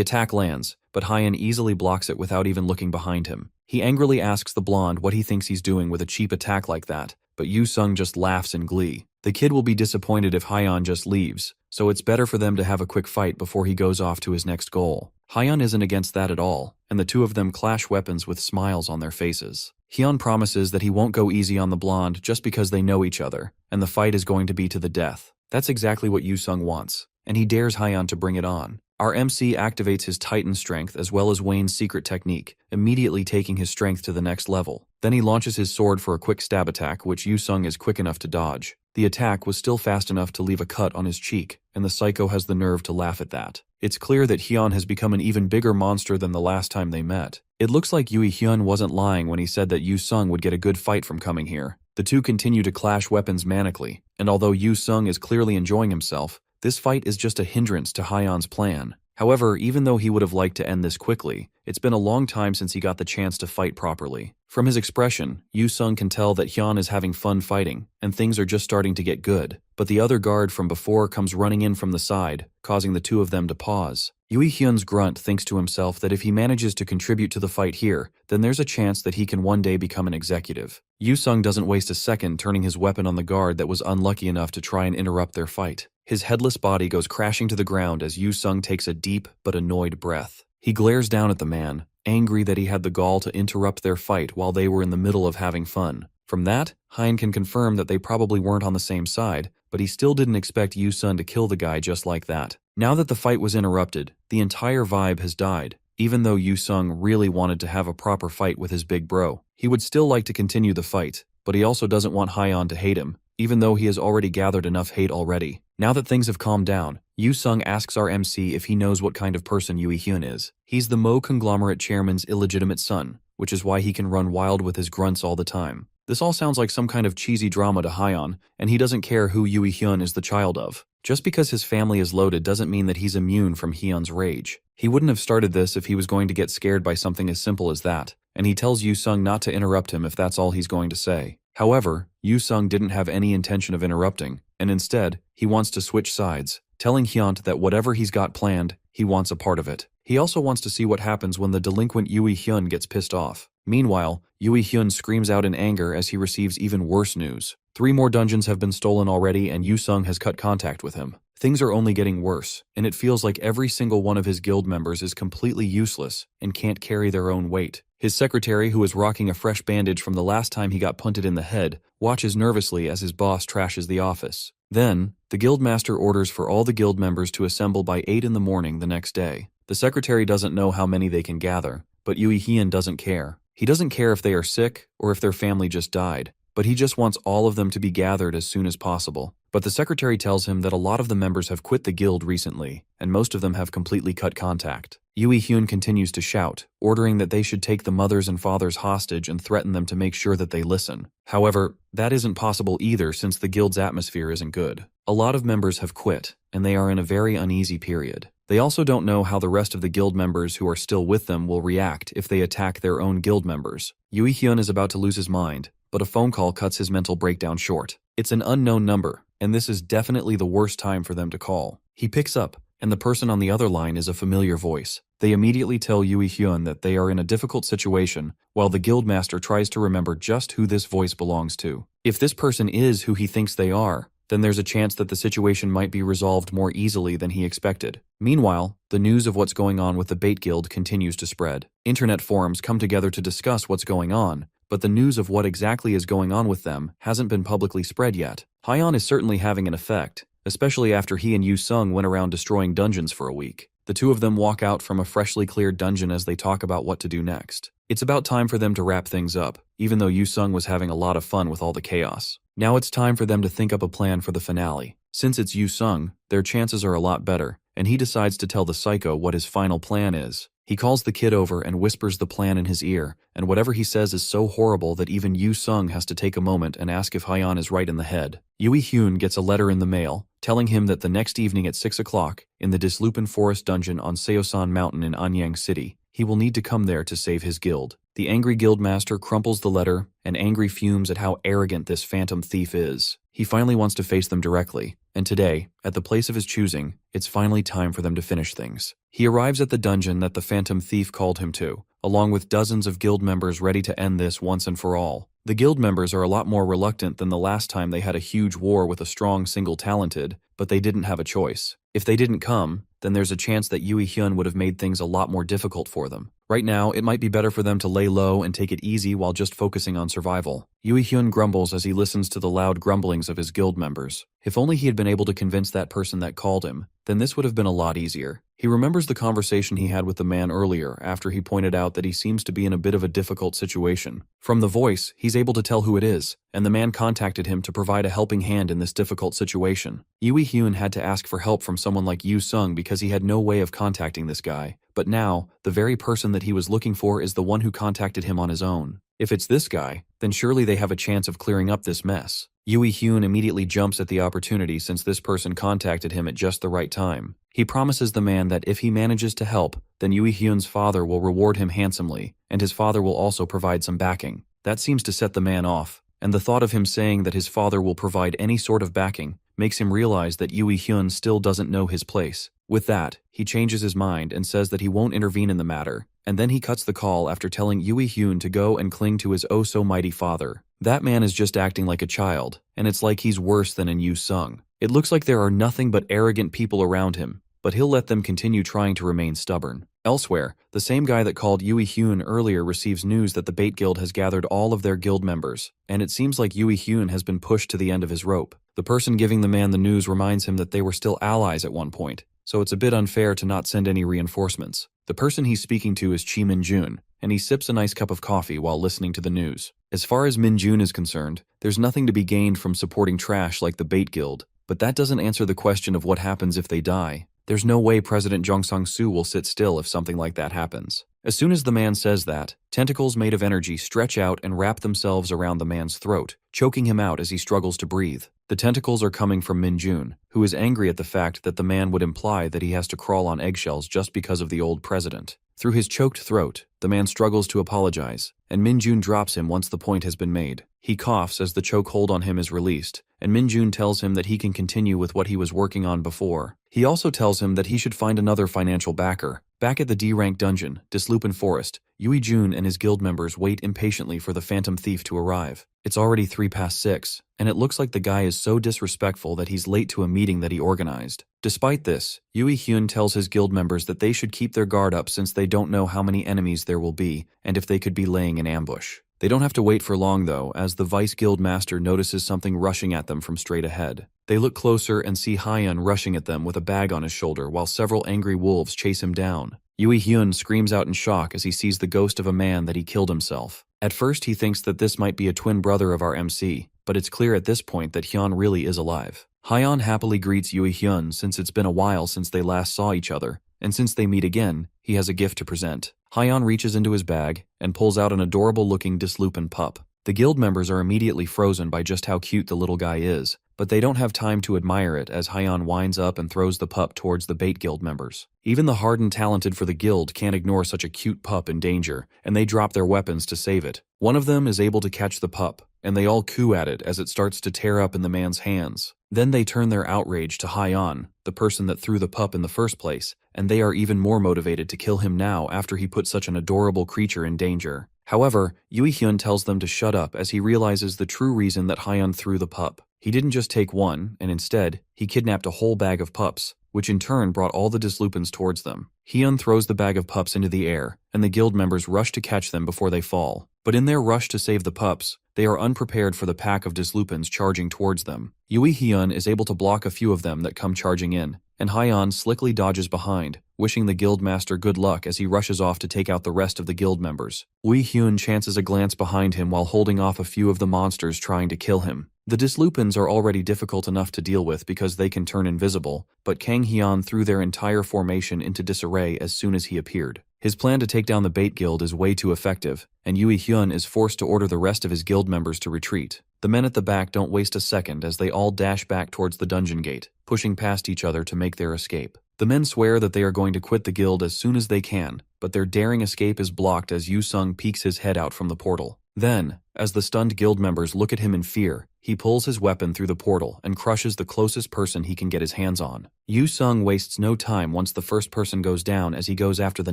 attack lands, but Hyun easily blocks it without even looking behind him. He angrily asks the blonde what he thinks he's doing with a cheap attack like that, but Yu Sung just laughs in glee. The kid will be disappointed if Hyun just leaves, so it's better for them to have a quick fight before he goes off to his next goal. Hyun isn't against that at all, and the two of them clash weapons with smiles on their faces. Hyun promises that he won't go easy on the blonde just because they know each other, and the fight is going to be to the death. That's exactly what Yu Sung wants, and he dares Hyun to bring it on. Our MC activates his Titan strength as well as Wayne's secret technique, immediately taking his strength to the next level. Then he launches his sword for a quick stab attack, which Yu Sung is quick enough to dodge. The attack was still fast enough to leave a cut on his cheek, and the psycho has the nerve to laugh at that. It's clear that Hyun has become an even bigger monster than the last time they met. It looks like Yui Hyun wasn't lying when he said that Yu Sung would get a good fight from coming here. The two continue to clash weapons manically, and although Yu Sung is clearly enjoying himself, this fight is just a hindrance to Hyun's plan. However, even though he would have liked to end this quickly, it's been a long time since he got the chance to fight properly. From his expression, Yu Sung can tell that Hyun is having fun fighting, and things are just starting to get good. But the other guard from before comes running in from the side, causing the two of them to pause. Yui Hyun's grunt thinks to himself that if he manages to contribute to the fight here, then there's a chance that he can one day become an executive. Yu Sung doesn't waste a second turning his weapon on the guard that was unlucky enough to try and interrupt their fight. His headless body goes crashing to the ground as Yu Sung takes a deep but annoyed breath. He glares down at the man, angry that he had the gall to interrupt their fight while they were in the middle of having fun. From that, Hyun can confirm that they probably weren't on the same side, but he still didn't expect Yu Sung to kill the guy just like that. Now that the fight was interrupted, the entire vibe has died. Even though Yu Sung really wanted to have a proper fight with his big bro, he would still like to continue the fight, but he also doesn't want Hyun to hate him, even though he has already gathered enough hate already. Now that things have calmed down, Yu Sung asks our MC if he knows what kind of person Yui Hyun is. He's the Mo conglomerate chairman's illegitimate son, which is why he can run wild with his grunts all the time. This all sounds like some kind of cheesy drama to Hyun, and he doesn't care who Yui Hyun is the child of. Just because his family is loaded doesn't mean that he's immune from Hyun's rage. He wouldn't have started this if he was going to get scared by something as simple as that, and he tells Yu Sung not to interrupt him if that's all he's going to say. However, Yu Sung didn't have any intention of interrupting, and instead, he wants to switch sides, telling Hyun that whatever he's got planned, he wants a part of it. He also wants to see what happens when the delinquent Yui Hyun gets pissed off. Meanwhile, Yui Hyun screams out in anger as he receives even worse news. 3 more dungeons have been stolen already and Yu Sung has cut contact with him. Things are only getting worse, and it feels like every single one of his guild members is completely useless and can't carry their own weight. His secretary, who is rocking a fresh bandage from the last time he got punted in the head, watches nervously as his boss trashes the office. Then, the guildmaster orders for all the guild members to assemble by 8 in the morning the next day. The secretary doesn't know how many they can gather, but Yui Hyun doesn't care. He doesn't care if they are sick or if their family just died. but he just wants all of them to be gathered as soon as possible. But the secretary tells him that a lot of the members have quit the guild recently, and most of them have completely cut contact. Hyun continues to shout, ordering that they should take the mothers and fathers hostage and threaten them to make sure that they listen. However, that isn't possible either since the guild's atmosphere isn't good. A lot of members have quit, and they are in a very uneasy period. They also don't know how the rest of the guild members who are still with them will react if they attack their own guild members. Hyun is about to lose his mind, but a phone call cuts his mental breakdown short. It's an unknown number, and this is definitely the worst time for them to call. He picks up, and the person on the other line is a familiar voice. They immediately tell Hyun that they are in a difficult situation, while the guildmaster tries to remember just who this voice belongs to. If this person is who he thinks they are, then there's a chance that the situation might be resolved more easily than he expected. Meanwhile, the news of what's going on with the Bait Guild continues to spread. Internet forums come together to discuss what's going on, but the news of what exactly is going on with them hasn't been publicly spread yet. Hyeon is certainly having an effect, especially after he and Yu Sung went around destroying dungeons for a week. The two of them walk out from a freshly cleared dungeon as they talk about what to do next. It's about time for them to wrap things up, even though Yu Sung was having a lot of fun with all the chaos. Now it's time for them to think up a plan for the finale. Since it's Yu Sung, their chances are a lot better, and he decides to tell the psycho what his final plan is. He calls the kid over and whispers the plan in his ear, and whatever he says is so horrible that even Yu Sung has to take a moment and ask if Hyeon is right in the head. Hyun gets a letter in the mail, telling him that the next evening at 6 o'clock, in the Dislupin Forest Dungeon on Seosan Mountain in Anyang City, he will need to come there to save his guild. The angry guildmaster crumples the letter, and angry fumes at how arrogant this phantom thief is. He finally wants to face them directly, and today, at the place of his choosing, it's finally time for them to finish things. He arrives at the dungeon that the phantom thief called him to, along with dozens of guild members ready to end this once and for all. The guild members are a lot more reluctant than the last time they had a huge war with a strong single talented, but they didn't have a choice. If they didn't come, then there's a chance that Hyun would have made things a lot more difficult for them. Right now, it might be better for them to lay low and take it easy while just focusing on survival. Hyun grumbles as he listens to the loud grumblings of his guild members. If only he had been able to convince that person that called him, then this would have been a lot easier. He remembers the conversation he had with the man earlier after he pointed out that he seems to be in a bit of a difficult situation. From the voice, he's able to tell who it is, and the man contacted him to provide a helping hand in this difficult situation. Hyun had to ask for help from someone like Yu Sung because he had no way of contacting this guy. But now, the very person that he was looking for is the one who contacted him on his own. If it's this guy, then surely they have a chance of clearing up this mess. Hyun immediately jumps at the opportunity since this person contacted him at just the right time. He promises the man that if he manages to help, then Hyun's father will reward him handsomely, and his father will also provide some backing. That seems to set the man off, and the thought of him saying that his father will provide any sort of backing makes him realize that Hyun still doesn't know his place. With that, he changes his mind and says that he won't intervene in the matter, and then he cuts the call after telling Hyun to go and cling to his oh-so-mighty father. That man is just acting like a child, and it's like he's worse than in Yu Sung. It looks like there are nothing but arrogant people around him, but he'll let them continue trying to remain stubborn. Elsewhere, the same guy that called Hyun earlier receives news that the Bait Guild has gathered all of their guild members, and it seems like Hyun has been pushed to the end of his rope. The person giving the man the news reminds him that they were still allies at one point, so it's a bit unfair to not send any reinforcements. The person he's speaking to is Chi Min-jun, and he sips a nice cup of coffee while listening to the news. As far as Min-jun is concerned, there's nothing to be gained from supporting trash like the Bait Guild, but that doesn't answer the question of what happens if they die. There's no way President Jong Sang-soo will sit still if something like that happens. As soon as the man says that, tentacles made of energy stretch out and wrap themselves around the man's throat, choking him out as he struggles to breathe. The tentacles are coming from Min-jun, who is angry at the fact that the man would imply that he has to crawl on eggshells just because of the old president. Through his choked throat, the man struggles to apologize, and Min-jun drops him once the point has been made. He coughs as the chokehold on him is released, and Min-jun tells him that he can continue with what he was working on before. He also tells him that he should find another financial backer. Back at the D-rank dungeon, Dislupin Forest, Jun and his guild members wait impatiently for the phantom thief to arrive. It's already 6:03, and it looks like the guy is so disrespectful that he's late to a meeting that he organized. Despite this, Hyun tells his guild members that they should keep their guard up since they don't know how many enemies there will be and if they could be laying an ambush. They don't have to wait for long though, as the Vice Guild Master notices something rushing at them from straight ahead. They look closer and see Hyun rushing at them with a bag on his shoulder while several angry wolves chase him down. Hyun screams out in shock as he sees the ghost of a man that he killed himself. At first he thinks that this might be a twin brother of our MC, but it's clear at this point that Hyun really is alive. Hyeon happily greets Yui Hyun since it's been a while since they last saw each other, and since they meet again, he has a gift to present. Hyeon reaches into his bag and pulls out an adorable-looking dyslupin pup. The guild members are immediately frozen by just how cute the little guy is, but they don't have time to admire it as Hyeon winds up and throws the pup towards the bait guild members. Even the hardened talented for the guild can't ignore such a cute pup in danger, and they drop their weapons to save it. One of them is able to catch the pup, and they all coo at it as it starts to tear up in the man's hands. Then they turn their outrage to Hyeon, the person that threw the pup in the first place, and they are even more motivated to kill him now after he put such an adorable creature in danger. However, Yui Hyun tells them to shut up as he realizes the true reason that Hyeon threw the pup. He didn't just take one, and instead, he kidnapped a whole bag of pups, which in turn brought all the dyslupins towards them. Hyun throws the bag of pups into the air, and the guild members rush to catch them before they fall. But in their rush to save the pups, they are unprepared for the pack of dyslupins charging towards them. Yui Hyun is able to block a few of them that come charging in, and Hyeon slickly dodges behind, wishing the guild master good luck as he rushes off to take out the rest of the guild members. Yui Hyun chances a glance behind him while holding off a few of the monsters trying to kill him. The dyslupins are already difficult enough to deal with because they can turn invisible, but Kang Hyun threw their entire formation into disarray as soon as he appeared. His plan to take down the bait guild is way too effective, and Yui Hyun is forced to order the rest of his guild members to retreat. The men at the back don't waste a second as they all dash back towards the dungeon gate, pushing past each other to make their escape. The men swear that they are going to quit the guild as soon as they can, but their daring escape is blocked as Yu Sung peeks his head out from the portal. Then, as the stunned guild members look at him in fear, he pulls his weapon through the portal and crushes the closest person he can get his hands on. Yu Sung wastes no time once the first person goes down as he goes after the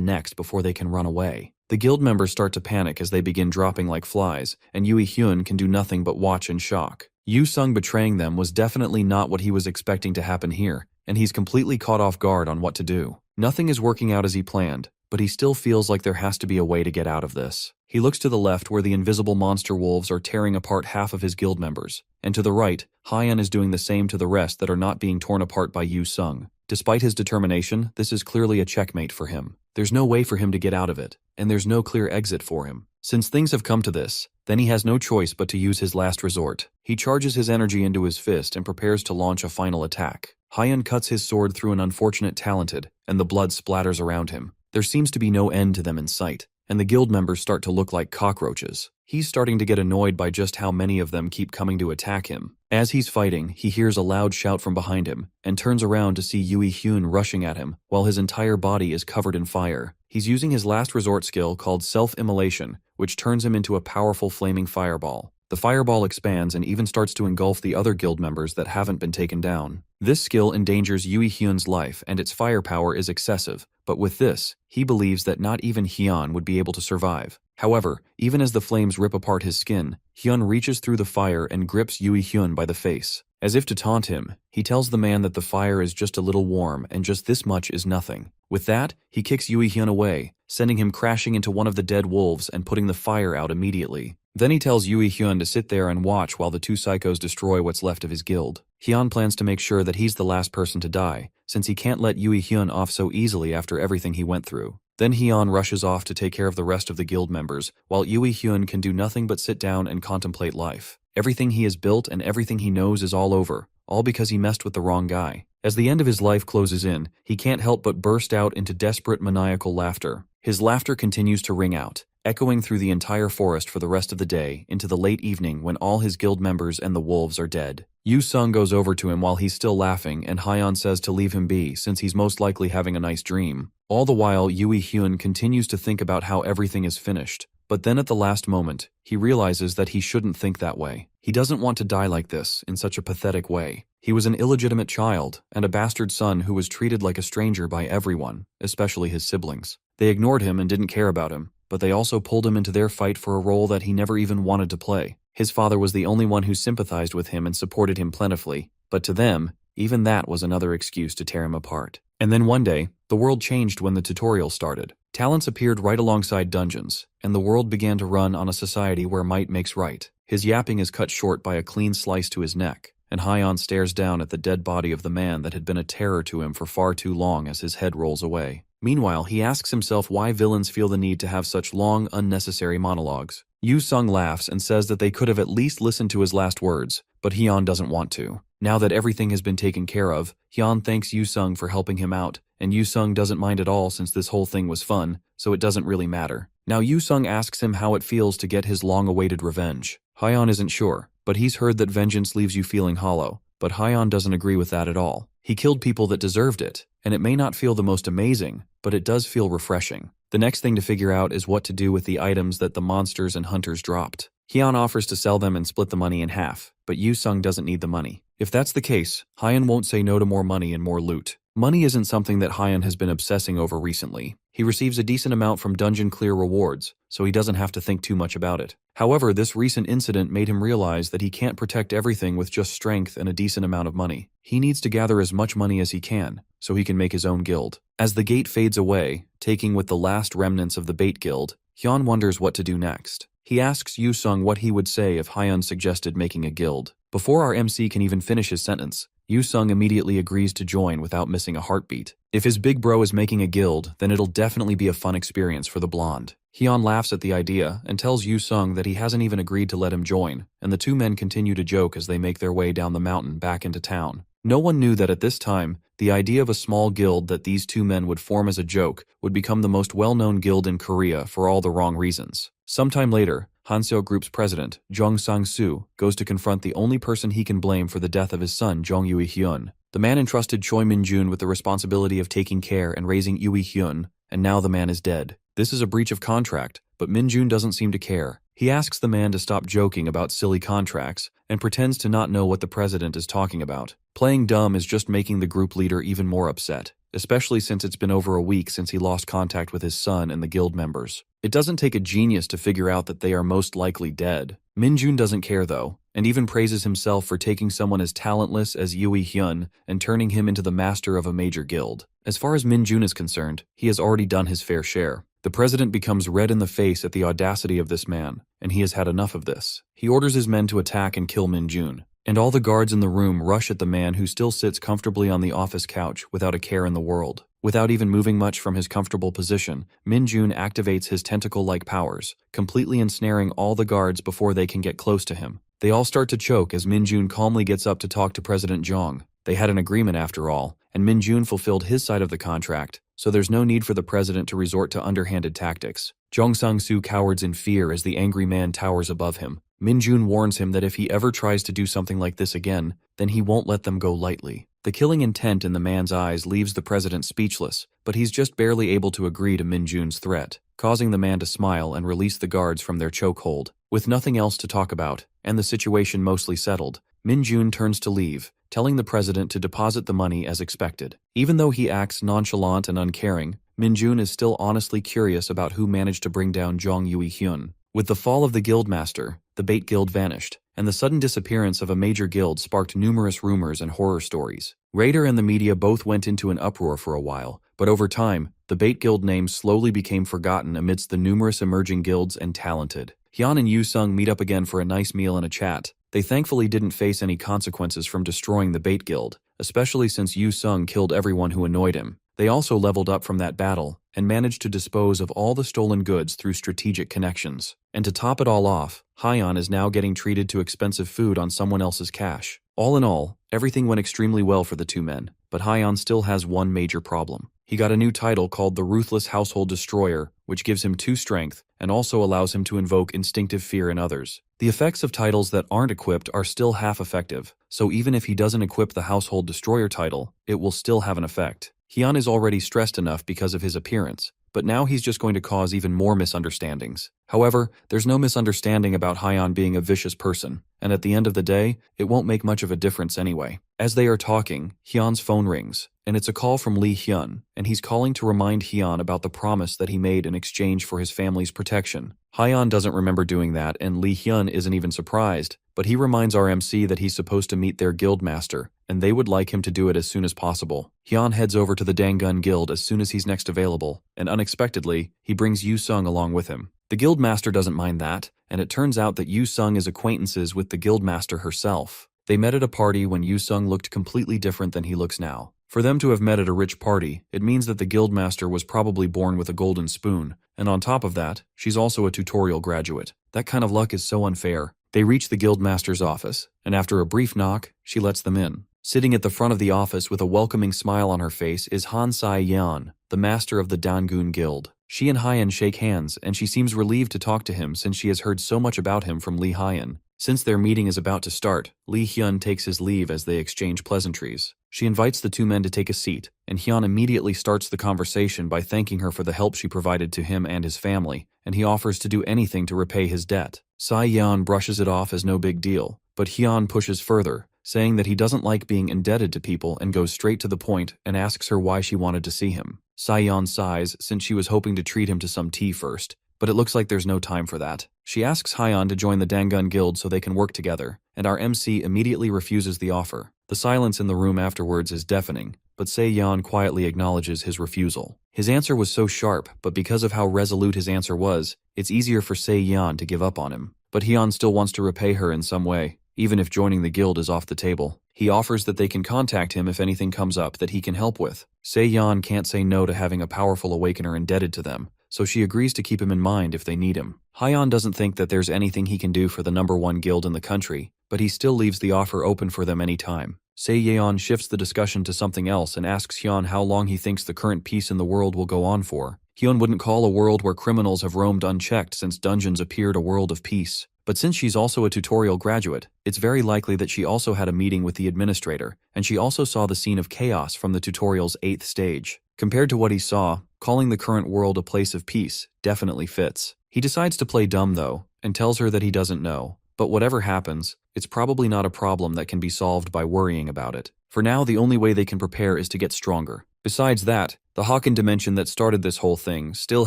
next before they can run away. The guild members start to panic as they begin dropping like flies, and Yui Hyun can do nothing but watch in shock. Yu Sung betraying them was definitely not what he was expecting to happen here, and he's completely caught off guard on what to do. Nothing is working out as he planned, but he still feels like there has to be a way to get out of this. He looks to the left where the invisible monster wolves are tearing apart half of his guild members, and to the right, Hyeon is doing the same to the rest that are not being torn apart by Yu Sung. Despite his determination, this is clearly a checkmate for him. There's no way for him to get out of it, and there's no clear exit for him. Since things have come to this, then he has no choice but to use his last resort. He charges his energy into his fist and prepares to launch a final attack. Hyeon cuts his sword through an unfortunate talented, and the blood splatters around him. There seems to be no end to them in sight, and the guild members start to look like cockroaches. He's starting to get annoyed by just how many of them keep coming to attack him. As he's fighting, he hears a loud shout from behind him, and turns around to see Yui Hyun rushing at him, while his entire body is covered in fire. He's using his last resort skill called self-immolation, which turns him into a powerful flaming fireball. The fireball expands and even starts to engulf the other guild members that haven't been taken down. This skill endangers Yui Hyun's life and its firepower is excessive, but with this, he believes that not even Hyun would be able to survive. However, even as the flames rip apart his skin, Hyun reaches through the fire and grips Yui Hyun by the face. As if to taunt him, he tells the man that the fire is just a little warm and just this much is nothing. With that, he kicks Yui Hyun away, sending him crashing into one of the dead wolves and putting the fire out immediately. Then he tells Yui Hyun to sit there and watch while the two psychos destroy what's left of his guild. Hyun plans to make sure that he's the last person to die, since he can't let Yui Hyun off so easily after everything he went through. Then Hyun rushes off to take care of the rest of the guild members, while Yui Hyun can do nothing but sit down and contemplate life. Everything he has built and everything he knows is all over, all because he messed with the wrong guy. As the end of his life closes in, he can't help but burst out into desperate maniacal laughter. His laughter continues to ring out, echoing through the entire forest for the rest of the day into the late evening when all his guild members and the wolves are dead. Yu Sung goes over to him while he's still laughing and Hyeon says to leave him be since he's most likely having a nice dream. All the while, Yui Hyun continues to think about how everything is finished. But then at the last moment, he realizes that he shouldn't think that way. He doesn't want to die like this, in such a pathetic way. He was an illegitimate child, and a bastard son who was treated like a stranger by everyone, especially his siblings. They ignored him and didn't care about him, but they also pulled him into their fight for a role that he never even wanted to play. His father was the only one who sympathized with him and supported him plentifully, but to them, even that was another excuse to tear him apart. And then one day, the world changed when the tutorial started. Talents appeared right alongside dungeons, and the world began to run on a society where might makes right. His yapping is cut short by a clean slice to his neck, and Hyeon stares down at the dead body of the man that had been a terror to him for far too long as his head rolls away. Meanwhile, he asks himself why villains feel the need to have such long, unnecessary monologues. Yu Sung laughs and says that they could have at least listened to his last words, but Hyun doesn't want to. Now that everything has been taken care of, Hyun thanks Yu Sung for helping him out, and Yu Sung doesn't mind at all since this whole thing was fun, so it doesn't really matter. Now Yu Sung asks him how it feels to get his long-awaited revenge. Hyun isn't sure, but he's heard that vengeance leaves you feeling hollow, but Hyun doesn't agree with that at all. He killed people that deserved it, and it may not feel the most amazing, but it does feel refreshing. The next thing to figure out is what to do with the items that the monsters and hunters dropped. Hyun offers to sell them and split the money in half, but Yu Sung doesn't need the money. If that's the case, Hyun won't say no to more money and more loot. Money isn't something that Hyun has been obsessing over recently. He receives a decent amount from dungeon clear rewards, so he doesn't have to think too much about it. However, this recent incident made him realize that he can't protect everything with just strength and a decent amount of money. He needs to gather as much money as he can, so he can make his own guild. As the gate fades away, taking with the last remnants of the bait guild, Hyun wonders what to do next. He asks Yu Sung what he would say if Hyun suggested making a guild. Before our MC can even finish his sentence, Yu Sung immediately agrees to join without missing a heartbeat. If his big bro is making a guild, then it'll definitely be a fun experience for the blonde. Hyun laughs at the idea and tells Yu Sung that he hasn't even agreed to let him join, and the two men continue to joke as they make their way down the mountain back into town. No one knew that at this time, the idea of a small guild that these two men would form as a joke would become the most well-known guild in Korea for all the wrong reasons. Sometime later, Hanseo Group's president, Jung Sang-soo, goes to confront the only person he can blame for the death of his son, Jong Yui-hyun. The man entrusted Choi Min-jun with the responsibility of taking care and raising Yui-hyun, and now the man is dead. This is a breach of contract, but Min-jun doesn't seem to care. He asks the man to stop joking about silly contracts and pretends to not know what the president is talking about. Playing dumb is just making the group leader even more upset, especially since it's been over a week since he lost contact with his son and the guild members. It doesn't take a genius to figure out that they are most likely dead. Min-jun doesn't care though, and even praises himself for taking someone as talentless as Yui-hyun and turning him into the master of a major guild. As far as Min-jun is concerned, he has already done his fair share. The president becomes red in the face at the audacity of this man, and he has had enough of this. He orders his men to attack and kill Min-jun, and all the guards in the room rush at the man who still sits comfortably on the office couch without a care in the world. Without even moving much from his comfortable position, Min-jun activates his tentacle-like powers, completely ensnaring all the guards before they can get close to him. They all start to choke as Min-jun calmly gets up to talk to President Jong. They had an agreement after all, and Min-jun fulfilled his side of the contract, so there's no need for the president to resort to underhanded tactics. Jong Sang-soo cowers in fear as the angry man towers above him. Min-jun warns him that if he ever tries to do something like this again, then he won't let them go lightly. The killing intent in the man's eyes leaves the president speechless, but he's just barely able to agree to Min-jun's threat, causing the man to smile and release the guards from their chokehold. With nothing else to talk about, and the situation mostly settled, Min-jun turns to leave, telling the president to deposit the money as expected. Even though he acts nonchalant and uncaring, Min-jun is still honestly curious about who managed to bring down Jong Yui-hyun. With the fall of the guildmaster, the bait guild vanished, and the sudden disappearance of a major guild sparked numerous rumors and horror stories. Raider and the media both went into an uproar for a while, but over time, the bait guild name slowly became forgotten amidst the numerous emerging guilds and talented. Hyun and Yu Sung meet up again for a nice meal and a chat. They thankfully didn't face any consequences from destroying the bait guild, especially since Yu Sung killed everyone who annoyed him. They also leveled up from that battle, and managed to dispose of all the stolen goods through strategic connections. And to top it all off, Hyun is now getting treated to expensive food on someone else's cash. All in all, everything went extremely well for the two men, but Hyun still has one major problem. He got a new title called the Ruthless Household Destroyer, which gives him 2 strength and also allows him to invoke instinctive fear in others. The effects of titles that aren't equipped are still half effective, so even if he doesn't equip the Household Destroyer title, it will still have an effect. Hyun is already stressed enough because of his appearance, but now he's just going to cause even more misunderstandings. However, there's no misunderstanding about Hyun being a vicious person, and at the end of the day, it won't make much of a difference anyway. As they are talking, Hyun's phone rings, and it's a call from Lee Hyun, and he's calling to remind Hyun about the promise that he made in exchange for his family's protection. Hyun doesn't remember doing that, and Lee Hyun isn't even surprised, but he reminds RMC that he's supposed to meet their guild master, and they would like him to do it as soon as possible. Hyun heads over to the Dangun Guild as soon as he's next available, and unexpectedly, he brings Yu Sung along with him. The guild master doesn't mind that, and it turns out that Yu Sung is acquaintances with the guild master herself. They met at a party when Yu Sung looked completely different than he looks now. For them to have met at a rich party, it means that the guildmaster was probably born with a golden spoon, and on top of that, she's also a tutorial graduate. That kind of luck is so unfair. They reach the guildmaster's office, and after a brief knock, she lets them in. Sitting at the front of the office with a welcoming smile on her face is Han Sai-yeon, the master of the Dangun Guild. She and Hyan shake hands, and she seems relieved to talk to him since she has heard so much about him from Lee Hyan. Since their meeting is about to start, Lee Hyun takes his leave as they exchange pleasantries. She invites the two men to take a seat, and Hyun immediately starts the conversation by thanking her for the help she provided to him and his family, and he offers to do anything to repay his debt. Sai-yeon brushes it off as no big deal, but Hyun pushes further, saying that he doesn't like being indebted to people and goes straight to the point and asks her why she wanted to see him. Sai-yeon sighs since she was hoping to treat him to some tea first, but it looks like there's no time for that. She asks Hyan to join the Dangun Guild so they can work together, and our MC immediately refuses the offer. The silence in the room afterwards is deafening, but Se-yeon quietly acknowledges his refusal. His answer was so sharp, but because of how resolute his answer was, it's easier for Se-yeon to give up on him. But Hyun still wants to repay her in some way, even if joining the guild is off the table. He offers that they can contact him if anything comes up that he can help with. Se-yeon can't say no to having a powerful awakener indebted to them, so she agrees to keep him in mind if they need him. Hyan doesn't think that there's anything he can do for the #1 guild in the country, but he still leaves the offer open for them anytime. Se-yeon shifts the discussion to something else and asks Hyun how long he thinks the current peace in the world will go on for. Hyun wouldn't call a world where criminals have roamed unchecked since dungeons appeared a world of peace. But since she's also a tutorial graduate, it's very likely that she also had a meeting with the administrator, and she also saw the scene of chaos from the tutorial's 8th stage. Compared to what he saw, calling the current world a place of peace definitely fits. He decides to play dumb though, and tells her that he doesn't know. But whatever happens, it's probably not a problem that can be solved by worrying about it. For now, the only way they can prepare is to get stronger. Besides that, the Haken dimension that started this whole thing still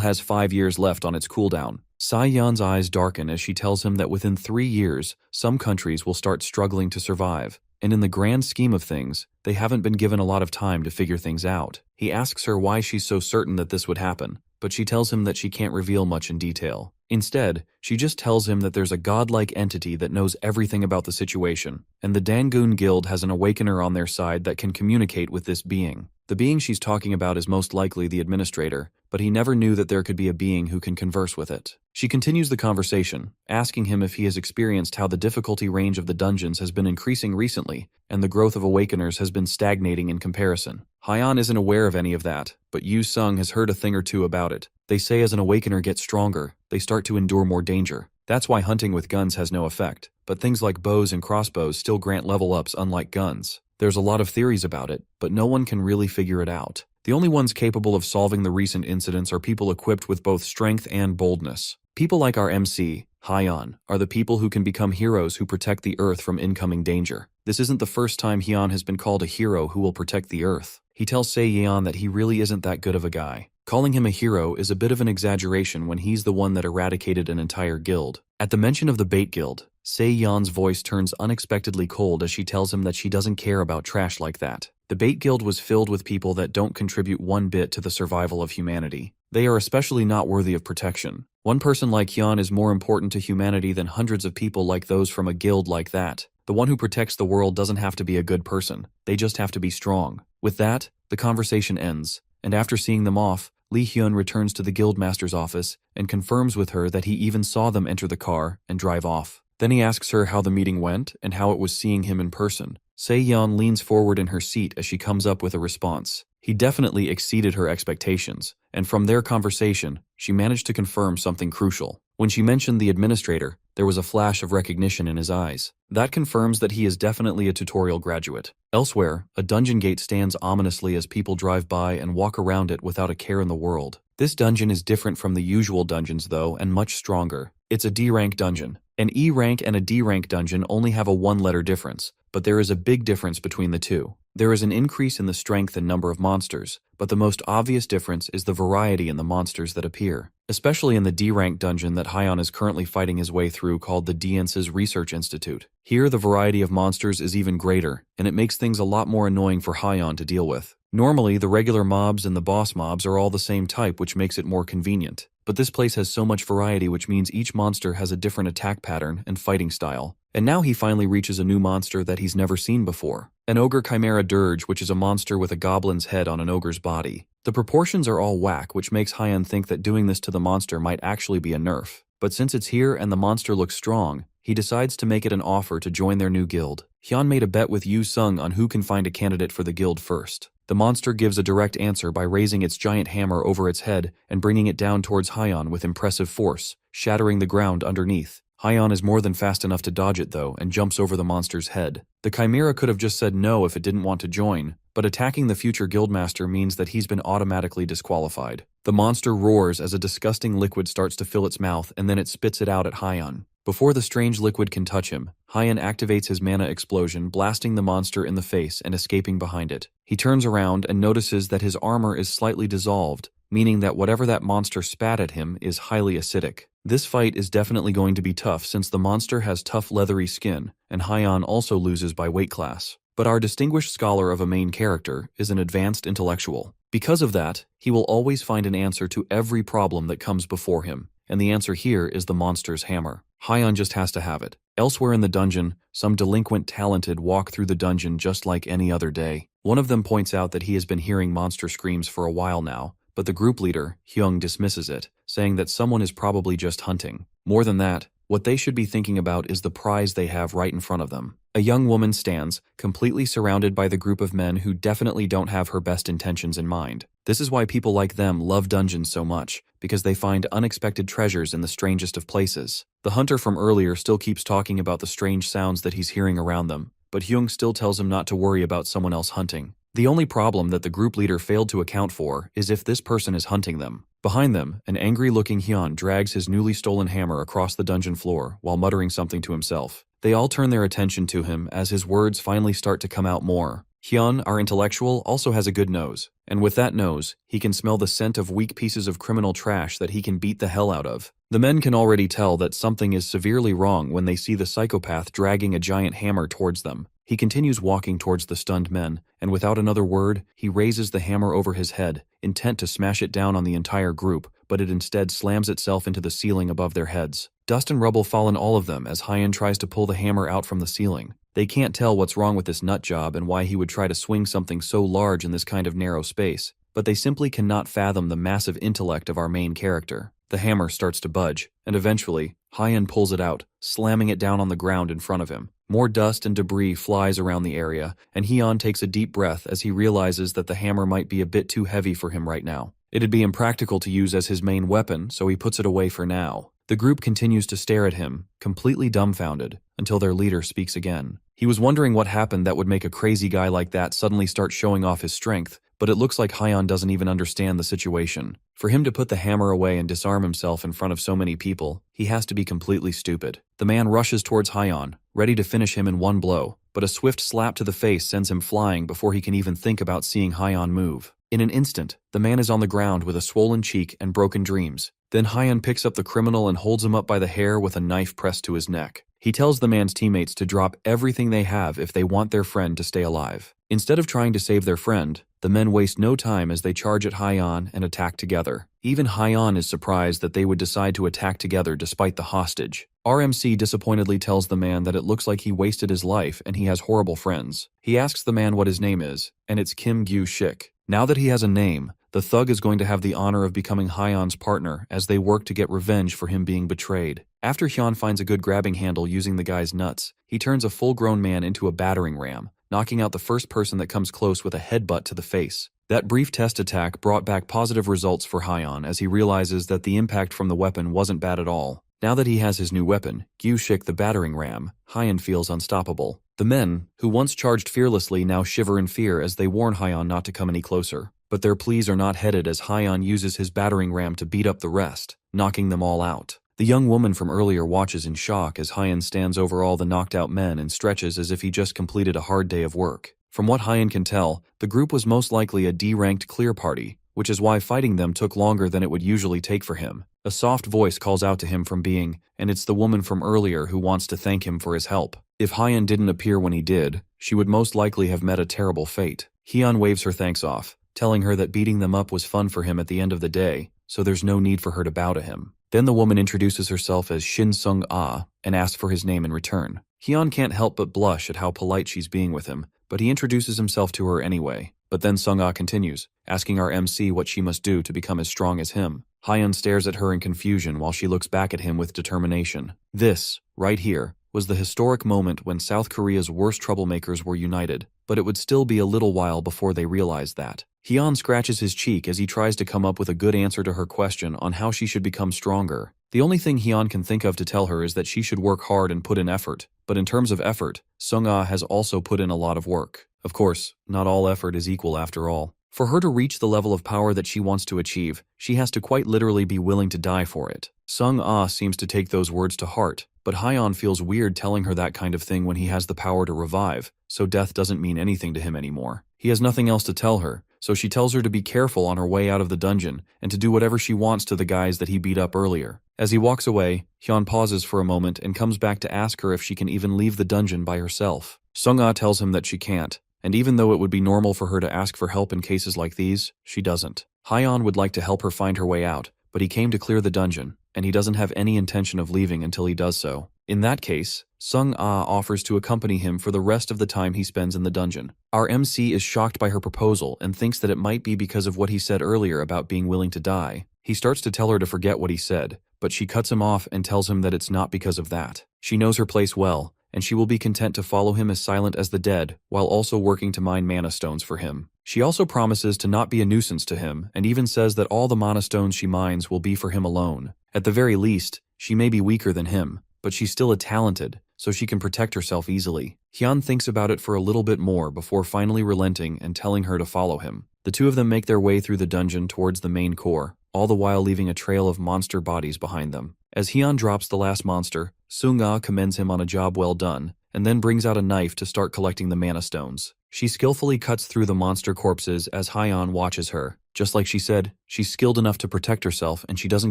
has 5 years left on its cooldown. Sai-yeon's eyes darken as she tells him that within 3 years, some countries will start struggling to survive, and in the grand scheme of things, they haven't been given a lot of time to figure things out. He asks her why she's so certain that this would happen, but she tells him that she can't reveal much in detail. Instead, she just tells him that there's a godlike entity that knows everything about the situation, and the Dangun Guild has an awakener on their side that can communicate with this being. The being she's talking about is most likely the administrator, but he never knew that there could be a being who can converse with it. She continues the conversation, asking him if he has experienced how the difficulty range of the dungeons has been increasing recently, and the growth of awakeners has been stagnating in comparison. Hyan isn't aware of any of that, but Yu Sung has heard a thing or two about it. They say as an awakener gets stronger, they start to endure more danger. That's why hunting with guns has no effect, but things like bows and crossbows still grant level ups unlike guns. There's a lot of theories about it, but no one can really figure it out. The only ones capable of solving the recent incidents are people equipped with both strength and boldness. People like our MC, Hyan, are the people who can become heroes who protect the Earth from incoming danger. This isn't the first time Hyan has been called a hero who will protect the Earth. He tells Se-yeon that he really isn't that good of a guy. Calling him a hero is a bit of an exaggeration when he's the one that eradicated an entire guild. At the mention of the Bait Guild, Se-yeon's voice turns unexpectedly cold as she tells him that she doesn't care about trash like that. The Bait Guild was filled with people that don't contribute one bit to the survival of humanity. They are especially not worthy of protection. One person like Hyun is more important to humanity than hundreds of people like those from a guild like that. The one who protects the world doesn't have to be a good person. They just have to be strong. With that, the conversation ends, and after seeing them off, Lee Hyun returns to the guildmaster's office and confirms with her that he even saw them enter the car and drive off. Then he asks her how the meeting went and how it was seeing him in person. Se-yeon leans forward in her seat as she comes up with a response. He definitely exceeded her expectations, and from their conversation, she managed to confirm something crucial. When she mentioned the administrator, there was a flash of recognition in his eyes. That confirms that he is definitely a tutorial graduate. Elsewhere, a dungeon gate stands ominously as people drive by and walk around it without a care in the world. This dungeon is different from the usual dungeons though, and much stronger. It's a D-rank dungeon. An E-rank and a D-rank dungeon only have a 1-letter difference, but there is a big difference between the two. There is an increase in the strength and number of monsters, but the most obvious difference is the variety in the monsters that appear. Especially in the D-rank dungeon that Hyan is currently fighting his way through called the Dience's Research Institute. Here the variety of monsters is even greater, and it makes things a lot more annoying for Hyan to deal with. Normally, the regular mobs and the boss mobs are all the same type, which makes it more convenient. But this place has so much variety, which means each monster has a different attack pattern and fighting style. And now he finally reaches a new monster that he's never seen before. An ogre chimera dirge, which is a monster with a goblin's head on an ogre's body. The proportions are all whack, which makes Hyun think that doing this to the monster might actually be a nerf. But since it's here and the monster looks strong, he decides to make it an offer to join their new guild. Hyun made a bet with Yu Sung on who can find a candidate for the guild first. The monster gives a direct answer by raising its giant hammer over its head and bringing it down towards Hyun with impressive force, shattering the ground underneath. Hyun is more than fast enough to dodge it though and jumps over the monster's head. The chimera could have just said no if it didn't want to join, but attacking the future guildmaster means that he's been automatically disqualified. The monster roars as a disgusting liquid starts to fill its mouth and then it spits it out at Hyun. Before the strange liquid can touch him, Hyun activates his mana explosion, blasting the monster in the face and escaping behind it. He turns around and notices that his armor is slightly dissolved, meaning that whatever that monster spat at him is highly acidic. This fight is definitely going to be tough since the monster has tough leathery skin, and Hyun also loses by weight class. But our distinguished scholar of a main character is an advanced intellectual. Because of that, he will always find an answer to every problem that comes before him, and the answer here is the monster's hammer. Hyun just has to have it. Elsewhere in the dungeon, some delinquent talented walk through the dungeon just like any other day. One of them points out that he has been hearing monster screams for a while now, but the group leader, Hyung, dismisses it, saying that someone is probably just hunting. More than that, what they should be thinking about is the prize they have right in front of them. A young woman stands, completely surrounded by the group of men who definitely don't have her best intentions in mind. This is why people like them love dungeons so much, because they find unexpected treasures in the strangest of places. The hunter from earlier still keeps talking about the strange sounds that he's hearing around them, but Hyung still tells him not to worry about someone else hunting. The only problem that the group leader failed to account for is if this person is hunting them. Behind them, an angry-looking Hyun drags his newly stolen hammer across the dungeon floor while muttering something to himself. They all turn their attention to him as his words finally start to come out more. Hyun, our intellectual, also has a good nose, and with that nose, he can smell the scent of weak pieces of criminal trash that he can beat the hell out of. The men can already tell that something is severely wrong when they see the psychopath dragging a giant hammer towards them. He continues walking towards the stunned men, and without another word, he raises the hammer over his head, intent to smash it down on the entire group, but it instead slams itself into the ceiling above their heads. Dust and rubble fall on all of them as Hyun tries to pull the hammer out from the ceiling. They can't tell what's wrong with this nut job and why he would try to swing something so large in this kind of narrow space, but they simply cannot fathom the massive intellect of our main character. The hammer starts to budge, and eventually, Hyun pulls it out, slamming it down on the ground in front of him. More dust and debris flies around the area, and Hyun takes a deep breath as he realizes that the hammer might be a bit too heavy for him right now. It'd be impractical to use as his main weapon, so he puts it away for now. The group continues to stare at him, completely dumbfounded, until their leader speaks again. He was wondering what happened that would make a crazy guy like that suddenly start showing off his strength, but it looks like Hyun doesn't even understand the situation. For him to put the hammer away and disarm himself in front of so many people, he has to be completely stupid. The man rushes towards Hyun, ready to finish him in one blow, but a swift slap to the face sends him flying before he can even think about seeing Hyun move. In an instant, the man is on the ground with a swollen cheek and broken dreams. Then Hyun picks up the criminal and holds him up by the hair with a knife pressed to his neck. He tells the man's teammates to drop everything they have if they want their friend to stay alive. Instead of trying to save their friend, the men waste no time as they charge at Hyun and attack together. Even Hyun is surprised that they would decide to attack together despite the hostage. RMC disappointedly tells the man that it looks like he wasted his life and he has horrible friends. He asks the man what his name is, and it's Kim Gyu-shik. Now that he has a name, the thug is going to have the honor of becoming Hyun's partner as they work to get revenge for him being betrayed. After Hyun finds a good grabbing handle using the guy's nuts, he turns a full-grown man into a battering ram, knocking out the first person that comes close with a headbutt to the face. That brief test attack brought back positive results for Hyun as he realizes that the impact from the weapon wasn't bad at all. Now that he has his new weapon, Gyu-shik the battering ram, Hyun feels unstoppable. The men, who once charged fearlessly, now shiver in fear as they warn Hyun not to come any closer. But their pleas are not heeded as Hyun uses his battering ram to beat up the rest, knocking them all out. The young woman from earlier watches in shock as Hyun stands over all the knocked out men and stretches as if he just completed a hard day of work. From what Hyun can tell, the group was most likely a D-ranked clear party, which is why fighting them took longer than it would usually take for him. A soft voice calls out to him from being, and it's the woman from earlier who wants to thank him for his help. If Hyun didn't appear when he did, she would most likely have met a terrible fate. Hyun waves her thanks off, telling her that beating them up was fun for him at the end of the day, so there's no need for her to bow to him. Then the woman introduces herself as Shin Sung-ah and asks for his name in return. Hyun can't help but blush at how polite she's being with him, but he introduces himself to her anyway. But then Sung-ah continues, asking our MC what she must do to become as strong as him. Hyun stares at her in confusion while she looks back at him with determination. This, right here, was the historic moment when South Korea's worst troublemakers were united, but it would still be a little while before they realized that. Hyun scratches his cheek as he tries to come up with a good answer to her question on how she should become stronger. The only thing Hyun can think of to tell her is that she should work hard and put in effort, but in terms of effort, Sung-ah has also put in a lot of work. Of course, not all effort is equal after all. For her to reach the level of power that she wants to achieve, she has to quite literally be willing to die for it. Sung-ah seems to take those words to heart, but Hyun feels weird telling her that kind of thing when he has the power to revive, so death doesn't mean anything to him anymore. He has nothing else to tell her, so she tells her to be careful on her way out of the dungeon and to do whatever she wants to the guys that he beat up earlier. As he walks away, Hyun pauses for a moment and comes back to ask her if she can even leave the dungeon by herself. Sung-ah tells him that she can't, and even though it would be normal for her to ask for help in cases like these, she doesn't. Hyun would like to help her find her way out, but he came to clear the dungeon, and he doesn't have any intention of leaving until he does so. In that case, Sung-ah offers to accompany him for the rest of the time he spends in the dungeon. Our MC is shocked by her proposal and thinks that it might be because of what he said earlier about being willing to die. He starts to tell her to forget what he said, but she cuts him off and tells him that it's not because of that. She knows her place well, and she will be content to follow him as silent as the dead, while also working to mine mana stones for him. She also promises to not be a nuisance to him, and even says that all the mana stones she mines will be for him alone. At the very least, she may be weaker than him, but she's still a talented, so she can protect herself easily. Hyun thinks about it for a little bit more before finally relenting and telling her to follow him. The two of them make their way through the dungeon towards the main core, all the while leaving a trail of monster bodies behind them. As Hyun drops the last monster, Sung-ah commends him on a job well done, and then brings out a knife to start collecting the mana stones. She skillfully cuts through the monster corpses as Hyun watches her. Just like she said, she's skilled enough to protect herself and she doesn't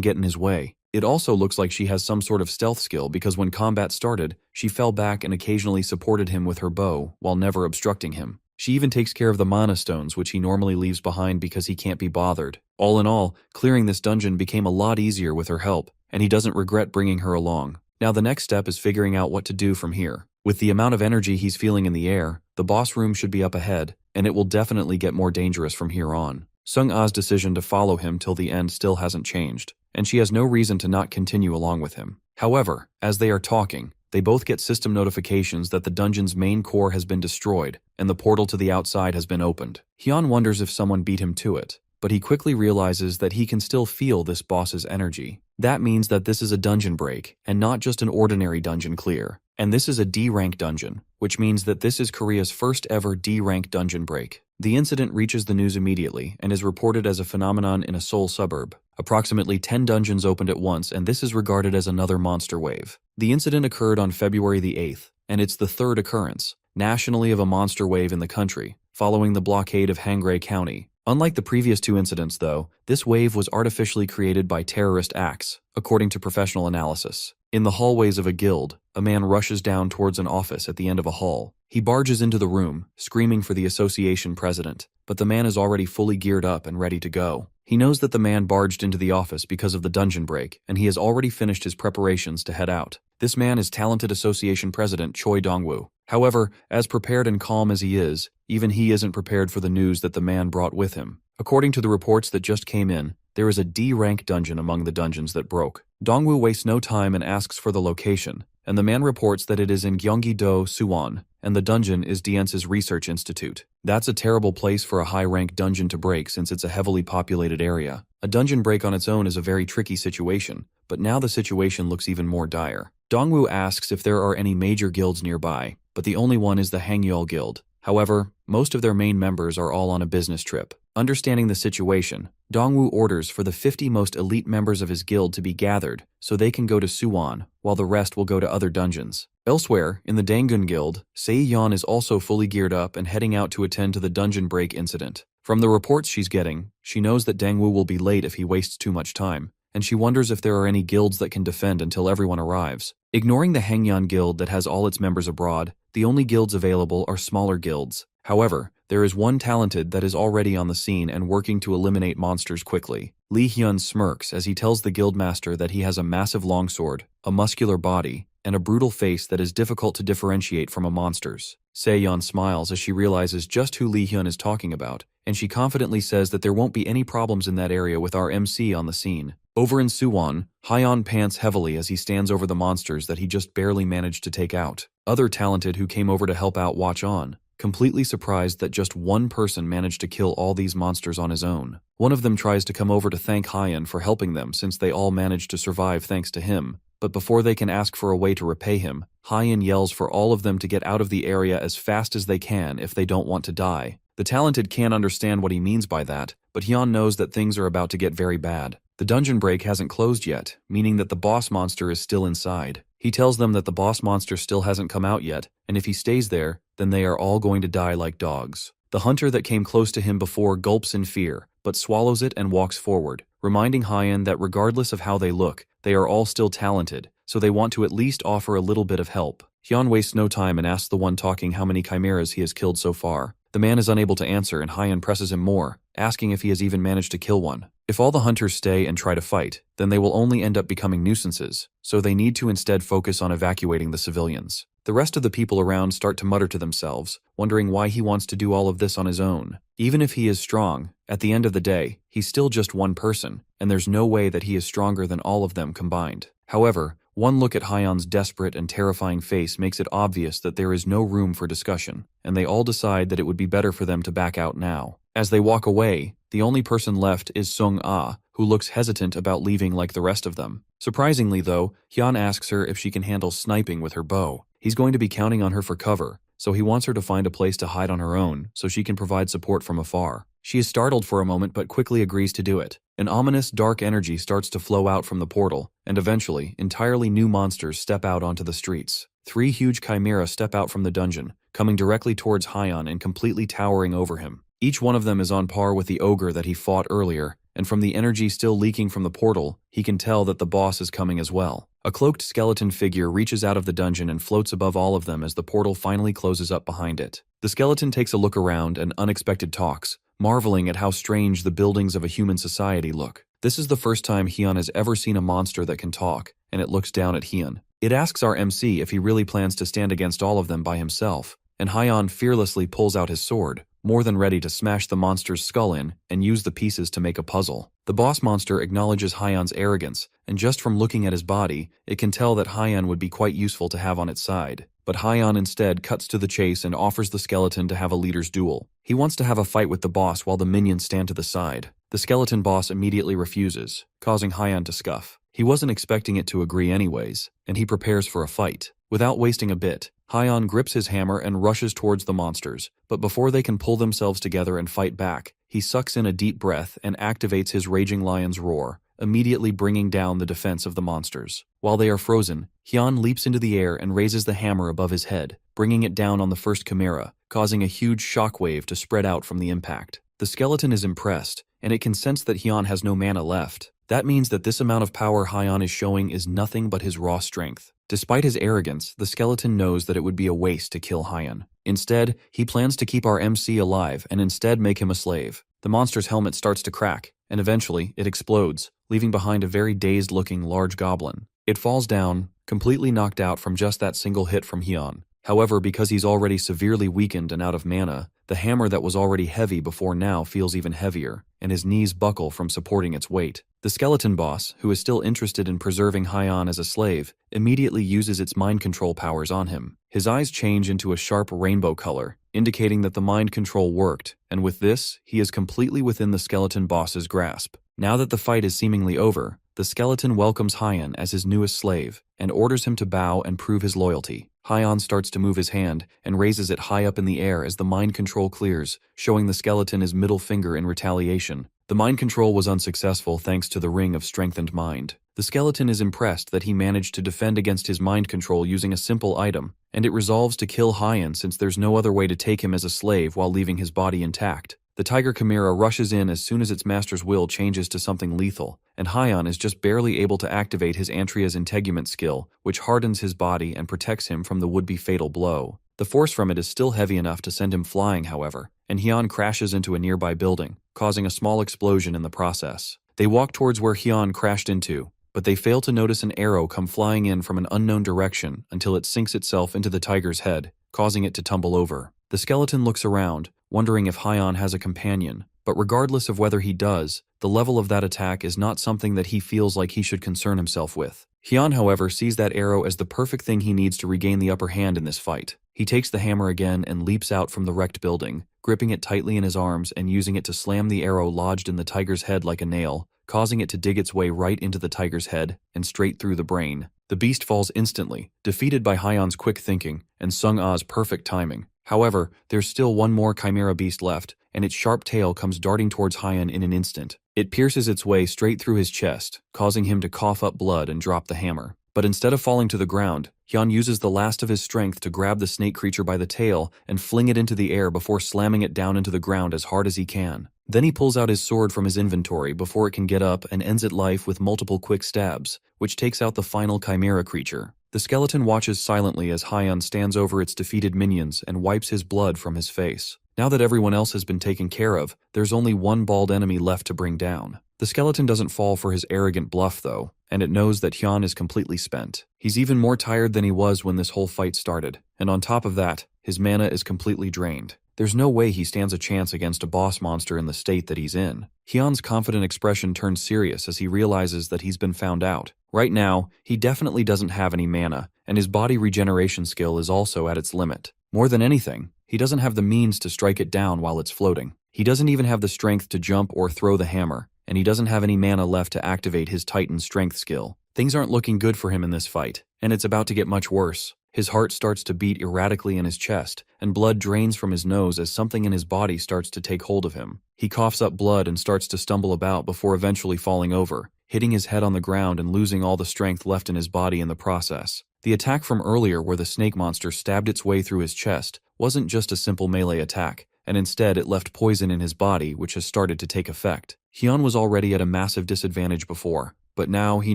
get in his way. It also looks like she has some sort of stealth skill because when combat started, she fell back and occasionally supported him with her bow while never obstructing him. She even takes care of the mana stones, which he normally leaves behind because he can't be bothered. All in all, clearing this dungeon became a lot easier with her help, and he doesn't regret bringing her along. Now the next step is figuring out what to do from here. With the amount of energy he's feeling in the air, the boss room should be up ahead, and it will definitely get more dangerous from here on. Sung-ah's decision to follow him till the end still hasn't changed, and she has no reason to not continue along with him. However, as they are talking, they both get system notifications that the dungeon's main core has been destroyed, and the portal to the outside has been opened. Hyun wonders if someone beat him to it, but he quickly realizes that he can still feel this boss's energy. That means that this is a dungeon break, and not just an ordinary dungeon clear. And this is a D-rank dungeon, which means that this is Korea's first ever D-rank dungeon break. The incident reaches the news immediately and is reported as a phenomenon in a Seoul suburb. Approximately 10 dungeons opened at once, and this is regarded as another monster wave. The incident occurred on February the 8th, and it's the third occurrence, nationally, of a monster wave in the country, following the blockade of Hangre County. Unlike the previous two incidents, though, this wave was artificially created by terrorist acts, according to professional analysis. In the hallways of a guild, a man rushes down towards an office at the end of a hall. He barges into the room, screaming for the association president, but the man is already fully geared up and ready to go. He knows that the man barged into the office because of the dungeon break, and he has already finished his preparations to head out. This man is talented association president Choi Dong-woo. However, as prepared and calm as he is, even he isn't prepared for the news that the man brought with him. According to the reports that just came in, there is a D-rank dungeon among the dungeons that broke. Dong-woo wastes no time and asks for the location, and the man reports that it is in Gyeonggi-do, Suwon, and the dungeon is Dience's research institute. That's a terrible place for a high-rank dungeon to break since it's a heavily populated area. A dungeon break on its own is a very tricky situation, but now the situation looks even more dire. Dong-woo asks if there are any major guilds nearby, but the only one is the Hangyeol Guild. However, most of their main members are all on a business trip. Understanding the situation, Dong-woo orders for the 50 most elite members of his guild to be gathered so they can go to Suwon, while the rest will go to other dungeons. Elsewhere, in the Dangun Guild, Sei-yeon is also fully geared up and heading out to attend to the dungeon break incident. From the reports she's getting, she knows that Dong-woo will be late if he wastes too much time, and she wonders if there are any guilds that can defend until everyone arrives. Ignoring the Hangyeon Guild that has all its members abroad, the only guilds available are smaller guilds. However, there is one talented that is already on the scene and working to eliminate monsters quickly. Lee Hyun smirks as he tells the guildmaster that he has a massive longsword, a muscular body, and a brutal face that is difficult to differentiate from a monster's. Se-yeon smiles as she realizes just who Lee Hyun is talking about, and she confidently says that there won't be any problems in that area with our MC on the scene. Over in Suwon, Hyeon pants heavily as he stands over the monsters that he just barely managed to take out. Other talented who came over to help out watch on, completely surprised that just one person managed to kill all these monsters on his own. One of them tries to come over to thank Hyeon for helping them since they all managed to survive thanks to him, but before they can ask for a way to repay him, Hyeon yells for all of them to get out of the area as fast as they can if they don't want to die. The talented can't understand what he means by that, but Hyun knows that things are about to get very bad. The dungeon break hasn't closed yet, meaning that the boss monster is still inside. He tells them that the boss monster still hasn't come out yet, and if he stays there, then they are all going to die like dogs. The hunter that came close to him before gulps in fear, but swallows it and walks forward, reminding Hyeon that regardless of how they look, they are all still talented, so they want to at least offer a little bit of help. Hyun wastes no time and asks the one talking how many chimeras he has killed so far. The man is unable to answer and Hyeon presses him more, asking if he has even managed to kill one. If all the hunters stay and try to fight, then they will only end up becoming nuisances, so they need to instead focus on evacuating the civilians. The rest of the people around start to mutter to themselves, wondering why he wants to do all of this on his own. Even if he is strong, at the end of the day, he's still just one person, and there's no way that he is stronger than all of them combined. However, one look at Hyeon's desperate and terrifying face makes it obvious that there is no room for discussion, and they all decide that it would be better for them to back out now. As they walk away, the only person left is Sung-ah, who looks hesitant about leaving like the rest of them. Surprisingly though, Hyun asks her if she can handle sniping with her bow. He's going to be counting on her for cover, so he wants her to find a place to hide on her own so she can provide support from afar. She is startled for a moment but quickly agrees to do it. An ominous dark energy starts to flow out from the portal, and eventually, entirely new monsters step out onto the streets. 3 huge chimera step out from the dungeon, coming directly towards Hyeon and completely towering over him. Each one of them is on par with the ogre that he fought earlier, and from the energy still leaking from the portal, he can tell that the boss is coming as well. A cloaked skeleton figure reaches out of the dungeon and floats above all of them as the portal finally closes up behind it. The skeleton takes a look around and unexpected talks, marveling at how strange the buildings of a human society look. This is the first time Hyun has ever seen a monster that can talk, and it looks down at Hyun. It asks our MC if he really plans to stand against all of them by himself, and Hyeon fearlessly pulls out his sword, more than ready to smash the monster's skull in and use the pieces to make a puzzle. The boss monster acknowledges Hyeon's arrogance, and just from looking at his body, it can tell that Hyeon would be quite useful to have on its side. But Hyeon instead cuts to the chase and offers the skeleton to have a leader's duel. He wants to have a fight with the boss while the minions stand to the side. The skeleton boss immediately refuses, causing Hyeon to scuff. He wasn't expecting it to agree anyways, and he prepares for a fight. Without wasting a bit, Hyeon grips his hammer and rushes towards the monsters, but before they can pull themselves together and fight back, he sucks in a deep breath and activates his raging lion's roar, immediately bringing down the defense of the monsters. While they are frozen, Hyun leaps into the air and raises the hammer above his head, bringing it down on the first chimera, causing a huge shockwave to spread out from the impact. The skeleton is impressed, and it can sense that Hyun has no mana left. That means that this amount of power Hyeon is showing is nothing but his raw strength. Despite his arrogance, the skeleton knows that it would be a waste to kill Hyeon. Instead, he plans to keep our MC alive and instead make him a slave. The monster's helmet starts to crack, and eventually it explodes, leaving behind a very dazed-looking large goblin. It falls down, completely knocked out from just that single hit from Hyun. However, because he's already severely weakened and out of mana, the hammer that was already heavy before now feels even heavier, and his knees buckle from supporting its weight. The skeleton boss, who is still interested in preserving Hyeon as a slave, immediately uses its mind control powers on him. His eyes change into a sharp rainbow color, indicating that the mind control worked, and with this, he is completely within the skeleton boss's grasp. Now that the fight is seemingly over, the skeleton welcomes Hyeon as his newest slave, and orders him to bow and prove his loyalty. Hyeon starts to move his hand, and raises it high up in the air as the mind control clears, showing the skeleton his middle finger in retaliation. The mind control was unsuccessful thanks to the Ring of Strengthened Mind. The skeleton is impressed that he managed to defend against his mind control using a simple item, and it resolves to kill Hyeon since there's no other way to take him as a slave while leaving his body intact. The tiger chimera rushes in as soon as its master's will changes to something lethal, and Hyeon is just barely able to activate his Antria's integument skill, which hardens his body and protects him from the would-be fatal blow. The force from it is still heavy enough to send him flying, however, and Hyun crashes into a nearby building, causing a small explosion in the process. They walk towards where Hyun crashed into, but they fail to notice an arrow come flying in from an unknown direction until it sinks itself into the tiger's head, causing it to tumble over. The skeleton looks around, wondering if Hyun has a companion, but regardless of whether he does, the level of that attack is not something that he feels like he should concern himself with. Hyun, however, sees that arrow as the perfect thing he needs to regain the upper hand in this fight. He takes the hammer again and leaps out from the wrecked building, gripping it tightly in his arms and using it to slam the arrow lodged in the tiger's head like a nail, causing it to dig its way right into the tiger's head and straight through the brain. The beast falls instantly, defeated by Hyun's quick thinking and Sung Ah's perfect timing. However, there's still one more chimera beast left, and its sharp tail comes darting towards Hyun in an instant. It pierces its way straight through his chest, causing him to cough up blood and drop the hammer. But instead of falling to the ground, Hyun uses the last of his strength to grab the snake creature by the tail and fling it into the air before slamming it down into the ground as hard as he can. Then he pulls out his sword from his inventory before it can get up and ends its life with multiple quick stabs, which takes out the final chimera creature. The skeleton watches silently as Hyun stands over its defeated minions and wipes his blood from his face. Now that everyone else has been taken care of, there's only one bald enemy left to bring down. The skeleton doesn't fall for his arrogant bluff though, and it knows that Hyun is completely spent. He's even more tired than he was when this whole fight started, and on top of that, his mana is completely drained. There's no way he stands a chance against a boss monster in the state that he's in. Hyun's confident expression turns serious as he realizes that he's been found out. Right now, he definitely doesn't have any mana, and his body regeneration skill is also at its limit. More than anything, he doesn't have the means to strike it down while it's floating. He doesn't even have the strength to jump or throw the hammer, and he doesn't have any mana left to activate his Titan strength skill. Things aren't looking good for him in this fight, and it's about to get much worse. His heart starts to beat erratically in his chest, and blood drains from his nose as something in his body starts to take hold of him. He coughs up blood and starts to stumble about before eventually falling over, hitting his head on the ground and losing all the strength left in his body in the process. The attack from earlier where the snake monster stabbed its way through his chest wasn't just a simple melee attack, and instead it left poison in his body which has started to take effect. Hyun was already at a massive disadvantage before, but now he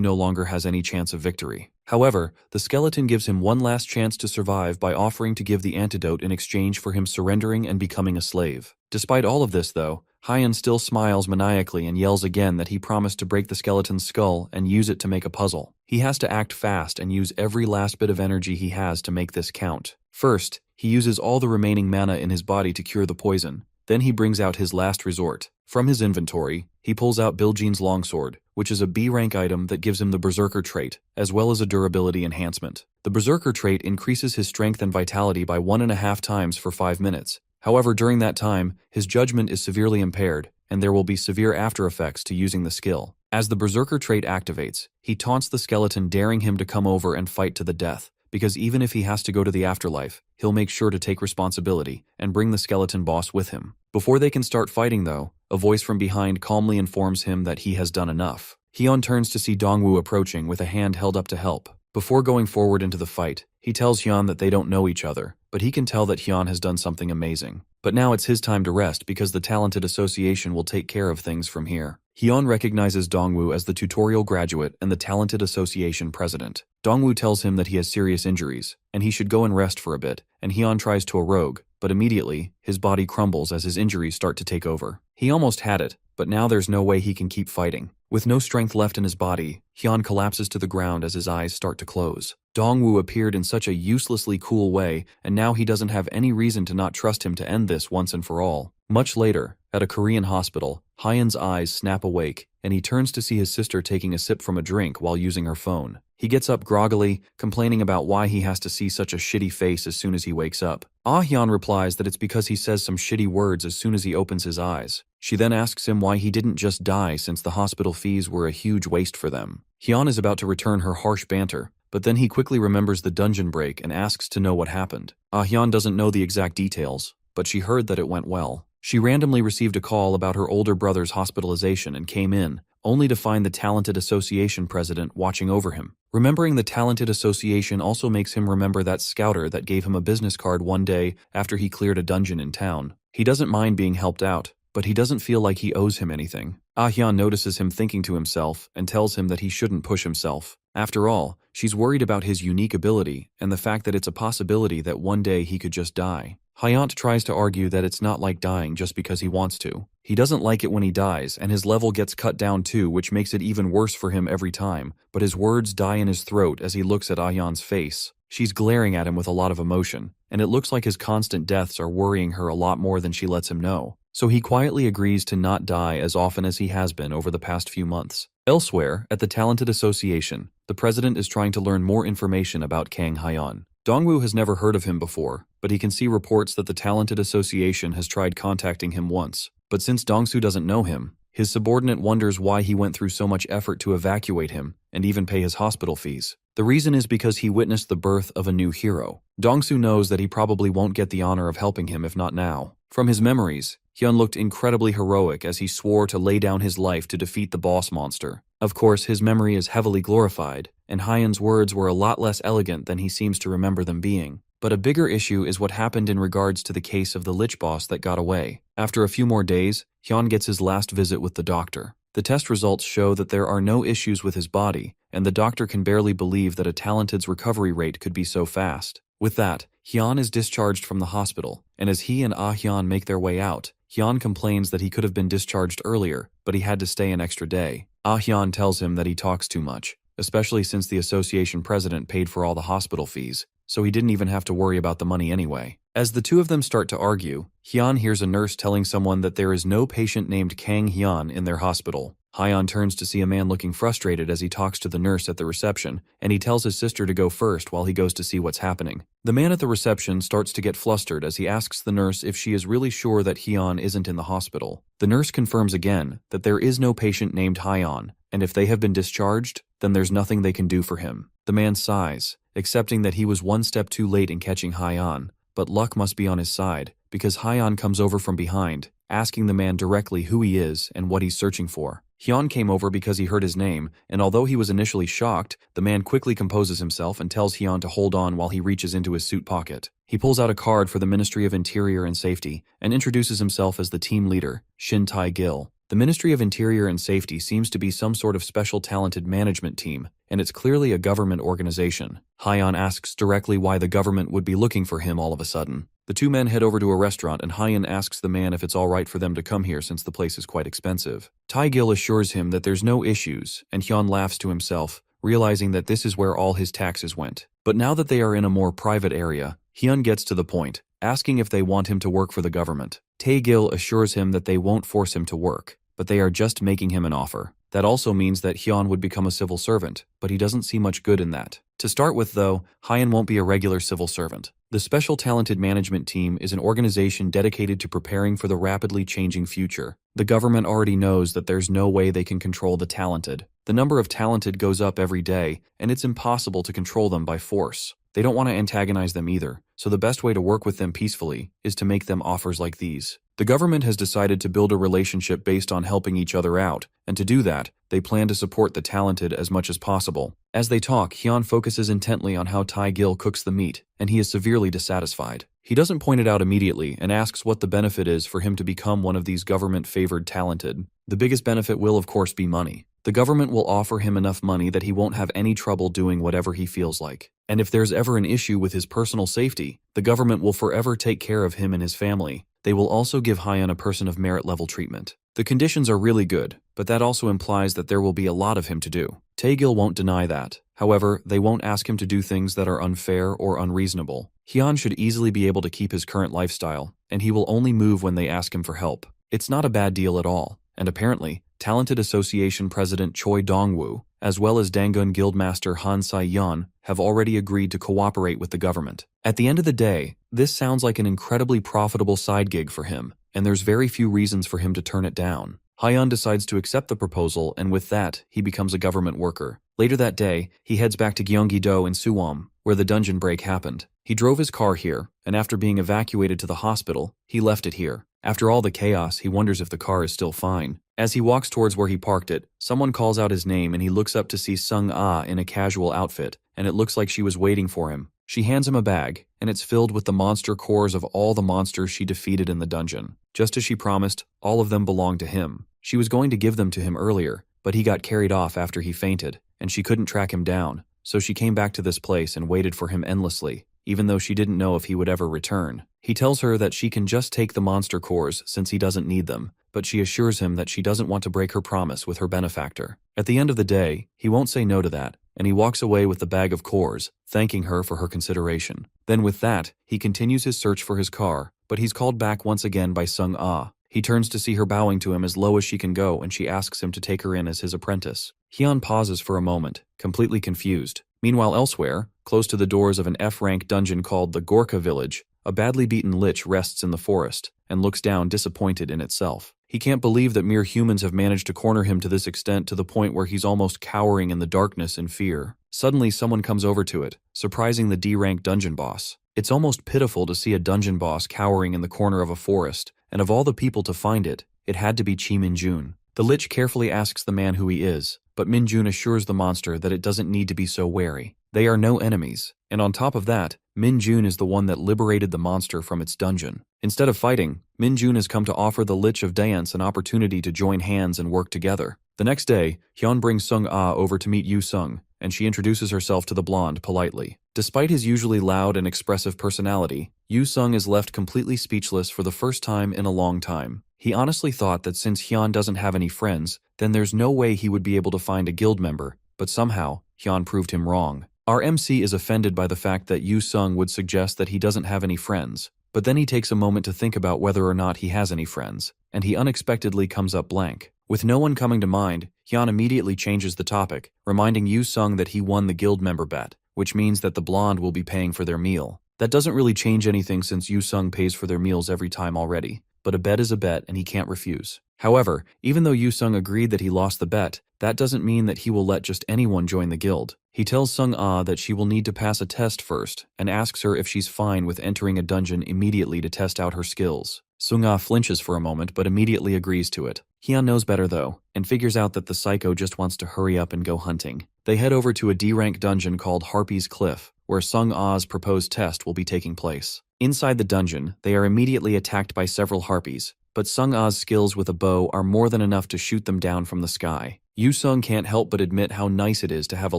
no longer has any chance of victory. However, the skeleton gives him one last chance to survive by offering to give the antidote in exchange for him surrendering and becoming a slave. Despite all of this though, Hyun still smiles maniacally and yells again that he promised to break the skeleton's skull and use it to make a puzzle. He has to act fast and use every last bit of energy he has to make this count. First, he uses all the remaining mana in his body to cure the poison. Then he brings out his last resort. From his inventory, he pulls out Bilgene's longsword, which is a B-rank item that gives him the Berserker trait, as well as a durability enhancement. The Berserker trait increases his strength and vitality by 1.5 times for 5 minutes. However, during that time, his judgment is severely impaired, and there will be severe after effects to using the skill. As the Berserker trait activates, he taunts the skeleton, daring him to come over and fight to the death, because even if he has to go to the afterlife, he'll make sure to take responsibility and bring the skeleton boss with him. Before they can start fighting though, a voice from behind calmly informs him that he has done enough. Hyun turns to see Dongwoo approaching with a hand held up to help. Before going forward into the fight, he tells Hyun that they don't know each other, but he can tell that Hyun has done something amazing. But now it's his time to rest because the Talented Association will take care of things from here. Hyun recognizes Dongwoo as the tutorial graduate and the Talented Association president. Dongwoo tells him that he has serious injuries, and he should go and rest for a bit, and Hyun tries to erogue, but immediately, his body crumbles as his injuries start to take over. He almost had it, but now there's no way he can keep fighting. With no strength left in his body, Hyun collapses to the ground as his eyes start to close. Dongwoo appeared in such a uselessly cool way, and now he doesn't have any reason to not trust him to end this once and for all. Much later, at a Korean hospital, Hyun's eyes snap awake, and he turns to see his sister taking a sip from a drink while using her phone. He gets up groggily, complaining about why he has to see such a shitty face as soon as he wakes up. Hyun replies that it's because he says some shitty words as soon as he opens his eyes. She then asks him why he didn't just die since the hospital fees were a huge waste for them. Hyun is about to return her harsh banter, but then he quickly remembers the dungeon break and asks to know what happened. Hyun doesn't know the exact details, but she heard that it went well. She randomly received a call about her older brother's hospitalization and came in, only to find the Talented Association president watching over him. Remembering the Talented Association also makes him remember that scouter that gave him a business card one day after he cleared a dungeon in town. He doesn't mind being helped out, but he doesn't feel like he owes him anything. Hyun notices him thinking to himself and tells him that he shouldn't push himself. After all, she's worried about his unique ability and the fact that it's a possibility that one day he could just die. Hyun tries to argue that it's not like dying just because he wants to. He doesn't like it when he dies, and his level gets cut down too, which makes it even worse for him every time, but his words die in his throat as he looks at Hyun's face. She's glaring at him with a lot of emotion, and it looks like his constant deaths are worrying her a lot more than she lets him know. So he quietly agrees to not die as often as he has been over the past few months. Elsewhere, at the Talented Association, the president is trying to learn more information about Kang Hyun. Dongwoo has never heard of him before, but he can see reports that the Talented Association has tried contacting him once. But since Dongsu doesn't know him, his subordinate wonders why he went through so much effort to evacuate him and even pay his hospital fees. The reason is because he witnessed the birth of a new hero. Dongsu knows that he probably won't get the honor of helping him if not now. From his memories, Hyun looked incredibly heroic as he swore to lay down his life to defeat the boss monster. Of course, his memory is heavily glorified, and Hyun's words were a lot less elegant than he seems to remember them being. But a bigger issue is what happened in regards to the case of the Lich boss that got away. After a few more days, Hyun gets his last visit with the doctor. The test results show that there are no issues with his body, and the doctor can barely believe that a Talented's recovery rate could be so fast. With that, Hyun is discharged from the hospital, and as he and Hyun make their way out, Hyun complains that he could have been discharged earlier, but he had to stay an extra day. Hyun tells him that he talks too much, especially since the association president paid for all the hospital fees, so he didn't even have to worry about the money anyway. As the two of them start to argue, Hyun hears a nurse telling someone that there is no patient named Kang Hyun in their hospital. Hyun turns to see a man looking frustrated as he talks to the nurse at the reception, and he tells his sister to go first while he goes to see what's happening. The man at the reception starts to get flustered as he asks the nurse if she is really sure that Hyun isn't in the hospital. The nurse confirms again that there is no patient named Hyun, and if they have been discharged, then there's nothing they can do for him. The man sighs, accepting that he was one step too late in catching Hyun, but luck must be on his side, because Hyun comes over from behind, asking the man directly who he is and what he's searching for. Hyun came over because he heard his name, and although he was initially shocked, the man quickly composes himself and tells Hyun to hold on while he reaches into his suit pocket. He pulls out a card for the Ministry of Interior and Safety and introduces himself as the team leader, Shin Tae-gil. The Ministry of Interior and Safety seems to be some sort of special talented management team, and it's clearly a government organization. Hyun asks directly why the government would be looking for him all of a sudden. The two men head over to a restaurant and Hyun asks the man if it's alright for them to come here since the place is quite expensive. Tae-gil assures him that there's no issues, and Hyun laughs to himself, realizing that this is where all his taxes went. But now that they are in a more private area, Hyun gets to the point, asking if they want him to work for the government. Tae-gil assures him that they won't force him to work, but they are just making him an offer. That also means that Hyun would become a civil servant, but he doesn't see much good in that. To start with though, Hyun won't be a regular civil servant. The Special Talented Management Team is an organization dedicated to preparing for the rapidly changing future. The government already knows that there's no way they can control the talented. The number of talented goes up every day, and it's impossible to control them by force. They don't want to antagonize them either, so the best way to work with them peacefully is to make them offers like these. The government has decided to build a relationship based on helping each other out, and to do that, they plan to support the talented as much as possible. As they talk, Hyun focuses intently on how Tae-gil cooks the meat, and he is severely dissatisfied. He doesn't point it out immediately and asks what the benefit is for him to become one of these government-favored talented. The biggest benefit will of course be money. The government will offer him enough money that he won't have any trouble doing whatever he feels like. And if there's ever an issue with his personal safety, the government will forever take care of him and his family. They will also give Hyun a person of merit level treatment. The conditions are really good, but that also implies that there will be a lot of him to do. Tae-gil won't deny that. However, they won't ask him to do things that are unfair or unreasonable. Hyun should easily be able to keep his current lifestyle, and he will only move when they ask him for help. It's not a bad deal at all, and apparently, Talented Association President Choi Dong-woo, as well as Dangun Guildmaster Han Sai-yeon, have already agreed to cooperate with the government. At the end of the day, this sounds like an incredibly profitable side gig for him, and there's very few reasons for him to turn it down. Hyun decides to accept the proposal, and with that, he becomes a government worker. Later that day, he heads back to Gyeonggi-do in Suwon, where the dungeon break happened. He drove his car here, and after being evacuated to the hospital, he left it here. After all the chaos, he wonders if the car is still fine. As he walks towards where he parked it, someone calls out his name and he looks up to see Sung-ah in a casual outfit, and it looks like she was waiting for him. She hands him a bag, and it's filled with the monster cores of all the monsters she defeated in the dungeon. Just as she promised, all of them belong to him. She was going to give them to him earlier, but he got carried off after he fainted, and she couldn't track him down, so she came back to this place and waited for him endlessly, even though she didn't know if he would ever return. He tells her that she can just take the monster cores since he doesn't need them, but she assures him that she doesn't want to break her promise with her benefactor. At the end of the day, he won't say no to that, and he walks away with the bag of cores, thanking her for her consideration. Then with that, he continues his search for his car, but he's called back once again by Sung Ah. He turns to see her bowing to him as low as she can go, and she asks him to take her in as his apprentice. Hyun pauses for a moment, completely confused. Meanwhile elsewhere, close to the doors of an F-rank dungeon called the Gorka Village, a badly beaten lich rests in the forest, and looks down disappointed in itself. He can't believe that mere humans have managed to corner him to this extent, to the point where he's almost cowering in the darkness in fear. Suddenly someone comes over to it, surprising the D-rank dungeon boss. It's almost pitiful to see a dungeon boss cowering in the corner of a forest, and of all the people to find it, it had to be Chi Min-jun. The lich carefully asks the man who he is, but Min-jun assures the monster that it doesn't need to be so wary. They are no enemies, and on top of that, Min-jun is the one that liberated the monster from its dungeon. Instead of fighting, Min-jun has come to offer the Lich of Dance an opportunity to join hands and work together. The next day, Hyun brings Sung Ah over to meet Yu Sung, and she introduces herself to the blonde politely. Despite his usually loud and expressive personality, Yu Sung is left completely speechless for the first time in a long time. He honestly thought that since Hyun doesn't have any friends, then there's no way he would be able to find a guild member, but somehow, Hyun proved him wrong. Our MC is offended by the fact that Yu Sung would suggest that he doesn't have any friends, but then he takes a moment to think about whether or not he has any friends, and he unexpectedly comes up blank. With no one coming to mind, Hyun immediately changes the topic, reminding Yu Sung that he won the guild member bet, which means that the blonde will be paying for their meal. That doesn't really change anything since Yu Sung pays for their meals every time already, but a bet is a bet and he can't refuse. However, even though Yu Sung agreed that he lost the bet, that doesn't mean that he will let just anyone join the guild. He tells Sung Ah that she will need to pass a test first, and asks her if she's fine with entering a dungeon immediately to test out her skills. Sung Ah flinches for a moment but immediately agrees to it. Hyun knows better though, and figures out that the psycho just wants to hurry up and go hunting. They head over to a D-rank dungeon called Harpy's Cliff, where Sung Ah's proposed test will be taking place. Inside the dungeon, they are immediately attacked by several harpies, but Sung Ah's skills with a bow are more than enough to shoot them down from the sky. Yu Sung can't help but admit how nice it is to have a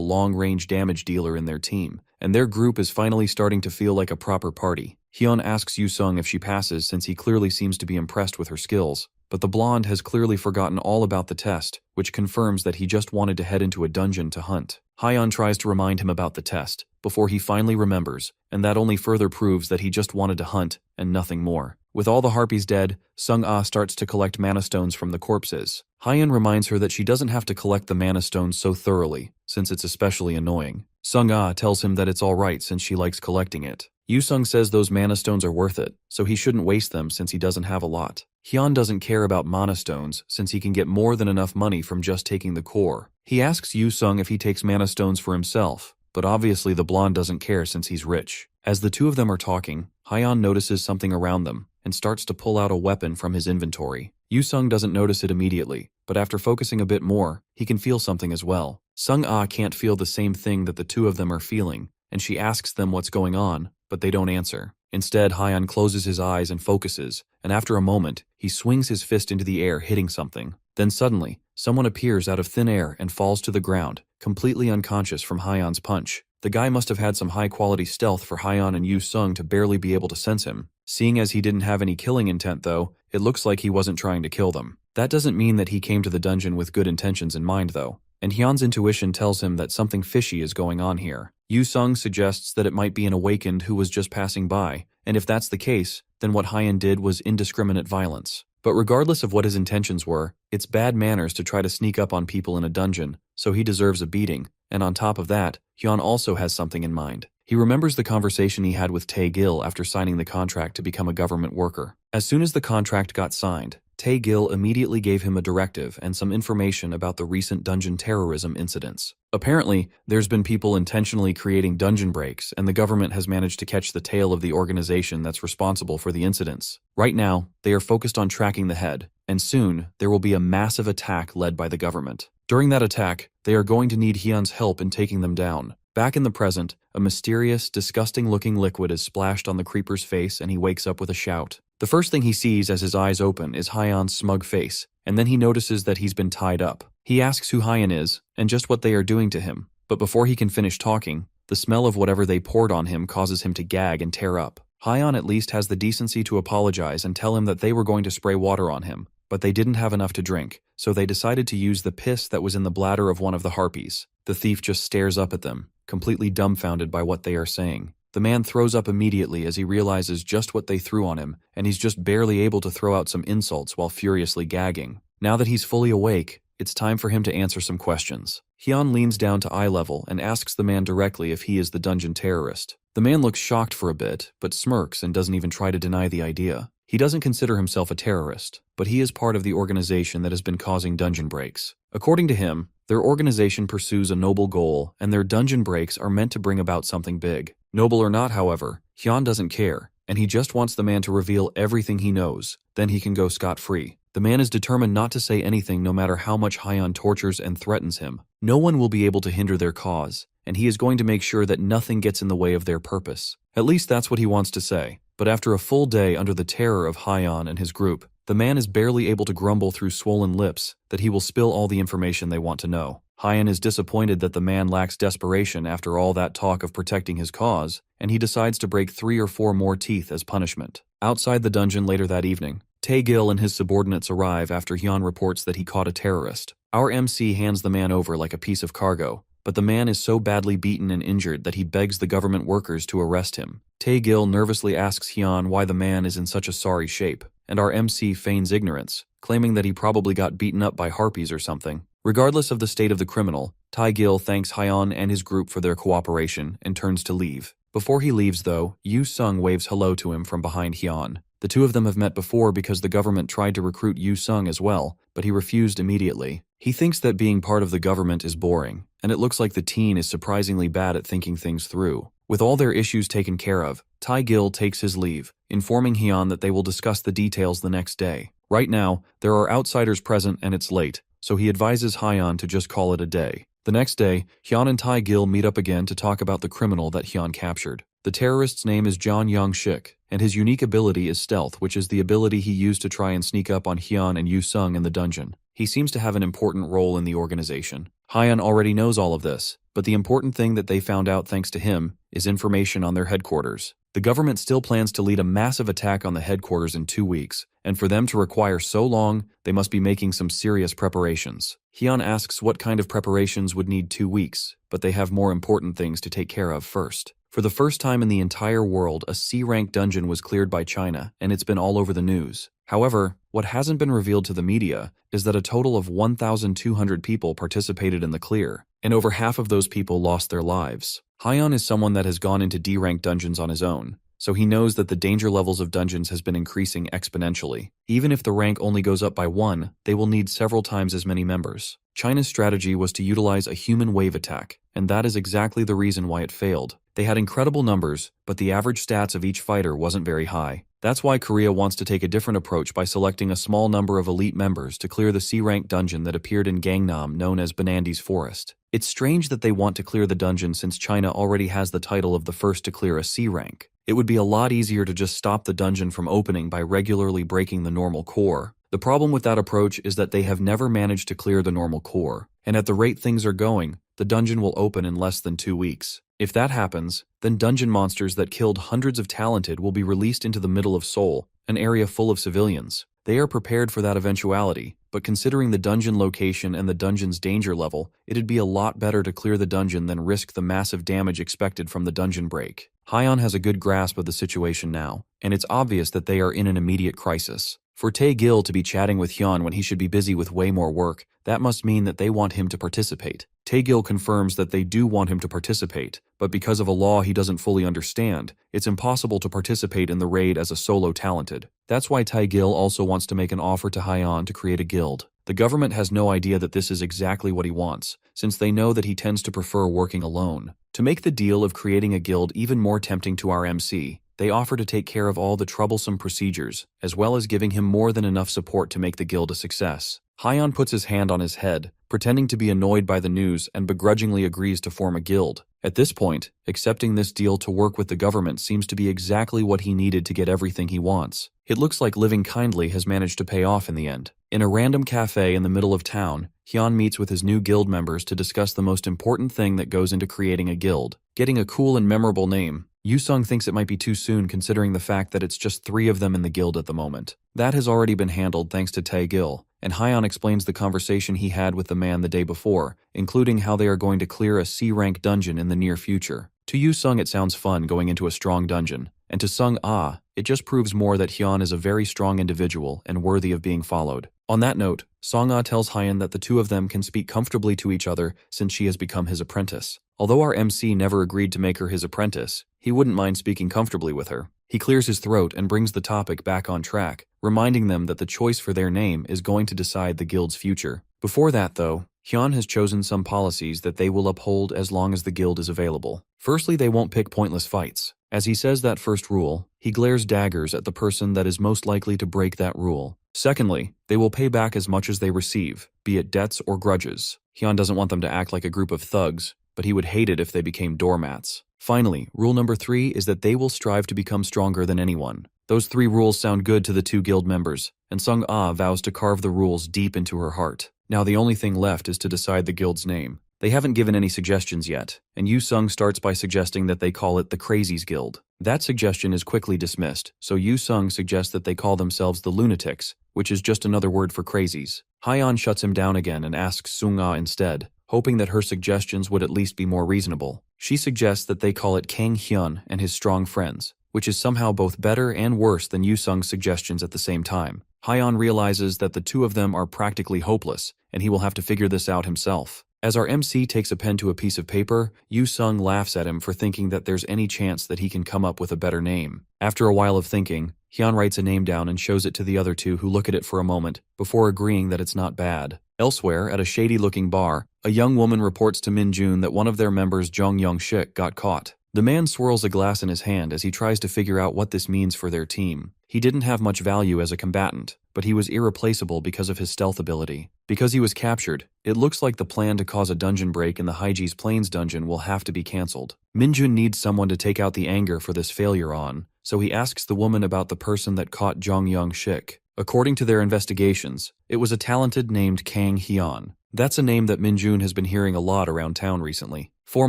long-range damage dealer in their team, and their group is finally starting to feel like a proper party. Hyun asks Yu Sung if she passes since he clearly seems to be impressed with her skills, but the blonde has clearly forgotten all about the test, which confirms that he just wanted to head into a dungeon to hunt. Hyun tries to remind him about the test, before he finally remembers, and that only further proves that he just wanted to hunt, and nothing more. With all the harpies dead, Sung Ah starts to collect mana stones from the corpses. Hyun reminds her that she doesn't have to collect the mana stones so thoroughly, since it's especially annoying. Sung Ah tells him that it's alright since she likes collecting it. Yu Sung says those mana stones are worth it, so he shouldn't waste them since he doesn't have a lot. Hyun doesn't care about mana stones since he can get more than enough money from just taking the core. He asks Yu Sung if he takes mana stones for himself, but obviously the blonde doesn't care since he's rich. As the two of them are talking, Hyun notices something around them and starts to pull out a weapon from his inventory. Yu Sung doesn't notice it immediately, but after focusing a bit more, he can feel something as well. Sung Ah can't feel the same thing that the two of them are feeling, and she asks them what's going on, but they don't answer. Instead, Hyun closes his eyes and focuses, and after a moment, he swings his fist into the air, hitting something. Then suddenly, someone appears out of thin air and falls to the ground, completely unconscious from Hyun's punch. The guy must have had some high-quality stealth for Hyun and Yu Sung to barely be able to sense him. Seeing as he didn't have any killing intent though, it looks like he wasn't trying to kill them. That doesn't mean that he came to the dungeon with good intentions in mind though, and Hyun's intuition tells him that something fishy is going on here. Yu Sung suggests that it might be an awakened who was just passing by, and if that's the case, then what Hyun did was indiscriminate violence. But regardless of what his intentions were, it's bad manners to try to sneak up on people in a dungeon, so he deserves a beating, and on top of that, Hyun also has something in mind. He remembers the conversation he had with Tae-gil after signing the contract to become a government worker. As soon as the contract got signed, Tae-gil immediately gave him a directive and some information about the recent dungeon terrorism incidents. Apparently, there's been people intentionally creating dungeon breaks, and the government has managed to catch the tail of the organization that's responsible for the incidents. Right now, they are focused on tracking the head, and soon, there will be a massive attack led by the government. During that attack, they are going to need Hyun's help in taking them down. Back in the present, a mysterious, disgusting-looking liquid is splashed on the creeper's face and he wakes up with a shout. The first thing he sees as his eyes open is Hyun's smug face, and then he notices that he's been tied up. He asks who Hyun is and just what they are doing to him, but before he can finish talking, the smell of whatever they poured on him causes him to gag and tear up. Hyun at least has the decency to apologize and tell him that they were going to spray water on him, but they didn't have enough to drink, so they decided to use the piss that was in the bladder of one of the harpies. The thief just stares up at them, completely dumbfounded by what they are saying. The man throws up immediately as he realizes just what they threw on him, and he's just barely able to throw out some insults while furiously gagging. Now that he's fully awake, it's time for him to answer some questions. Hyun leans down to eye level and asks the man directly if he is the dungeon terrorist. The man looks shocked for a bit, but smirks and doesn't even try to deny the idea. He doesn't consider himself a terrorist, but he is part of the organization that has been causing dungeon breaks. According to him, their organization pursues a noble goal, and their dungeon breaks are meant to bring about something big. Noble or not, however, Hyun doesn't care, and he just wants the man to reveal everything he knows, then he can go scot-free. The man is determined not to say anything no matter how much Hyun tortures and threatens him. No one will be able to hinder their cause, and he is going to make sure that nothing gets in the way of their purpose. At least that's what he wants to say. But after a full day under the terror of Hyun and his group, the man is barely able to grumble through swollen lips that he will spill all the information they want to know. Hyun is disappointed that the man lacks desperation after all that talk of protecting his cause, and he decides to break 3 or 4 more teeth as punishment. Outside the dungeon later that evening, Tae-gil and his subordinates arrive after Hyun reports that he caught a terrorist. Our MC hands the man over like a piece of cargo, but the man is so badly beaten and injured that he begs the government workers to arrest him. Tae-gil nervously asks Hyun why the man is in such a sorry shape, and our MC feigns ignorance, claiming that he probably got beaten up by harpies or something. Regardless of the state of the criminal, Tae-gil thanks Hyun and his group for their cooperation and turns to leave. Before he leaves though, Yu-sung waves hello to him from behind Hyun. The two of them have met before because the government tried to recruit Yu-sung as well, but he refused immediately. He thinks that being part of the government is boring, and it looks like the teen is surprisingly bad at thinking things through. With all their issues taken care of, Tae-gil takes his leave, informing Hyun that they will discuss the details the next day. Right now, there are outsiders present and it's late, so he advises Hyun to just call it a day. The next day, Hyun and Tae-gil meet up again to talk about the criminal that Hyun captured. The terrorist's name is John Young-shik, and his unique ability is stealth, which is the ability he used to try and sneak up on Hyun and Yu-sung in the dungeon. He seems to have an important role in the organization. Hyun already knows all of this, but the important thing that they found out thanks to him is information on their headquarters. The government still plans to lead a massive attack on the headquarters in 2 weeks, and for them to require so long, they must be making some serious preparations. Hyun asks what kind of preparations would need 2 weeks, but they have more important things to take care of first. For the first time in the entire world, a C-rank dungeon was cleared by China, and it's been all over the news. However, what hasn't been revealed to the media is that a total of 1,200 people participated in the clear, and over half of those people lost their lives. Hyun is someone that has gone into D-rank dungeons on his own, so he knows that the danger levels of dungeons has been increasing exponentially. Even if the rank only goes up by 1, they will need several times as many members. China's strategy was to utilize a human wave attack, and that is exactly the reason why it failed. They had incredible numbers, but the average stats of each fighter wasn't very high. That's why Korea wants to take a different approach by selecting a small number of elite members to clear the C-rank dungeon that appeared in Gangnam known as Banandi's Forest. It's strange that they want to clear the dungeon since China already has the title of the first to clear a C-rank. It would be a lot easier to just stop the dungeon from opening by regularly breaking the normal core. The problem with that approach is that they have never managed to clear the normal core, and at the rate things are going, the dungeon will open in less than 2 weeks. If that happens, then dungeon monsters that killed hundreds of talented will be released into the middle of Seoul, an area full of civilians. They are prepared for that eventuality, but considering the dungeon location and the dungeon's danger level, it'd be a lot better to clear the dungeon than risk the massive damage expected from the dungeon break. Hyun has a good grasp of the situation now, and it's obvious that they are in an immediate crisis. For Tae-gil to be chatting with Hyun when he should be busy with way more work, that must mean that they want him to participate. Tae-gil confirms that they do want him to participate, but because of a law he doesn't fully understand, it's impossible to participate in the raid as a solo talented. That's why Tae-gil also wants to make an offer to Hyun to create a guild. The government has no idea that this is exactly what he wants, since they know that he tends to prefer working alone. To make the deal of creating a guild even more tempting to our MC, they offer to take care of all the troublesome procedures, as well as giving him more than enough support to make the guild a success. Hyeon puts his hand on his head, pretending to be annoyed by the news and begrudgingly agrees to form a guild. At this point, accepting this deal to work with the government seems to be exactly what he needed to get everything he wants. It looks like living kindly has managed to pay off in the end. In a random cafe in the middle of town, Hyun meets with his new guild members to discuss the most important thing that goes into creating a guild: getting a cool and memorable name. Yoo-sung thinks it might be too soon considering the fact that it's just 3 of them in the guild at the moment. That has already been handled thanks to Tae-gil, and Hyeon explains the conversation he had with the man the day before, including how they are going to clear a C-rank dungeon in the near future. To Yoo-sung it sounds fun going into a strong dungeon, and to Sung-ah, it just proves more that Hyun is a very strong individual and worthy of being followed. On that note, Sung-ah tells Hyeon that the 2 of them can speak comfortably to each other since she has become his apprentice. Although our MC never agreed to make her his apprentice, he wouldn't mind speaking comfortably with her. He clears his throat and brings the topic back on track, reminding them that the choice for their name is going to decide the guild's future. Before that, though, Hyun has chosen some policies that they will uphold as long as the guild is available. Firstly, they won't pick pointless fights. As he says that first rule, he glares daggers at the person that is most likely to break that rule. Secondly, they will pay back as much as they receive, be it debts or grudges. Hyun doesn't want them to act like a group of thugs, but he would hate it if they became doormats. Finally, rule number 3 is that they will strive to become stronger than anyone. Those 3 rules sound good to the 2 guild members, and Sung-ah vows to carve the rules deep into her heart. Now the only thing left is to decide the guild's name. They haven't given any suggestions yet, and Yoo-sung starts by suggesting that they call it the Crazies Guild. That suggestion is quickly dismissed, so Yoo-sung suggests that they call themselves the Lunatics, which is just another word for crazies. Hyeon shuts him down again and asks Sung-ah instead, hoping that her suggestions would at least be more reasonable. She suggests that they call it Kang Hyun and his strong friends, which is somehow both better and worse than Yoo-sung's suggestions at the same time. Hyeon realizes that the 2 of them are practically hopeless, and he will have to figure this out himself. As our MC takes a pen to a piece of paper, Yoo-sung laughs at him for thinking that there's any chance that he can come up with a better name. After a while of thinking, Hyun writes a name down and shows it to the other 2 who look at it for a moment, before agreeing that it's not bad. Elsewhere, at a shady-looking bar, a young woman reports to Min-jun that one of their members, Jung Young-shik, got caught. The man swirls a glass in his hand as he tries to figure out what this means for their team. He didn't have much value as a combatant, but he was irreplaceable because of his stealth ability. Because he was captured, it looks like the plan to cause a dungeon break in the Haiji's Plains dungeon will have to be cancelled. Min-jun needs someone to take out the anger for this failure on, so he asks the woman about the person that caught Jung Young-shik. According to their investigations, it was a talented named Kang Hyun. That's a name that Min-jun has been hearing a lot around town recently. 4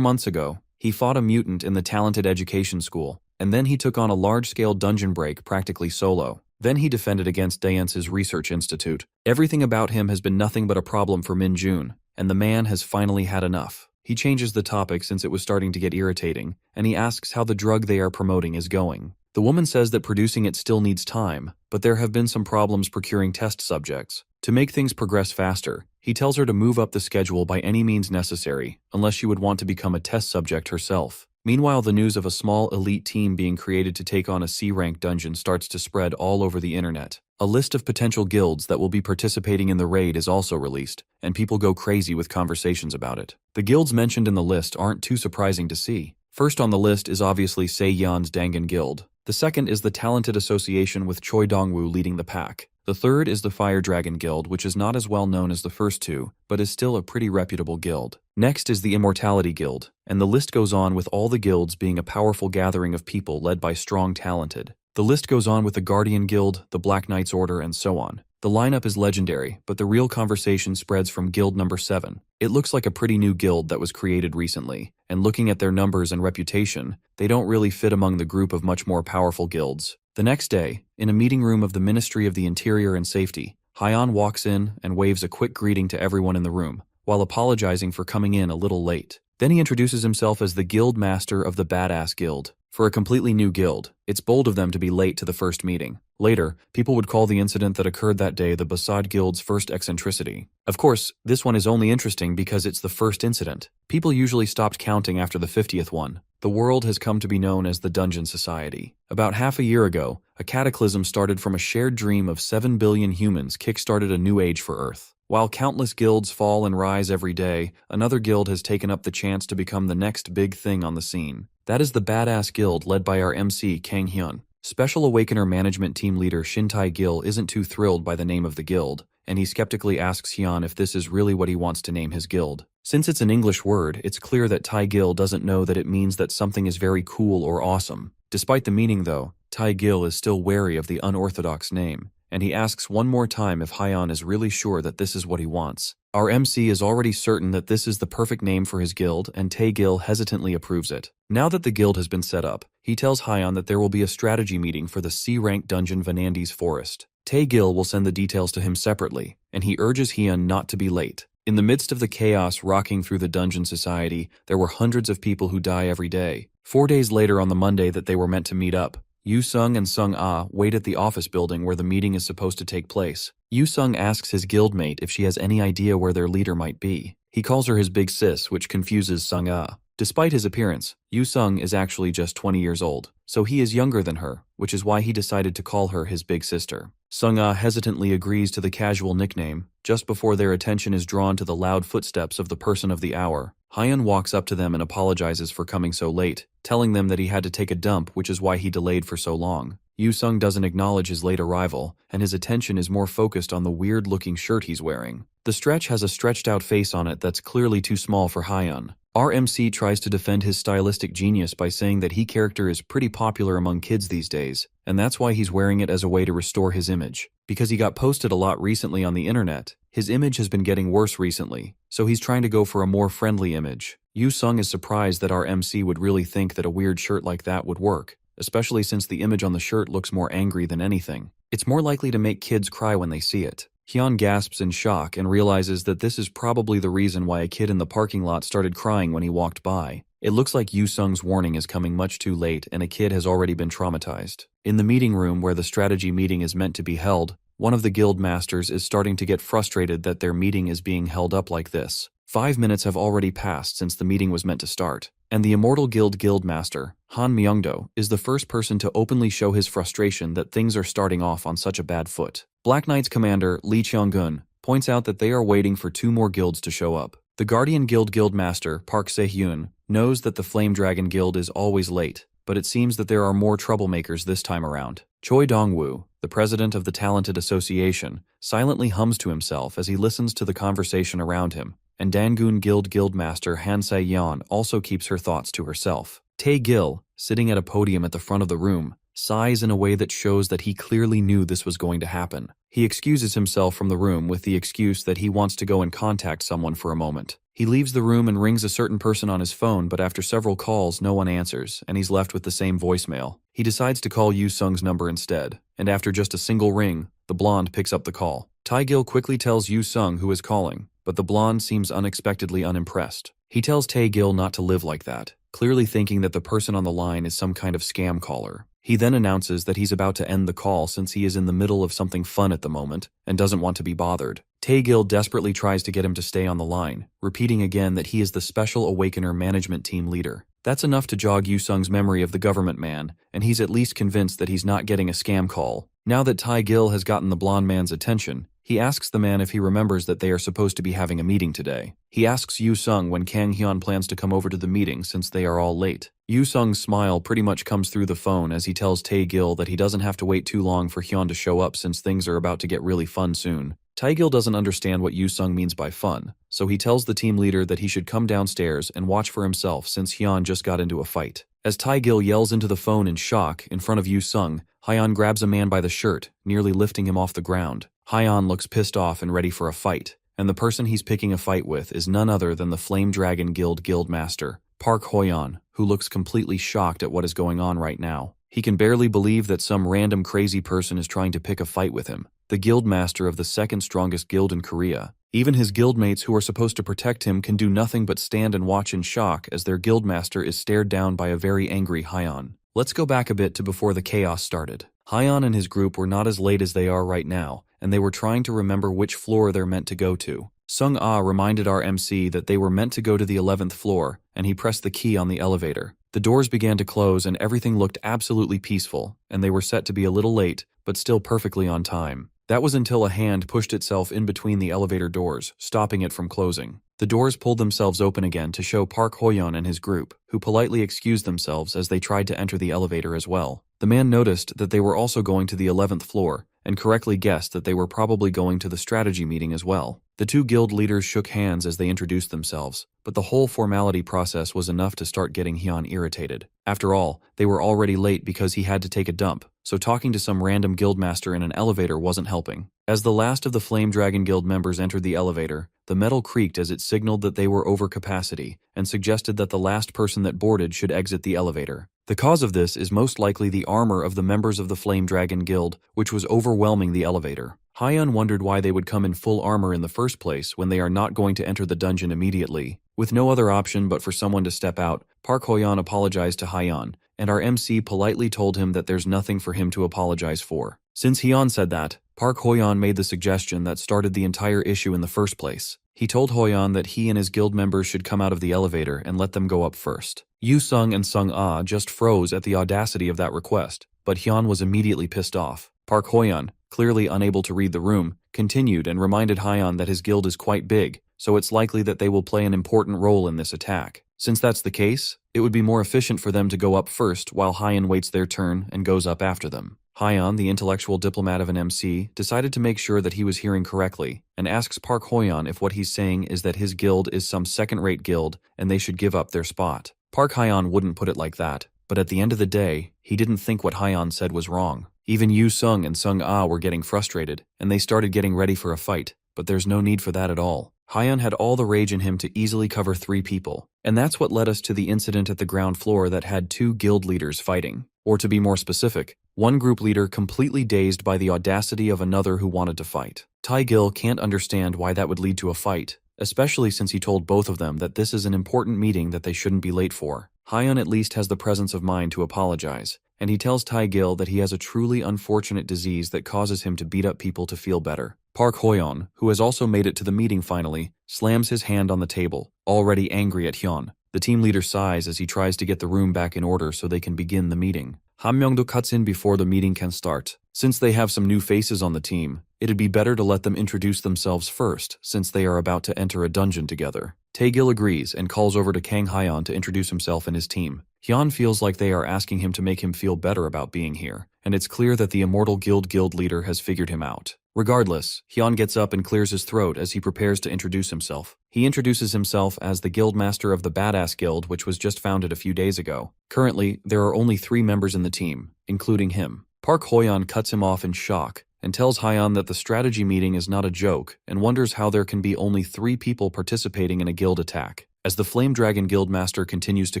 months ago, he fought a mutant in the Talented Education School, and then he took on a large-scale dungeon break practically solo. Then he defended against Daence's research institute. Everything about him has been nothing but a problem for Min-jun, and the man has finally had enough. He changes the topic since it was starting to get irritating, and he asks how the drug they are promoting is going. The woman says that producing it still needs time, but there have been some problems procuring test subjects. To make things progress faster, he tells her to move up the schedule by any means necessary, unless she would want to become a test subject herself. Meanwhile, the news of a small elite team being created to take on a C-rank dungeon starts to spread all over the internet. A list of potential guilds that will be participating in the raid is also released, and people go crazy with conversations about it. The guilds mentioned in the list aren't too surprising to see. First on the list is obviously Seiyeon's Dangan Guild. The second is the Talented Association with Choi Dongwoo leading the pack. The third is the Fire Dragon Guild, which is not as well known as the first 2, but is still a pretty reputable guild. Next is the Immortality Guild, and the list goes on with all the guilds being a powerful gathering of people led by strong talented. The list goes on with the Guardian Guild, the Black Knights Order, and so on. The lineup is legendary, but the real conversation spreads from guild number 7. It looks like a pretty new guild that was created recently, and looking at their numbers and reputation, they don't really fit among the group of much more powerful guilds. The next day, in a meeting room of the Ministry of the Interior and Safety, Hyeon walks in and waves a quick greeting to everyone in the room, while apologizing for coming in a little late. Then he introduces himself as the Guild Master of the Badass Guild. For a completely new guild, it's bold of them to be late to the first meeting. Later, people would call the incident that occurred that day the Basad Guild's first eccentricity. Of course, this one is only interesting because it's the first incident. People usually stopped counting after the 50th one. The world has come to be known as the Dungeon Society. About half a year ago, a cataclysm started from a shared dream of 7 billion humans kick-started a new age for Earth. While countless guilds fall and rise every day, another guild has taken up the chance to become the next big thing on the scene. That is the Badass Guild led by our MC Kang Hyun. Special Awakener Management Team Leader Shin Tae-gil isn't too thrilled by the name of the guild, and he skeptically asks Hyun if this is really what he wants to name his guild. Since it's an English word, it's clear that Tae-gil doesn't know that it means that something is very cool or awesome. Despite the meaning though, Tae-gil is still wary of the unorthodox name, and he asks one more time if Hyun is really sure that this is what he wants. Our MC is already certain that this is the perfect name for his guild, and Tae-gil hesitantly approves it. Now that the guild has been set up, he tells Hyun that there will be a strategy meeting for the C-rank dungeon Vanandi's Forest. Tae-gil will send the details to him separately, and he urges Hyun not to be late. In the midst of the chaos rocking through the dungeon society, there were hundreds of people who die every day. 4 days later on the Monday that they were meant to meet up, Yu-sung and Sung-ah wait at the office building where the meeting is supposed to take place. Yu-sung asks his guildmate if she has any idea where their leader might be. He calls her his big sis, which confuses Sung-ah. Despite his appearance, Yu-sung is actually just 20 years old, so he is younger than her, which is why he decided to call her his big sister. Sung-ah hesitantly agrees to the casual nickname, just before their attention is drawn to the loud footsteps of the person of the hour. Hyun walks up to them and apologizes for coming so late, telling them that he had to take a dump, which is why he delayed for so long. Yu-sung doesn't acknowledge his late arrival, and his attention is more focused on the weird-looking shirt he's wearing. The stretch has a stretched-out face on it that's clearly too small for Hyun. Our MC tries to defend his stylistic genius by saying that he character is pretty popular among kids these days, and that's why he's wearing it as a way to restore his image. Because he got posted a lot recently on the internet, his image has been getting worse recently, so he's trying to go for a more friendly image. Yu-sung is surprised that our MC would really think that a weird shirt like that would work, especially since the image on the shirt looks more angry than anything. It's more likely to make kids cry when they see it. Hyun gasps in shock and realizes that this is probably the reason why a kid in the parking lot started crying when he walked by. It looks like Yu-sung's warning is coming much too late and a kid has already been traumatized. In the meeting room where the strategy meeting is meant to be held, one of the guild masters is starting to get frustrated that their meeting is being held up like this. 5 minutes have already passed since the meeting was meant to start, and the Immortal Guild Guildmaster, Han Myungdo, is the first person to openly show his frustration that things are starting off on such a bad foot. Black Knight's commander, Lee Cheong-gun, points out that they are waiting for 2 more guilds to show up. The Guardian Guild Guildmaster, Park Se-hyun, knows that the Flame Dragon Guild is always late, but it seems that there are more troublemakers this time around. Choi Dong-woo, the president of the Talented Association, silently hums to himself as he listens to the conversation around him, and Dangun Guild Guildmaster Han Se-yeon also keeps her thoughts to herself. Tae-gil, sitting at a podium at the front of the room, sighs in a way that shows that he clearly knew this was going to happen. He excuses himself from the room with the excuse that he wants to go and contact someone for a moment. He leaves the room and rings a certain person on his phone, but after several calls, no one answers, and he's left with the same voicemail. He decides to call Yu-sung's number instead, and after just a single ring, the blonde picks up the call. Tae-gil quickly tells Yu-sung who is calling, but the blonde seems unexpectedly unimpressed. He tells Tae-gil not to live like that, clearly thinking that the person on the line is some kind of scam caller. He then announces that he's about to end the call since he is in the middle of something fun at the moment and doesn't want to be bothered. Tae-gil desperately tries to get him to stay on the line, repeating again that he is the Special Awakener Management Team Leader. That's enough to jog Yu-sung's memory of the government man, and he's at least convinced that he's not getting a scam call. Now that Tae-gil has gotten the blonde man's attention, he asks the man if he remembers that they are supposed to be having a meeting today. He asks Yu-sung when Kang Hyun plans to come over to the meeting since they are all late. Yu-sung's smile pretty much comes through the phone as he tells Tae-gil that he doesn't have to wait too long for Hyun to show up since things are about to get really fun soon. Tae-gil doesn't understand what Yu-sung means by fun, so he tells the team leader that he should come downstairs and watch for himself since Hyun just got into a fight. As Tae-gil yells into the phone in shock in front of Yu-sung, Hyun grabs a man by the shirt, nearly lifting him off the ground. Hyun looks pissed off and ready for a fight, and the person he's picking a fight with is none other than the Flame Dragon Guild Guildmaster, Park Hoyeon, who looks completely shocked at what is going on right now. He can barely believe that some random crazy person is trying to pick a fight with him, the guildmaster of the second strongest guild in Korea. Even his guildmates who are supposed to protect him can do nothing but stand and watch in shock as their guildmaster is stared down by a very angry Hyun. Let's go back a bit to before the chaos started. Hyun and his group were not as late as they are right now, and they were trying to remember which floor they're meant to go to. Sung-ah reminded our MC that they were meant to go to the 11th floor, and he pressed the key on the elevator. The doors began to close and everything looked absolutely peaceful, and they were set to be a little late, but still perfectly on time. That was until a hand pushed itself in between the elevator doors, stopping it from closing. The doors pulled themselves open again to show Park Hoyeon and his group, who politely excused themselves as they tried to enter the elevator as well. The man noticed that they were also going to the 11th floor, and correctly guessed that they were probably going to the strategy meeting as well. The two guild leaders shook hands as they introduced themselves, but the whole formality process was enough to start getting Hyun irritated. After all, they were already late because he had to take a dump, so talking to some random guildmaster in an elevator wasn't helping. As the last of the Flame Dragon Guild members entered the elevator, the metal creaked as it signaled that they were over capacity, and suggested that the last person that boarded should exit the elevator. The cause of this is most likely the armor of the members of the Flame Dragon Guild, which was overwhelming the elevator. Hyun wondered why they would come in full armor in the first place when they are not going to enter the dungeon immediately. With no other option but for someone to step out, Park Hoyeon apologized to Hyun, and our MC politely told him that there's nothing for him to apologize for. Since Hyun said that, Park Hoyeon made the suggestion that started the entire issue in the first place. He told Hoyeon that he and his guild members should come out of the elevator and let them go up first. Yu Sung and Sung Ah just froze at the audacity of that request, but Hyun was immediately pissed off. Park Hoyeon, clearly unable to read the room, continued and reminded Hyun that his guild is quite big, so it's likely that they will play an important role in this attack. Since that's the case, it would be more efficient for them to go up first while Hyun waits their turn and goes up after them. Hyun, the intellectual diplomat of an MC, decided to make sure that he was hearing correctly, and asks Park Hoyeon if what he's saying is that his guild is some second-rate guild and they should give up their spot. Park Hyun wouldn't put it like that, but at the end of the day, he didn't think what Hyun said was wrong. Even Yu Sung and Sung Ah were getting frustrated, and they started getting ready for a fight, but there's no need for that at all. Hyun had all the rage in him to easily cover 3 people, and that's what led us to the incident at the ground floor that had 2 guild leaders fighting. Or to be more specific, one group leader completely dazed by the audacity of another who wanted to fight. Tae-gil can't understand why that would lead to a fight, especially since he told both of them that this is an important meeting that they shouldn't be late for. Hyun at least has the presence of mind to apologize, and he tells Tae-gil that he has a truly unfortunate disease that causes him to beat up people to feel better. Park Hoyeon, who has also made it to the meeting finally, slams his hand on the table, already angry at Hyun. The team leader sighs as he tries to get the room back in order so they can begin the meeting. Han Myung-do cuts in before the meeting can start. Since they have some new faces on the team, it'd be better to let them introduce themselves first, since they are about to enter a dungeon together. Tae-gil agrees and calls over to Kang Hyun to introduce himself and his team. Hyun feels like they are asking him to make him feel better about being here, and it's clear that the Immortal guild leader has figured him out. Regardless, Hyun gets up and clears his throat as he prepares to introduce himself. He introduces himself as the guildmaster of the Badass Guild, which was just founded a few days ago. Currently, there are only 3 members in the team, including him. Park Hoyeon cuts him off in shock and tells Hyun that the strategy meeting is not a joke and wonders how there can be only 3 people participating in a guild attack. As the Flame Dragon Guildmaster continues to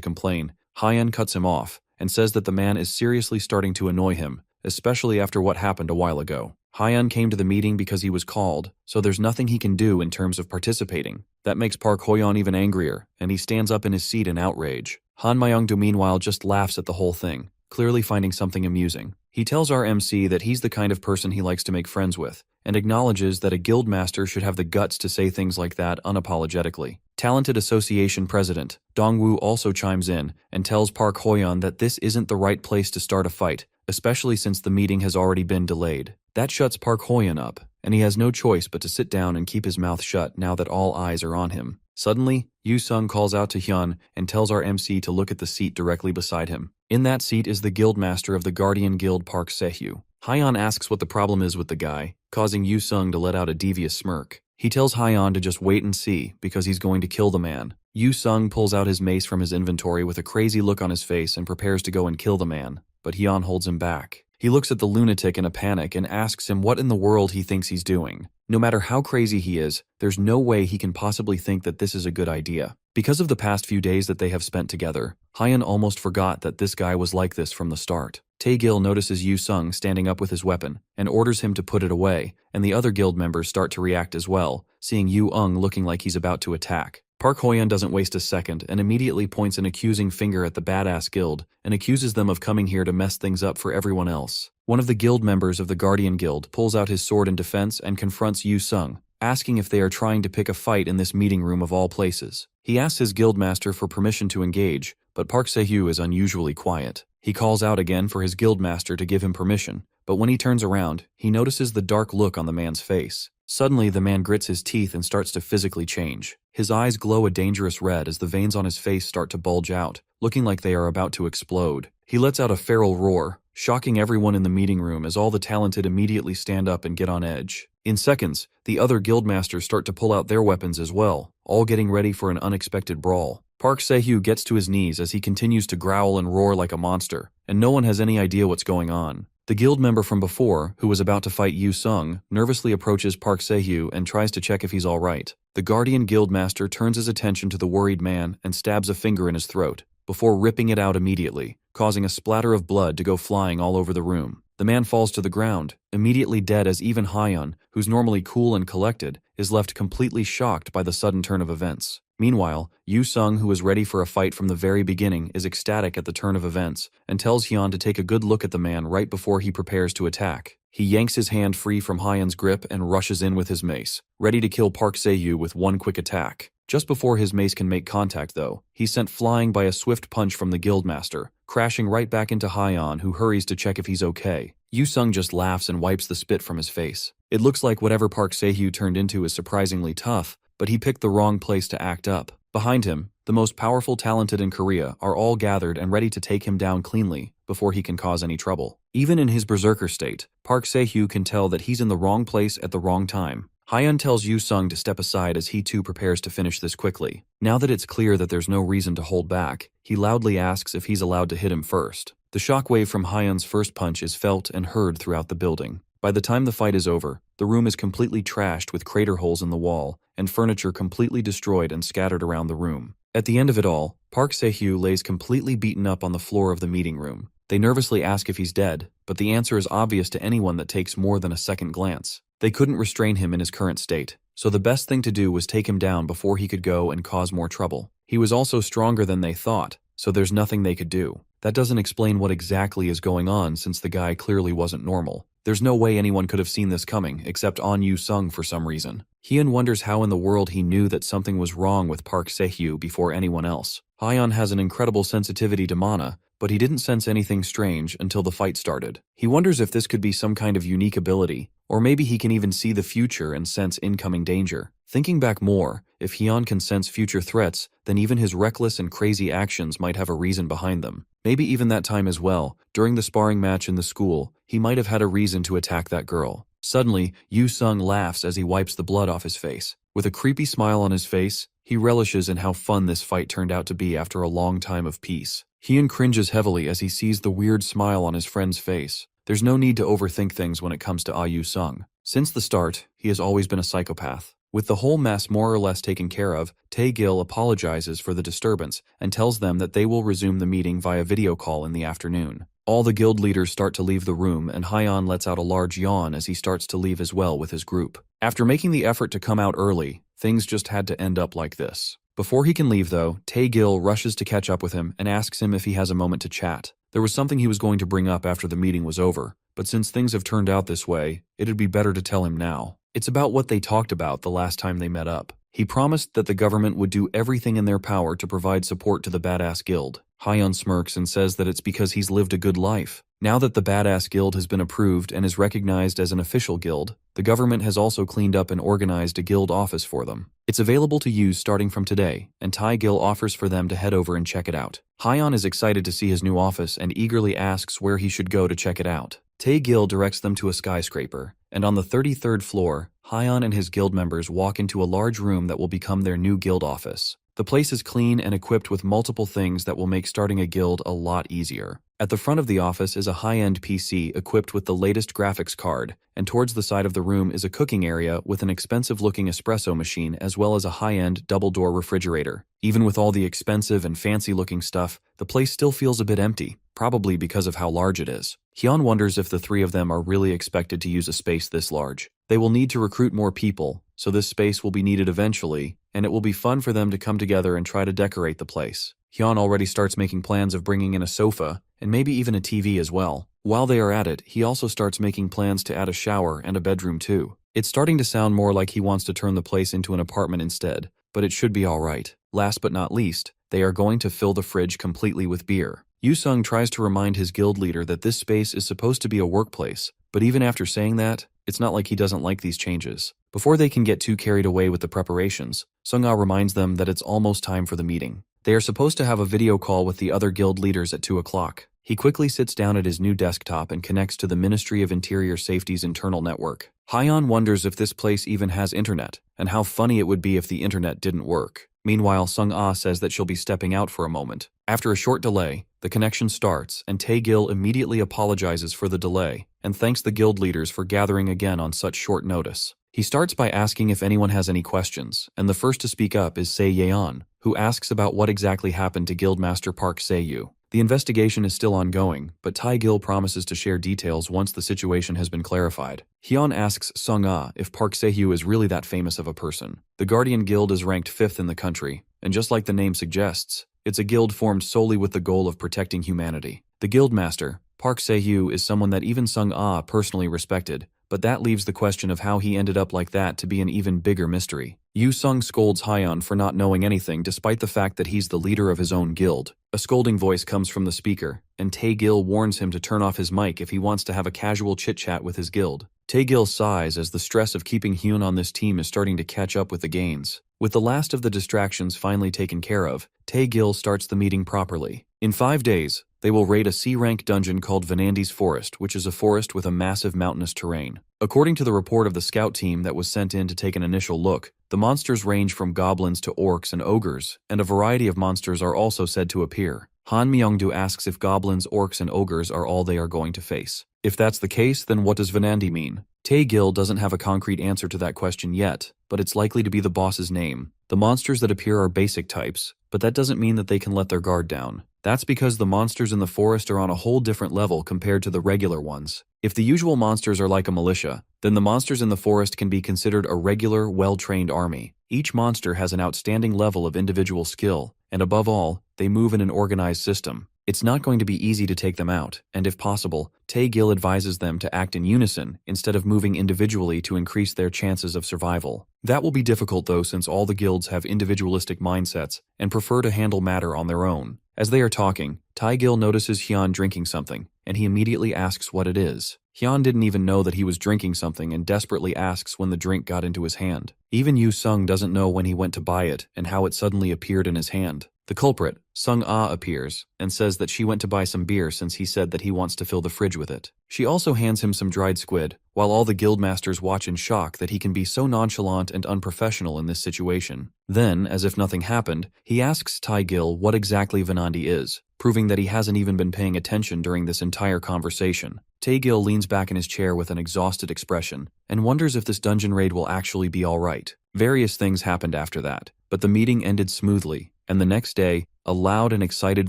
complain, Hyun cuts him off and says that the man is seriously starting to annoy him, especially after what happened a while ago. Hyun came to the meeting because he was called, so there's nothing he can do in terms of participating. That makes Park Hoyeon even angrier, and he stands up in his seat in outrage. Han Myung-do meanwhile just laughs at the whole thing, clearly finding something amusing. He tells our MC that he's the kind of person he likes to make friends with, and acknowledges that a guildmaster should have the guts to say things like that unapologetically. Talented Association President Dongwoo also chimes in and tells Park Hoyeon that this isn't the right place to start a fight, especially since the meeting has already been delayed. That shuts Park Hoyeon up, and he has no choice but to sit down and keep his mouth shut now that all eyes are on him. Suddenly, Yu Sung calls out to Hyun and tells our MC to look at the seat directly beside him. In that seat is the guildmaster of the Guardian Guild, Park Se-hyu. Hyun asks what the problem is with the guy, causing Yu Sung to let out a devious smirk. He tells Hyun to just wait and see because he's going to kill the man. Yu Sung pulls out his mace from his inventory with a crazy look on his face and prepares to go and kill the man, but Hyun holds him back. He looks at the lunatic in a panic and asks him what in the world he thinks he's doing. No matter how crazy he is, there's no way he can possibly think that this is a good idea. Because of the past few days that they have spent together, Hyun almost forgot that this guy was like this from the start. Tae-gil notices Yu Sung standing up with his weapon and orders him to put it away, and the other guild members start to react as well, seeing Yu Ung looking like he's about to attack. Park Hoyeon doesn't waste a second and immediately points an accusing finger at the Badass Guild and accuses them of coming here to mess things up for everyone else. One of the guild members of the Guardian Guild pulls out his sword in defense and confronts Yu Sung, asking if they are trying to pick a fight in this meeting room of all places. He asks his guildmaster for permission to engage, but Park Se-hyu is unusually quiet. He calls out again for his guildmaster to give him permission, but when he turns around, he notices the dark look on the man's face. Suddenly, the man grits his teeth and starts to physically change. His eyes glow a dangerous red as the veins on his face start to bulge out, looking like they are about to explode. He lets out a feral roar, shocking everyone in the meeting room as all the talented immediately stand up and get on edge. In seconds, the other guildmasters start to pull out their weapons as well, all getting ready for an unexpected brawl. Park Se-hyu gets to his knees as he continues to growl and roar like a monster, and no one has any idea what's going on. The guild member from before, who was about to fight Yu Sung, nervously approaches Park Se-hyu and tries to check if he's alright. The Guardian Guildmaster turns his attention to the worried man and stabs a finger in his throat, before ripping it out immediately, causing a splatter of blood to go flying all over the room. The man falls to the ground, immediately dead as even Hyun, who's normally cool and collected, is left completely shocked by the sudden turn of events. Meanwhile, Yu Sung, who is ready for a fight from the very beginning, is ecstatic at the turn of events and tells Hyun to take a good look at the man right before he prepares to attack. He yanks his hand free from Hyun's grip and rushes in with his mace, ready to kill Park Se-hyu with one quick attack. Just before his mace can make contact, though, he's sent flying by a swift punch from the guildmaster, crashing right back into Hyun, who hurries to check if he's okay. Yu Sung just laughs and wipes the spit from his face. It looks like whatever Park Se-hyu turned into is surprisingly tough, but he picked the wrong place to act up. Behind him, the most powerful talented in Korea are all gathered and ready to take him down cleanly before he can cause any trouble. Even in his berserker state, Park Se-hyu can tell that he's in the wrong place at the wrong time. Hyun tells Yu Sung to step aside as he too prepares to finish this quickly. Now that it's clear that there's no reason to hold back, he loudly asks if he's allowed to hit him first. The shockwave from Hyun's first punch is felt and heard throughout the building. By the time the fight is over, the room is completely trashed with crater holes in the wall, and furniture completely destroyed and scattered around the room. At the end of it all, Park Se-hyu lays completely beaten up on the floor of the meeting room. They nervously ask if he's dead, but the answer is obvious to anyone that takes more than a second glance. They couldn't restrain him in his current state, so the best thing to do was take him down before he could go and cause more trouble. He was also stronger than they thought, so there's nothing they could do. That doesn't explain what exactly is going on since the guy clearly wasn't normal. There's no way anyone could have seen this coming, except On Yu Sung for some reason. Hyun wonders how in the world he knew that something was wrong with Park Se-hyu before anyone else. Hyun has an incredible sensitivity to mana, but he didn't sense anything strange until the fight started. He wonders if this could be some kind of unique ability, or maybe he can even see the future and sense incoming danger. Thinking back more, if Hyun can sense future threats, then even his reckless and crazy actions might have a reason behind them. Maybe even that time as well, during the sparring match in the school, he might have had a reason to attack that girl. Suddenly, Yu Sung laughs as he wipes the blood off his face. With a creepy smile on his face, he relishes in how fun this fight turned out to be after a long time of peace. Hyun cringes heavily as he sees the weird smile on his friend's face. There's no need to overthink things when it comes to Yu Sung. Since the start, he has always been a psychopath. With the whole mess more or less taken care of, Tae-gil apologizes for the disturbance and tells them that they will resume the meeting via video call in the afternoon. All the guild leaders start to leave the room and Hyun lets out a large yawn as he starts to leave as well with his group. After making the effort to come out early, things just had to end up like this. Before he can leave though, Tae-gil rushes to catch up with him and asks him if he has a moment to chat. There was something he was going to bring up after the meeting was over, but since things have turned out this way, it'd be better to tell him now. It's about what they talked about the last time they met up. He promised that the government would do everything in their power to provide support to the Badass Guild. Hyun smirks and says that it's because he's lived a good life. Now that the Badass Guild has been approved and is recognized as an official guild, the government has also cleaned up and organized a guild office for them. It's available to use starting from today, and Tae-gil offers for them to head over and check it out. Hyun is excited to see his new office and eagerly asks where he should go to check it out. Tae-gil directs them to a skyscraper, and on the 33rd floor, Hyun and his guild members walk into a large room that will become their new guild office. The place is clean and equipped with multiple things that will make starting a guild a lot easier. At the front of the office is a high-end PC equipped with the latest graphics card, and towards the side of the room is a cooking area with an expensive-looking espresso machine as well as a high-end double-door refrigerator. Even with all the expensive and fancy-looking stuff, the place still feels a bit empty, probably because of how large it is. Hyun wonders if the three of them are really expected to use a space this large. They will need to recruit more people, so this space will be needed eventually, and it will be fun for them to come together and try to decorate the place. Hyun already starts making plans of bringing in a sofa, and maybe even a TV as well. While they are at it, he also starts making plans to add a shower and a bedroom too. It's starting to sound more like he wants to turn the place into an apartment instead, but it should be alright. Last but not least, they are going to fill the fridge completely with beer. Yu-sung tries to remind his guild leader that this space is supposed to be a workplace, but even after saying that, it's not like he doesn't like these changes. Before they can get too carried away with the preparations, Sung-ah reminds them that it's almost time for the meeting. They are supposed to have a video call with the other guild leaders at 2 o'clock. He quickly sits down at his new desktop and connects to the Ministry of Interior Safety's internal network. Hyeon wonders if this place even has internet, and how funny it would be if the internet didn't work. Meanwhile, Sung-ah says that she'll be stepping out for a moment. After a short delay, the connection starts, and Tae-gil immediately apologizes for the delay and thanks the guild leaders for gathering again on such short notice. He starts by asking if anyone has any questions, and the first to speak up is Se Yeon, who asks about what exactly happened to Guildmaster Park Se-yu. The investigation is still ongoing, but Tae-gil promises to share details once the situation has been clarified. Hyun asks Sung-ah if Park Se-yu is really that famous of a person. The Guardian Guild is ranked 5th in the country, and just like the name suggests, it's a guild formed solely with the goal of protecting humanity. The Guildmaster, Park Se-yu, is someone that even Sung-ah personally respected, but that leaves the question of how he ended up like that to be an even bigger mystery. Yu-sung scolds Hyeon for not knowing anything despite the fact that he's the leader of his own guild. A scolding voice comes from the speaker, and Tae-gil warns him to turn off his mic if he wants to have a casual chit-chat with his guild. Tae-gil sighs as the stress of keeping Hyun on this team is starting to catch up with the gains. With the last of the distractions finally taken care of, Tae-gil starts the meeting properly. In 5 days, they will raid a C-rank dungeon called Vanandi's Forest, which is a forest with a massive mountainous terrain. According to the report of the scout team that was sent in to take an initial look, the monsters range from goblins to orcs and ogres, and a variety of monsters are also said to appear. Han Myung-do asks if goblins, orcs, and ogres are all they are going to face. If that's the case, then what does Vanandi mean? Tae-gil doesn't have a concrete answer to that question yet, but it's likely to be the boss's name. The monsters that appear are basic types, but that doesn't mean that they can let their guard down. That's because the monsters in the forest are on a whole different level compared to the regular ones. If the usual monsters are like a militia, then the monsters in the forest can be considered a regular, well-trained army. Each monster has an outstanding level of individual skill, and above all, they move in an organized system. It's not going to be easy to take them out, and if possible, Tae-gil advises them to act in unison instead of moving individually to increase their chances of survival. That will be difficult though, since all the guilds have individualistic mindsets and prefer to handle matter on their own. As they are talking, Tae-gil notices Hyun drinking something, and he immediately asks what it is. Hyun didn't even know that he was drinking something and desperately asks when the drink got into his hand. Even Yu-sung doesn't know when he went to buy it and how it suddenly appeared in his hand. The culprit, Sung-ah, appears and says that she went to buy some beer since he said that he wants to fill the fridge with it. She also hands him some dried squid, while all the guildmasters watch in shock that he can be so nonchalant and unprofessional in this situation. Then, as if nothing happened, he asks Tae-gil what exactly Vanandi is, proving that he hasn't even been paying attention during this entire conversation. Tae-gil leans back in his chair with an exhausted expression and wonders if this dungeon raid will actually be alright. Various things happened after that, but the meeting ended smoothly, and the next day, a loud and excited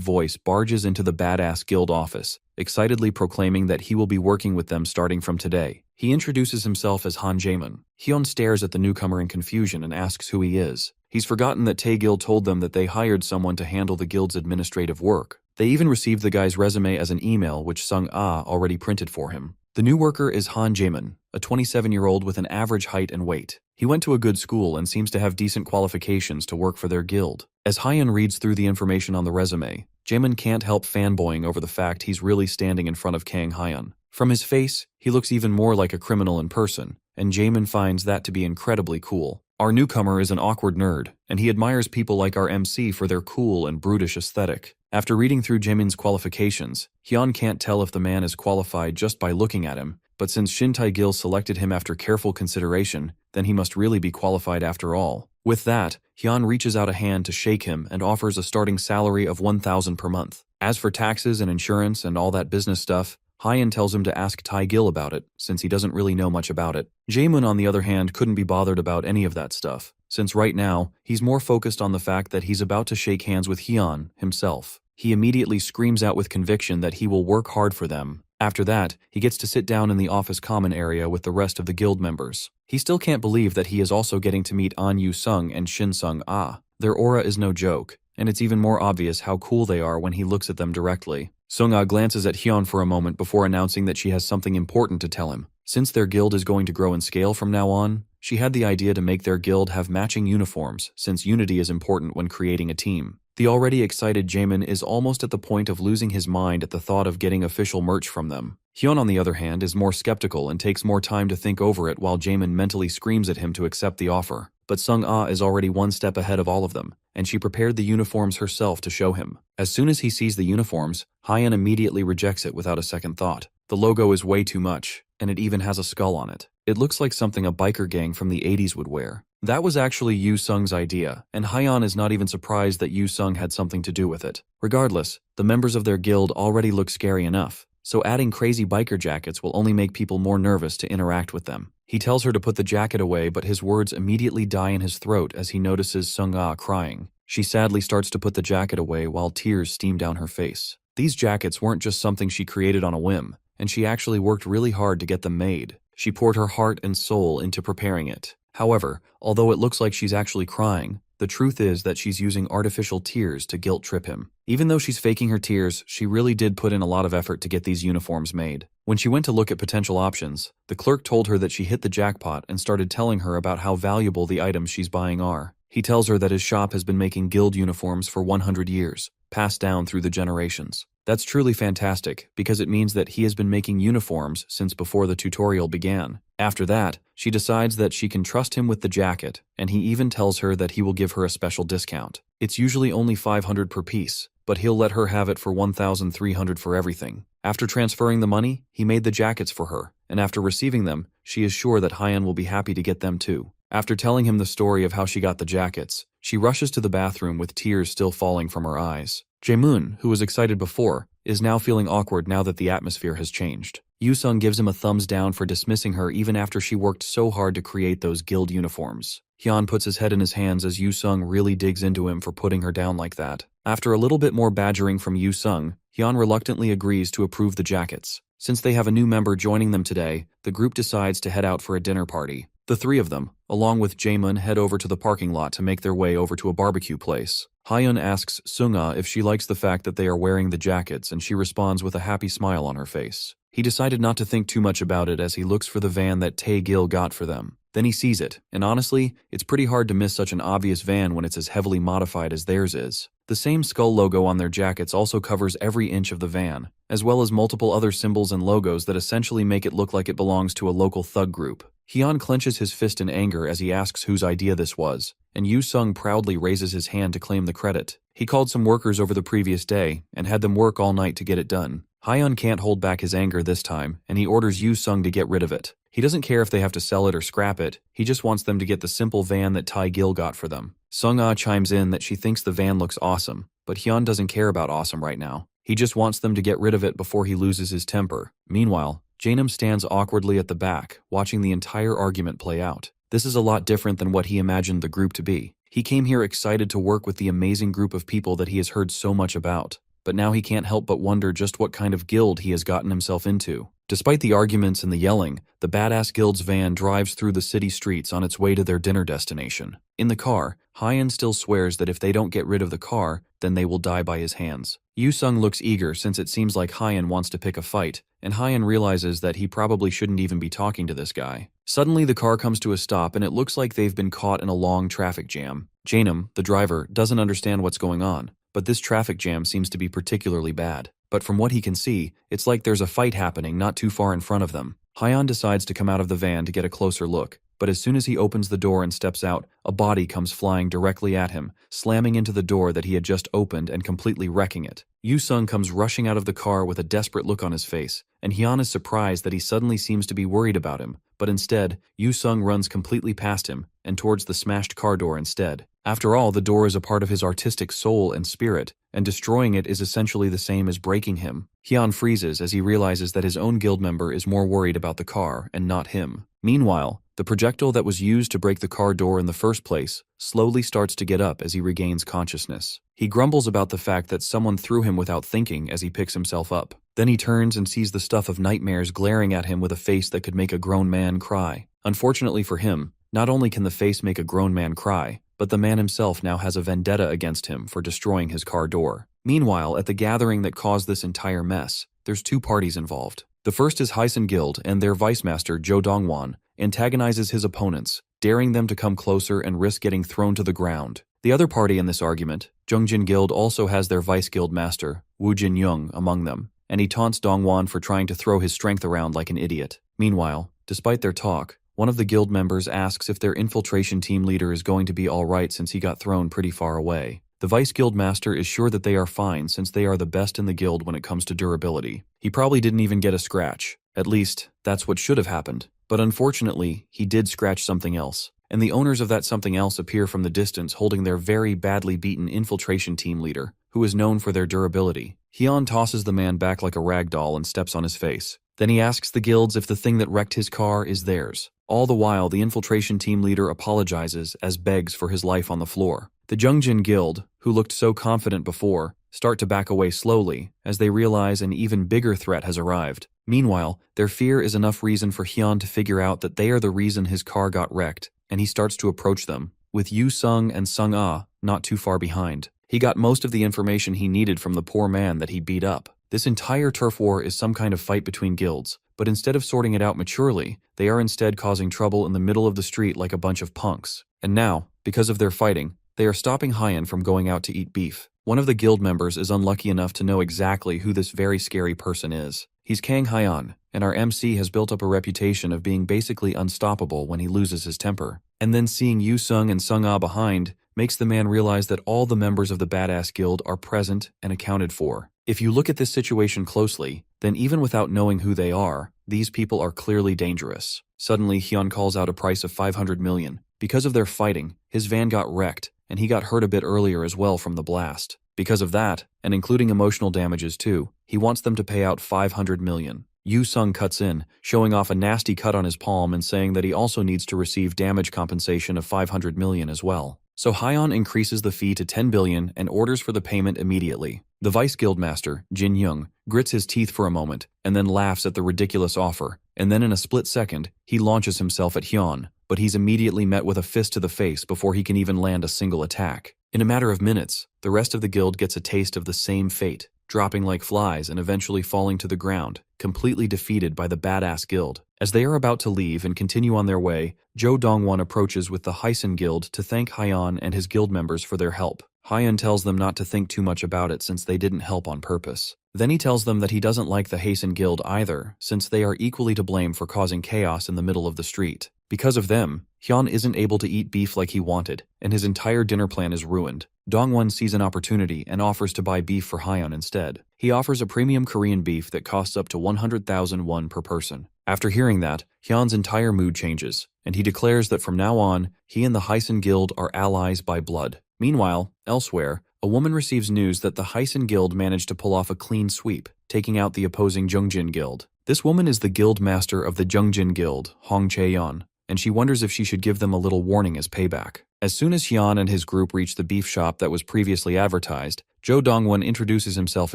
voice barges into the badass guild office, excitedly proclaiming that he will be working with them starting from today. He introduces himself as Han Jaemun. Hyun stares at the newcomer in confusion and asks who he is. He's forgotten that Tae-gil told them that they hired someone to handle the guild's administrative work. They even received the guy's resume as an email which Sung-ah already printed for him. The new worker is Han Jaemun, a 27-year-old with an average height and weight. He went to a good school and seems to have decent qualifications to work for their guild. As Hyun reads through the information on the resume, Jaemun can't help fanboying over the fact he's really standing in front of Kang Hyun. From his face, he looks even more like a criminal in person, and Jaemun finds that to be incredibly cool. Our newcomer is an awkward nerd, and he admires people like our MC for their cool and brutish aesthetic. After reading through Jaemun's qualifications, Hyun can't tell if the man is qualified just by looking at him, but since Shin Tae-gil selected him after careful consideration, then he must really be qualified after all. With that, Hyun reaches out a hand to shake him and offers a starting salary of 1,000 per month. As for taxes and insurance and all that business stuff, Hyun tells him to ask Tae-gil about it, since he doesn't really know much about it. Jaemun, on the other hand, couldn't be bothered about any of that stuff, since right now, he's more focused on the fact that he's about to shake hands with Hyun himself. He immediately screams out with conviction that he will work hard for them. After that, he gets to sit down in the office common area with the rest of the guild members. He still can't believe that he is also getting to meet An Yu-sung and Shin Sung-ah. Their aura is no joke, and it's even more obvious how cool they are when he looks at them directly. Sung-ah glances at Hyun for a moment before announcing that she has something important to tell him. Since their guild is going to grow in scale from now on, she had the idea to make their guild have matching uniforms, since unity is important when creating a team. The already excited Jaemin is almost at the point of losing his mind at the thought of getting official merch from them. Hyun, on the other hand, is more skeptical and takes more time to think over it while Jaemin mentally screams at him to accept the offer. But Sung-ah is already one step ahead of all of them, and she prepared the uniforms herself to show him. As soon as he sees the uniforms, Hyun immediately rejects it without a second thought. The logo is way too much, and it even has a skull on it. It looks like something a biker gang from the 80s would wear. That was actually Yu Sung's idea, and Hyun is not even surprised that Yu Sung had something to do with it. Regardless, the members of their guild already look scary enough, so adding crazy biker jackets will only make people more nervous to interact with them. He tells her to put the jacket away, but his words immediately die in his throat as he notices Sung-ah crying. She sadly starts to put the jacket away while tears steam down her face. These jackets weren't just something she created on a whim, and she actually worked really hard to get them made. She poured her heart and soul into preparing it. However, although it looks like she's actually crying, the truth is that she's using artificial tears to guilt trip him. Even though she's faking her tears, she really did put in a lot of effort to get these uniforms made. When she went to look at potential options, the clerk told her that she hit the jackpot and started telling her about how valuable the items she's buying are. He tells her that his shop has been making guild uniforms for 100 years, passed down through the generations. That's truly fantastic, because it means that he has been making uniforms since before the tutorial began. After that, she decides that she can trust him with the jacket, and he even tells her that he will give her a special discount. It's usually only 500 per piece, but he'll let her have it for 1,300 for everything. After transferring the money, he made the jackets for her, and after receiving them, she is sure that Hyun will be happy to get them too. After telling him the story of how she got the jackets, she rushes to the bathroom with tears still falling from her eyes. Jaemoon, who was excited before, is now feeling awkward now that the atmosphere has changed. Yu Sung gives him a thumbs down for dismissing her even after she worked so hard to create those guild uniforms. Hyun puts his head in his hands as Yu Sung really digs into him for putting her down like that. After a little bit more badgering from Yu Sung, Hyun reluctantly agrees to approve the jackets. Since they have a new member joining them today, the group decides to head out for a dinner party. The three of them, along with Jaemoon, head over to the parking lot to make their way over to a barbecue place. Hyun asks Sung-ah if she likes the fact that they are wearing the jackets, and she responds with a happy smile on her face. He decided not to think too much about it as he looks for the van that Tae-gil got for them. Then he sees it, and honestly, it's pretty hard to miss such an obvious van when it's as heavily modified as theirs is. The same skull logo on their jackets also covers every inch of the van, as well as multiple other symbols and logos that essentially make it look like it belongs to a local thug group. Hyun clenches his fist in anger as he asks whose idea this was, and Yu Sung proudly raises his hand to claim the credit. He called some workers over the previous day and had them work all night to get it done. Hyun can't hold back his anger this time, and he orders Yu Sung to get rid of it. He doesn't care if they have to sell it or scrap it, he just wants them to get the simple van that Tae-gil got for them. Sung-ah chimes in that she thinks the van looks awesome, but Hyun doesn't care about awesome right now. He just wants them to get rid of it before he loses his temper. Meanwhile, Jaenim stands awkwardly at the back, watching the entire argument play out. This is a lot different than what he imagined the group to be. He came here excited to work with the amazing group of people that he has heard so much about, but now he can't help but wonder just what kind of guild he has gotten himself into. Despite the arguments and the yelling, the badass guild's van drives through the city streets on its way to their dinner destination. In the car, Hyun still swears that if they don't get rid of the car, then they will die by his hands. Yu Sung looks eager since it seems like Hyun wants to pick a fight, and Hyun realizes that he probably shouldn't even be talking to this guy. Suddenly the car comes to a stop and it looks like they've been caught in a long traffic jam. Jaenim, the driver, doesn't understand what's going on, but this traffic jam seems to be particularly bad. But from what he can see, it's like there's a fight happening not too far in front of them. Hyun decides to come out of the van to get a closer look, but as soon as he opens the door and steps out, a body comes flying directly at him, slamming into the door that he had just opened and completely wrecking it. Yu Sung comes rushing out of the car with a desperate look on his face, and Hyun is surprised that he suddenly seems to be worried about him, but instead, Yu Sung runs completely past him and towards the smashed car door instead. After all, the door is a part of his artistic soul and spirit, and destroying it is essentially the same as breaking him. Hyun freezes as he realizes that his own guild member is more worried about the car and not him. Meanwhile, the projectile that was used to break the car door in the first place slowly starts to get up as he regains consciousness. He grumbles about the fact that someone threw him without thinking as he picks himself up. Then he turns and sees the stuff of nightmares glaring at him with a face that could make a grown man cry. Unfortunately for him, not only can the face make a grown man cry, but the man himself now has a vendetta against him for destroying his car door. Meanwhile, at the gathering that caused this entire mess, there's two parties involved. The first is Hysan Guild, and their vice master, Jo Dongwon, antagonizes his opponents, daring them to come closer and risk getting thrown to the ground. The other party in this argument, Zhongjin Guild, also has their vice guild master, Wu Jinyung, among them, and he taunts Dongwon for trying to throw his strength around like an idiot. Meanwhile, despite their talk, one of the guild members asks if their infiltration team leader is going to be alright since he got thrown pretty far away. The vice guild master is sure that they are fine since they are the best in the guild when it comes to durability. He probably didn't even get a scratch. At least, that's what should have happened. But unfortunately, he did scratch something else. And the owners of that something else appear from the distance holding their very badly beaten infiltration team leader, who is known for their durability. Hyun tosses the man back like a rag doll and steps on his face. Then he asks the guilds if the thing that wrecked his car is theirs. All the while, the infiltration team leader apologizes as begs for his life on the floor. The Zhongjin Guild, who looked so confident before, start to back away slowly as they realize an even bigger threat has arrived. Meanwhile, their fear is enough reason for Hyun to figure out that they are the reason his car got wrecked, and he starts to approach them, with Yu Sung and Sung Ah not too far behind. He got most of the information he needed from the poor man that he beat up. This entire turf war is some kind of fight between guilds, but instead of sorting it out maturely, they are instead causing trouble in the middle of the street like a bunch of punks. And now, because of their fighting, they are stopping Hyun from going out to eat beef. One of the guild members is unlucky enough to know exactly who this very scary person is. He's Kang Hyun, and our MC has built up a reputation of being basically unstoppable when he loses his temper. And then seeing Yu Sung and Sung Ah behind makes the man realize that all the members of the Badass Guild are present and accounted for. If you look at this situation closely, then even without knowing who they are, these people are clearly dangerous. Suddenly, Hyun calls out a price of 500 million. Because of their fighting, his van got wrecked, and he got hurt a bit earlier as well from the blast. Because of that, and including emotional damages too, he wants them to pay out 500 million. Yu Sung cuts in, showing off a nasty cut on his palm and saying that he also needs to receive damage compensation of 500 million as well. So Hyun increases the fee to 10 billion and orders for the payment immediately. The vice guildmaster, Jin Young, grits his teeth for a moment and then laughs at the ridiculous offer, and then in a split second, he launches himself at Hyun, but he's immediately met with a fist to the face before he can even land a single attack. In a matter of minutes, the rest of the guild gets a taste of the same fate, dropping like flies and eventually falling to the ground, completely defeated by the Badass Guild. As they are about to leave and continue on their way, Jo Dongwon approaches with the Hysan Guild to thank Hyun and his guild members for their help. Hyun tells them not to think too much about it since they didn't help on purpose. Then he tells them that he doesn't like the Hysan Guild either, since they are equally to blame for causing chaos in the middle of the street. Because of them, Hyun isn't able to eat beef like he wanted, and his entire dinner plan is ruined. Dongwon sees an opportunity and offers to buy beef for Hyun instead. He offers a premium Korean beef that costs up to 100,000 won per person. After hearing that, Hyun's entire mood changes, and he declares that from now on, he and the Hysan Guild are allies by blood. Meanwhile, elsewhere, a woman receives news that the Hysan Guild managed to pull off a clean sweep, taking out the opposing Zhongjin Guild. This woman is the guild master of the Zhongjin Guild, Hong Chae-yeon, and she wonders if she should give them a little warning as payback. As soon as Hyun and his group reach the beef shop that was previously advertised, Jo Dongwon introduces himself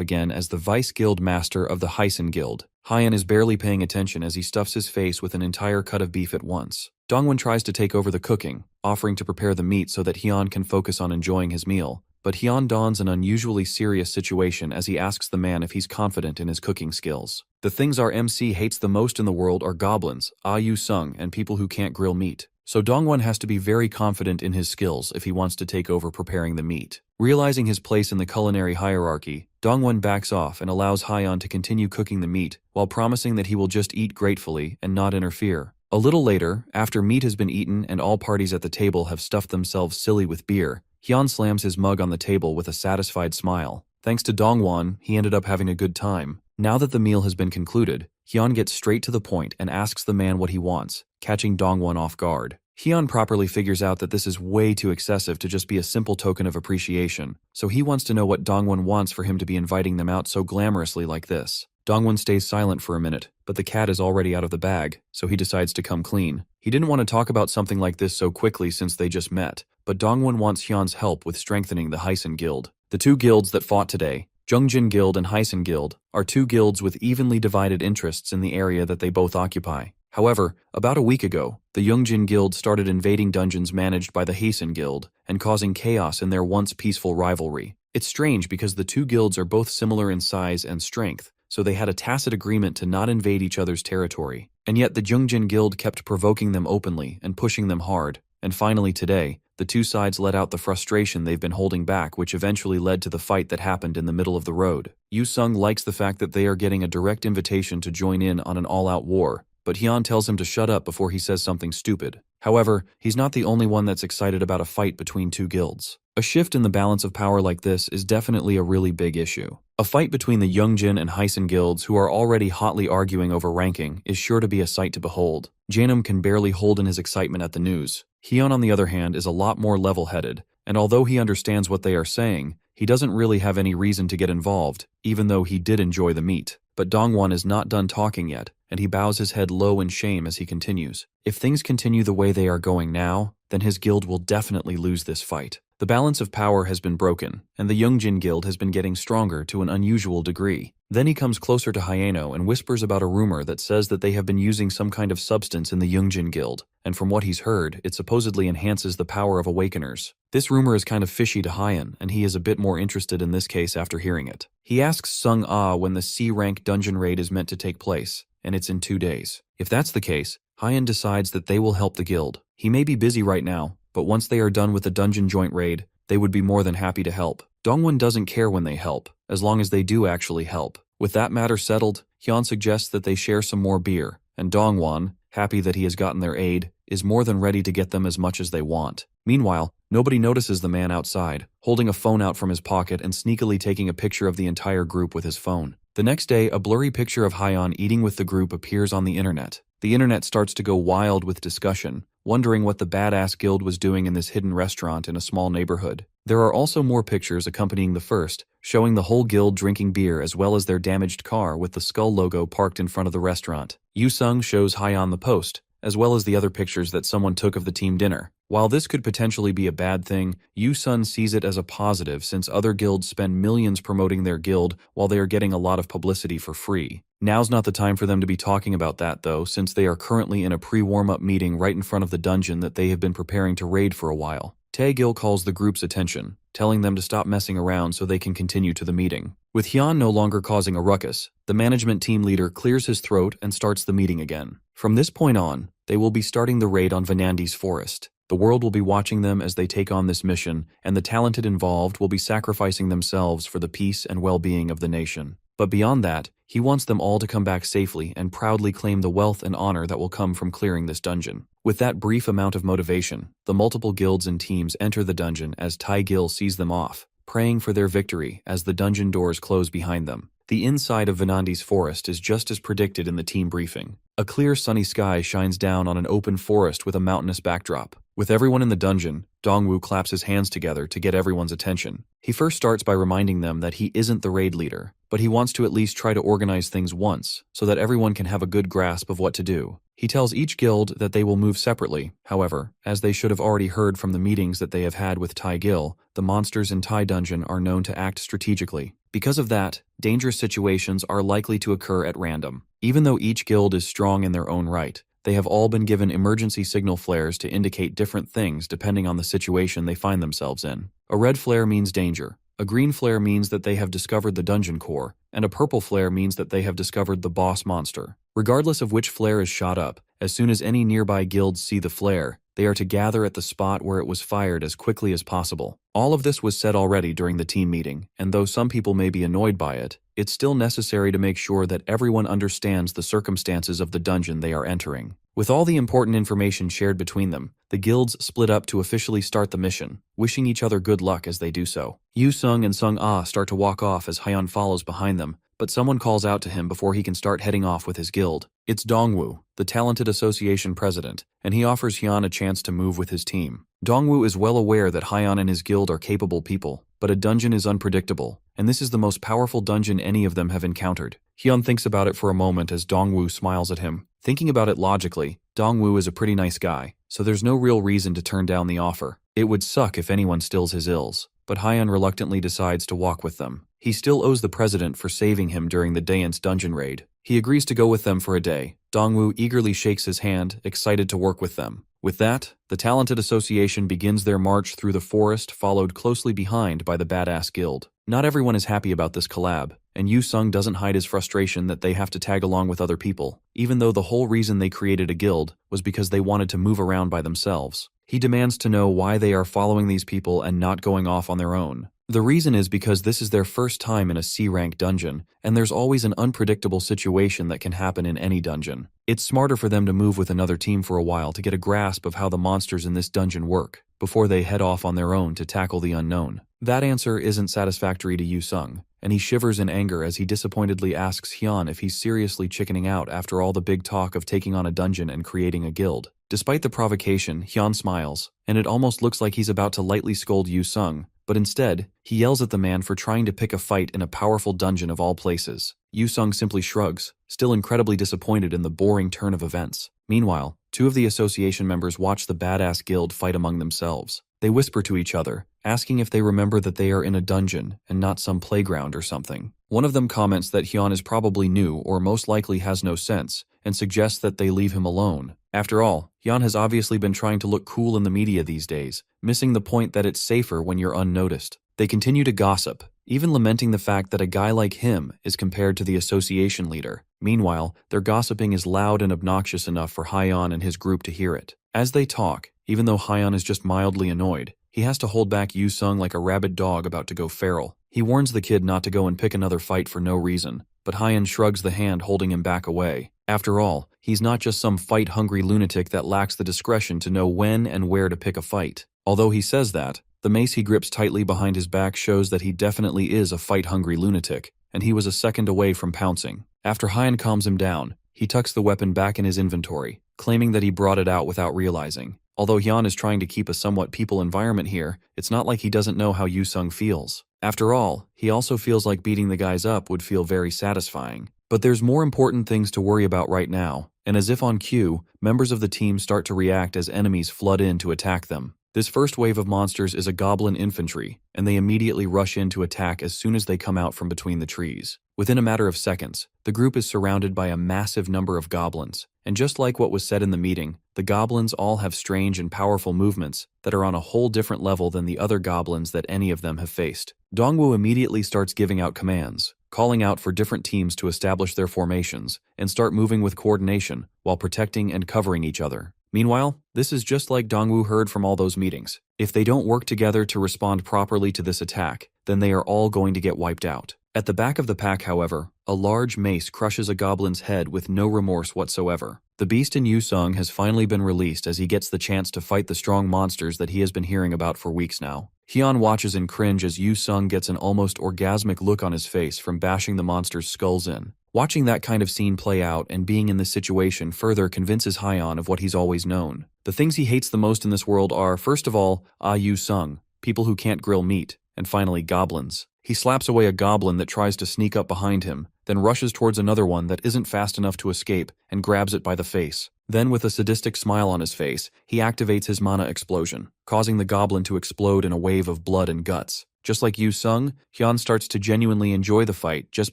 again as the vice guild master of the Hysan Guild. Hyun is barely paying attention as he stuffs his face with an entire cut of beef at once. Dongwon tries to take over the cooking, offering to prepare the meat so that Hyun can focus on enjoying his meal. But Hyun dons an unusually serious situation as he asks the man if he's confident in his cooking skills. The things our MC hates the most in the world are goblins, Yu Sung, and people who can't grill meat. So Dongwon has to be very confident in his skills if he wants to take over preparing the meat. Realizing his place in the culinary hierarchy, Dongwon backs off and allows Hyun to continue cooking the meat, while promising that he will just eat gratefully and not interfere. A little later, after meat has been eaten and all parties at the table have stuffed themselves silly with beer, Hyun slams his mug on the table with a satisfied smile. Thanks to Dongwon, he ended up having a good time. Now that the meal has been concluded, Hyun gets straight to the point and asks the man what he wants, catching Dongwon off guard. Hyun properly figures out that this is way too excessive to just be a simple token of appreciation, so he wants to know what Dongwon wants for him to be inviting them out so glamorously like this. Dongwon stays silent for a minute, but the cat is already out of the bag, so he decides to come clean. He didn't want to talk about something like this so quickly since they just met, but Dongwon wants Hyun's help with strengthening the Hysan Guild. The two guilds that fought today, Zhongjin Guild and Hysan Guild, are two guilds with evenly divided interests in the area that they both occupy. However, about a week ago, the Zhongjin Guild started invading dungeons managed by the Hysan Guild and causing chaos in their once peaceful rivalry. It's strange because the two guilds are both similar in size and strength, so they had a tacit agreement to not invade each other's territory. And yet the Zhongjin Guild kept provoking them openly and pushing them hard, and finally today, the two sides let out the frustration they've been holding back, which eventually led to the fight that happened in the middle of the road. Yu-sung likes the fact that they are getting a direct invitation to join in on an all-out war, but Hyun tells him to shut up before he says something stupid. However, he's not the only one that's excited about a fight between two guilds. A shift in the balance of power like this is definitely a really big issue. A fight between the Youngjin and Hysan guilds, who are already hotly arguing over ranking, is sure to be a sight to behold. Janum can barely hold in his excitement at the news. Hyun, on the other hand, is a lot more level-headed, and although he understands what they are saying, he doesn't really have any reason to get involved, even though he did enjoy the meet. But Dongwon is not done talking yet, and he bows his head low in shame as he continues. If things continue the way they are going now, then his guild will definitely lose this fight. The balance of power has been broken, and the Youngjin guild has been getting stronger to an unusual degree. Then he comes closer to Hyeno and whispers about a rumor that says that they have been using some kind of substance in the Youngjin guild, and from what he's heard, it supposedly enhances the power of awakeners. This rumor is kind of fishy to Hyen, and he is a bit more interested in this case after hearing it. He asks Sung Ah when the C-rank dungeon raid is meant to take place, and it's in 2 days. If that's the case, Hyen decides that they will help the guild. He may be busy right now, but once they are done with the dungeon joint raid, they would be more than happy to help. Dongwon doesn't care when they help, as long as they do actually help. With that matter settled, Hyun suggests that they share some more beer, and Dongwon, happy that he has gotten their aid, is more than ready to get them as much as they want. Meanwhile, nobody notices the man outside, holding a phone out from his pocket and sneakily taking a picture of the entire group with his phone. The next day, a blurry picture of Hyeon eating with the group appears on the internet. The internet starts to go wild with discussion, wondering what the badass guild was doing in this hidden restaurant in a small neighborhood. There are also more pictures accompanying the first, showing the whole guild drinking beer as well as their damaged car with the skull logo parked in front of the restaurant. Yu-sung shows Hyeon the post, as well as the other pictures that someone took of the team dinner. While this could potentially be a bad thing, Yu-sun sees it as a positive since other guilds spend millions promoting their guild while they are getting a lot of publicity for free. Now's not the time for them to be talking about that though, since they are currently in a pre-warm-up meeting right in front of the dungeon that they have been preparing to raid for a while. Taegil calls the group's attention, telling them to stop messing around so they can continue to the meeting. With Hyun no longer causing a ruckus, the management team leader clears his throat and starts the meeting again. From this point on, they will be starting the raid on Vanandi's forest. The world will be watching them as they take on this mission, and the talented involved will be sacrificing themselves for the peace and well-being of the nation. But beyond that, he wants them all to come back safely and proudly claim the wealth and honor that will come from clearing this dungeon. With that brief amount of motivation, the multiple guilds and teams enter the dungeon as Taegil sees them off, praying for their victory as the dungeon doors close behind them. The inside of Vanandi's forest is just as predicted in the team briefing. A clear sunny sky shines down on an open forest with a mountainous backdrop. With everyone in the dungeon, Dongwoo claps his hands together to get everyone's attention. He first starts by reminding them that he isn't the raid leader, but he wants to at least try to organize things once, so that everyone can have a good grasp of what to do. He tells each guild that they will move separately. However, as they should have already heard from the meetings that they have had with Taegil, the monsters in Tai Dungeon are known to act strategically. Because of that, dangerous situations are likely to occur at random. Even though each guild is strong in their own right, they have all been given emergency signal flares to indicate different things depending on the situation they find themselves in. A red flare means danger, a green flare means that they have discovered the dungeon core, and a purple flare means that they have discovered the boss monster. Regardless of which flare is shot up, as soon as any nearby guilds see the flare, they are to gather at the spot where it was fired as quickly as possible. All of this was said already during the team meeting, and though some people may be annoyed by it, it's still necessary to make sure that everyone understands the circumstances of the dungeon they are entering. With all the important information shared between them, the guilds split up to officially start the mission, wishing each other good luck as they do so. Yu-sung and Sung-ah start to walk off as Hyun follows behind them, but someone calls out to him before he can start heading off with his guild. It's Dongwoo, the talented association president, and he offers Hyun a chance to move with his team. Dongwoo is well aware that Hyun and his guild are capable people, but a dungeon is unpredictable, and this is the most powerful dungeon any of them have encountered. Hyun thinks about it for a moment as Dongwoo smiles at him. Thinking about it logically, Dongwoo is a pretty nice guy, so there's no real reason to turn down the offer. It would suck if anyone stills his ills, but Hyun reluctantly decides to walk with them. He still owes the president for saving him during the Daeon's dungeon raid. He agrees to go with them for a day. Dongwoo eagerly shakes his hand, excited to work with them. With that, the talented association begins their march through the forest, followed closely behind by the badass guild. Not everyone is happy about this collab, and Yu Sung doesn't hide his frustration that they have to tag along with other people, even though the whole reason they created a guild was because they wanted to move around by themselves. He demands to know why they are following these people and not going off on their own. The reason is because this is their first time in a C-rank dungeon, and there's always an unpredictable situation that can happen in any dungeon. It's smarter for them to move with another team for a while to get a grasp of how the monsters in this dungeon work, before they head off on their own to tackle the unknown. That answer isn't satisfactory to Yu Sung, and he shivers in anger as he disappointedly asks Hyun if he's seriously chickening out after all the big talk of taking on a dungeon and creating a guild. Despite the provocation, Hyun smiles, and it almost looks like he's about to lightly scold Yu Sung, but instead, he yells at the man for trying to pick a fight in a powerful dungeon of all places. Yu Sung simply shrugs, still incredibly disappointed in the boring turn of events. Meanwhile, two of the association members watch the badass guild fight among themselves. They whisper to each other, asking if they remember that they are in a dungeon and not some playground or something. One of them comments that Hyun is probably new or most likely has no sense, and suggests that they leave him alone. After all, Hyun has obviously been trying to look cool in the media these days, missing the point that it's safer when you're unnoticed. They continue to gossip, even lamenting the fact that a guy like him is compared to the association leader. Meanwhile, their gossiping is loud and obnoxious enough for Hyun and his group to hear it. As they talk, even though Hyun is just mildly annoyed, he has to hold back Yu Sung like a rabid dog about to go feral. He warns the kid not to go and pick another fight for no reason, but Hyun shrugs the hand holding him back away. After all, he's not just some fight-hungry lunatic that lacks the discretion to know when and where to pick a fight. Although he says that, the mace he grips tightly behind his back shows that he definitely is a fight-hungry lunatic, and he was a second away from pouncing. After Hyun calms him down, he tucks the weapon back in his inventory, claiming that he brought it out without realizing. Although Hyun is trying to keep a somewhat people environment here, it's not like he doesn't know how Yu Sung feels. After all, he also feels like beating the guys up would feel very satisfying. But there's more important things to worry about right now, and as if on cue, members of the team start to react as enemies flood in to attack them. This first wave of monsters is a goblin infantry, and they immediately rush in to attack as soon as they come out from between the trees. Within a matter of seconds, the group is surrounded by a massive number of goblins, and just like what was said in the meeting, the goblins all have strange and powerful movements that are on a whole different level than the other goblins that any of them have faced. Dongwoo immediately starts giving out commands, calling out for different teams to establish their formations and start moving with coordination while protecting and covering each other. Meanwhile, this is just like Dongwoo heard from all those meetings. If they don't work together to respond properly to this attack, then they are all going to get wiped out. At the back of the pack, however, a large mace crushes a goblin's head with no remorse whatsoever. The beast in Yu Sung has finally been released as he gets the chance to fight the strong monsters that he has been hearing about for weeks now. Hyun watches in cringe as Yu Sung gets an almost orgasmic look on his face from bashing the monsters' skulls in. Watching that kind of scene play out and being in this situation further convinces Hyun of what he's always known. The things he hates the most in this world are, first of all, Yu Sung, people who can't grill meat, and finally goblins. He slaps away a goblin that tries to sneak up behind him, then rushes towards another one that isn't fast enough to escape and grabs it by the face. Then, with a sadistic smile on his face, he activates his mana explosion, causing the goblin to explode in a wave of blood and guts. Just like Yu Sung, Hyun starts to genuinely enjoy the fight just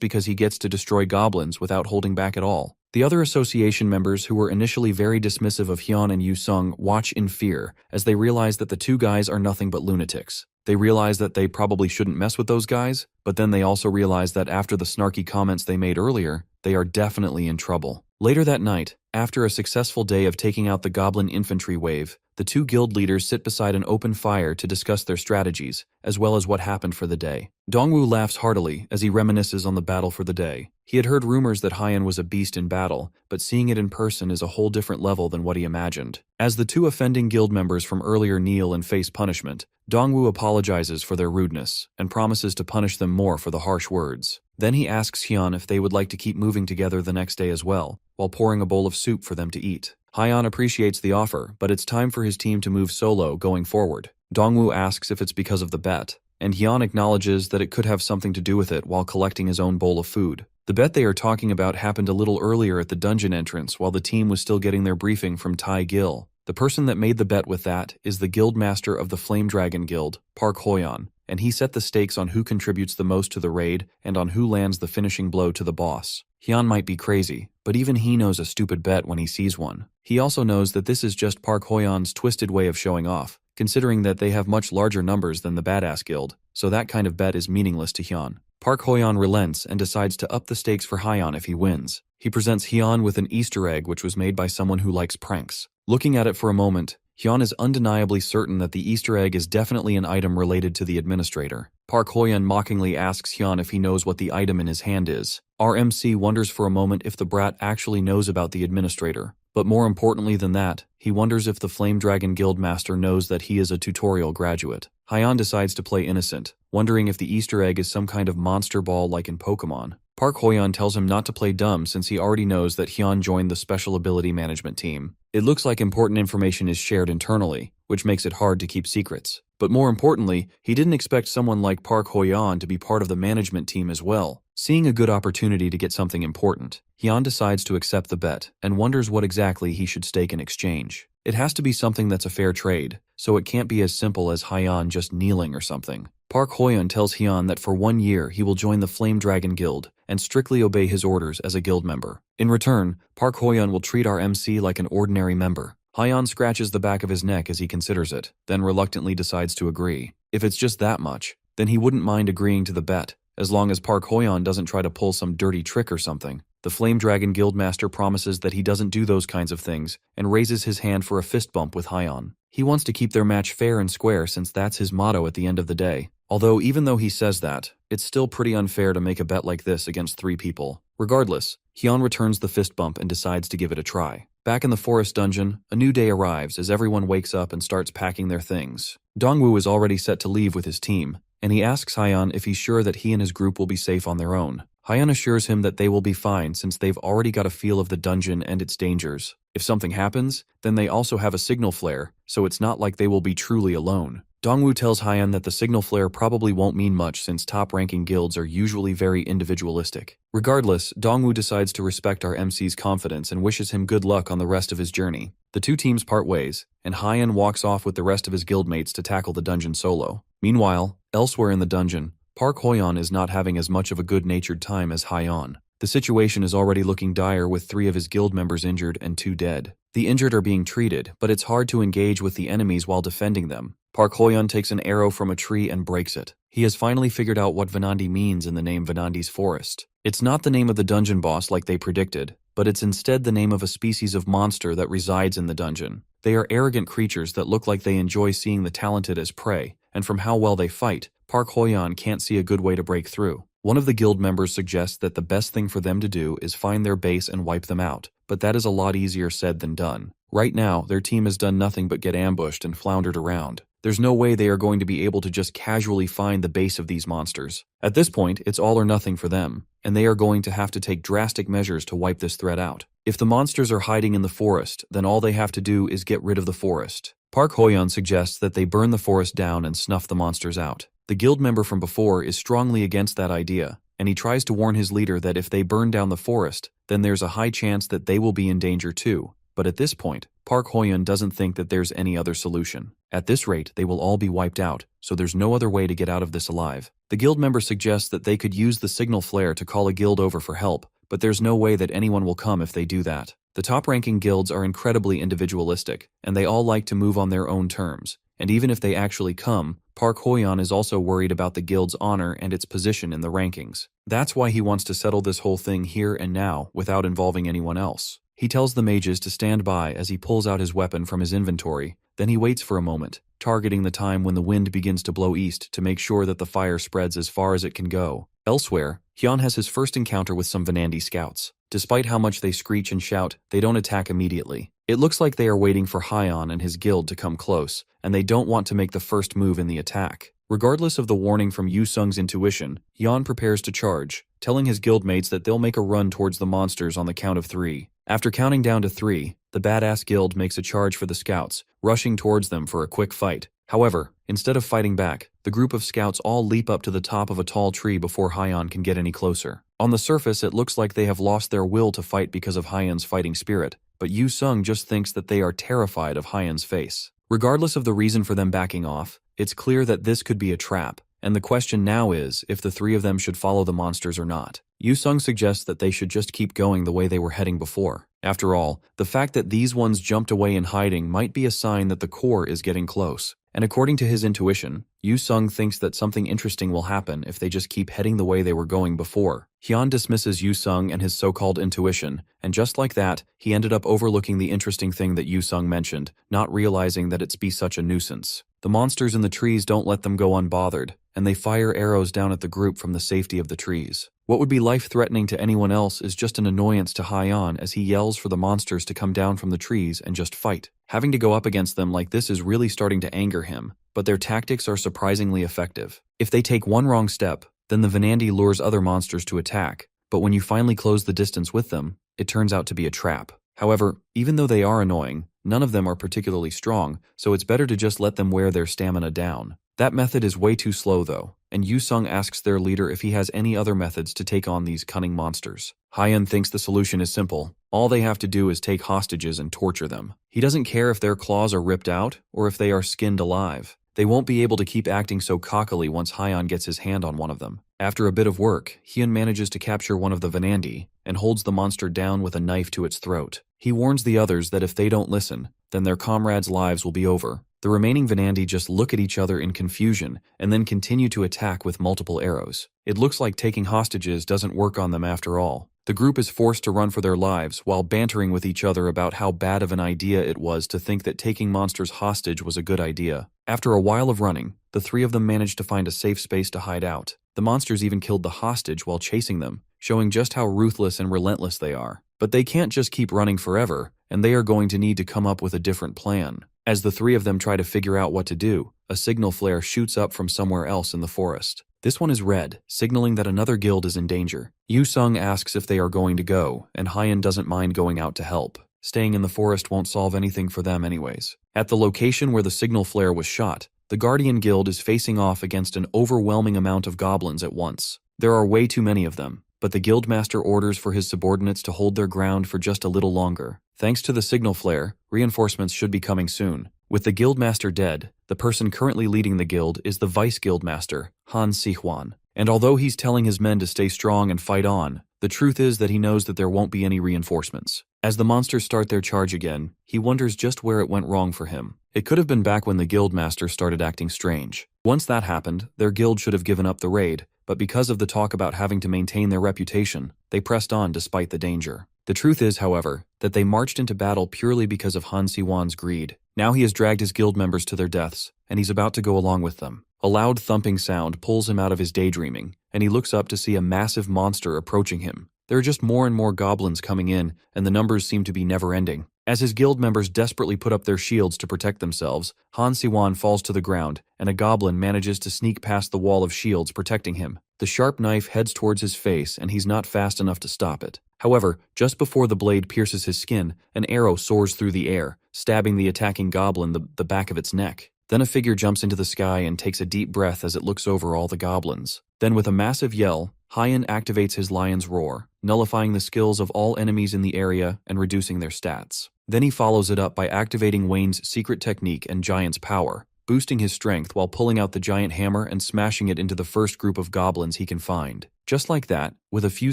because he gets to destroy goblins without holding back at all. The other association members who were initially very dismissive of Hyun and Yu Sung watch in fear as they realize that the two guys are nothing but lunatics. They realize that they probably shouldn't mess with those guys, but then they also realize that after the snarky comments they made earlier, they are definitely in trouble. Later that night, after a successful day of taking out the goblin infantry wave, the two guild leaders sit beside an open fire to discuss their strategies, as well as what happened for the day. Dongwoo laughs heartily as he reminisces on the battle for the day. He had heard rumors that Hyun was a beast in battle, but seeing it in person is a whole different level than what he imagined. As the two offending guild members from earlier kneel and face punishment, Dongwoo apologizes for their rudeness and promises to punish them more for the harsh words. Then he asks Hyun if they would like to keep moving together the next day as well, while pouring a bowl of soup for them to eat. Hyun appreciates the offer, but it's time for his team to move solo going forward. Dongwoo asks if it's because of the bet, and Hyun acknowledges that it could have something to do with it while collecting his own bowl of food. The bet they are talking about happened a little earlier at the dungeon entrance while the team was still getting their briefing from Tai Gil. The person that made the bet with that is the guild master of the Flame Dragon Guild, Park Hoyeon, and he set the stakes on who contributes the most to the raid and on who lands the finishing blow to the boss. Hyun might be crazy, but even he knows a stupid bet when he sees one. He also knows that this is just Park Hoyeon's twisted way of showing off, considering that they have much larger numbers than the Badass Guild, so that kind of bet is meaningless to Hyun. Park Hoyeon relents and decides to up the stakes for Hyun if he wins. He presents Hyun with an Easter egg which was made by someone who likes pranks. Looking at it for a moment, Hyun is undeniably certain that the Easter egg is definitely an item related to the administrator. Park Hoyeon mockingly asks Hyun if he knows what the item in his hand is. Our MC wonders for a moment if the brat actually knows about the administrator. But more importantly than that, he wonders if the Flame Dragon Guild Master knows that he is a tutorial graduate. Hyun decides to play innocent, wondering if the Easter egg is some kind of monster ball like in Pokemon. Park Hoyeon tells him not to play dumb since he already knows that Hyun joined the Special Ability Management team. It looks like important information is shared internally, which makes it hard to keep secrets. But more importantly, he didn't expect someone like Park Hoyeon to be part of the management team as well. Seeing a good opportunity to get something important, Hyun decides to accept the bet and wonders what exactly he should stake in exchange. It has to be something that's a fair trade, so it can't be as simple as Hyun just kneeling or something. Park Hoyeon tells Hyun that for 1 year he will join the Flame Dragon Guild and strictly obey his orders as a guild member. In return, Park Hoyeon will treat our MC like an ordinary member. Hyun scratches the back of his neck as he considers it, then reluctantly decides to agree. If it's just that much, then he wouldn't mind agreeing to the bet, as long as Park Hoyeon doesn't try to pull some dirty trick or something. The Flame Dragon Guildmaster promises that he doesn't do those kinds of things and raises his hand for a fist bump with Hyun. He wants to keep their match fair and square since that's his motto at the end of the day. Although even though he says that, it's still pretty unfair to make a bet like this against 3 people. Regardless, Hyun returns the fist bump and decides to give it a try. Back in the forest dungeon, a new day arrives as everyone wakes up and starts packing their things. Dongwoo is already set to leave with his team, and he asks Hyun if he's sure that he and his group will be safe on their own. Hyun assures him that they will be fine since they've already got a feel of the dungeon and its dangers. If something happens, then they also have a signal flare, so it's not like they will be truly alone. Dongwoo tells Hyun that the signal flare probably won't mean much since top-ranking guilds are usually very individualistic. Regardless, Dongwoo decides to respect our MC's confidence and wishes him good luck on the rest of his journey. The 2 teams part ways, and Hyun walks off with the rest of his guildmates to tackle the dungeon solo. Meanwhile, elsewhere in the dungeon, Park Hoyeon is not having as much of a good-natured time as Hyun. The situation is already looking dire with 3 of his guild members injured and 2 dead. The injured are being treated, but it's hard to engage with the enemies while defending them. Park Hoyeon takes an arrow from a tree and breaks it. He has finally figured out what Venandi means in the name Venandi's Forest. It's not the name of the dungeon boss like they predicted, but it's instead the name of a species of monster that resides in the dungeon. They are arrogant creatures that look like they enjoy seeing the talented as prey, and from how well they fight, Park Hoyeon can't see a good way to break through. One of the guild members suggests that the best thing for them to do is find their base and wipe them out, but that is a lot easier said than done. Right now, their team has done nothing but get ambushed and floundered around. There's no way they are going to be able to just casually find the base of these monsters. At this point, it's all or nothing for them, and they are going to have to take drastic measures to wipe this threat out. If the monsters are hiding in the forest, then all they have to do is get rid of the forest. Park Hoyeon suggests that they burn the forest down and snuff the monsters out. The guild member from before is strongly against that idea, and he tries to warn his leader that if they burn down the forest, then there's a high chance that they will be in danger too. But at this point, Park Hoyeon doesn't think that there's any other solution. At this rate, they will all be wiped out, so there's no other way to get out of this alive. The guild member suggests that they could use the signal flare to call a guild over for help, but there's no way that anyone will come if they do that. The top-ranking guilds are incredibly individualistic, and they all like to move on their own terms. And even if they actually come, Park Hoyeon is also worried about the guild's honor and its position in the rankings. That's why he wants to settle this whole thing here and now without involving anyone else. He tells the mages to stand by as he pulls out his weapon from his inventory, then he waits for a moment, targeting the time when the wind begins to blow east to make sure that the fire spreads as far as it can go. Elsewhere, Hyun has his first encounter with some Venandi scouts. Despite how much they screech and shout, they don't attack immediately. It looks like they are waiting for Hyun and his guild to come close, and they don't want to make the first move in the attack. Regardless of the warning from Yu Sung's intuition, Hyun prepares to charge, telling his guildmates that they'll make a run towards the monsters on the count of 3. After counting down to 3, the badass guild makes a charge for the scouts, rushing towards them for a quick fight. However, instead of fighting back, the group of scouts all leap up to the top of a tall tree before Hyun can get any closer. On the surface, it looks like they have lost their will to fight because of Hyun's fighting spirit, but Yu Sung just thinks that they are terrified of Hyun's face. Regardless of the reason for them backing off, it's clear that this could be a trap, and the question now is if the 3 of them should follow the monsters or not. Yu Sung suggests that they should just keep going the way they were heading before. After all, the fact that these ones jumped away in hiding might be a sign that the core is getting close. And according to his intuition, Yu-sung thinks that something interesting will happen if they just keep heading the way they were going before. Hyun dismisses Yu-sung and his so-called intuition, and just like that, he ended up overlooking the interesting thing that Yu-sung mentioned, not realizing that it's be such a nuisance. The monsters in the trees don't let them go unbothered, and they fire arrows down at the group from the safety of the trees. What would be life-threatening to anyone else is just an annoyance to Hyun as he yells for the monsters to come down from the trees and just fight. Having to go up against them like this is really starting to anger him, but their tactics are surprisingly effective. If they take one wrong step, then the Vanandi lures other monsters to attack, but when you finally close the distance with them, it turns out to be a trap. However, even though they are annoying, none of them are particularly strong, so it's better to just let them wear their stamina down. That method is way too slow though, and Yu-sung asks their leader if he has any other methods to take on these cunning monsters. Hyun thinks the solution is simple. All they have to do is take hostages and torture them. He doesn't care if their claws are ripped out or if they are skinned alive. They won't be able to keep acting so cockily once Hyun gets his hand on one of them. After a bit of work, Hyun manages to capture one of the Vanandi and holds the monster down with a knife to its throat. He warns the others that if they don't listen, then their comrades' lives will be over. The remaining Vanandi just look at each other in confusion and then continue to attack with multiple arrows. It looks like taking hostages doesn't work on them after all. The group is forced to run for their lives while bantering with each other about how bad of an idea it was to think that taking monsters hostage was a good idea. After a while of running, the three of them managed to find a safe space to hide out. The monsters even killed the hostage while chasing them, showing just how ruthless and relentless they are. But they can't just keep running forever, and they are going to need to come up with a different plan. As the three of them try to figure out what to do, a signal flare shoots up from somewhere else in the forest. This one is red, signaling that another guild is in danger. Yu-sung asks if they are going to go, and Hyun doesn't mind going out to help. Staying in the forest won't solve anything for them anyways. At the location where the signal flare was shot, the Guardian Guild is facing off against an overwhelming amount of goblins at once. There are way too many of them, but the Guildmaster orders for his subordinates to hold their ground for just a little longer. Thanks to the signal flare, reinforcements should be coming soon. With the Guildmaster dead, the person currently leading the guild is the Vice Guildmaster, Han Si-hwan. And although he's telling his men to stay strong and fight on, the truth is that he knows that there won't be any reinforcements. As the monsters start their charge again, he wonders just where it went wrong for him. It could have been back when the Guildmaster started acting strange. Once that happened, their guild should have given up the raid, but because of the talk about having to maintain their reputation, they pressed on despite the danger. The truth is, however, that they marched into battle purely because of Han Si-hwan's greed. Now he has dragged his guild members to their deaths, and he's about to go along with them. A loud thumping sound pulls him out of his daydreaming, and he looks up to see a massive monster approaching him. There are just more and more goblins coming in, and the numbers seem to be never-ending. As his guild members desperately put up their shields to protect themselves, Han Si-hwan falls to the ground, and a goblin manages to sneak past the wall of shields protecting him. The sharp knife heads towards his face, and he's not fast enough to stop it. However, just before the blade pierces his skin, an arrow soars through the air, stabbing the attacking goblin the back of its neck. Then a figure jumps into the sky and takes a deep breath as it looks over all the goblins. Then with a massive yell, Hyun activates his lion's roar, nullifying the skills of all enemies in the area and reducing their stats. Then he follows it up by activating Wayne's secret technique and Giant's power, boosting his strength while pulling out the giant hammer and smashing it into the first group of goblins he can find. Just like that, with a few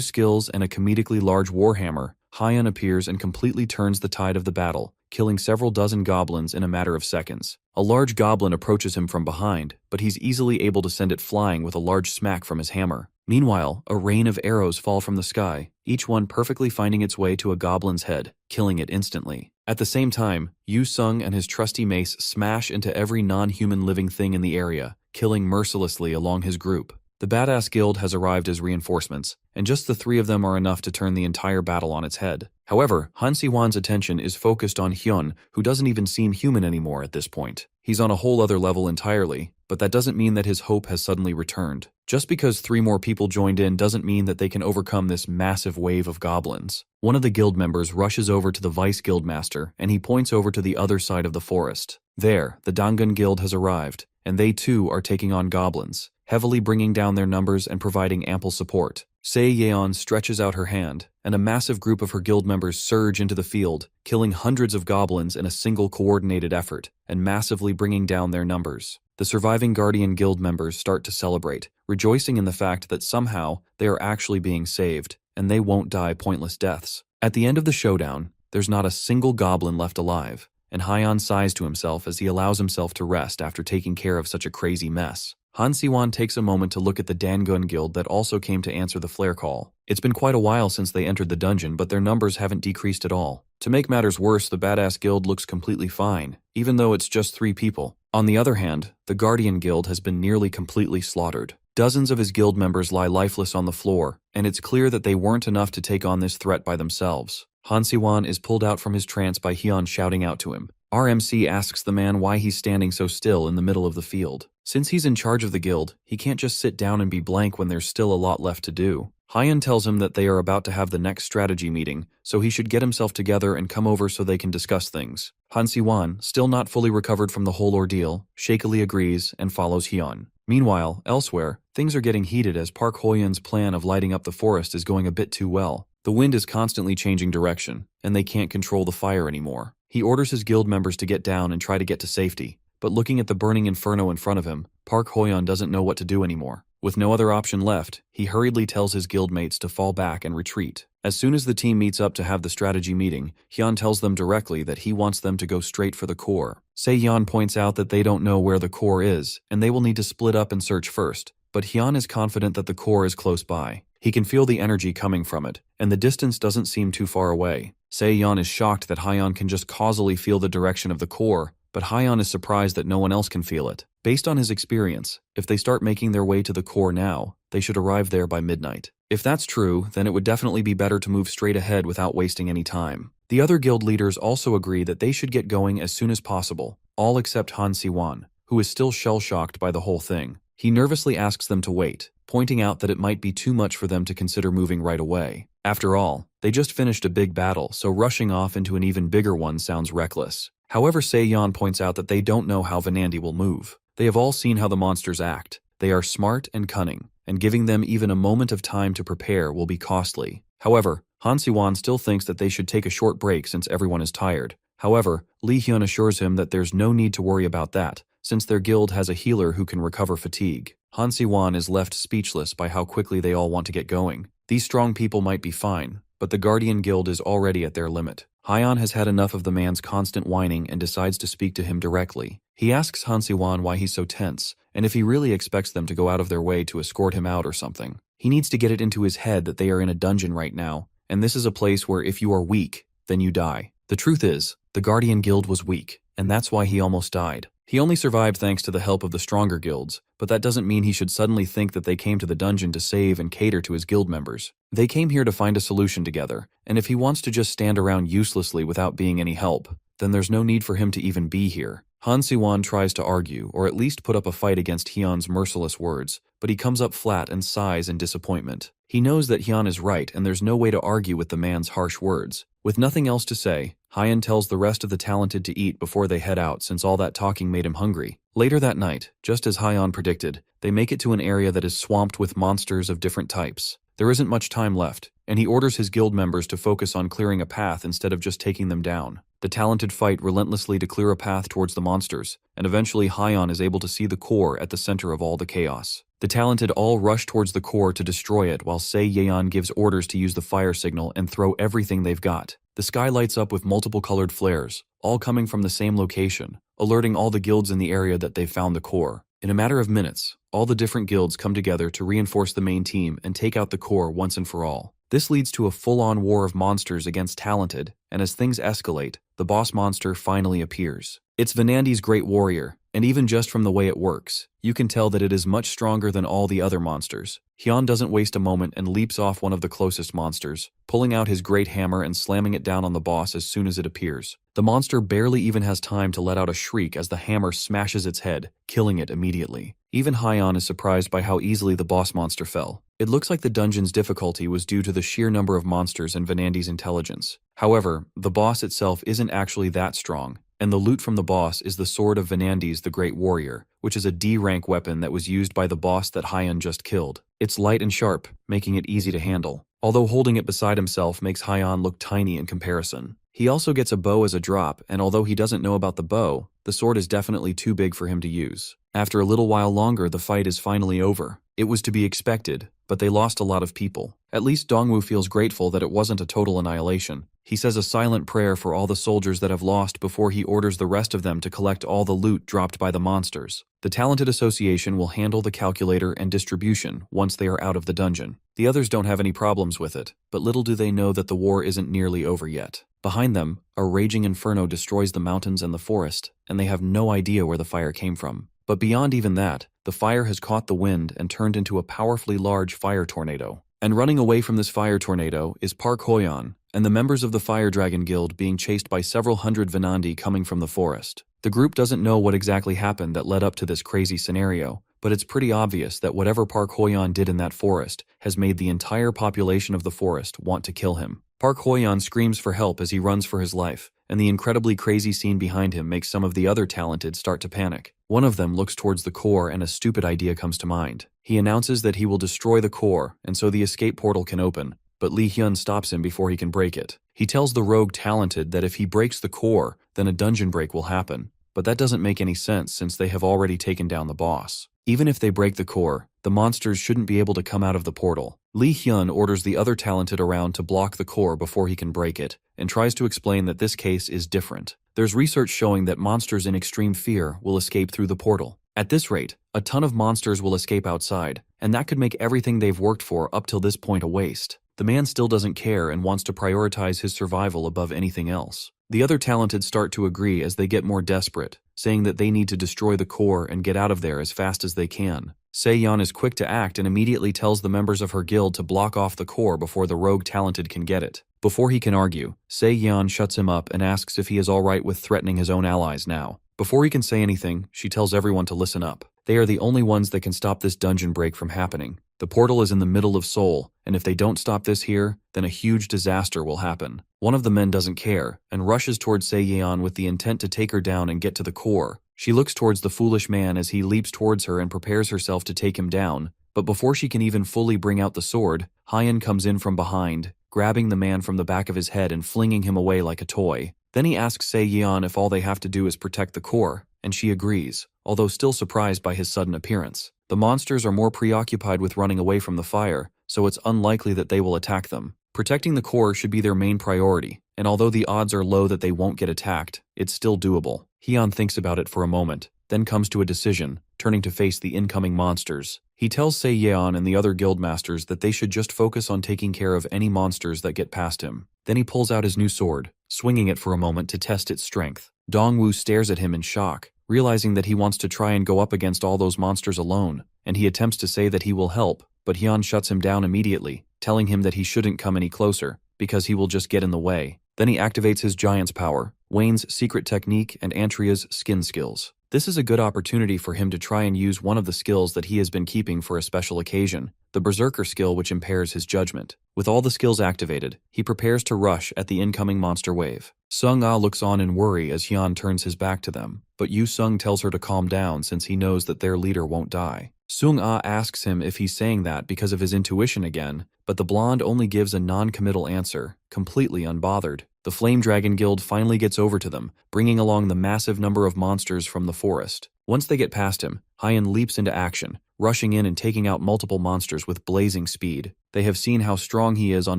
skills and a comedically large warhammer, Hyun appears and completely turns the tide of the battle, killing several dozen goblins in a matter of seconds. A large goblin approaches him from behind, but he's easily able to send it flying with a large smack from his hammer. Meanwhile, a rain of arrows fall from the sky, each one perfectly finding its way to a goblin's head, killing it instantly. At the same time, Yu-sung and his trusty mace smash into every non-human living thing in the area, killing mercilessly along his group. The Badass Guild has arrived as reinforcements, and just the three of them are enough to turn the entire battle on its head. However, Han Si-hwan's attention is focused on Hyun, who doesn't even seem human anymore at this point. He's on a whole other level entirely, but that doesn't mean that his hope has suddenly returned. Just because 3 more people joined in doesn't mean that they can overcome this massive wave of goblins. One of the guild members rushes over to the Vice Guildmaster, and he points over to the other side of the forest. There, the Dangun Guild has arrived, and they too are taking on goblins, heavily bringing down their numbers and providing ample support. Se Yeon stretches out her hand, and a massive group of her guild members surge into the field, killing hundreds of goblins in a single coordinated effort, and massively bringing down their numbers. The surviving Guardian Guild members start to celebrate, rejoicing in the fact that somehow they are actually being saved, and they won't die pointless deaths. At the end of the showdown, there's not a single goblin left alive, and Hyan sighs to himself as he allows himself to rest after taking care of such a crazy mess. Han Siwan takes a moment to look at the Dangun guild that also came to answer the flare call. It's been quite a while since they entered the dungeon, but their numbers haven't decreased at all. To make matters worse, the badass guild looks completely fine, even though it's just 3 people. On the other hand, the Guardian guild has been nearly completely slaughtered. Dozens of his guild members lie lifeless on the floor, and it's clear that they weren't enough to take on this threat by themselves. Han Siwan is pulled out from his trance by Hyan shouting out to him. RMC asks the man why he's standing so still in the middle of the field. Since he's in charge of the guild, he can't just sit down and be blank when there's still a lot left to do. Hyan tells him that they are about to have the next strategy meeting, so he should get himself together and come over so they can discuss things. Han Siwan, still not fully recovered from the whole ordeal, shakily agrees and follows Hyan. Meanwhile, elsewhere, things are getting heated as Park Hoyun's plan of lighting up the forest is going a bit too well. The wind is constantly changing direction, and they can't control the fire anymore. He orders his guild members to get down and try to get to safety, but looking at the burning inferno in front of him, Park Hoyun doesn't know what to do anymore. With no other option left, he hurriedly tells his guildmates to fall back and retreat. As soon as the team meets up to have the strategy meeting, Hyan tells them directly that he wants them to go straight for the core. Se-yeon points out that they don't know where the core is, and they will need to split up and search first, but Hyan is confident that the core is close by. He can feel the energy coming from it, and the distance doesn't seem too far away. Se-yeon is shocked that Hyan can just causally feel the direction of the core, but Hyan is surprised that no one else can feel it. Based on his experience, if they start making their way to the core now, they should arrive there by midnight. If that's true, then it would definitely be better to move straight ahead without wasting any time. The other guild leaders also agree that they should get going as soon as possible, all except Han Siwan, who is still shell-shocked by the whole thing. He nervously asks them to wait, pointing out that it might be too much for them to consider moving right away. After all, they just finished a big battle, so rushing off into an even bigger one sounds reckless. However, Se-yeon points out that they don't know how Vanandi will move. They have all seen how the monsters act. They are smart and cunning, and giving them even a moment of time to prepare will be costly. However, Han Siwan still thinks that they should take a short break since everyone is tired. However, Lee Hyun assures him that there's no need to worry about that, since their guild has a healer who can recover fatigue. Han Siwan is left speechless by how quickly they all want to get going. These strong people might be fine, but the Guardian Guild is already at their limit. Hyan has had enough of the man's constant whining and decides to speak to him directly. He asks Han Siwan why he's so tense, and if he really expects them to go out of their way to escort him out or something. He needs to get it into his head that they are in a dungeon right now, and this is a place where if you are weak, then you die. The truth is, the Guardian Guild was weak, and that's why he almost died. He only survived thanks to the help of the stronger guilds, but that doesn't mean he should suddenly think that they came to the dungeon to save and cater to his guild members. They came here to find a solution together, and if he wants to just stand around uselessly without being any help, then there's no need for him to even be here. Han Siwan tries to argue, or at least put up a fight against Hyan's merciless words, but he comes up flat and sighs in disappointment. He knows that Hyan is right and there's no way to argue with the man's harsh words. With nothing else to say, Hyan tells the rest of the talented to eat before they head out since all that talking made him hungry. Later that night, just as Hyan predicted, they make it to an area that is swamped with monsters of different types. There isn't much time left, and he orders his guild members to focus on clearing a path instead of just taking them down. The talented fight relentlessly to clear a path towards the monsters, and eventually Hyan is able to see the core at the center of all the chaos. The talented all rush towards the core to destroy it while Se-yeon gives orders to use the fire signal and throw everything they've got. The sky lights up with multiple colored flares, all coming from the same location, alerting all the guilds in the area that they've found the core. In a matter of minutes, all the different guilds come together to reinforce the main team and take out the core once and for all. This leads to a full-on war of monsters against talented, and as things escalate, the boss monster finally appears. It's Vanandi's great warrior, and even just from the way it works, you can tell that it is much stronger than all the other monsters. Hyan doesn't waste a moment and leaps off one of the closest monsters, pulling out his great hammer and slamming it down on the boss as soon as it appears. The monster barely even has time to let out a shriek as the hammer smashes its head, killing it immediately. Even Hyan is surprised by how easily the boss monster fell. It looks like the dungeon's difficulty was due to the sheer number of monsters and Vanandi's intelligence. However, the boss itself isn't actually that strong, and the loot from the boss is the sword of Vanandi's the Great Warrior, which is a D-rank weapon that was used by the boss that Hyan just killed. It's light and sharp, making it easy to handle, although holding it beside himself makes Hyan look tiny in comparison. He also gets a bow as a drop, and although he doesn't know about the bow, the sword is definitely too big for him to use. After a little while longer, the fight is finally over. It was to be expected, but they lost a lot of people. At least Dongwoo feels grateful that it wasn't a total annihilation. He says a silent prayer for all the soldiers that have lost before he orders the rest of them to collect all the loot dropped by the monsters. The Talented Association will handle the calculator and distribution once they are out of the dungeon. The others don't have any problems with it, but little do they know that the war isn't nearly over yet. Behind them, a raging inferno destroys the mountains and the forest, and they have no idea where the fire came from. But beyond even that, the fire has caught the wind and turned into a powerfully large fire tornado. And running away from this fire tornado is Park Hoyeon and the members of the Fire Dragon Guild being chased by several hundred Venandi coming from the forest. The group doesn't know what exactly happened that led up to this crazy scenario, but it's pretty obvious that whatever Park Hoyeon did in that forest has made the entire population of the forest want to kill him. Park Hoyeon screams for help as he runs for his life, and the incredibly crazy scene behind him makes some of the other talented start to panic. One of them looks towards the core and a stupid idea comes to mind. He announces that he will destroy the core, and so the escape portal can open, but Lee Hyun stops him before he can break it. He tells the rogue talented that if he breaks the core, then a dungeon break will happen, but that doesn't make any sense since they have already taken down the boss. Even if they break the core, the monsters shouldn't be able to come out of the portal. Lee Hyun orders the other talented around to block the core before he can break it, and tries to explain that this case is different. There's research showing that monsters in extreme fear will escape through the portal. At this rate, a ton of monsters will escape outside, and that could make everything they've worked for up till this point a waste. The man still doesn't care and wants to prioritize his survival above anything else. The other talented start to agree as they get more desperate, saying that they need to destroy the core and get out of there as fast as they can. Se-yeon is quick to act and immediately tells the members of her guild to block off the core before the rogue talented can get it. Before he can argue, Se-yeon shuts him up and asks if he is alright with threatening his own allies now. Before he can say anything, she tells everyone to listen up. They are the only ones that can stop this dungeon break from happening. The portal is in the middle of Seoul, and if they don't stop this here, then a huge disaster will happen. One of the men doesn't care, and rushes towards Se-yeon with the intent to take her down and get to the core. She looks towards the foolish man as he leaps towards her and prepares herself to take him down, but before she can even fully bring out the sword, Hyun comes in from behind, grabbing the man from the back of his head and flinging him away like a toy. Then he asks Se-yeon if all they have to do is protect the core, and she agrees, although still surprised by his sudden appearance. The monsters are more preoccupied with running away from the fire, so it's unlikely that they will attack them. Protecting the core should be their main priority, and although the odds are low that they won't get attacked, it's still doable. Hyun thinks about it for a moment, then comes to a decision, turning to face the incoming monsters. He tells Se-yeon and the other guildmasters that they should just focus on taking care of any monsters that get past him. Then he pulls out his new sword, swinging it for a moment to test its strength. Dongwoo stares at him in shock, realizing that he wants to try and go up against all those monsters alone, and he attempts to say that he will help, but Hyun shuts him down immediately, telling him that he shouldn't come any closer, because he will just get in the way. Then he activates his giant's power, Wayne's secret technique, and Antria's skin skills. This is a good opportunity for him to try and use one of the skills that he has been keeping for a special occasion, the Berserker skill which impairs his judgment. With all the skills activated, he prepares to rush at the incoming monster wave. Sung-ah looks on in worry as Hyun turns his back to them, but Yu-sung tells her to calm down since he knows that their leader won't die. Sung-ah asks him if he's saying that because of his intuition again, but the blonde only gives a non-committal answer, completely unbothered. The Flame Dragon Guild finally gets over to them, bringing along the massive number of monsters from the forest. Once they get past him, Hyun leaps into action, rushing in and taking out multiple monsters with blazing speed. They have seen how strong he is on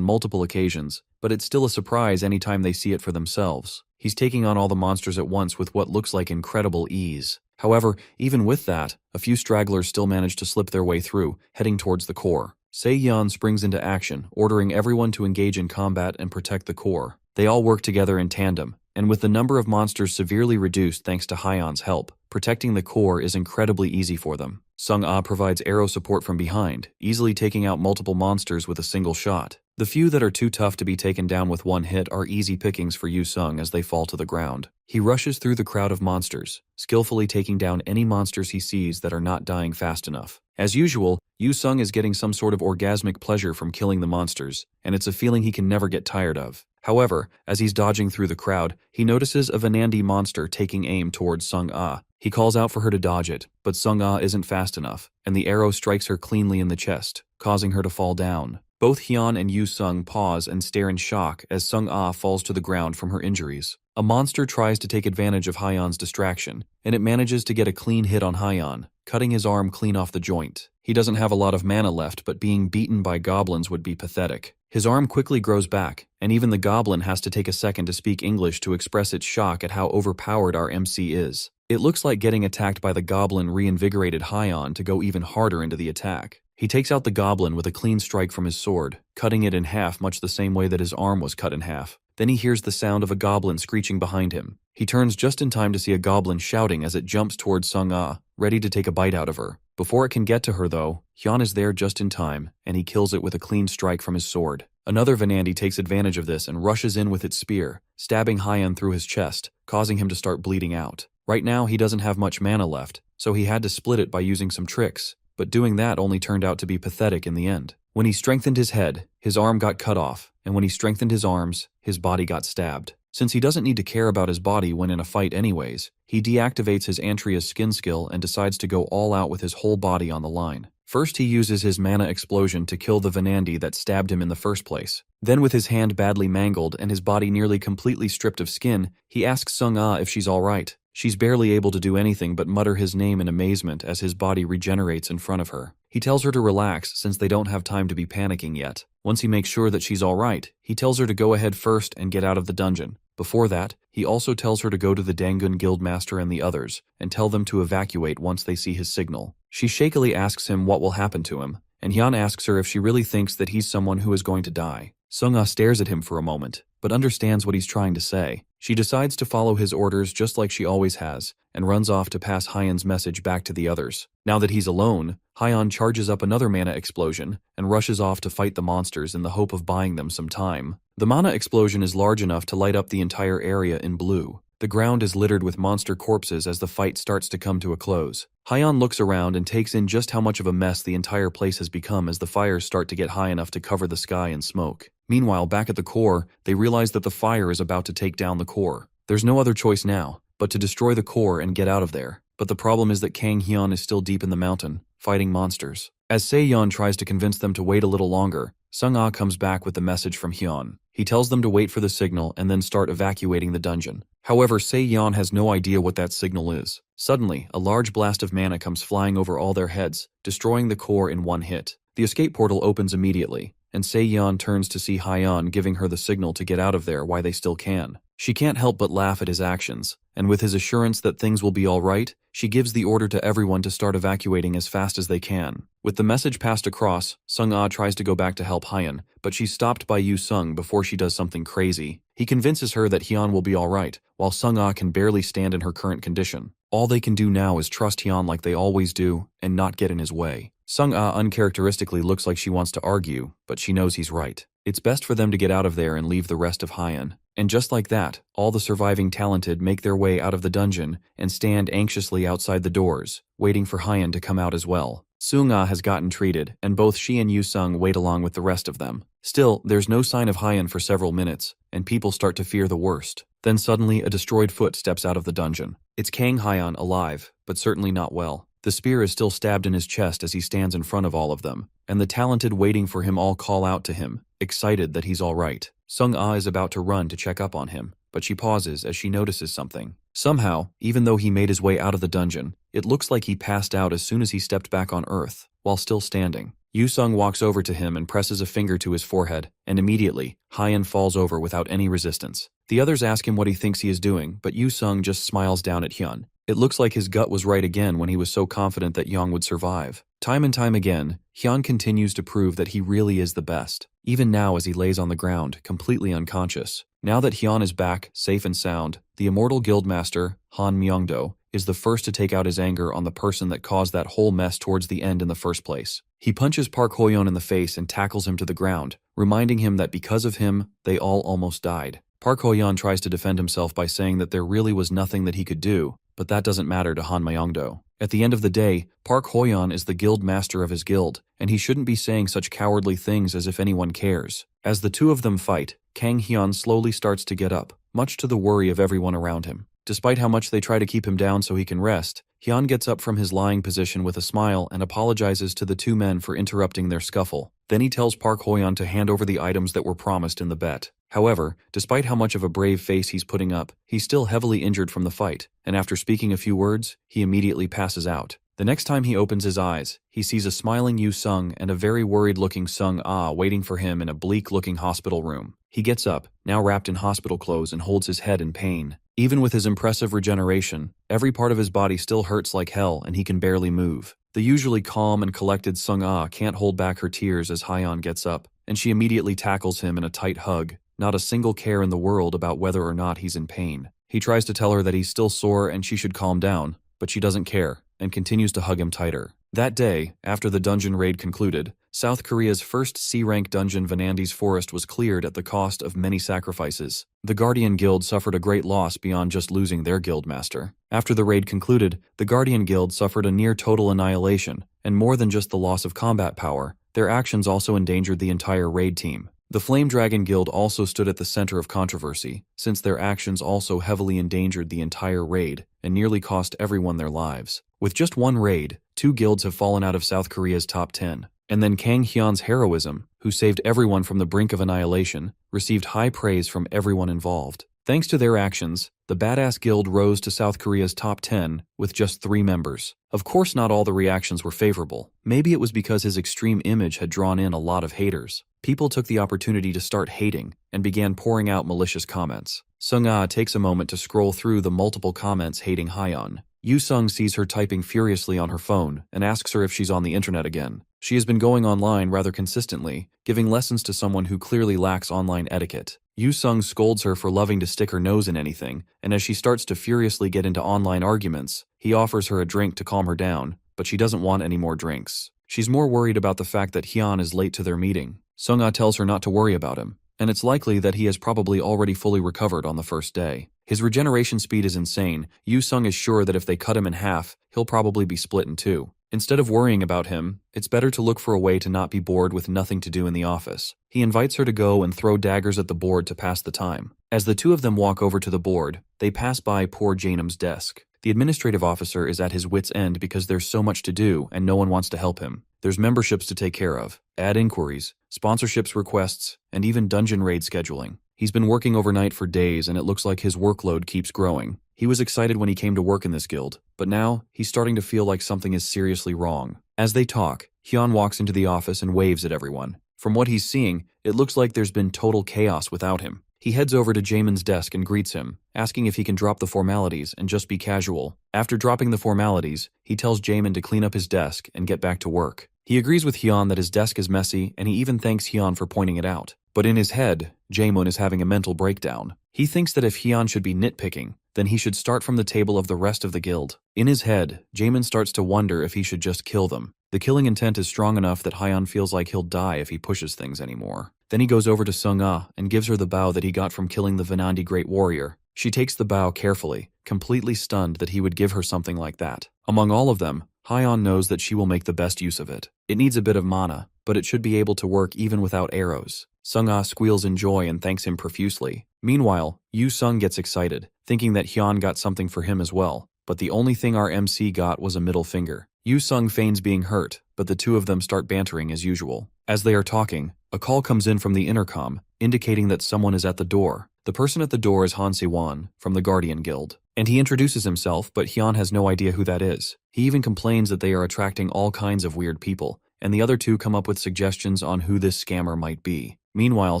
multiple occasions, but it's still a surprise anytime they see it for themselves. He's taking on all the monsters at once with what looks like incredible ease. However, even with that, a few stragglers still manage to slip their way through, heading towards the core. Se-yeon springs into action, ordering everyone to engage in combat and protect the core. They all work together in tandem, and with the number of monsters severely reduced thanks to Hyun's help, protecting the core is incredibly easy for them. Sung-ah provides arrow support from behind, easily taking out multiple monsters with a single shot. The few that are too tough to be taken down with one hit are easy pickings for Yu-sung as they fall to the ground. He rushes through the crowd of monsters, skillfully taking down any monsters he sees that are not dying fast enough. As usual, Yu-sung is getting some sort of orgasmic pleasure from killing the monsters, and it's a feeling he can never get tired of. However, as he's dodging through the crowd, he notices a Venandi monster taking aim towards Sung-ah. He calls out for her to dodge it, but Sung-ah isn't fast enough, and the arrow strikes her cleanly in the chest, causing her to fall down. Both Hyun and Yu-sung pause and stare in shock as Sung-ah falls to the ground from her injuries. A monster tries to take advantage of Hyun's distraction, and it manages to get a clean hit on Hyun, cutting his arm clean off the joint. He doesn't have a lot of mana left, but being beaten by goblins would be pathetic. His arm quickly grows back, and even the goblin has to take a second to speak English to express its shock at how overpowered our MC is. It looks like getting attacked by the goblin reinvigorated Hyon to go even harder into the attack. He takes out the goblin with a clean strike from his sword, cutting it in half much the same way that his arm was cut in half. Then he hears the sound of a goblin screeching behind him. He turns just in time to see a goblin shouting as it jumps towards Sung-ah, ready to take a bite out of her. Before it can get to her though, Hyon is there just in time, and he kills it with a clean strike from his sword. Another Vanandi takes advantage of this and rushes in with its spear, stabbing Hyon through his chest, causing him to start bleeding out. Right now he doesn't have much mana left, so he had to split it by using some tricks, but doing that only turned out to be pathetic in the end. When he strengthened his head, his arm got cut off, and when he strengthened his arms, his body got stabbed. Since he doesn't need to care about his body when in a fight anyways, he deactivates his Antria's skin skill and decides to go all out with his whole body on the line. First he uses his mana explosion to kill the Vanandi that stabbed him in the first place. Then with his hand badly mangled and his body nearly completely stripped of skin, he asks Sung-ah if she's alright. She's barely able to do anything but mutter his name in amazement as his body regenerates in front of her. He tells her to relax since they don't have time to be panicking yet. Once he makes sure that she's alright, he tells her to go ahead first and get out of the dungeon. Before that, he also tells her to go to the Dangun Guildmaster and the others, and tell them to evacuate once they see his signal. She shakily asks him what will happen to him, and Hyon asks her if she really thinks that he's someone who is going to die. Sung-ah stares at him for a moment, but understands what he's trying to say. She decides to follow his orders just like she always has, and runs off to pass Hyun's message back to the others. Now that he's alone, Hyun charges up another mana explosion, and rushes off to fight the monsters in the hope of buying them some time. The mana explosion is large enough to light up the entire area in blue. The ground is littered with monster corpses as the fight starts to come to a close. Hyun looks around and takes in just how much of a mess the entire place has become as the fires start to get high enough to cover the sky in smoke. Meanwhile, back at the core, they realize that the fire is about to take down the core. There's no other choice now, but to destroy the core and get out of there. But the problem is that Kang Hyun is still deep in the mountain, fighting monsters. As Se-yeon tries to convince them to wait a little longer, Sung-ah comes back with the message from Hyun. He tells them to wait for the signal and then start evacuating the dungeon. However, Se-yeon has no idea what that signal is. Suddenly, a large blast of mana comes flying over all their heads, destroying the core in one hit. The escape portal opens immediately, and Se-yeon turns to see Hyun giving her the signal to get out of there while they still can. She can't help but laugh at his actions, and with his assurance that things will be alright, she gives the order to everyone to start evacuating as fast as they can. With the message passed across, Sung-ah tries to go back to help Hyun, but she's stopped by Yu-sung before she does something crazy. He convinces her that Hyun will be alright, while Sung-ah can barely stand in her current condition. All they can do now is trust Hyun like they always do, and not get in his way. Sung-ah uncharacteristically looks like she wants to argue, but she knows he's right. It's best for them to get out of there and leave the rest of Hyun. And just like that, all the surviving talented make their way out of the dungeon and stand anxiously outside the doors, waiting for Hyun to come out as well. Sung-ah has gotten treated, and both she and Yu-sung wait along with the rest of them. Still, there's no sign of Hyun for several minutes, and people start to fear the worst. Then suddenly, a destroyed foot steps out of the dungeon. It's Kang Hyun alive, but certainly not well. The spear is still stabbed in his chest as he stands in front of all of them, and the talented waiting for him all call out to him, excited that he's alright. Sung-ah is about to run to check up on him, but she pauses as she notices something. Somehow, even though he made his way out of the dungeon, it looks like he passed out as soon as he stepped back on Earth, while still standing. Yu-sung walks over to him and presses a finger to his forehead, and immediately, Hyun falls over without any resistance. The others ask him what he thinks he is doing, but Yu-sung just smiles down at Hyun. It looks like his gut was right again when he was so confident that Young would survive. Time and time again, Hyun continues to prove that he really is the best, even now as he lays on the ground, completely unconscious. Now that Hyun is back, safe and sound, the Immortal Guildmaster, Han Myungdo, is the first to take out his anger on the person that caused that whole mess towards the end in the first place. He punches Park Hoyeon in the face and tackles him to the ground, reminding him that because of him, they all almost died. Park Hoyeon tries to defend himself by saying that there really was nothing that he could do, but that doesn't matter to Han Myungdo. At the end of the day, Park Hoyeon is the guild master of his guild, and he shouldn't be saying such cowardly things as if anyone cares. As the two of them fight, Kang Hyun slowly starts to get up, much to the worry of everyone around him. Despite how much they try to keep him down so he can rest, Hyun gets up from his lying position with a smile and apologizes to the two men for interrupting their scuffle. Then he tells Park Hoyeon to hand over the items that were promised in the bet. However, despite how much of a brave face he's putting up, he's still heavily injured from the fight, and after speaking a few words, he immediately passes out. The next time he opens his eyes, he sees a smiling Yu Sung and a very worried-looking Sung Ah waiting for him in a bleak-looking hospital room. He gets up, now wrapped in hospital clothes, and holds his head in pain. Even with his impressive regeneration, every part of his body still hurts like hell and he can barely move. The usually calm and collected Sung Ah can't hold back her tears as Hyeon gets up, and she immediately tackles him in a tight hug, not a single care in the world about whether or not he's in pain. He tries to tell her that he's still sore and she should calm down, but she doesn't care and continues to hug him tighter. That day, after the dungeon raid concluded, South Korea's first C-rank dungeon Vanandi's Forest was cleared at the cost of many sacrifices. The Guardian Guild suffered a great loss beyond just losing their guildmaster. After the raid concluded, the Guardian Guild suffered a near-total annihilation, and more than just the loss of combat power, their actions also endangered the entire raid team. The Flame Dragon Guild also stood at the center of controversy, since their actions also heavily endangered the entire raid and nearly cost everyone their lives. With just one raid, 2 guilds have fallen out of South Korea's top 10. And then Kang Hyun's heroism, who saved everyone from the brink of annihilation, received high praise from everyone involved. Thanks to their actions, the Badass Guild rose to South Korea's top 10 with just 3 members. Of course, not all the reactions were favorable. Maybe it was because his extreme image had drawn in a lot of haters. People took the opportunity to start hating and began pouring out malicious comments. Sung Ah takes a moment to scroll through the multiple comments hating Hyeon. Yu Sung sees her typing furiously on her phone and asks her if she's on the internet again. She has been going online rather consistently, giving lessons to someone who clearly lacks online etiquette. Yu Sung scolds her for loving to stick her nose in anything, and as she starts to furiously get into online arguments, he offers her a drink to calm her down, but she doesn't want any more drinks. She's more worried about the fact that Hyun is late to their meeting. Sung Ah tells her not to worry about him, and it's likely that he has probably already fully recovered on the first day. His regeneration speed is insane. Yu Sung is sure that if they cut him in half, he'll probably be split in 2. Instead of worrying about him, it's better to look for a way to not be bored with nothing to do in the office. He invites her to go and throw daggers at the board to pass the time. As the 2 of them walk over to the board, they pass by poor Janum's desk. The administrative officer is at his wit's end because there's so much to do and no one wants to help him. There's memberships to take care of, ad inquiries, sponsorships requests, and even dungeon raid scheduling. He's been working overnight for days and it looks like his workload keeps growing. He was excited when he came to work in this guild, but now he's starting to feel like something is seriously wrong. As they talk, Hyun walks into the office and waves at everyone. From what he's seeing, it looks like there's been total chaos without him. He heads over to Jaemin's desk and greets him, asking if he can drop the formalities and just be casual. After dropping the formalities, he tells Jaemin to clean up his desk and get back to work. He agrees with Hyun that his desk is messy and he even thanks Hyun for pointing it out. But in his head, Jaemin is having a mental breakdown. He thinks that if Hyun should be nitpicking, then he should start from the table of the rest of the guild. In his head, Jaemin starts to wonder if he should just kill them. The killing intent is strong enough that Hyun feels like he'll die if he pushes things anymore. Then he goes over to Sung Ah and gives her the bow that he got from killing the Vanandi Great Warrior. She takes the bow carefully, completely stunned that he would give her something like that. Among all of them, Hyeon knows that she will make the best use of it. It needs a bit of mana, but it should be able to work even without arrows. Sung Ah squeals in joy and thanks him profusely. Meanwhile, Yu Sung gets excited, thinking that Hyun got something for him as well. But the only thing our MC got was a middle finger. Yu Sung feigns being hurt, but the 2 of them start bantering as usual. As they are talking, a call comes in from the intercom, indicating that someone is at the door. The person at the door is Han Se-won, from the Guardian Guild. And he introduces himself, but Hyun has no idea who that is. He even complains that they are attracting all kinds of weird people, and the other 2 come up with suggestions on who this scammer might be. Meanwhile,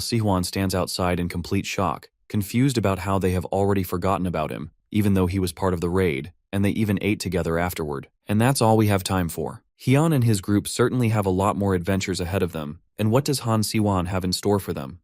Sihwan stands outside in complete shock, confused about how they have already forgotten about him, even though he was part of the raid, and they even ate together afterward. And that's all we have time for. Hyun and his group certainly have a lot more adventures ahead of them, and what does Han Se-won have in store for them?